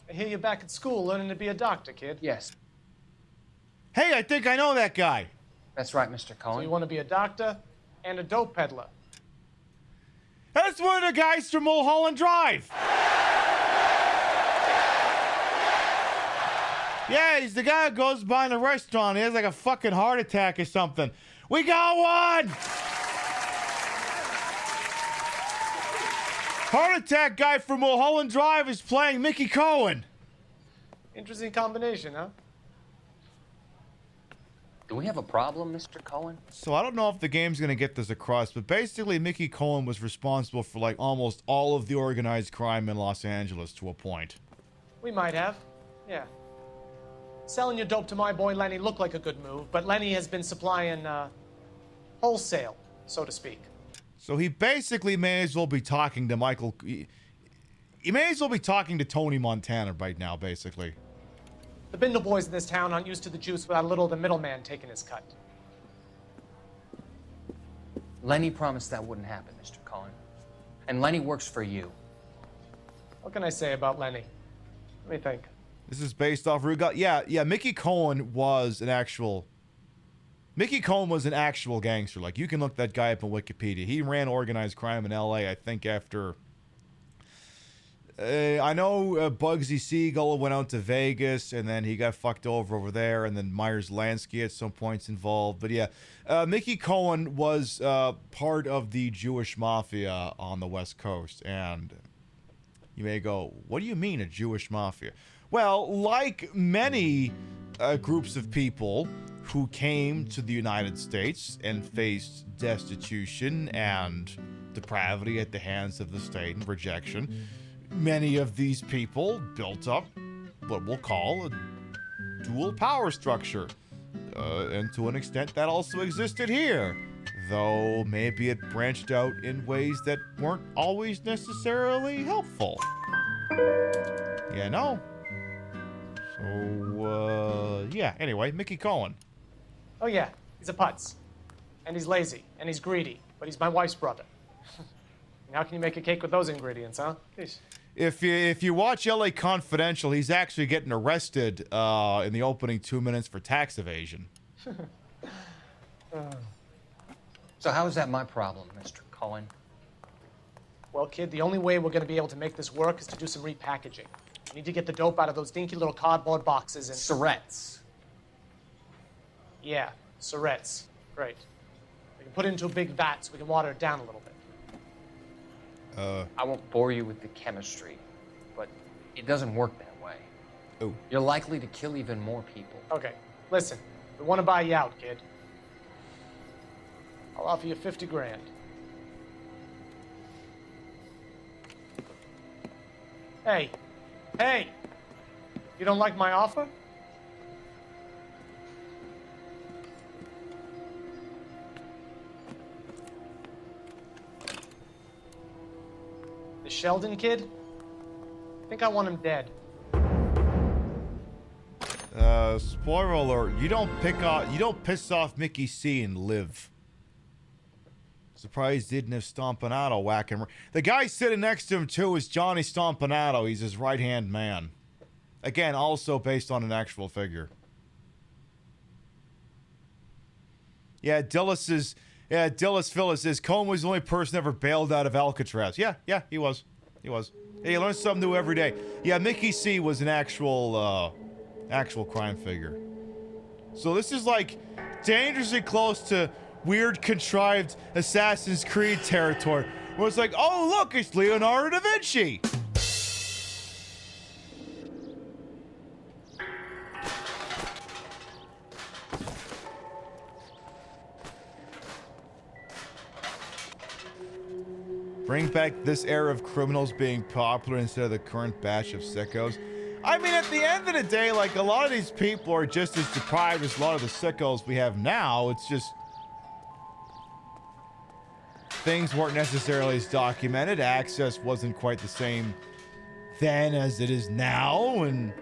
I hear you're back at school learning to be a doctor, kid. Yes. Hey, I think I know that guy. That's right, Mr. Cohen. So you want to be a doctor and a dope peddler? That's one of the guys from Mulholland Drive. Yeah, he's the guy who goes by in the restaurant. He has like a fucking heart attack or something. We got one! Heart attack guy from Mulholland Drive is playing Mickey Cohen. Interesting combination, huh? Do we have a problem, Mr. Cohen? So I don't know if the game's gonna get this across, but basically Mickey Cohen was responsible for like almost all of the organized crime in Los Angeles to a point. We might have. Yeah. Selling your dope to my boy Lenny looked like a good move, but Lenny has been supplying wholesale, so to speak. So he basically may as well be talking to Michael. He may as well be talking to Tony Montana right now, basically. The Bindle boys in this town aren't used to the juice without a little of the middleman taking his cut. Lenny promised that wouldn't happen, Mr. Cohen. And Lenny works for you. What can I say about Lenny? Let me think. This is based off Ruga. Yeah. Mickey Cohen was an actual gangster. Like, you can look that guy up on Wikipedia. He ran organized crime in L.A., I think, after... I know Bugsy Siegel went out to Vegas, and then he got fucked over there, and then Myers Lansky at some points involved. But yeah, Mickey Cohen was part of the Jewish mafia on the West Coast. And you may go, what do you mean a Jewish mafia? Well, like many groups of people who came to the United States and faced destitution and depravity at the hands of the state and rejection, many of these people built up what we'll call a dual power structure. And to an extent that also existed here, though maybe it branched out in ways that weren't always necessarily helpful. Yeah, no. So, yeah, anyway, Mickey Cohen. Oh yeah, he's a putz. And he's lazy, and he's greedy, but he's my wife's brother. And how can you make a cake with those ingredients, huh? Jeez. If you watch LA Confidential, he's actually getting arrested in the opening 2 minutes for tax evasion. So how is that my problem, Mr. Cohen? Well, kid, the only way we're going to be able to make this work is to do some repackaging. We need to get the dope out of those dinky little cardboard boxes and... Surrettes. Yeah, Surrettes. Great. We can put it into a big vat so we can water it down a little bit. I won't bore you with the chemistry, but it doesn't work that way. Oh. You're likely to kill even more people. Okay, listen. We want to buy you out, kid. I'll offer you 50 grand. Hey. Hey! You don't like my offer? The Sheldon kid? I think I want him dead. Spoiler alert, you don't piss off Mickey C and live. Surprised he didn't have Stompanato whacking. The guy sitting next to him too is Johnny Stompanato. He's his right-hand man. Again, also based on an actual figure. Yeah, Dillis Phyllis says Cohen was the only person ever bailed out of Alcatraz. Yeah, he was. Hey, you learn something new every day. Yeah, Mickey C was an actual crime figure. So this is like dangerously close to weird contrived Assassin's Creed territory, where it's like, oh look, it's Leonardo da Vinci. Bring back this era of criminals being popular instead of the current batch of sickos. I mean, at the end of the day, like, a lot of these people are just as deprived as a lot of the sickos we have now. It's just things weren't necessarily as documented. Access wasn't quite the same then as it is now, and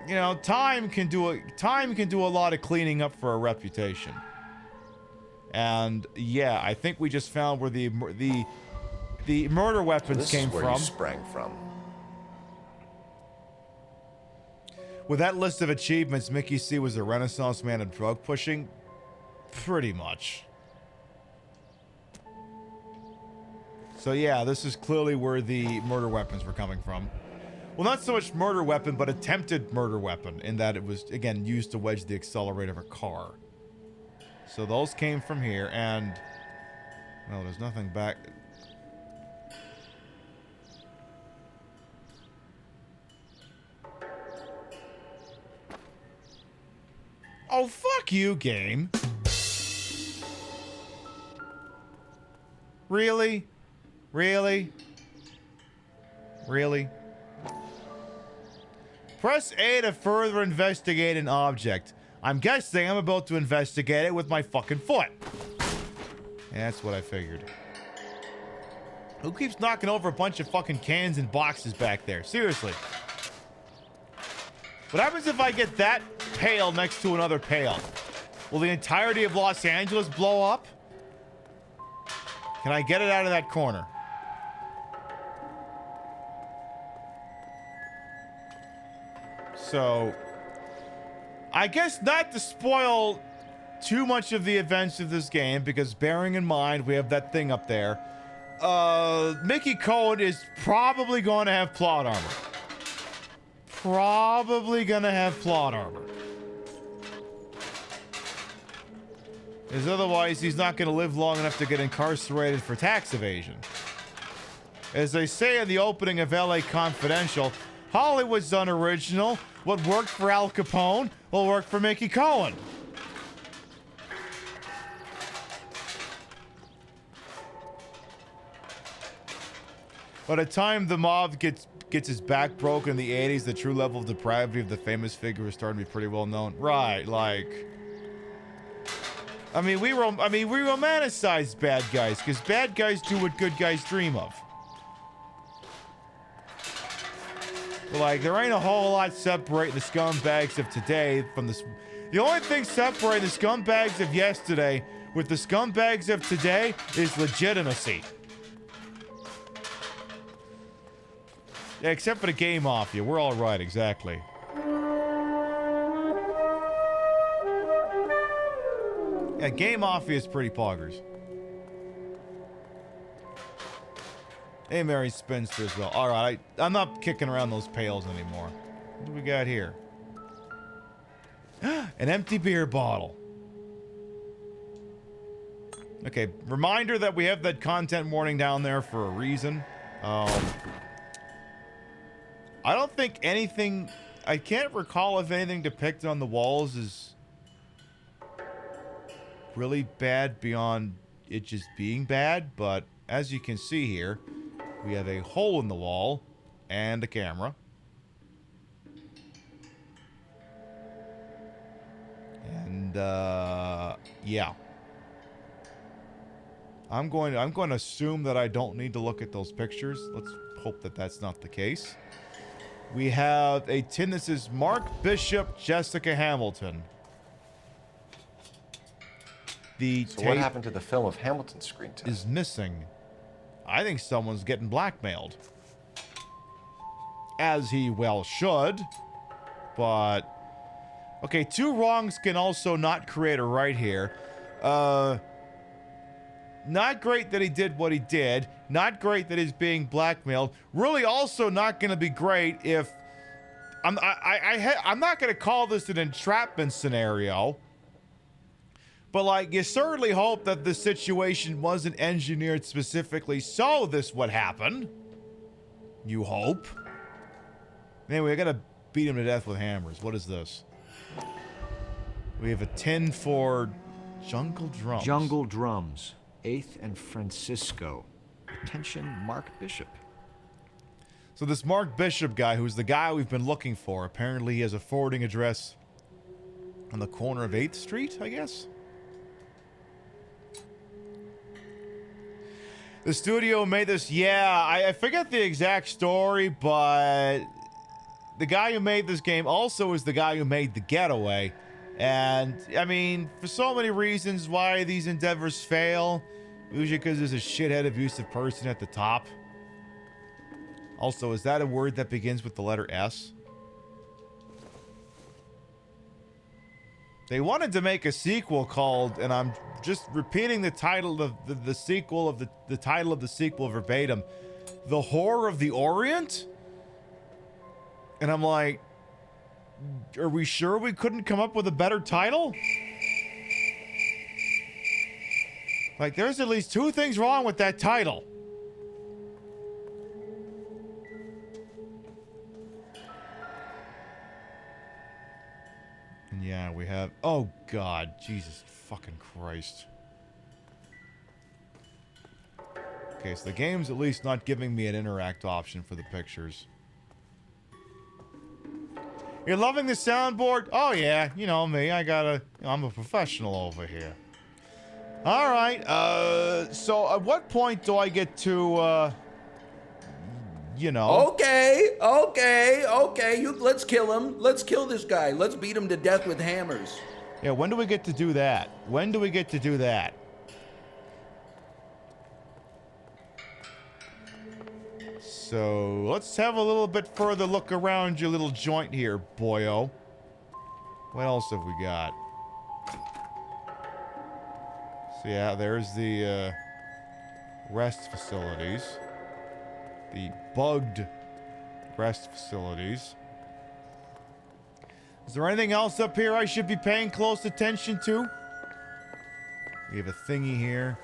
you know, time can do a lot of cleaning up for a reputation. And yeah, I think we just found where the murder weapons came from. You sprang from. With that list of achievements, Mickey C was a Renaissance man of drug pushing, pretty much. So yeah, this is clearly where the murder weapons were coming from. Well, not so much murder weapon, but attempted murder weapon, in that it was, again, used to wedge the accelerator of a car. So those came from here, and well, there's nothing back. Oh, fuck you, game. Really? Really? Really? Press A to further investigate an object. I'm guessing I'm about to investigate it with my fucking foot. Yeah, that's what I figured. Who keeps knocking over a bunch of fucking cans and boxes back there? Seriously. What happens if I get that pail next to another pail? Will the entirety of Los Angeles blow up? Can I get it out of that corner? So, I guess not to spoil too much of the events of this game, because bearing in mind we have that thing up there, Mickey Cohen is probably going to have plot armor. Probably gonna have plot armor. Because otherwise he's not gonna live long enough to get incarcerated for tax evasion. As they say in the opening of LA Confidential, Hollywood's unoriginal. What worked for Al Capone will work for Mickey Cohen. By the time the mob gets his back broken in the 80s, the true level of depravity of the famous figure is starting to be pretty well known. Right, like, I mean, we romanticize bad guys because bad guys do what good guys dream of. But like, there ain't a whole lot separating the scumbags of today from the. The only thing separating the scumbags of yesterday with the scumbags of today is legitimacy. Yeah, except for the game mafia. We're all right, exactly. Yeah, game mafia is pretty poggers. Hey, Mary Spinster as well. All right, I'm not kicking around those pails anymore. What do we got here? An empty beer bottle. Okay, reminder that we have that content warning down there for a reason. I don't think anything... I can't recall if anything depicted on the walls is really bad beyond it just being bad, but as you can see here, we have a hole in the wall and a camera. And yeah. I'm going to assume that I don't need to look at those pictures. Let's hope that that's not the case. We have a tin that says Mark Bishop, Jessica Hamilton. So what happened to the film of Hamilton's screen test? Is missing. I think someone's getting blackmailed. As he well should. But okay, two wrongs can also not create a right here. Not great that he did what he did. Not great that he's being blackmailed. Really also not going to be great if... I'm not going to call this an entrapment scenario. But, like, you certainly hope that the situation wasn't engineered specifically so this would happen. You hope. Anyway, I got to beat him to death with hammers. What is this? We have a tin for Jungle Drums. Jungle Drums. 8th and Francisco. Attention, Mark Bishop. So this Mark Bishop guy, who's the guy we've been looking for, apparently he has a forwarding address on the corner of 8th Street, I guess? The studio made this, yeah, I forget the exact story, but the guy who made this game also is the guy who made The Getaway. And, I mean, for so many reasons why these endeavors fail, usually because there's a shithead abusive person at the top. Also, is that a word that begins with the letter S? They wanted to make a sequel called, and I'm just repeating the title of the sequel of the title of the sequel verbatim, The Horror of the Orient? And I'm like, are we sure we couldn't come up with a better title? Like, there's at least two things wrong with that title. And yeah, we have... Oh, God. Jesus fucking Christ. Okay, so the game's at least not giving me an interact option for the pictures. You're loving the soundboard? Oh, yeah. You know me. I'm a professional over here. All right. So at what point do I get to, you know... Okay. Let's kill him. Let's kill this guy. Let's beat him to death with hammers. Yeah, when do we get to do that? When do we get to do that? So, let's have a little bit further look around your little joint here, boyo. What else have we got? So yeah, there's the rest facilities. The bugged rest facilities. Is there anything else up here I should be paying close attention to? We have a thingy here.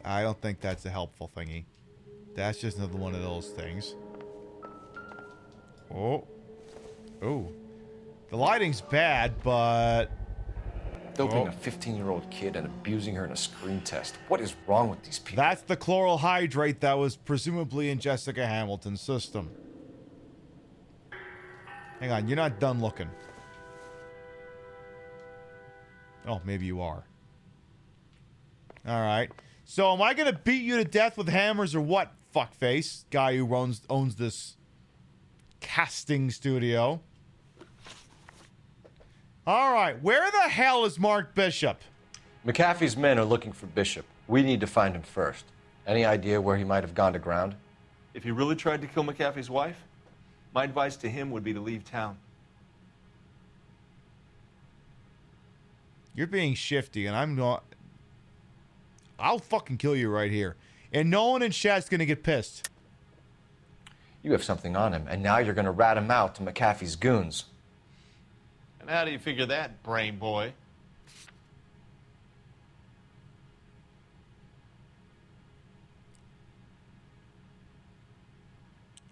I don't think that's a helpful thingy. That's just another one of those things. Oh. Oh. The lighting's bad, but... Doping a 15-year-old kid and abusing her in a screen test. What is wrong with these people? That's the chloral hydrate that was presumably in Jessica Hamilton's system. Hang on, you're not done looking. Oh, maybe you are. Alright. So, am I gonna beat you to death with hammers or what, fuckface? Guy who owns this casting studio. Alright, where the hell is Mark Bishop? McAfee's men are looking for Bishop. We need to find him first. Any idea where he might have gone to ground? If he really tried to kill McAfee's wife, my advice to him would be to leave town. You're being shifty, and I'm not... I'll fucking kill you right here. And no one in chat's gonna get pissed. You have something on him, and now you're gonna rat him out to McAfee's goons. And how do you figure that, brain boy?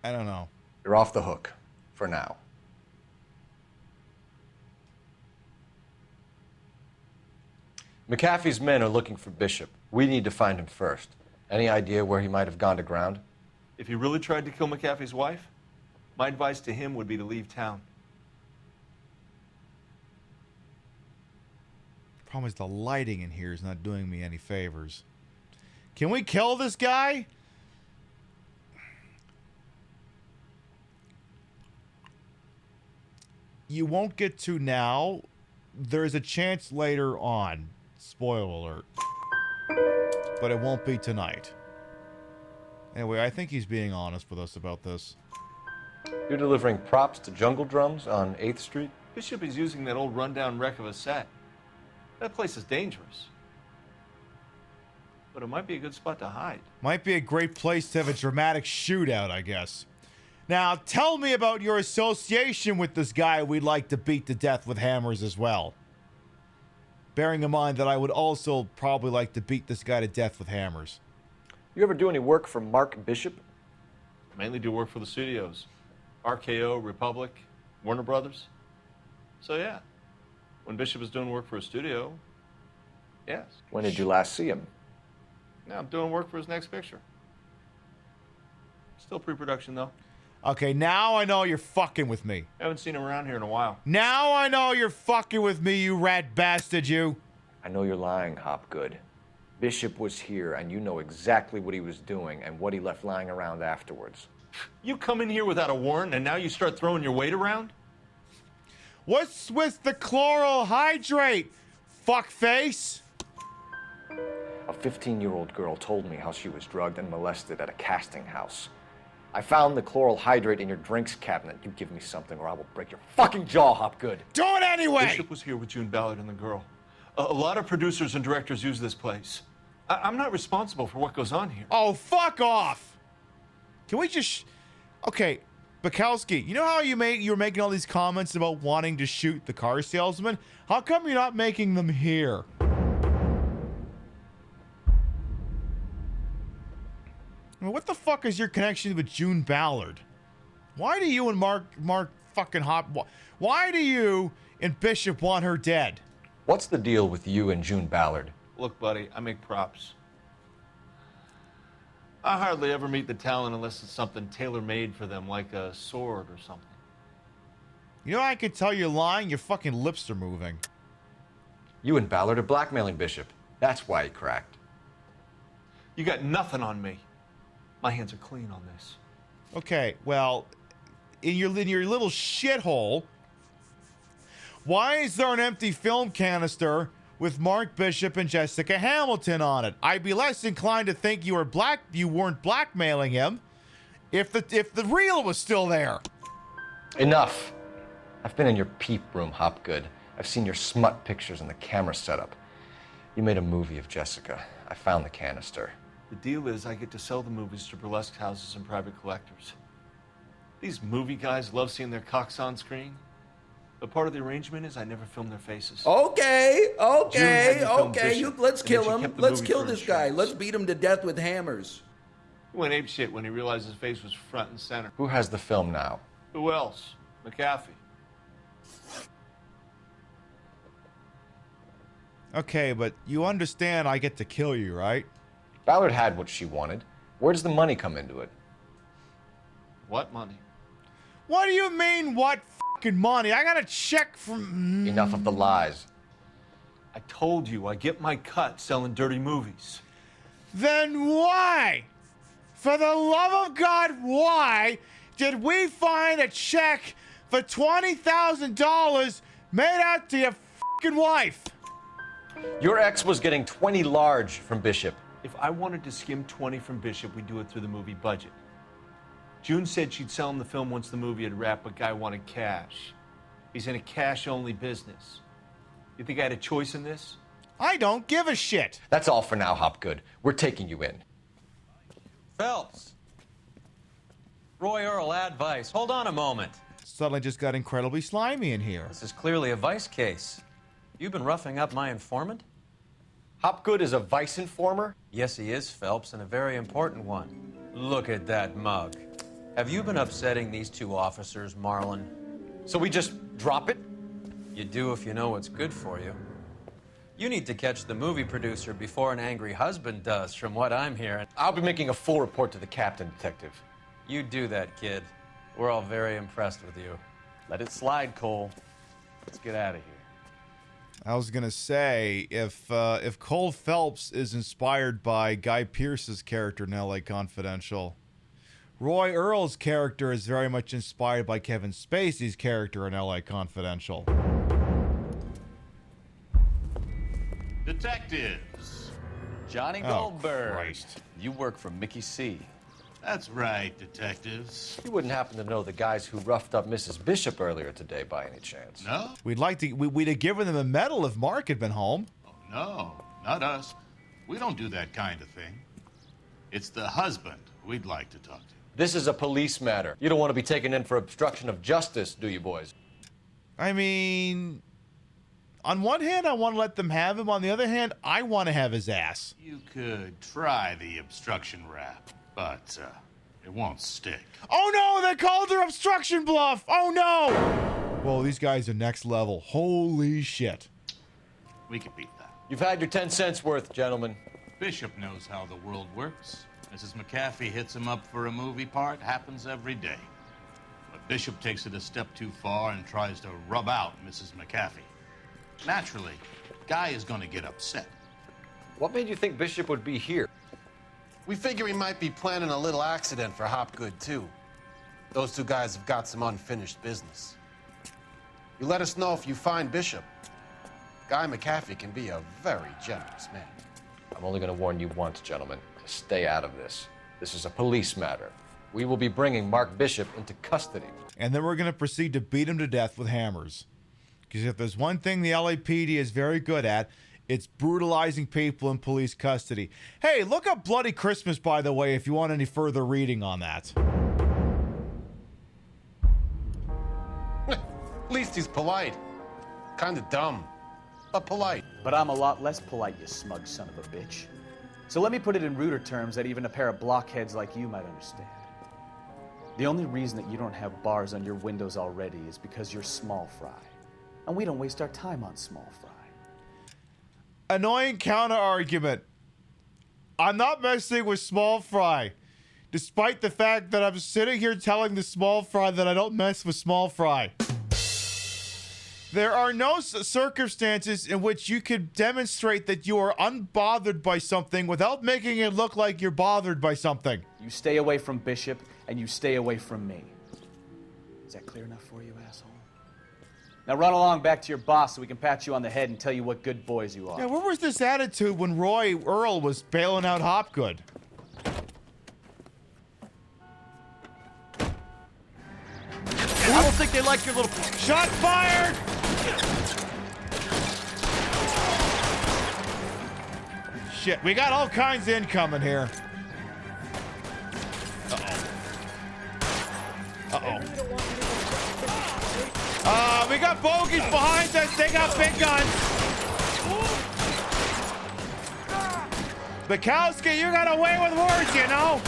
I don't know. You're off the hook. For now. McAfee's men are looking for Bishop. We need to find him first. Any idea where he might have gone to ground? If he really tried to kill McAfee's wife, my advice to him would be to leave town. Problem is the lighting in here is not doing me any favors. Can we kill this guy? You won't get to now. There's a chance later on. Spoiler alert. But it won't be tonight. Anyway, I think he's being honest with us about this. You're delivering props to Jungle Drums on 8th Street? Bishop is using that old rundown wreck of a set. That place is dangerous. But it might be a good spot to hide. Might be a great place to have a dramatic shootout, I guess. Now, tell me about your association with this guy we'd like to beat to death with hammers as well. Bearing in mind that I would also probably like to beat this guy to death with hammers. You ever do any work for Mark Bishop? Mainly do work for the studios. RKO, Republic, Warner Brothers. So yeah, when Bishop was doing work for a studio, yes. When did you last see him? Now I'm doing work for his next picture. Still pre-production though. Okay, now I know you're fucking with me. Haven't seen him around here in a while. Now I know you're fucking with me, you rat bastard, you. I know you're lying, Hopgood. Bishop was here, and you know exactly what he was doing and what he left lying around afterwards. You come in here without a warrant, and now you start throwing your weight around? What's with the chloral hydrate, fuckface? A 15-year-old girl told me how she was drugged and molested at a casting house. I found the chloral hydrate in your drinks cabinet. You give me something or I will break your fucking jaw, Hopgood. Do it anyway! Bishop was here with June Ballard and the girl. A lot of producers and directors use this place. I'm not responsible for what goes on here. Oh, fuck off! Can we just... Okay, Bukowski, you know how you're making all these comments about wanting to shoot the car salesman? How come you're not making them here? I mean, what the fuck is your connection with June Ballard? Why do you and Mark fucking why do you and Bishop want her dead? What's the deal with you and June Ballard? Look, buddy, I make props. I hardly ever meet the talent unless it's something tailor-made for them, like a sword or something. You know, I could tell you're lying. Your fucking lips are moving. You and Ballard are blackmailing Bishop. That's why he cracked. You got nothing on me. My hands are clean on this. Okay, well, in your little shithole, why is there an empty film canister with Mark Bishop and Jessica Hamilton on it? I'd be less inclined to think you weren't blackmailing him if the reel was still there. Enough. I've been in your peep room, Hopgood. I've seen your smut pictures and the camera setup. You made a movie of Jessica. I found the canister. The deal is I get to sell the movies to burlesque houses and private collectors. These movie guys love seeing their cocks on screen. But part of the arrangement is I never film their faces. Okay. Let's kill then she him. kept the Let's movie kill for this guy. insurance. Let's beat him to death with hammers. He went apeshit when he realized his face was front and center. Who has the film now? Who else? McAfee. Okay, but you understand I get to kill you, right? Ballard had what she wanted. Where does the money come into it? What money? What do you mean, what fucking money? I got a check from... Enough of the lies. I told you I get my cut selling dirty movies. Then why? For the love of God, why did we find a check for $20,000 made out to your fucking wife? Your ex was getting 20 large from Bishop. If I wanted to skim 20 from Bishop, we'd do it through the movie budget. June said she'd sell him the film once the movie had wrapped, but Guy wanted cash. He's in a cash-only business. You think I had a choice in this? I don't give a shit. That's all for now, Hopgood. We're taking you in. Phelps. Roy Earl, advice. Hold on a moment. Suddenly just got incredibly slimy in here. This is clearly a vice case. You've been roughing up my informant? Hopgood is a vice informer? Yes, he is, Phelps, and a very important one. Look at that mug. Have you been upsetting these two officers, Marlin? So we just drop it? You do if you know what's good for you. You need to catch the movie producer before an angry husband does, from what I'm hearing. I'll be making a full report to the captain, Detective. You do that, kid. We're all very impressed with you. Let it slide, Cole. Let's get out of here. I was gonna say, if Cole Phelps is inspired by Guy Pearce's character in L.A. Confidential, Roy Earl's character is very much inspired by Kevin Spacey's character in L.A. Confidential. Detectives. Johnny Oh, Goldberg. Christ. You work for Mickey C. That's right, detectives. You wouldn't happen to know the guys who roughed up Mrs. Bishop earlier today by any chance? No? We'd have given them a medal if Mark had been home. No, not us. We don't do that kind of thing. It's the husband we'd like to talk to. This is a police matter. You don't want to be taken in for obstruction of justice, do you, boys? I mean, on one hand, I want to let them have him. On the other hand, I want to have his ass. You could try the obstruction rap, but it won't stick. Oh no, they called her obstruction bluff. Oh no. Whoa, these guys are next level. Holy shit. We could beat that. You've had your 10 cents worth, gentlemen. Bishop knows how the world works. Mrs. McAfee hits him up for a movie part. Happens every day. But Bishop takes it a step too far and tries to rub out Mrs. McAfee. Naturally, Guy is going to get upset. What made you think Bishop would be here? We figure he might be planning a little accident for Hopgood, too. Those two guys have got some unfinished business. You let us know if you find Bishop. Guy McAfee can be a very generous man. I'm only going to warn you once, gentlemen, to stay out of this. This is a police matter. We will be bringing Mark Bishop into custody. And then we're going to proceed to beat him to death with hammers. Because if there's one thing the LAPD is very good at, it's brutalizing people in police custody. Hey, look up Bloody Christmas, by the way, if you want any further reading on that. At least he's polite. Kind of dumb, but polite. But I'm a lot less polite, you smug son of a bitch. So let me put it in ruder terms that even a pair of blockheads like you might understand. The only reason that you don't have bars on your windows already is because you're small fry. And we don't waste our time on small fry. Annoying counter argument. I'm not messing with small fry. Despite the fact that I'm sitting here telling the small fry that I don't mess with small fry. There are no circumstances in which you could demonstrate that you are unbothered by something without making it look like you're bothered by something. You stay away from Bishop, and you stay away from me. Is that clear enough for you, asshole? Now run along back to your boss so we can pat you on the head and tell you what good boys you are. Yeah, where was this attitude when Roy Earl was bailing out Hopgood? I don't think they like your little... Shot fired! Shit, we got all kinds of incoming here. We got bogeys behind us. They got big guns. Bukowski, you got away with words, you know?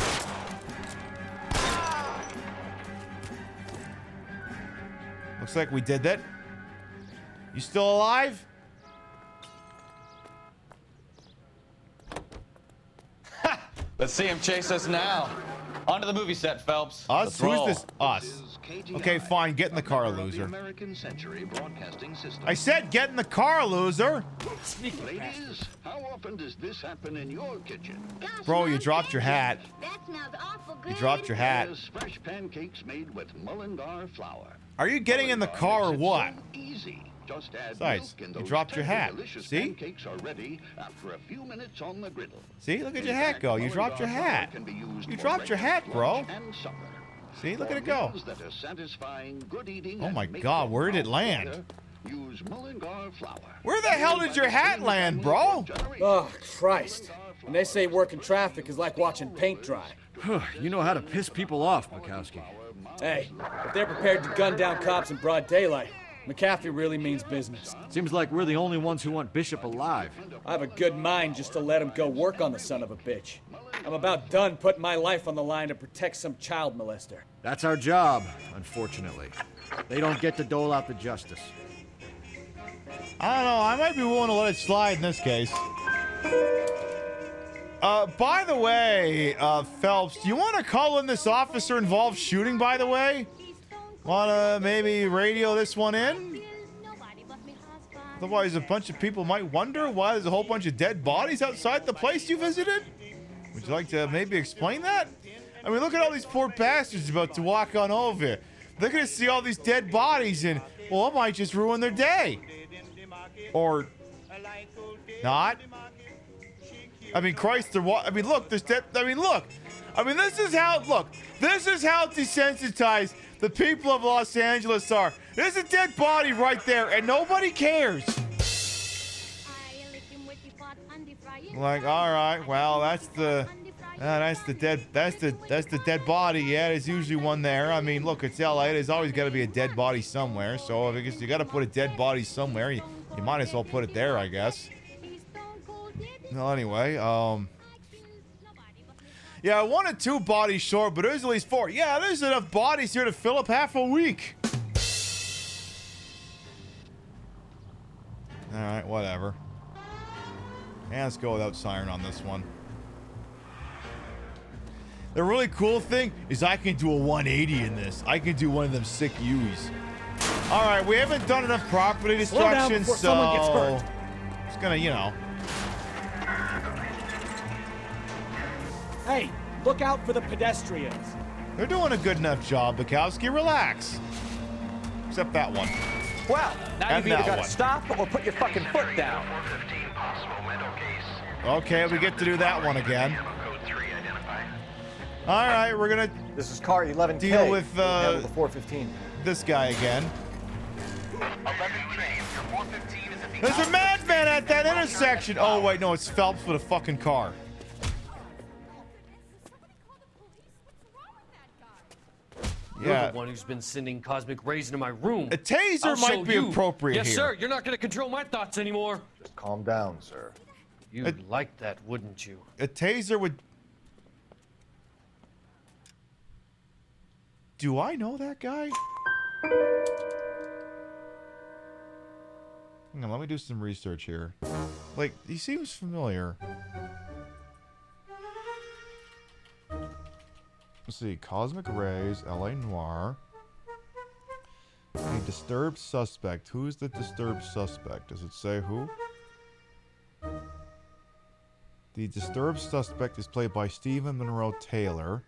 Looks like we did that. You still alive? Let's see him chase us now. Onto the movie set, Phelps. Us? Let's Who's roll. this? Us. Okay, fine. Get in the car, loser. I said get in the car, loser. Ladies, how often does this happen in your kitchen? Bro, you dropped your hat. That smells awful good. You dropped your hat. There's fresh pancakes made with Mullingar flour. Are you getting in the car or what? Easy. Just add Besides, milk and you those dropped your tender, hat. delicious See? pancakes are ready after a few minutes on the griddle. See? Look at In your hat fact, go. You dropped your Mullingar hat. flour can be used You for dropped your hat, breakfast, bro. lunch, and supper. See? Look at For it go. meals that are satisfying, good eating, Oh and my make God, them where did it all land? together, use Mullingar flour. Where the hell did your hat land, bro? Oh, Christ. When they say working traffic is like watching paint dry. You know how to piss people off, Bukowski. Hey, if they're prepared to gun down cops in broad daylight, McAfee really means business. Seems like we're the only ones who want Bishop alive. I have a good mind just to let him go work on the son of a bitch. I'm about done putting my life on the line to protect some child molester. That's our job, unfortunately. They don't get to dole out the justice. I don't know. I might be willing to let it slide in this case. By the way, Phelps, do you want to call in this officer involved shooting, by the way? Want to maybe radio this one in? Otherwise, a bunch of people might wonder why there's a whole bunch of dead bodies outside the place you visited. Would you like to maybe explain that? I mean, look at all these poor bastards about to walk on over. They're going to see all these dead bodies and, well, it might just ruin their day. Or not. I mean, Christ, I mean, look, this is how desensitized the people of Los Angeles are. There's a dead body right there, and nobody cares. Like, all right, well, that's the dead body. Yeah, there's usually one there. I mean, look, it's LA. There's always got to be a dead body somewhere. So I guess you got to put a dead body somewhere. You might as well put it there, I guess. Well, anyway, yeah, 1 or 2 bodies short, but there's at least 4. Yeah, there's enough bodies here to fill up half a week. All right, whatever. Yeah, let's go without siren on this one. The really cool thing is I can do a 180 in this. I can do one of them sick U's. All right, we haven't done enough property destruction, so someone gets hurt. It's gonna, you know. Hey, look out for the pedestrians. They're doing a good enough job, Bukowski. Relax. Except that one. Well, now And you've either that got to one. stop or put your fucking foot down. Okay, we get to do that one again. All right, we're gonna. This is car 11K. Deal with Handle the 415. this guy again. There's a madman at that intersection. Oh wait, no, it's Phelps with a fucking car. You're the one who's been sending cosmic rays into my room. A taser I'll might show be you. appropriate yes, here. sir. You're not going to control my thoughts anymore. Just calm down, sir. You'd like that, wouldn't you? A taser would. Do I know that guy? Hang on, let me do some research here. Like, he seems familiar. Let's see. Cosmic Rays, LA Noire. A disturbed suspect. Who's the disturbed suspect? Does it say who? The disturbed suspect is played by Stephen Monroe Taylor.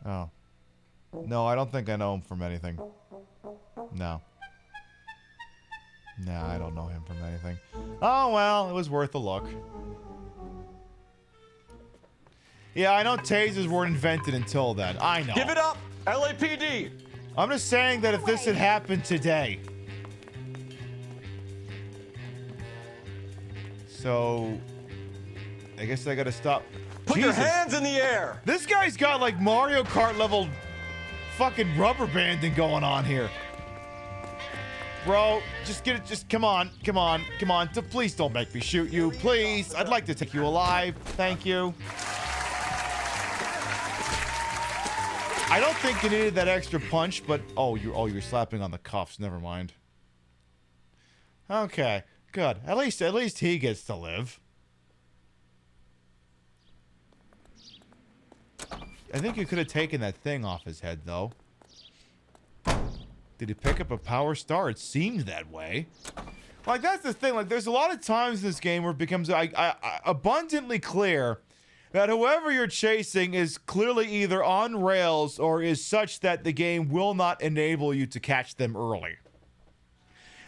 Oh. No, I don't think I know him from anything. No. Nah, I don't know him from anything. Oh, well, it was worth a look. Yeah, I know tasers weren't invented until then. I know. Give it up, LAPD. I'm just saying that if this had happened today. So, I guess I gotta stop. Put your hands in the air. This guy's got like Mario Kart level fucking rubber banding going on here. Bro, just get it. Just come on. Please don't make me shoot you. Please. I'd like to take you alive. Thank you. I don't think you needed that extra punch, but you're slapping on the cuffs. Never mind. Okay, good. At least he gets to live. I think you could have taken that thing off his head, though. Did he pick up a power star? It seemed that way. Like, that's the thing. Like, there's a lot of times in this game where it becomes abundantly clear that whoever you're chasing is clearly either on rails or is such that the game will not enable you to catch them early.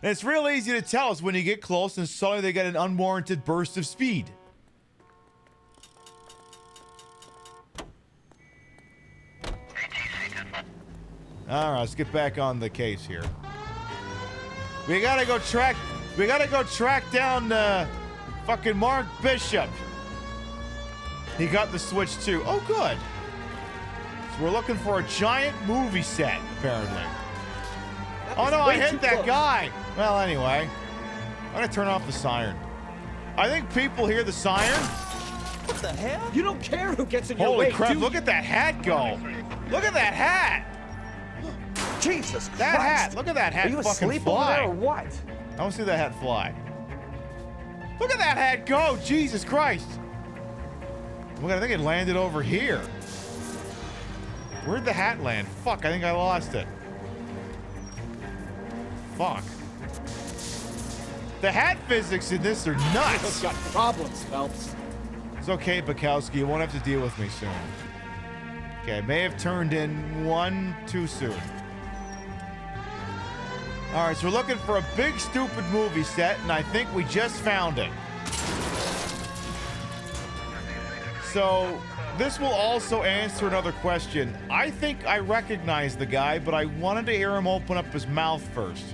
And it's real easy to tell us when you get close and suddenly they get an unwarranted burst of speed. All right, let's get back on the case here. We gotta go track down fucking Mark Bishop. He got the Switch too. Oh, good. So we're looking for a giant movie set, apparently. Oh no, I hit that guy. Well, anyway, I'm gonna turn off the siren. I think people hear the siren. What the hell? You don't care who gets in your way. Holy crap! do Look you? at that hat go. Look at that hat. Jesus That Christ. hat. Look at that hat. Are you fucking asleep fly. over there or what? I don't see that hat fly. Look at that hat go. Jesus Christ. Look, I think it landed over here. Where'd the hat land? Fuck, I think I lost it. Fuck. The hat physics in this are nuts. Got problems, Phelps. It's okay, Bukowski. You won't have to deal with me soon. Okay, I may have turned in one too soon. All right, so we're looking for a big, stupid movie set, and I think we just found it. So this will also answer another question. I think I recognize the guy, but I wanted to hear him open up his mouth first.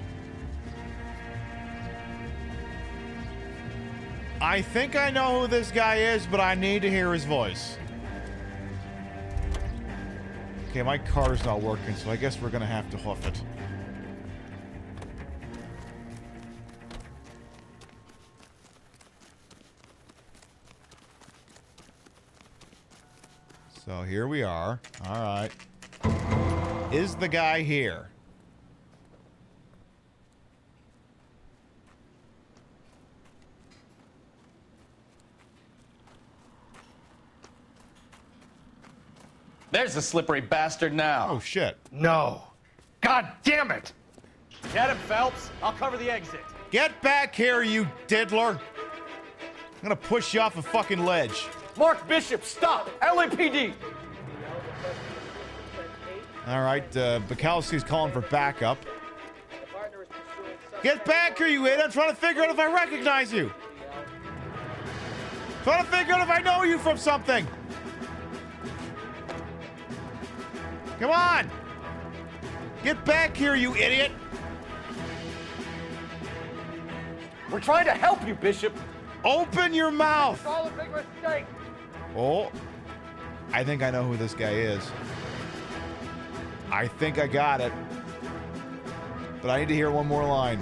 I think I know who this guy is, but I need to hear his voice. Okay, my car's not working, so I guess we're gonna have to hoof it. So here we are. All right. Is the guy here? There's the slippery bastard now. Oh, shit. No. God damn it. Get him, Phelps. I'll cover the exit. Get back here, you diddler. I'm gonna push you off a fucking ledge. Mark Bishop, stop. LAPD. All right, Bukowski's calling for backup. Get back here, you idiot. I'm trying to figure out if I recognize you. Trying to figure out if I know you from something. Come on. Get back here, you idiot. We're trying to help you, Bishop. Open your mouth. It's all a big mistake. Oh, I think I know who this guy is. I think I got it. But I need to hear one more line.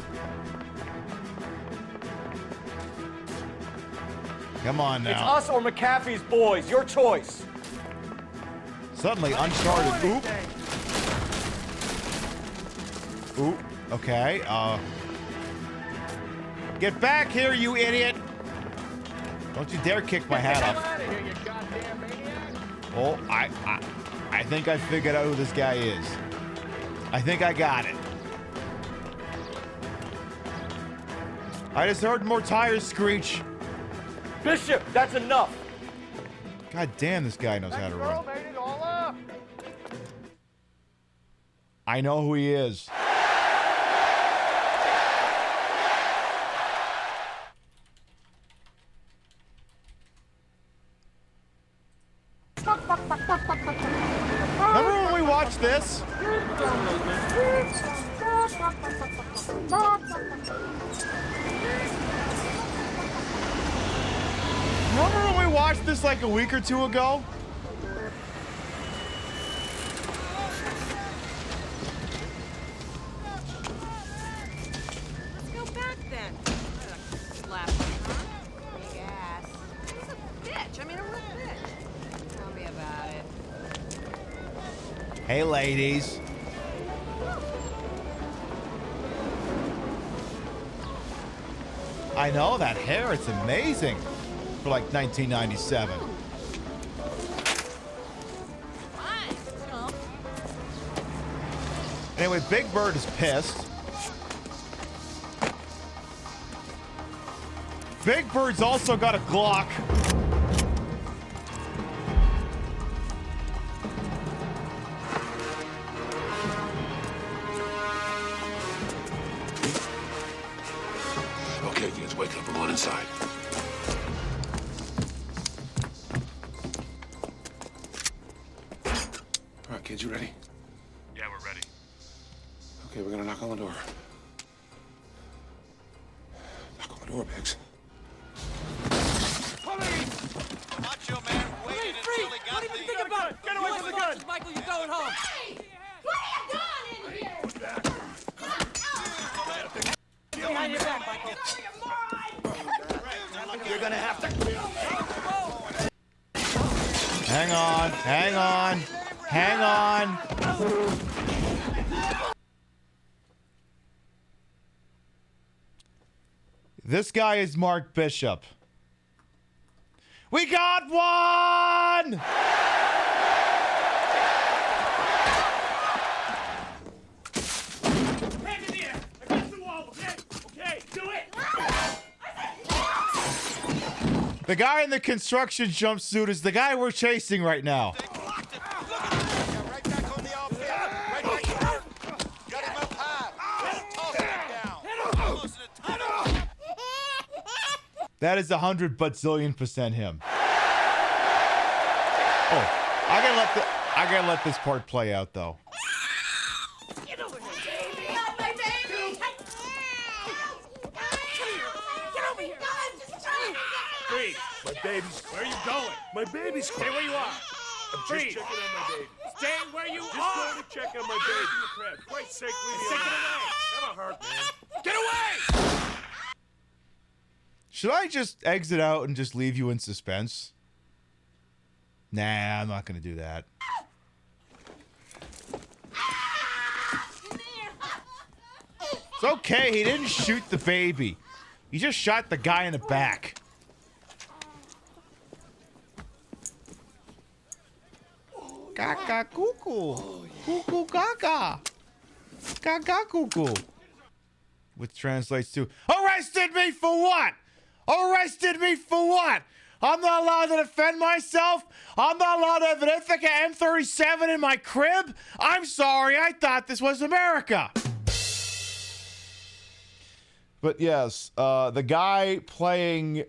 Come on now. It's us or McAfee's boys. Your choice. Suddenly, Uncharted. Oop. Oop. Okay. Get back here, you idiot. Don't you dare kick my hat off. Oh, I think I figured out who this guy is. I think I got it. I just heard more tires screech. Bishop, that's enough. God damn, this guy knows how to run. Made it all up. I know who he is. Remember when we watched this? Remember when we watched this like a week or two ago? Let's go back then. Laughing, huh? Big ass. He's a bitch. I mean, a real bitch. Tell me about it. Hey, ladies. I know that hair, it's amazing for like 1997. Anyway, Big Bird is pissed. Big Bird's also got a Glock. Okay, kids, wake up. I'm on inside. All right, kids, you ready? Yeah, we're ready. Okay, we're gonna knock on the door. Knock on the door, Biggs. Macho man waited until he got the... Think about it. Get away from the gun. Michael, you're going home. Hey! Put a gun in here! Behind your back, Michael. You're gonna have to... Hang on, hang on, hang on. This guy is Mark Bishop. We got one! Hands in the air! Against the wall, okay? Okay, do it! The guy in the construction jumpsuit is the guy we're chasing right now. That is 100 bazillion% him. Oh, I gotta let this part play out though. Get over here! My baby! Get over here! Freeze! My baby's... Where are you going? My baby's... Stay where you are! I'm just checking on my baby. Stay where you are! Just going to check on my baby in the crib. Christ's sake, leave me alone. Never hurt, man. Get away! Should I just exit out and just leave you in suspense? Nah, I'm not gonna do that. It's okay, he didn't shoot the baby. He just shot the guy in the back. Gaga cuckoo. Cuckoo gaga. Gaga cuckoo. Which translates to, arrested me for what? Arrested me for what? I'm not allowed to defend myself? I'm not allowed to have an Ithaca M37 in my crib? I'm sorry, I thought this was America. But yes, the guy playing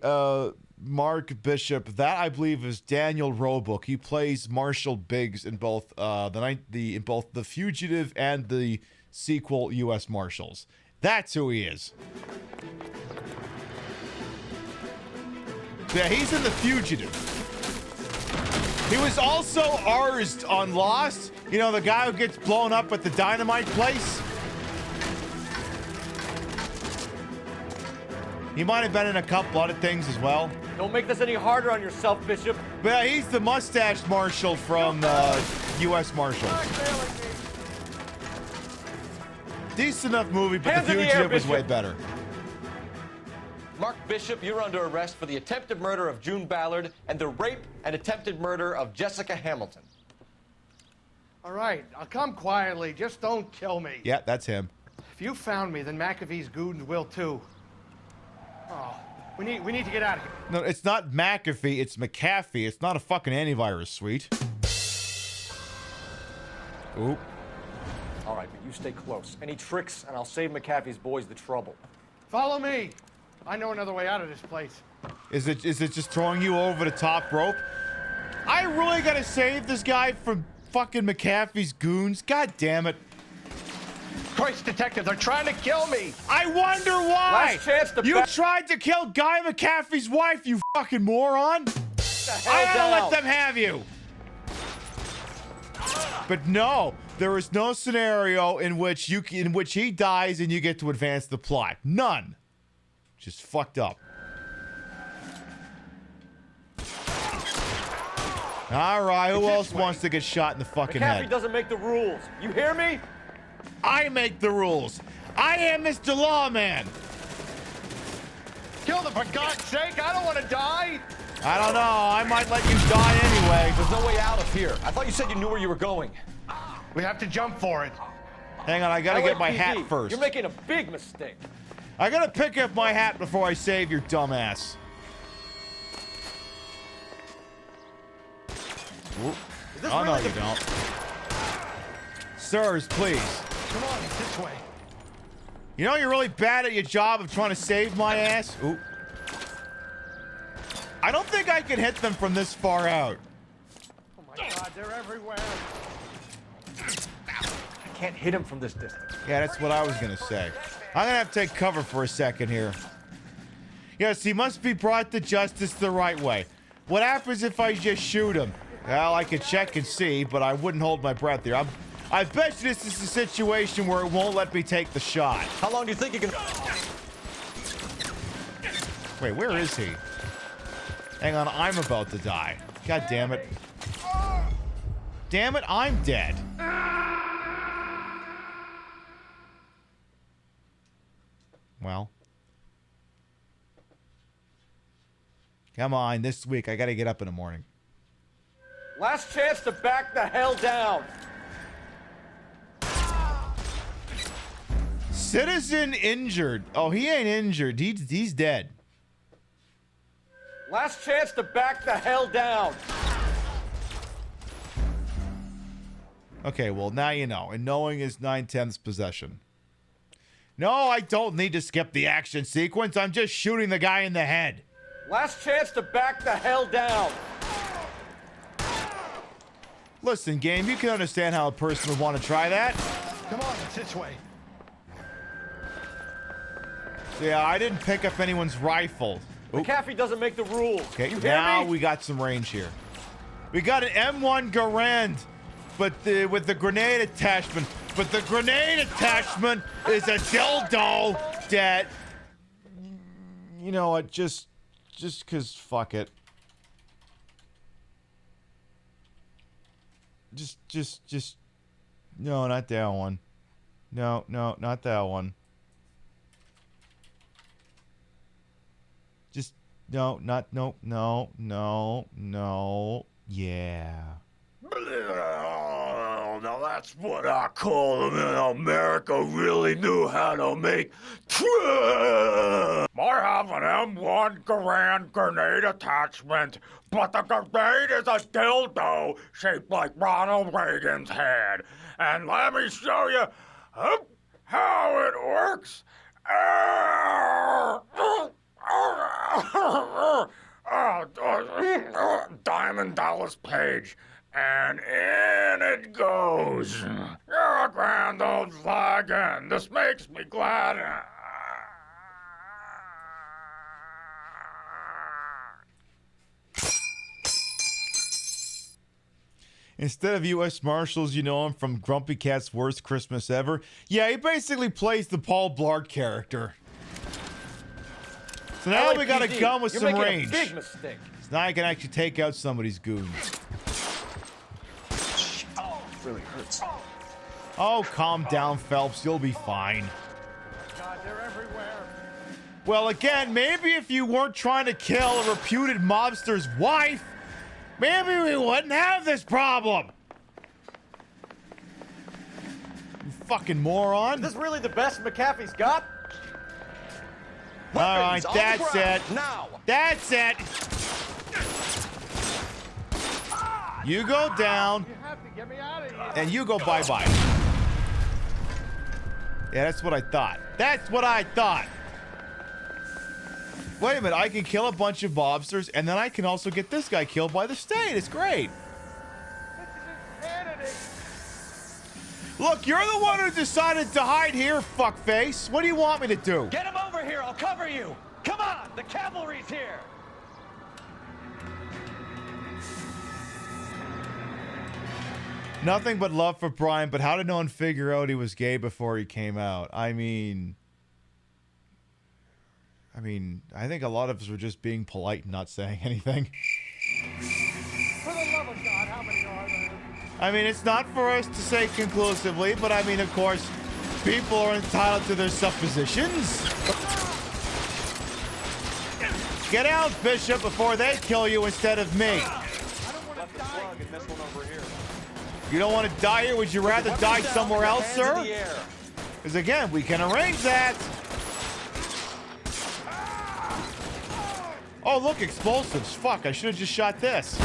Mark Bishop, that I believe is Daniel Roebuck. He plays Marshall Biggs in both in both The Fugitive and the sequel U.S. Marshals. That's who he is. Yeah, he's in The Fugitive. He was also Arsed on Lost. You know, the guy who gets blown up at the dynamite place. He might have been in a couple other things as well. Don't make this any harder on yourself, Bishop. But yeah, he's the mustached marshal from U.S. Marshals. Decent enough movie, but Hands The in the Fugitive air, was Bishop. way better. Mark Bishop, you're under arrest for the attempted murder of June Ballard and the rape and attempted murder of Jessica Hamilton. All right, I'll come quietly. Just don't kill me. Yeah, that's him. If you found me, then McAfee's goons will too. Oh, we need to get out of here. No, it's not McAfee, it's McAfee. It's not a fucking antivirus suite. Oop. All right, but you stay close. Any tricks, and I'll save McAfee's boys the trouble. Follow me. I know another way out of this place. Is it just throwing you over the top rope? I really gotta save this guy from fucking McAfee's goons? God damn it. Christ, detective, they're trying to kill me. I wonder why. Last chance to You tried to kill Guy McAfee's wife, you fucking moron. I gotta let them have you. But no, there is no scenario in which he dies and you get to advance the plot. None. Just fucked up. All right, who else wants to get shot in the fucking McAfee head? doesn't make the rules. You hear me? I make the rules. I am Mr. Lawman. Kill them, for God's sake. I don't want to die. I don't know. I might let you die anyway. There's no way out of here. I thought you said you knew where you were going. We have to jump for it. Hang on, I gotta get my hat LAPD, first. You're making a big mistake. I gotta pick up my hat before I save your dumbass. Oh, no, you don't. Sirs, please. Come on, it's this way. You know you're really bad at your job of trying to save my ass? Ooh. I don't think I can hit them from this far out. Oh my God, they're everywhere. I can't hit him from this distance. Yeah, that's what I was gonna say. I'm gonna have to take cover for a second here. Yes, he must be brought to justice the right way. What happens if I just shoot him? Well, I could check and see, but I wouldn't hold my breath here. I bet you this is a situation where it won't let me take the shot. How long do you think you can... Wait, where is he? Hang on, I'm about to die. God damn it. Damn it, I'm dead. Well. Come on, this week. I got to get up in the morning. Last chance to back the hell down. Citizen injured. Oh, he ain't injured. He's dead. Last chance to back the hell down. Okay, well, now you know. And knowing is 9/10 possession. No, I don't need to skip the action sequence. I'm just shooting the guy in the head. Last chance to back the hell down. Listen, game, you can understand how a person would want to try that. Come on, it's this way. Yeah, I didn't pick up anyone's rifle. McAfee doesn't make the rules. Okay, You hear now me? we got some range here. We got an M1 Garand, but with the grenade attachment. But the grenade attachment is a dildo that, you know what, just cause fuck it. Just, no, not that one. No, not that one. Just, no, yeah. Now that's what I call them in America really knew how to make trip. I have an M1 Garand grenade attachment, but the grenade is a dildo shaped like Ronald Reagan's head. And let me show you how it works. Diamond Dallas Page. And in it goes. You're a grand old flag, and this makes me glad. Instead of U.S. Marshals, you know him from Grumpy Cat's Worst Christmas Ever. Yeah, he basically plays the Paul Blart character. So now we got a gun with some range. Big mistake. So now I can actually take out somebody's goons. Really hurts. Oh, calm down, Phelps. You'll be fine. God, they're everywhere. Well, again, maybe if you weren't trying to kill a reputed mobster's wife, maybe we wouldn't have this problem. You fucking moron. Is this really the best McAfee's got? All right, that's it. Now. That's it. You go down. You have to get me out of here. And you go bye-bye. Yeah, that's what I thought. That's what I thought. Wait a minute, I can kill a bunch of mobsters, and then I can also get this guy killed by the state. It's great. Look, you're the one who decided to hide here, fuckface. What do you want me to do? Get him over here. I'll cover you. Come on. The cavalry's here. Nothing but love for Brian, but how did no one figure out he was gay before he came out? I mean, I think a lot of us were just being polite and not saying anything. For the love of God, how many are there? I mean, it's not for us to say conclusively, but I mean, of course, people are entitled to their suppositions. Get out, Bishop, before they kill you instead of me. You don't want to die here? Would you rather die somewhere else, sir? Because again, we can arrange that. Oh, look, explosives. Fuck, I should have just shot this.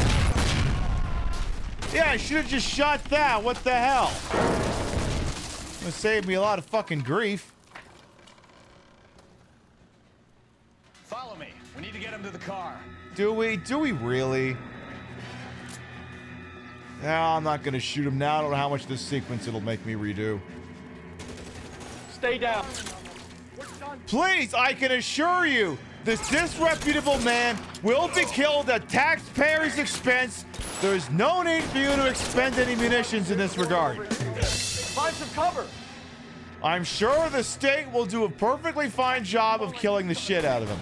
Yeah, I should have just shot that. What the hell? It's gonna save me a lot of fucking grief. Follow me. We need to get him to the car. Do we? Do we really? No, I'm not gonna shoot him now. I don't know how much this sequence it'll make me redo. Stay down. Please, I can assure you, this disreputable man will be killed at taxpayers' expense. There's no need for you to expend any munitions in this regard. Find some cover. I'm sure the state will do a perfectly fine job of killing the shit out of him.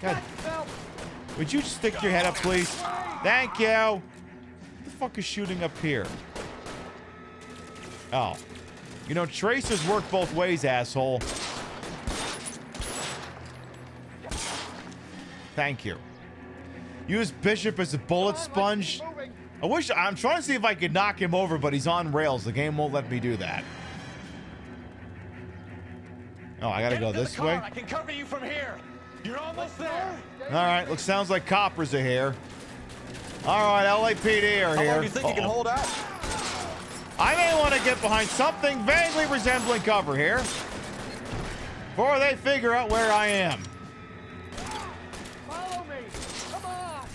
God. Would you stick your head up, please? Thank you. What the fuck is shooting up here? Oh. You know, tracers work both ways, asshole. Thank you. Use Bishop as a bullet sponge. I'm trying to see if I could knock him over, but he's on rails. The game won't let me do that. Oh, I gotta go this way? I can cover you from here. You're almost there. Alright, sounds like coppers are here. Alright, LAPD are here. How long do you think you can hold out? I may want to get behind something vaguely resembling cover here before they figure out where I am. Follow me. Come on.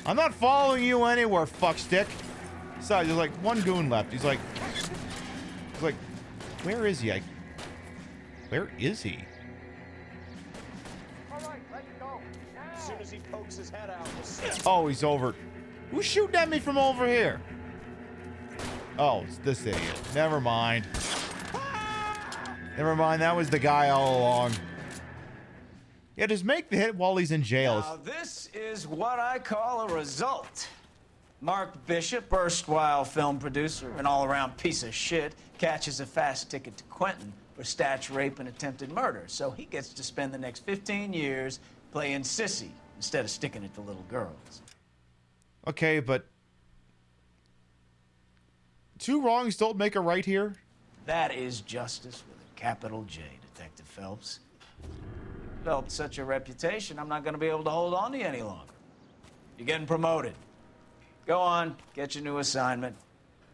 I'm not following you anywhere, fuckstick. Besides, there's like one goon left. He's like, where is he? Where is he? All right, let's go. As soon as he pokes his head out, we'll see. Oh, he's over. Who's shooting at me from over here? Oh, it's this idiot. Never mind. Never mind, that was the guy all along. Yeah, just make the hit while he's in jail. Now, this is what I call a result. Mark Bishop, erstwhile film producer, an all-around piece of shit, catches a fast ticket to Quentin for statch, rape, and attempted murder. So he gets to spend the next 15 years playing sissy instead of sticking it to little girls. Okay, but two wrongs don't make a right here. That is justice with a capital J, Detective Phelps. Developed such a reputation, I'm not going to be able to hold on to you any longer. You're getting promoted. Go on, get your new assignment.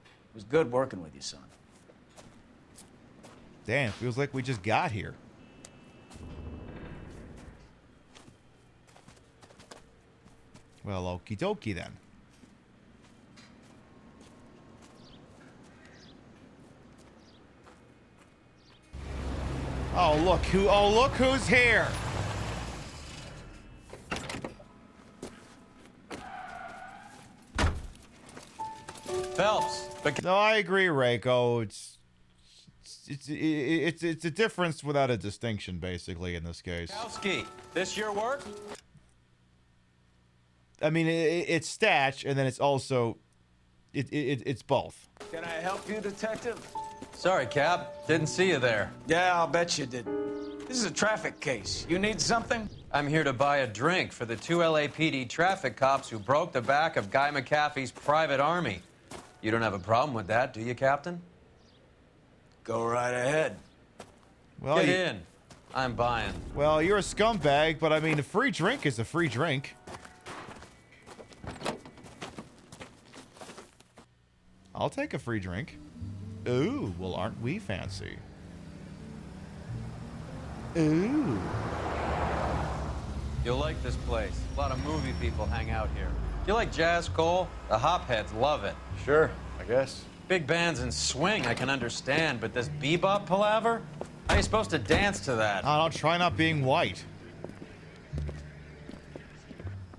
It was good working with you, son. Damn, feels like we just got here. Well, okie dokie then. Oh, look who's here. Phelps. No, I agree, Reiko. It's a difference without a distinction, basically, in this case. Kowski, this your work? I mean, it's statch, and then it's also it's both. Can I help you, Detective? Sorry, Cap. Didn't see you there. Yeah, I'll bet you did. This is a traffic case. You need something? I'm here to buy a drink for the 2 LAPD traffic cops who broke the back of Guy McAfee's private army. You don't have a problem with that, do you, Captain? Go right ahead. Well, Get in. I'm buying. Well, you're a scumbag, but I mean, a free drink is a free drink. I'll take a free drink. Ooh, well, aren't we fancy? Ooh. You'll like this place. A lot of movie people hang out here. You like jazz, Cole? The hopheads love it. Sure, I guess. Big bands and swing, I can understand, but this bebop palaver? How are you supposed to dance to that? Oh, don't try not being white.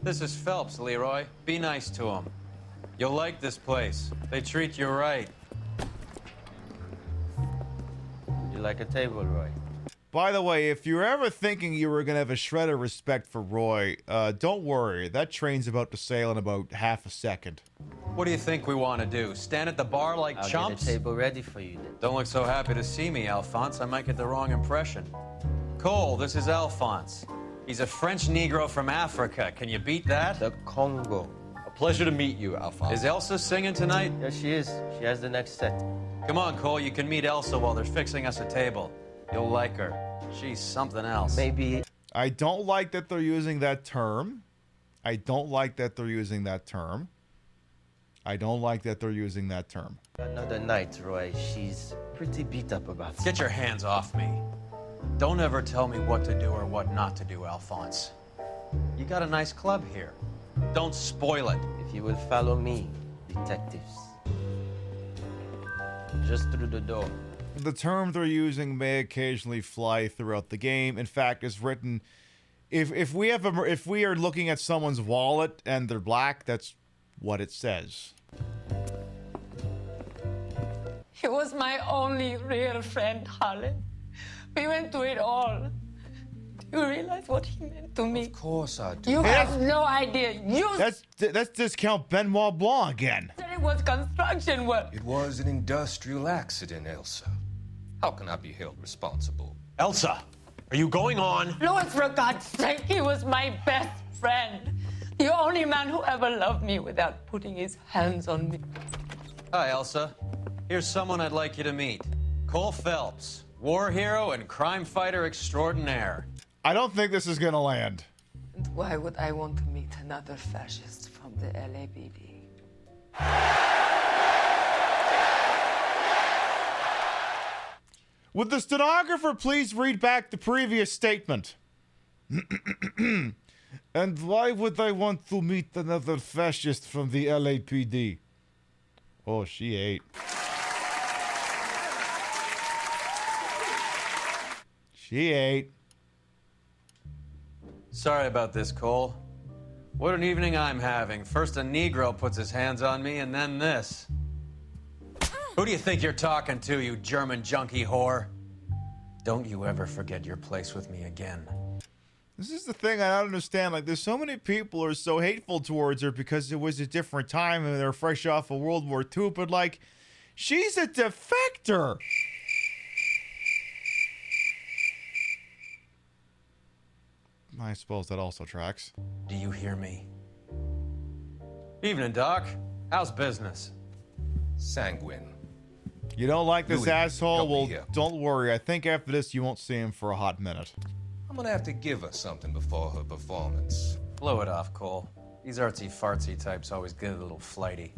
This is Phelps, Leroy. Be nice to him. You'll like this place. They treat you right. You like a table, Roy? By the way, if you're ever thinking you were going to have a shred of respect for Roy, don't worry. That train's about to sail in about half a second. What do you think we want to do? Stand at the bar like I'll chumps? get a table ready for you then. Don't look so happy to see me, Alphonse. I might get the wrong impression. Cole, this is Alphonse. He's a French Negro from Africa. Can you beat that? The Congo. A pleasure to meet you, Alphonse. Is Elsa singing tonight? Yes, she is. She has the next set. Come on, Cole. You can meet Elsa while they're fixing us a table. You'll like her. She's something else. Maybe. I don't like that they're using that term. I don't like that they're using that term. I don't like that they're using that term. Another night, Roy. She's pretty beat up about it. Get your hands off me. Don't ever tell me what to do or what not to do, Alphonse. You got a nice club here. Don't spoil it. If you will follow me, detectives. Just through the door. The term they're using may occasionally fly throughout the game. In fact, it's written. If we are looking at someone's wallet and they're black, that's what it says. He was my only real friend, Harlan. We went through it all. Do you realize what he meant to me? Of course I do. You have no idea. You That's discount Benoit Blanc again. said it was construction work. It was an industrial accident, Elsa. How can I be held responsible? Elsa! Are you going on? Louis, for God's sake, he was my best friend. The only man who ever loved me without putting his hands on me. Hi, Elsa. Here's someone I'd like you to meet. Cole Phelps, war hero and crime fighter extraordinaire. I don't think this is gonna land. And why would I want to meet another fascist from the LAPD? Would the stenographer please read back the previous statement? And why would I want to meet another fascist from the LAPD? Oh, she ate. She ate. Sorry about this, Cole. What an evening I'm having. First a Negro puts his hands on me, and then this. Who do you think you're talking to, you German junkie whore? Don't you ever forget your place with me again. This is the thing I don't understand. Like, there's so many people who are so hateful towards her because it was a different time and they're fresh off of World War II. But, like, she's a defector. I suppose that also tracks. Do you hear me? Evening, Doc. How's business? Sanguine. You don't like this Louis, asshole? help me Well, here. don't worry. I think after this, you won't see him for a hot minute. I'm gonna have to give her something before her performance. Blow it off, Cole. These artsy-fartsy types always get a little flighty.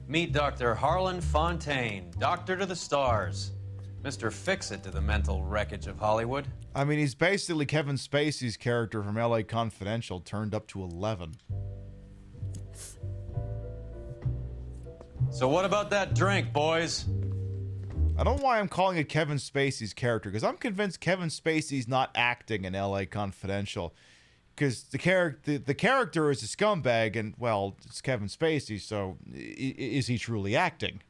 Meet Dr. Harlan Fontaine, doctor to the stars. Mr. Fix-It to the mental wreckage of Hollywood. I mean, he's basically Kevin Spacey's character from LA Confidential turned up to 11. So what about that drink, boys? I don't know why I'm calling it Kevin Spacey's character, because I'm convinced Kevin Spacey's not acting in LA Confidential. Because the character is a scumbag, and, well, it's Kevin Spacey, so is he truly acting?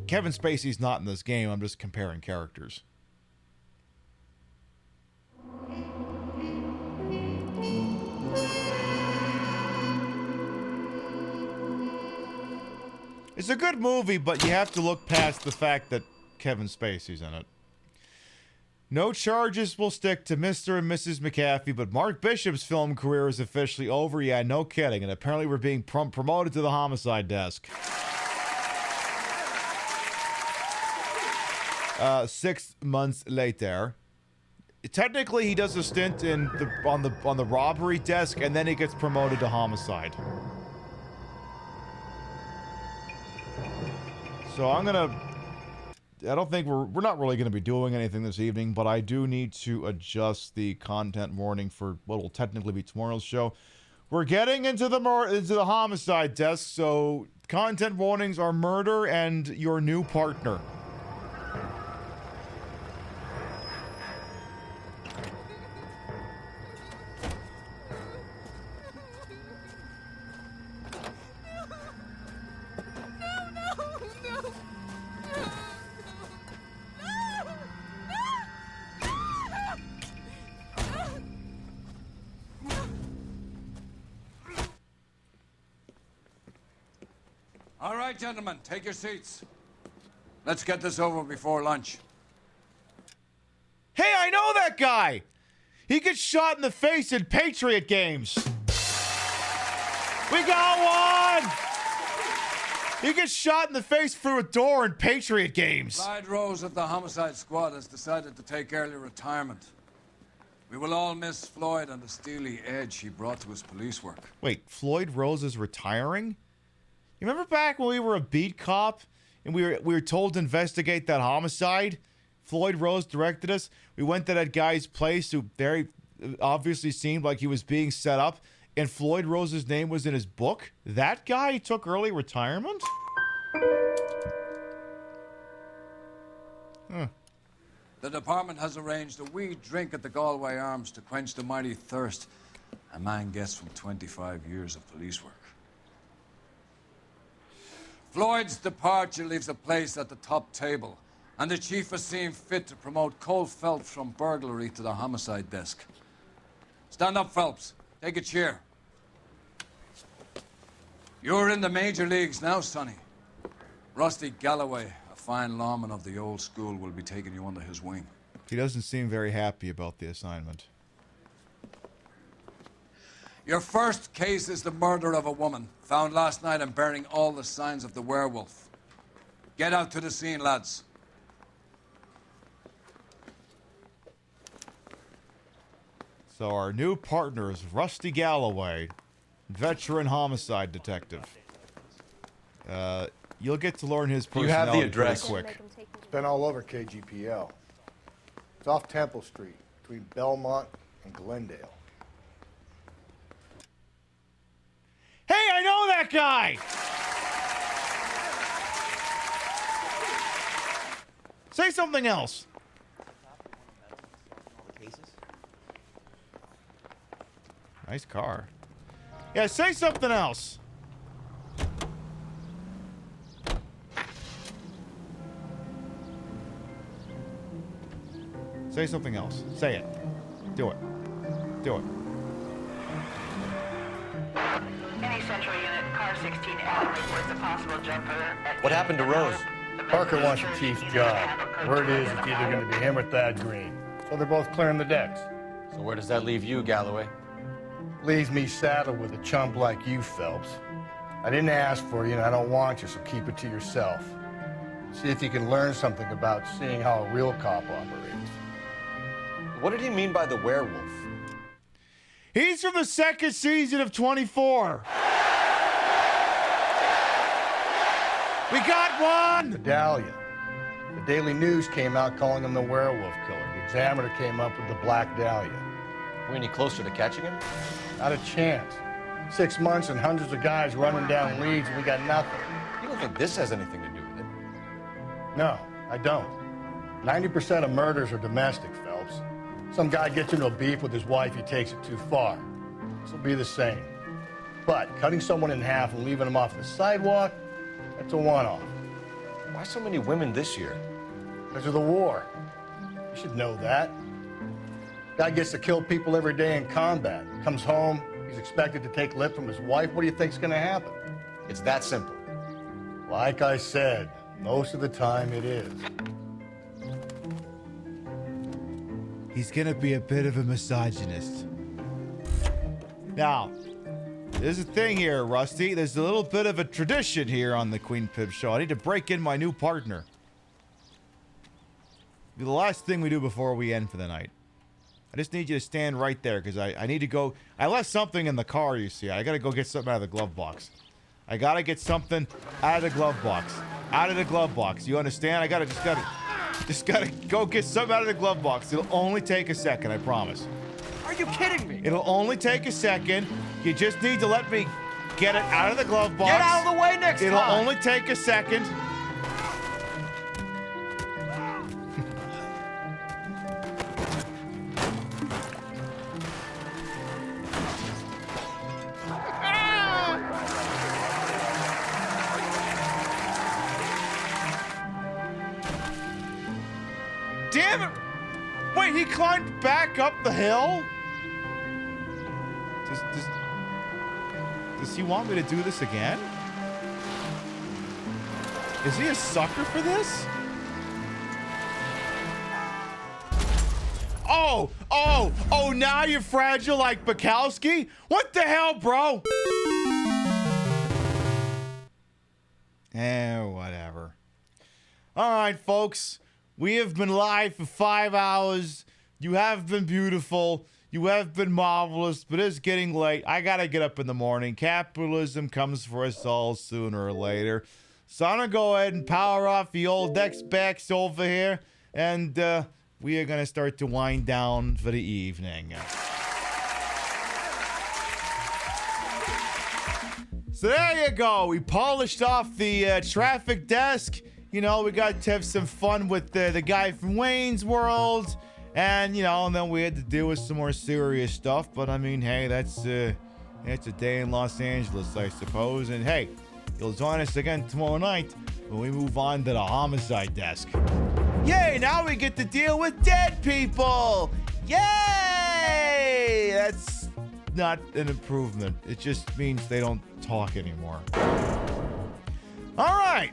Kevin Spacey's not in this game, I'm just comparing characters. It's a good movie, but you have to look past the fact that Kevin Spacey's in it. No charges will stick to Mr. and Mrs. McAfee, but Mark Bishop's film career is officially over. Yeah, no kidding. And apparently we're being promoted to the homicide desk. 6 months later. Technically, he does a stint on the robbery desk, and then he gets promoted to homicide. So I don't think we're not really gonna be doing anything this evening, but I do need to adjust the content warning for what will technically be tomorrow's show. We're getting into the homicide desk, so content warnings are murder and your new partner. All right, gentlemen, take your seats. Let's get this over before lunch. Hey, I know that guy! He gets shot in the face in Patriot games. We got one! He gets shot in the face through a door in Patriot games. Clyde Rose of the Homicide Squad has decided to take early retirement. We will all miss Floyd and the steely edge he brought to his police work. Wait, Floyd Rose is retiring? You remember back when we were a beat cop and we were told to investigate that homicide? Floyd Rose directed us. We went to that guy's place who very obviously seemed like he was being set up, and Floyd Rose's name was in his book. That guy took early retirement? Huh. The department has arranged a wee drink at the Galway Arms to quench the mighty thirst a man gets from 25 years of police work. Floyd's departure leaves a place at the top table, and the chief has seen fit to promote Cole Phelps from burglary to the homicide desk. Stand up, Phelps. Take a chair. You're in the major leagues now, Sonny. Rusty Galloway, a fine lawman of the old school will be taking you under his wing. He doesn't seem very happy about the assignment. Your first case is the murder of a woman, found last night and bearing all the signs of the werewolf. Get out to the scene, lads. So our new partner is Rusty Galloway, veteran homicide detective. You'll get to learn his You have personality the address. pretty quick. It's been all over KGPL. It's off Temple Street, between Belmont and Glendale. Hey, I know that guy! Say something else. Nice car. Yeah, say something else. Say something else. Say it. Do it. Do it. Any central unit, car 16L reports a possible jumper at... What happened to Rose? Parker wants the chief's job. Word is it's either going to be him or Thad Green. So they're both clearing the decks. So where does that leave you, Galloway? Leaves me saddled with a chump like you, Phelps. I didn't ask for you, and I don't want you, so keep it to yourself. See if you can learn something about seeing how a real cop operates. What did he mean by the werewolf? He's from the second season of 24. We got one! Medallion. The Daily News came out calling him the werewolf killer. The Examiner came up with the Black Dahlia. Are we any closer to catching him? Not a chance. 6 months and hundreds of guys running down leads, and we got nothing. You don't think this has anything to do with it? No, I don't. 90% of murders are domestic, Phelps. Some guy gets into a beef with his wife, he takes it too far. This will be the same. But cutting someone in half and leaving them off the sidewalk, that's a one-off. Why so many women this year? Because of the war. You should know that. Guy gets to kill people every day in combat. Comes home, he's expected to take lip from his wife. What do you think's gonna happen? It's that simple. Like I said, most of the time it is. He's gonna be a bit of a misogynist. Now, there's a thing here, Rusty. There's a little bit of a tradition here on the Queen Pib show. I need to break in my new partner. Be the last thing we do before we end for the night. I just need you to stand right there because I need to go. I left something in the car, you see. I gotta go get something out of the glove box. I gotta get something out of the glove box. Out of the glove box. You understand? I just gotta go get something out of the glove box. It'll only take a second, I promise. Are you kidding me? It'll only take a second. You just need to let me get it out of the glove box. Get out of the way next It'll time. only take a second. Damn it! Wait, he climbed back up the hill? Does he want me to do this again? Is he a sucker for this? Oh, now you're fragile like Bukowski? What the hell, bro? Whatever. All right, folks. We have been live for 5 hours. You have been beautiful. You have been marvelous, but it's getting late. I gotta get up in the morning. Capitalism comes for us all sooner or later. So I'm gonna go ahead and power off the old Xbox over here, and we are gonna start to wind down for the evening. So there you go. We polished off the traffic desk. You know, we got to have some fun with the guy from Wayne's World. And, you know, and then we had to deal with some more serious stuff. But, I mean, hey, that's a day in Los Angeles, I suppose. And, hey, you'll join us again tomorrow night when we move on to the homicide desk. Yay, now we get to deal with dead people. Yay! That's not an improvement. It just means they don't talk anymore. All right.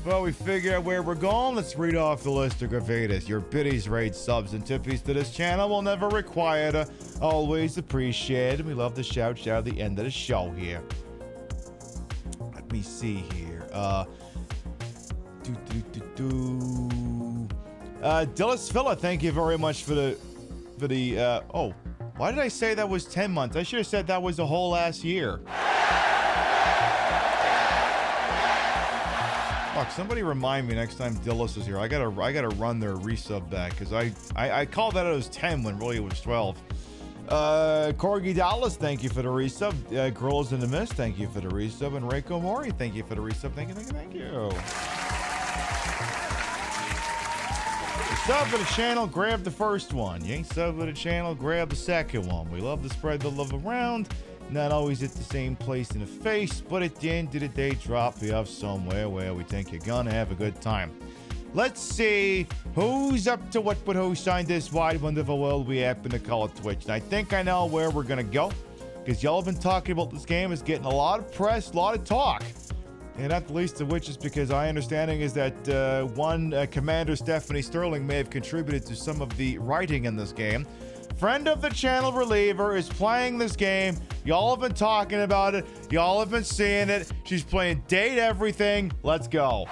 Well, we figure out where we're going. Let's read off the list of gratuitous. Your biddies, raids, subs, and tippies to this channel will never require to always appreciate. And we love the shout at the end of the show here. Let me see here. Dillis Villa, thank you very much for the oh, why did I say that was 10 months? I should have said that was a whole ass year. Fuck, somebody remind me next time Dillis is here. I gotta run their resub back, because I called that it was 10 when really it was 12. Corgi Dallas, thank you for the resub. Girls in the Mist, thank you for the resub. And Reiko Mori, thank you for the resub. Thank you. Sub to the channel, grab the first one. You ain't sub to the channel, grab the second one. We love to spread the love around. Not always at the same place in the face, but at the end of the day, drop you off somewhere where we think you're gonna have a good time. Let's see who's up to what but who signed this wide, wonderful world we happen to call it Twitch. And I think I know where we're gonna go, because y'all have been talking about this game. It's getting a lot of press, a lot of talk. And not the least of which is because my understanding is that Commander Stephanie Sterling may have contributed to some of the writing in this game. Friend of the channel Reliever is playing this game. Y'all have been talking about it. Y'all have been seeing it. She's playing Date Everything. Let's go.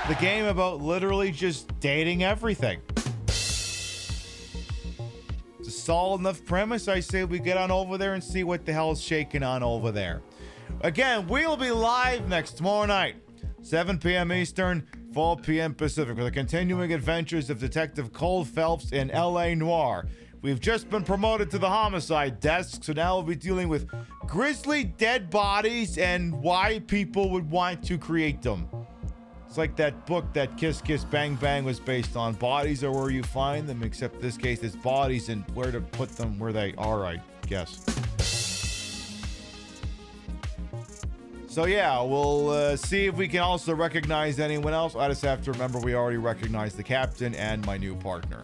The game about literally just dating everything. It's a solid enough premise. I say we get on over there and see what the hell's shaking on over there. Again, we'll be live tomorrow night, 7 p.m. Eastern, 4 p.m. Pacific, for the continuing adventures of Detective Cole Phelps in L.A. Noire. We've just been promoted to the homicide desk, so now we'll be dealing with grisly dead bodies and why people would want to create them. It's like that book that Kiss Kiss Bang Bang was based on. Bodies are where you find them, except this case it's bodies and where to put them where they are, I guess. So yeah, we'll see if we can also recognize anyone else. I just have to remember we already recognized the captain and my new partner.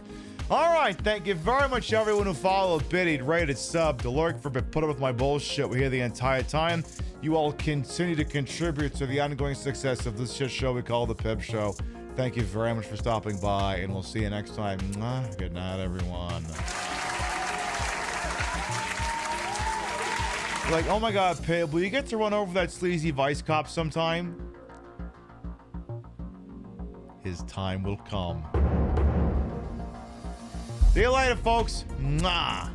All right, thank you very much everyone who followed, biddied, rated, subbed, to lurk, for put up with my bullshit we hear the entire time. You all continue to contribute to the ongoing success of this shit show we call the Pib Show. Thank you very much for stopping by, and we'll see you next time. Good night, everyone. Like, oh my god, Pib, will you get to run over that sleazy vice cop sometime? His time will come. See you later, folks. Mwah.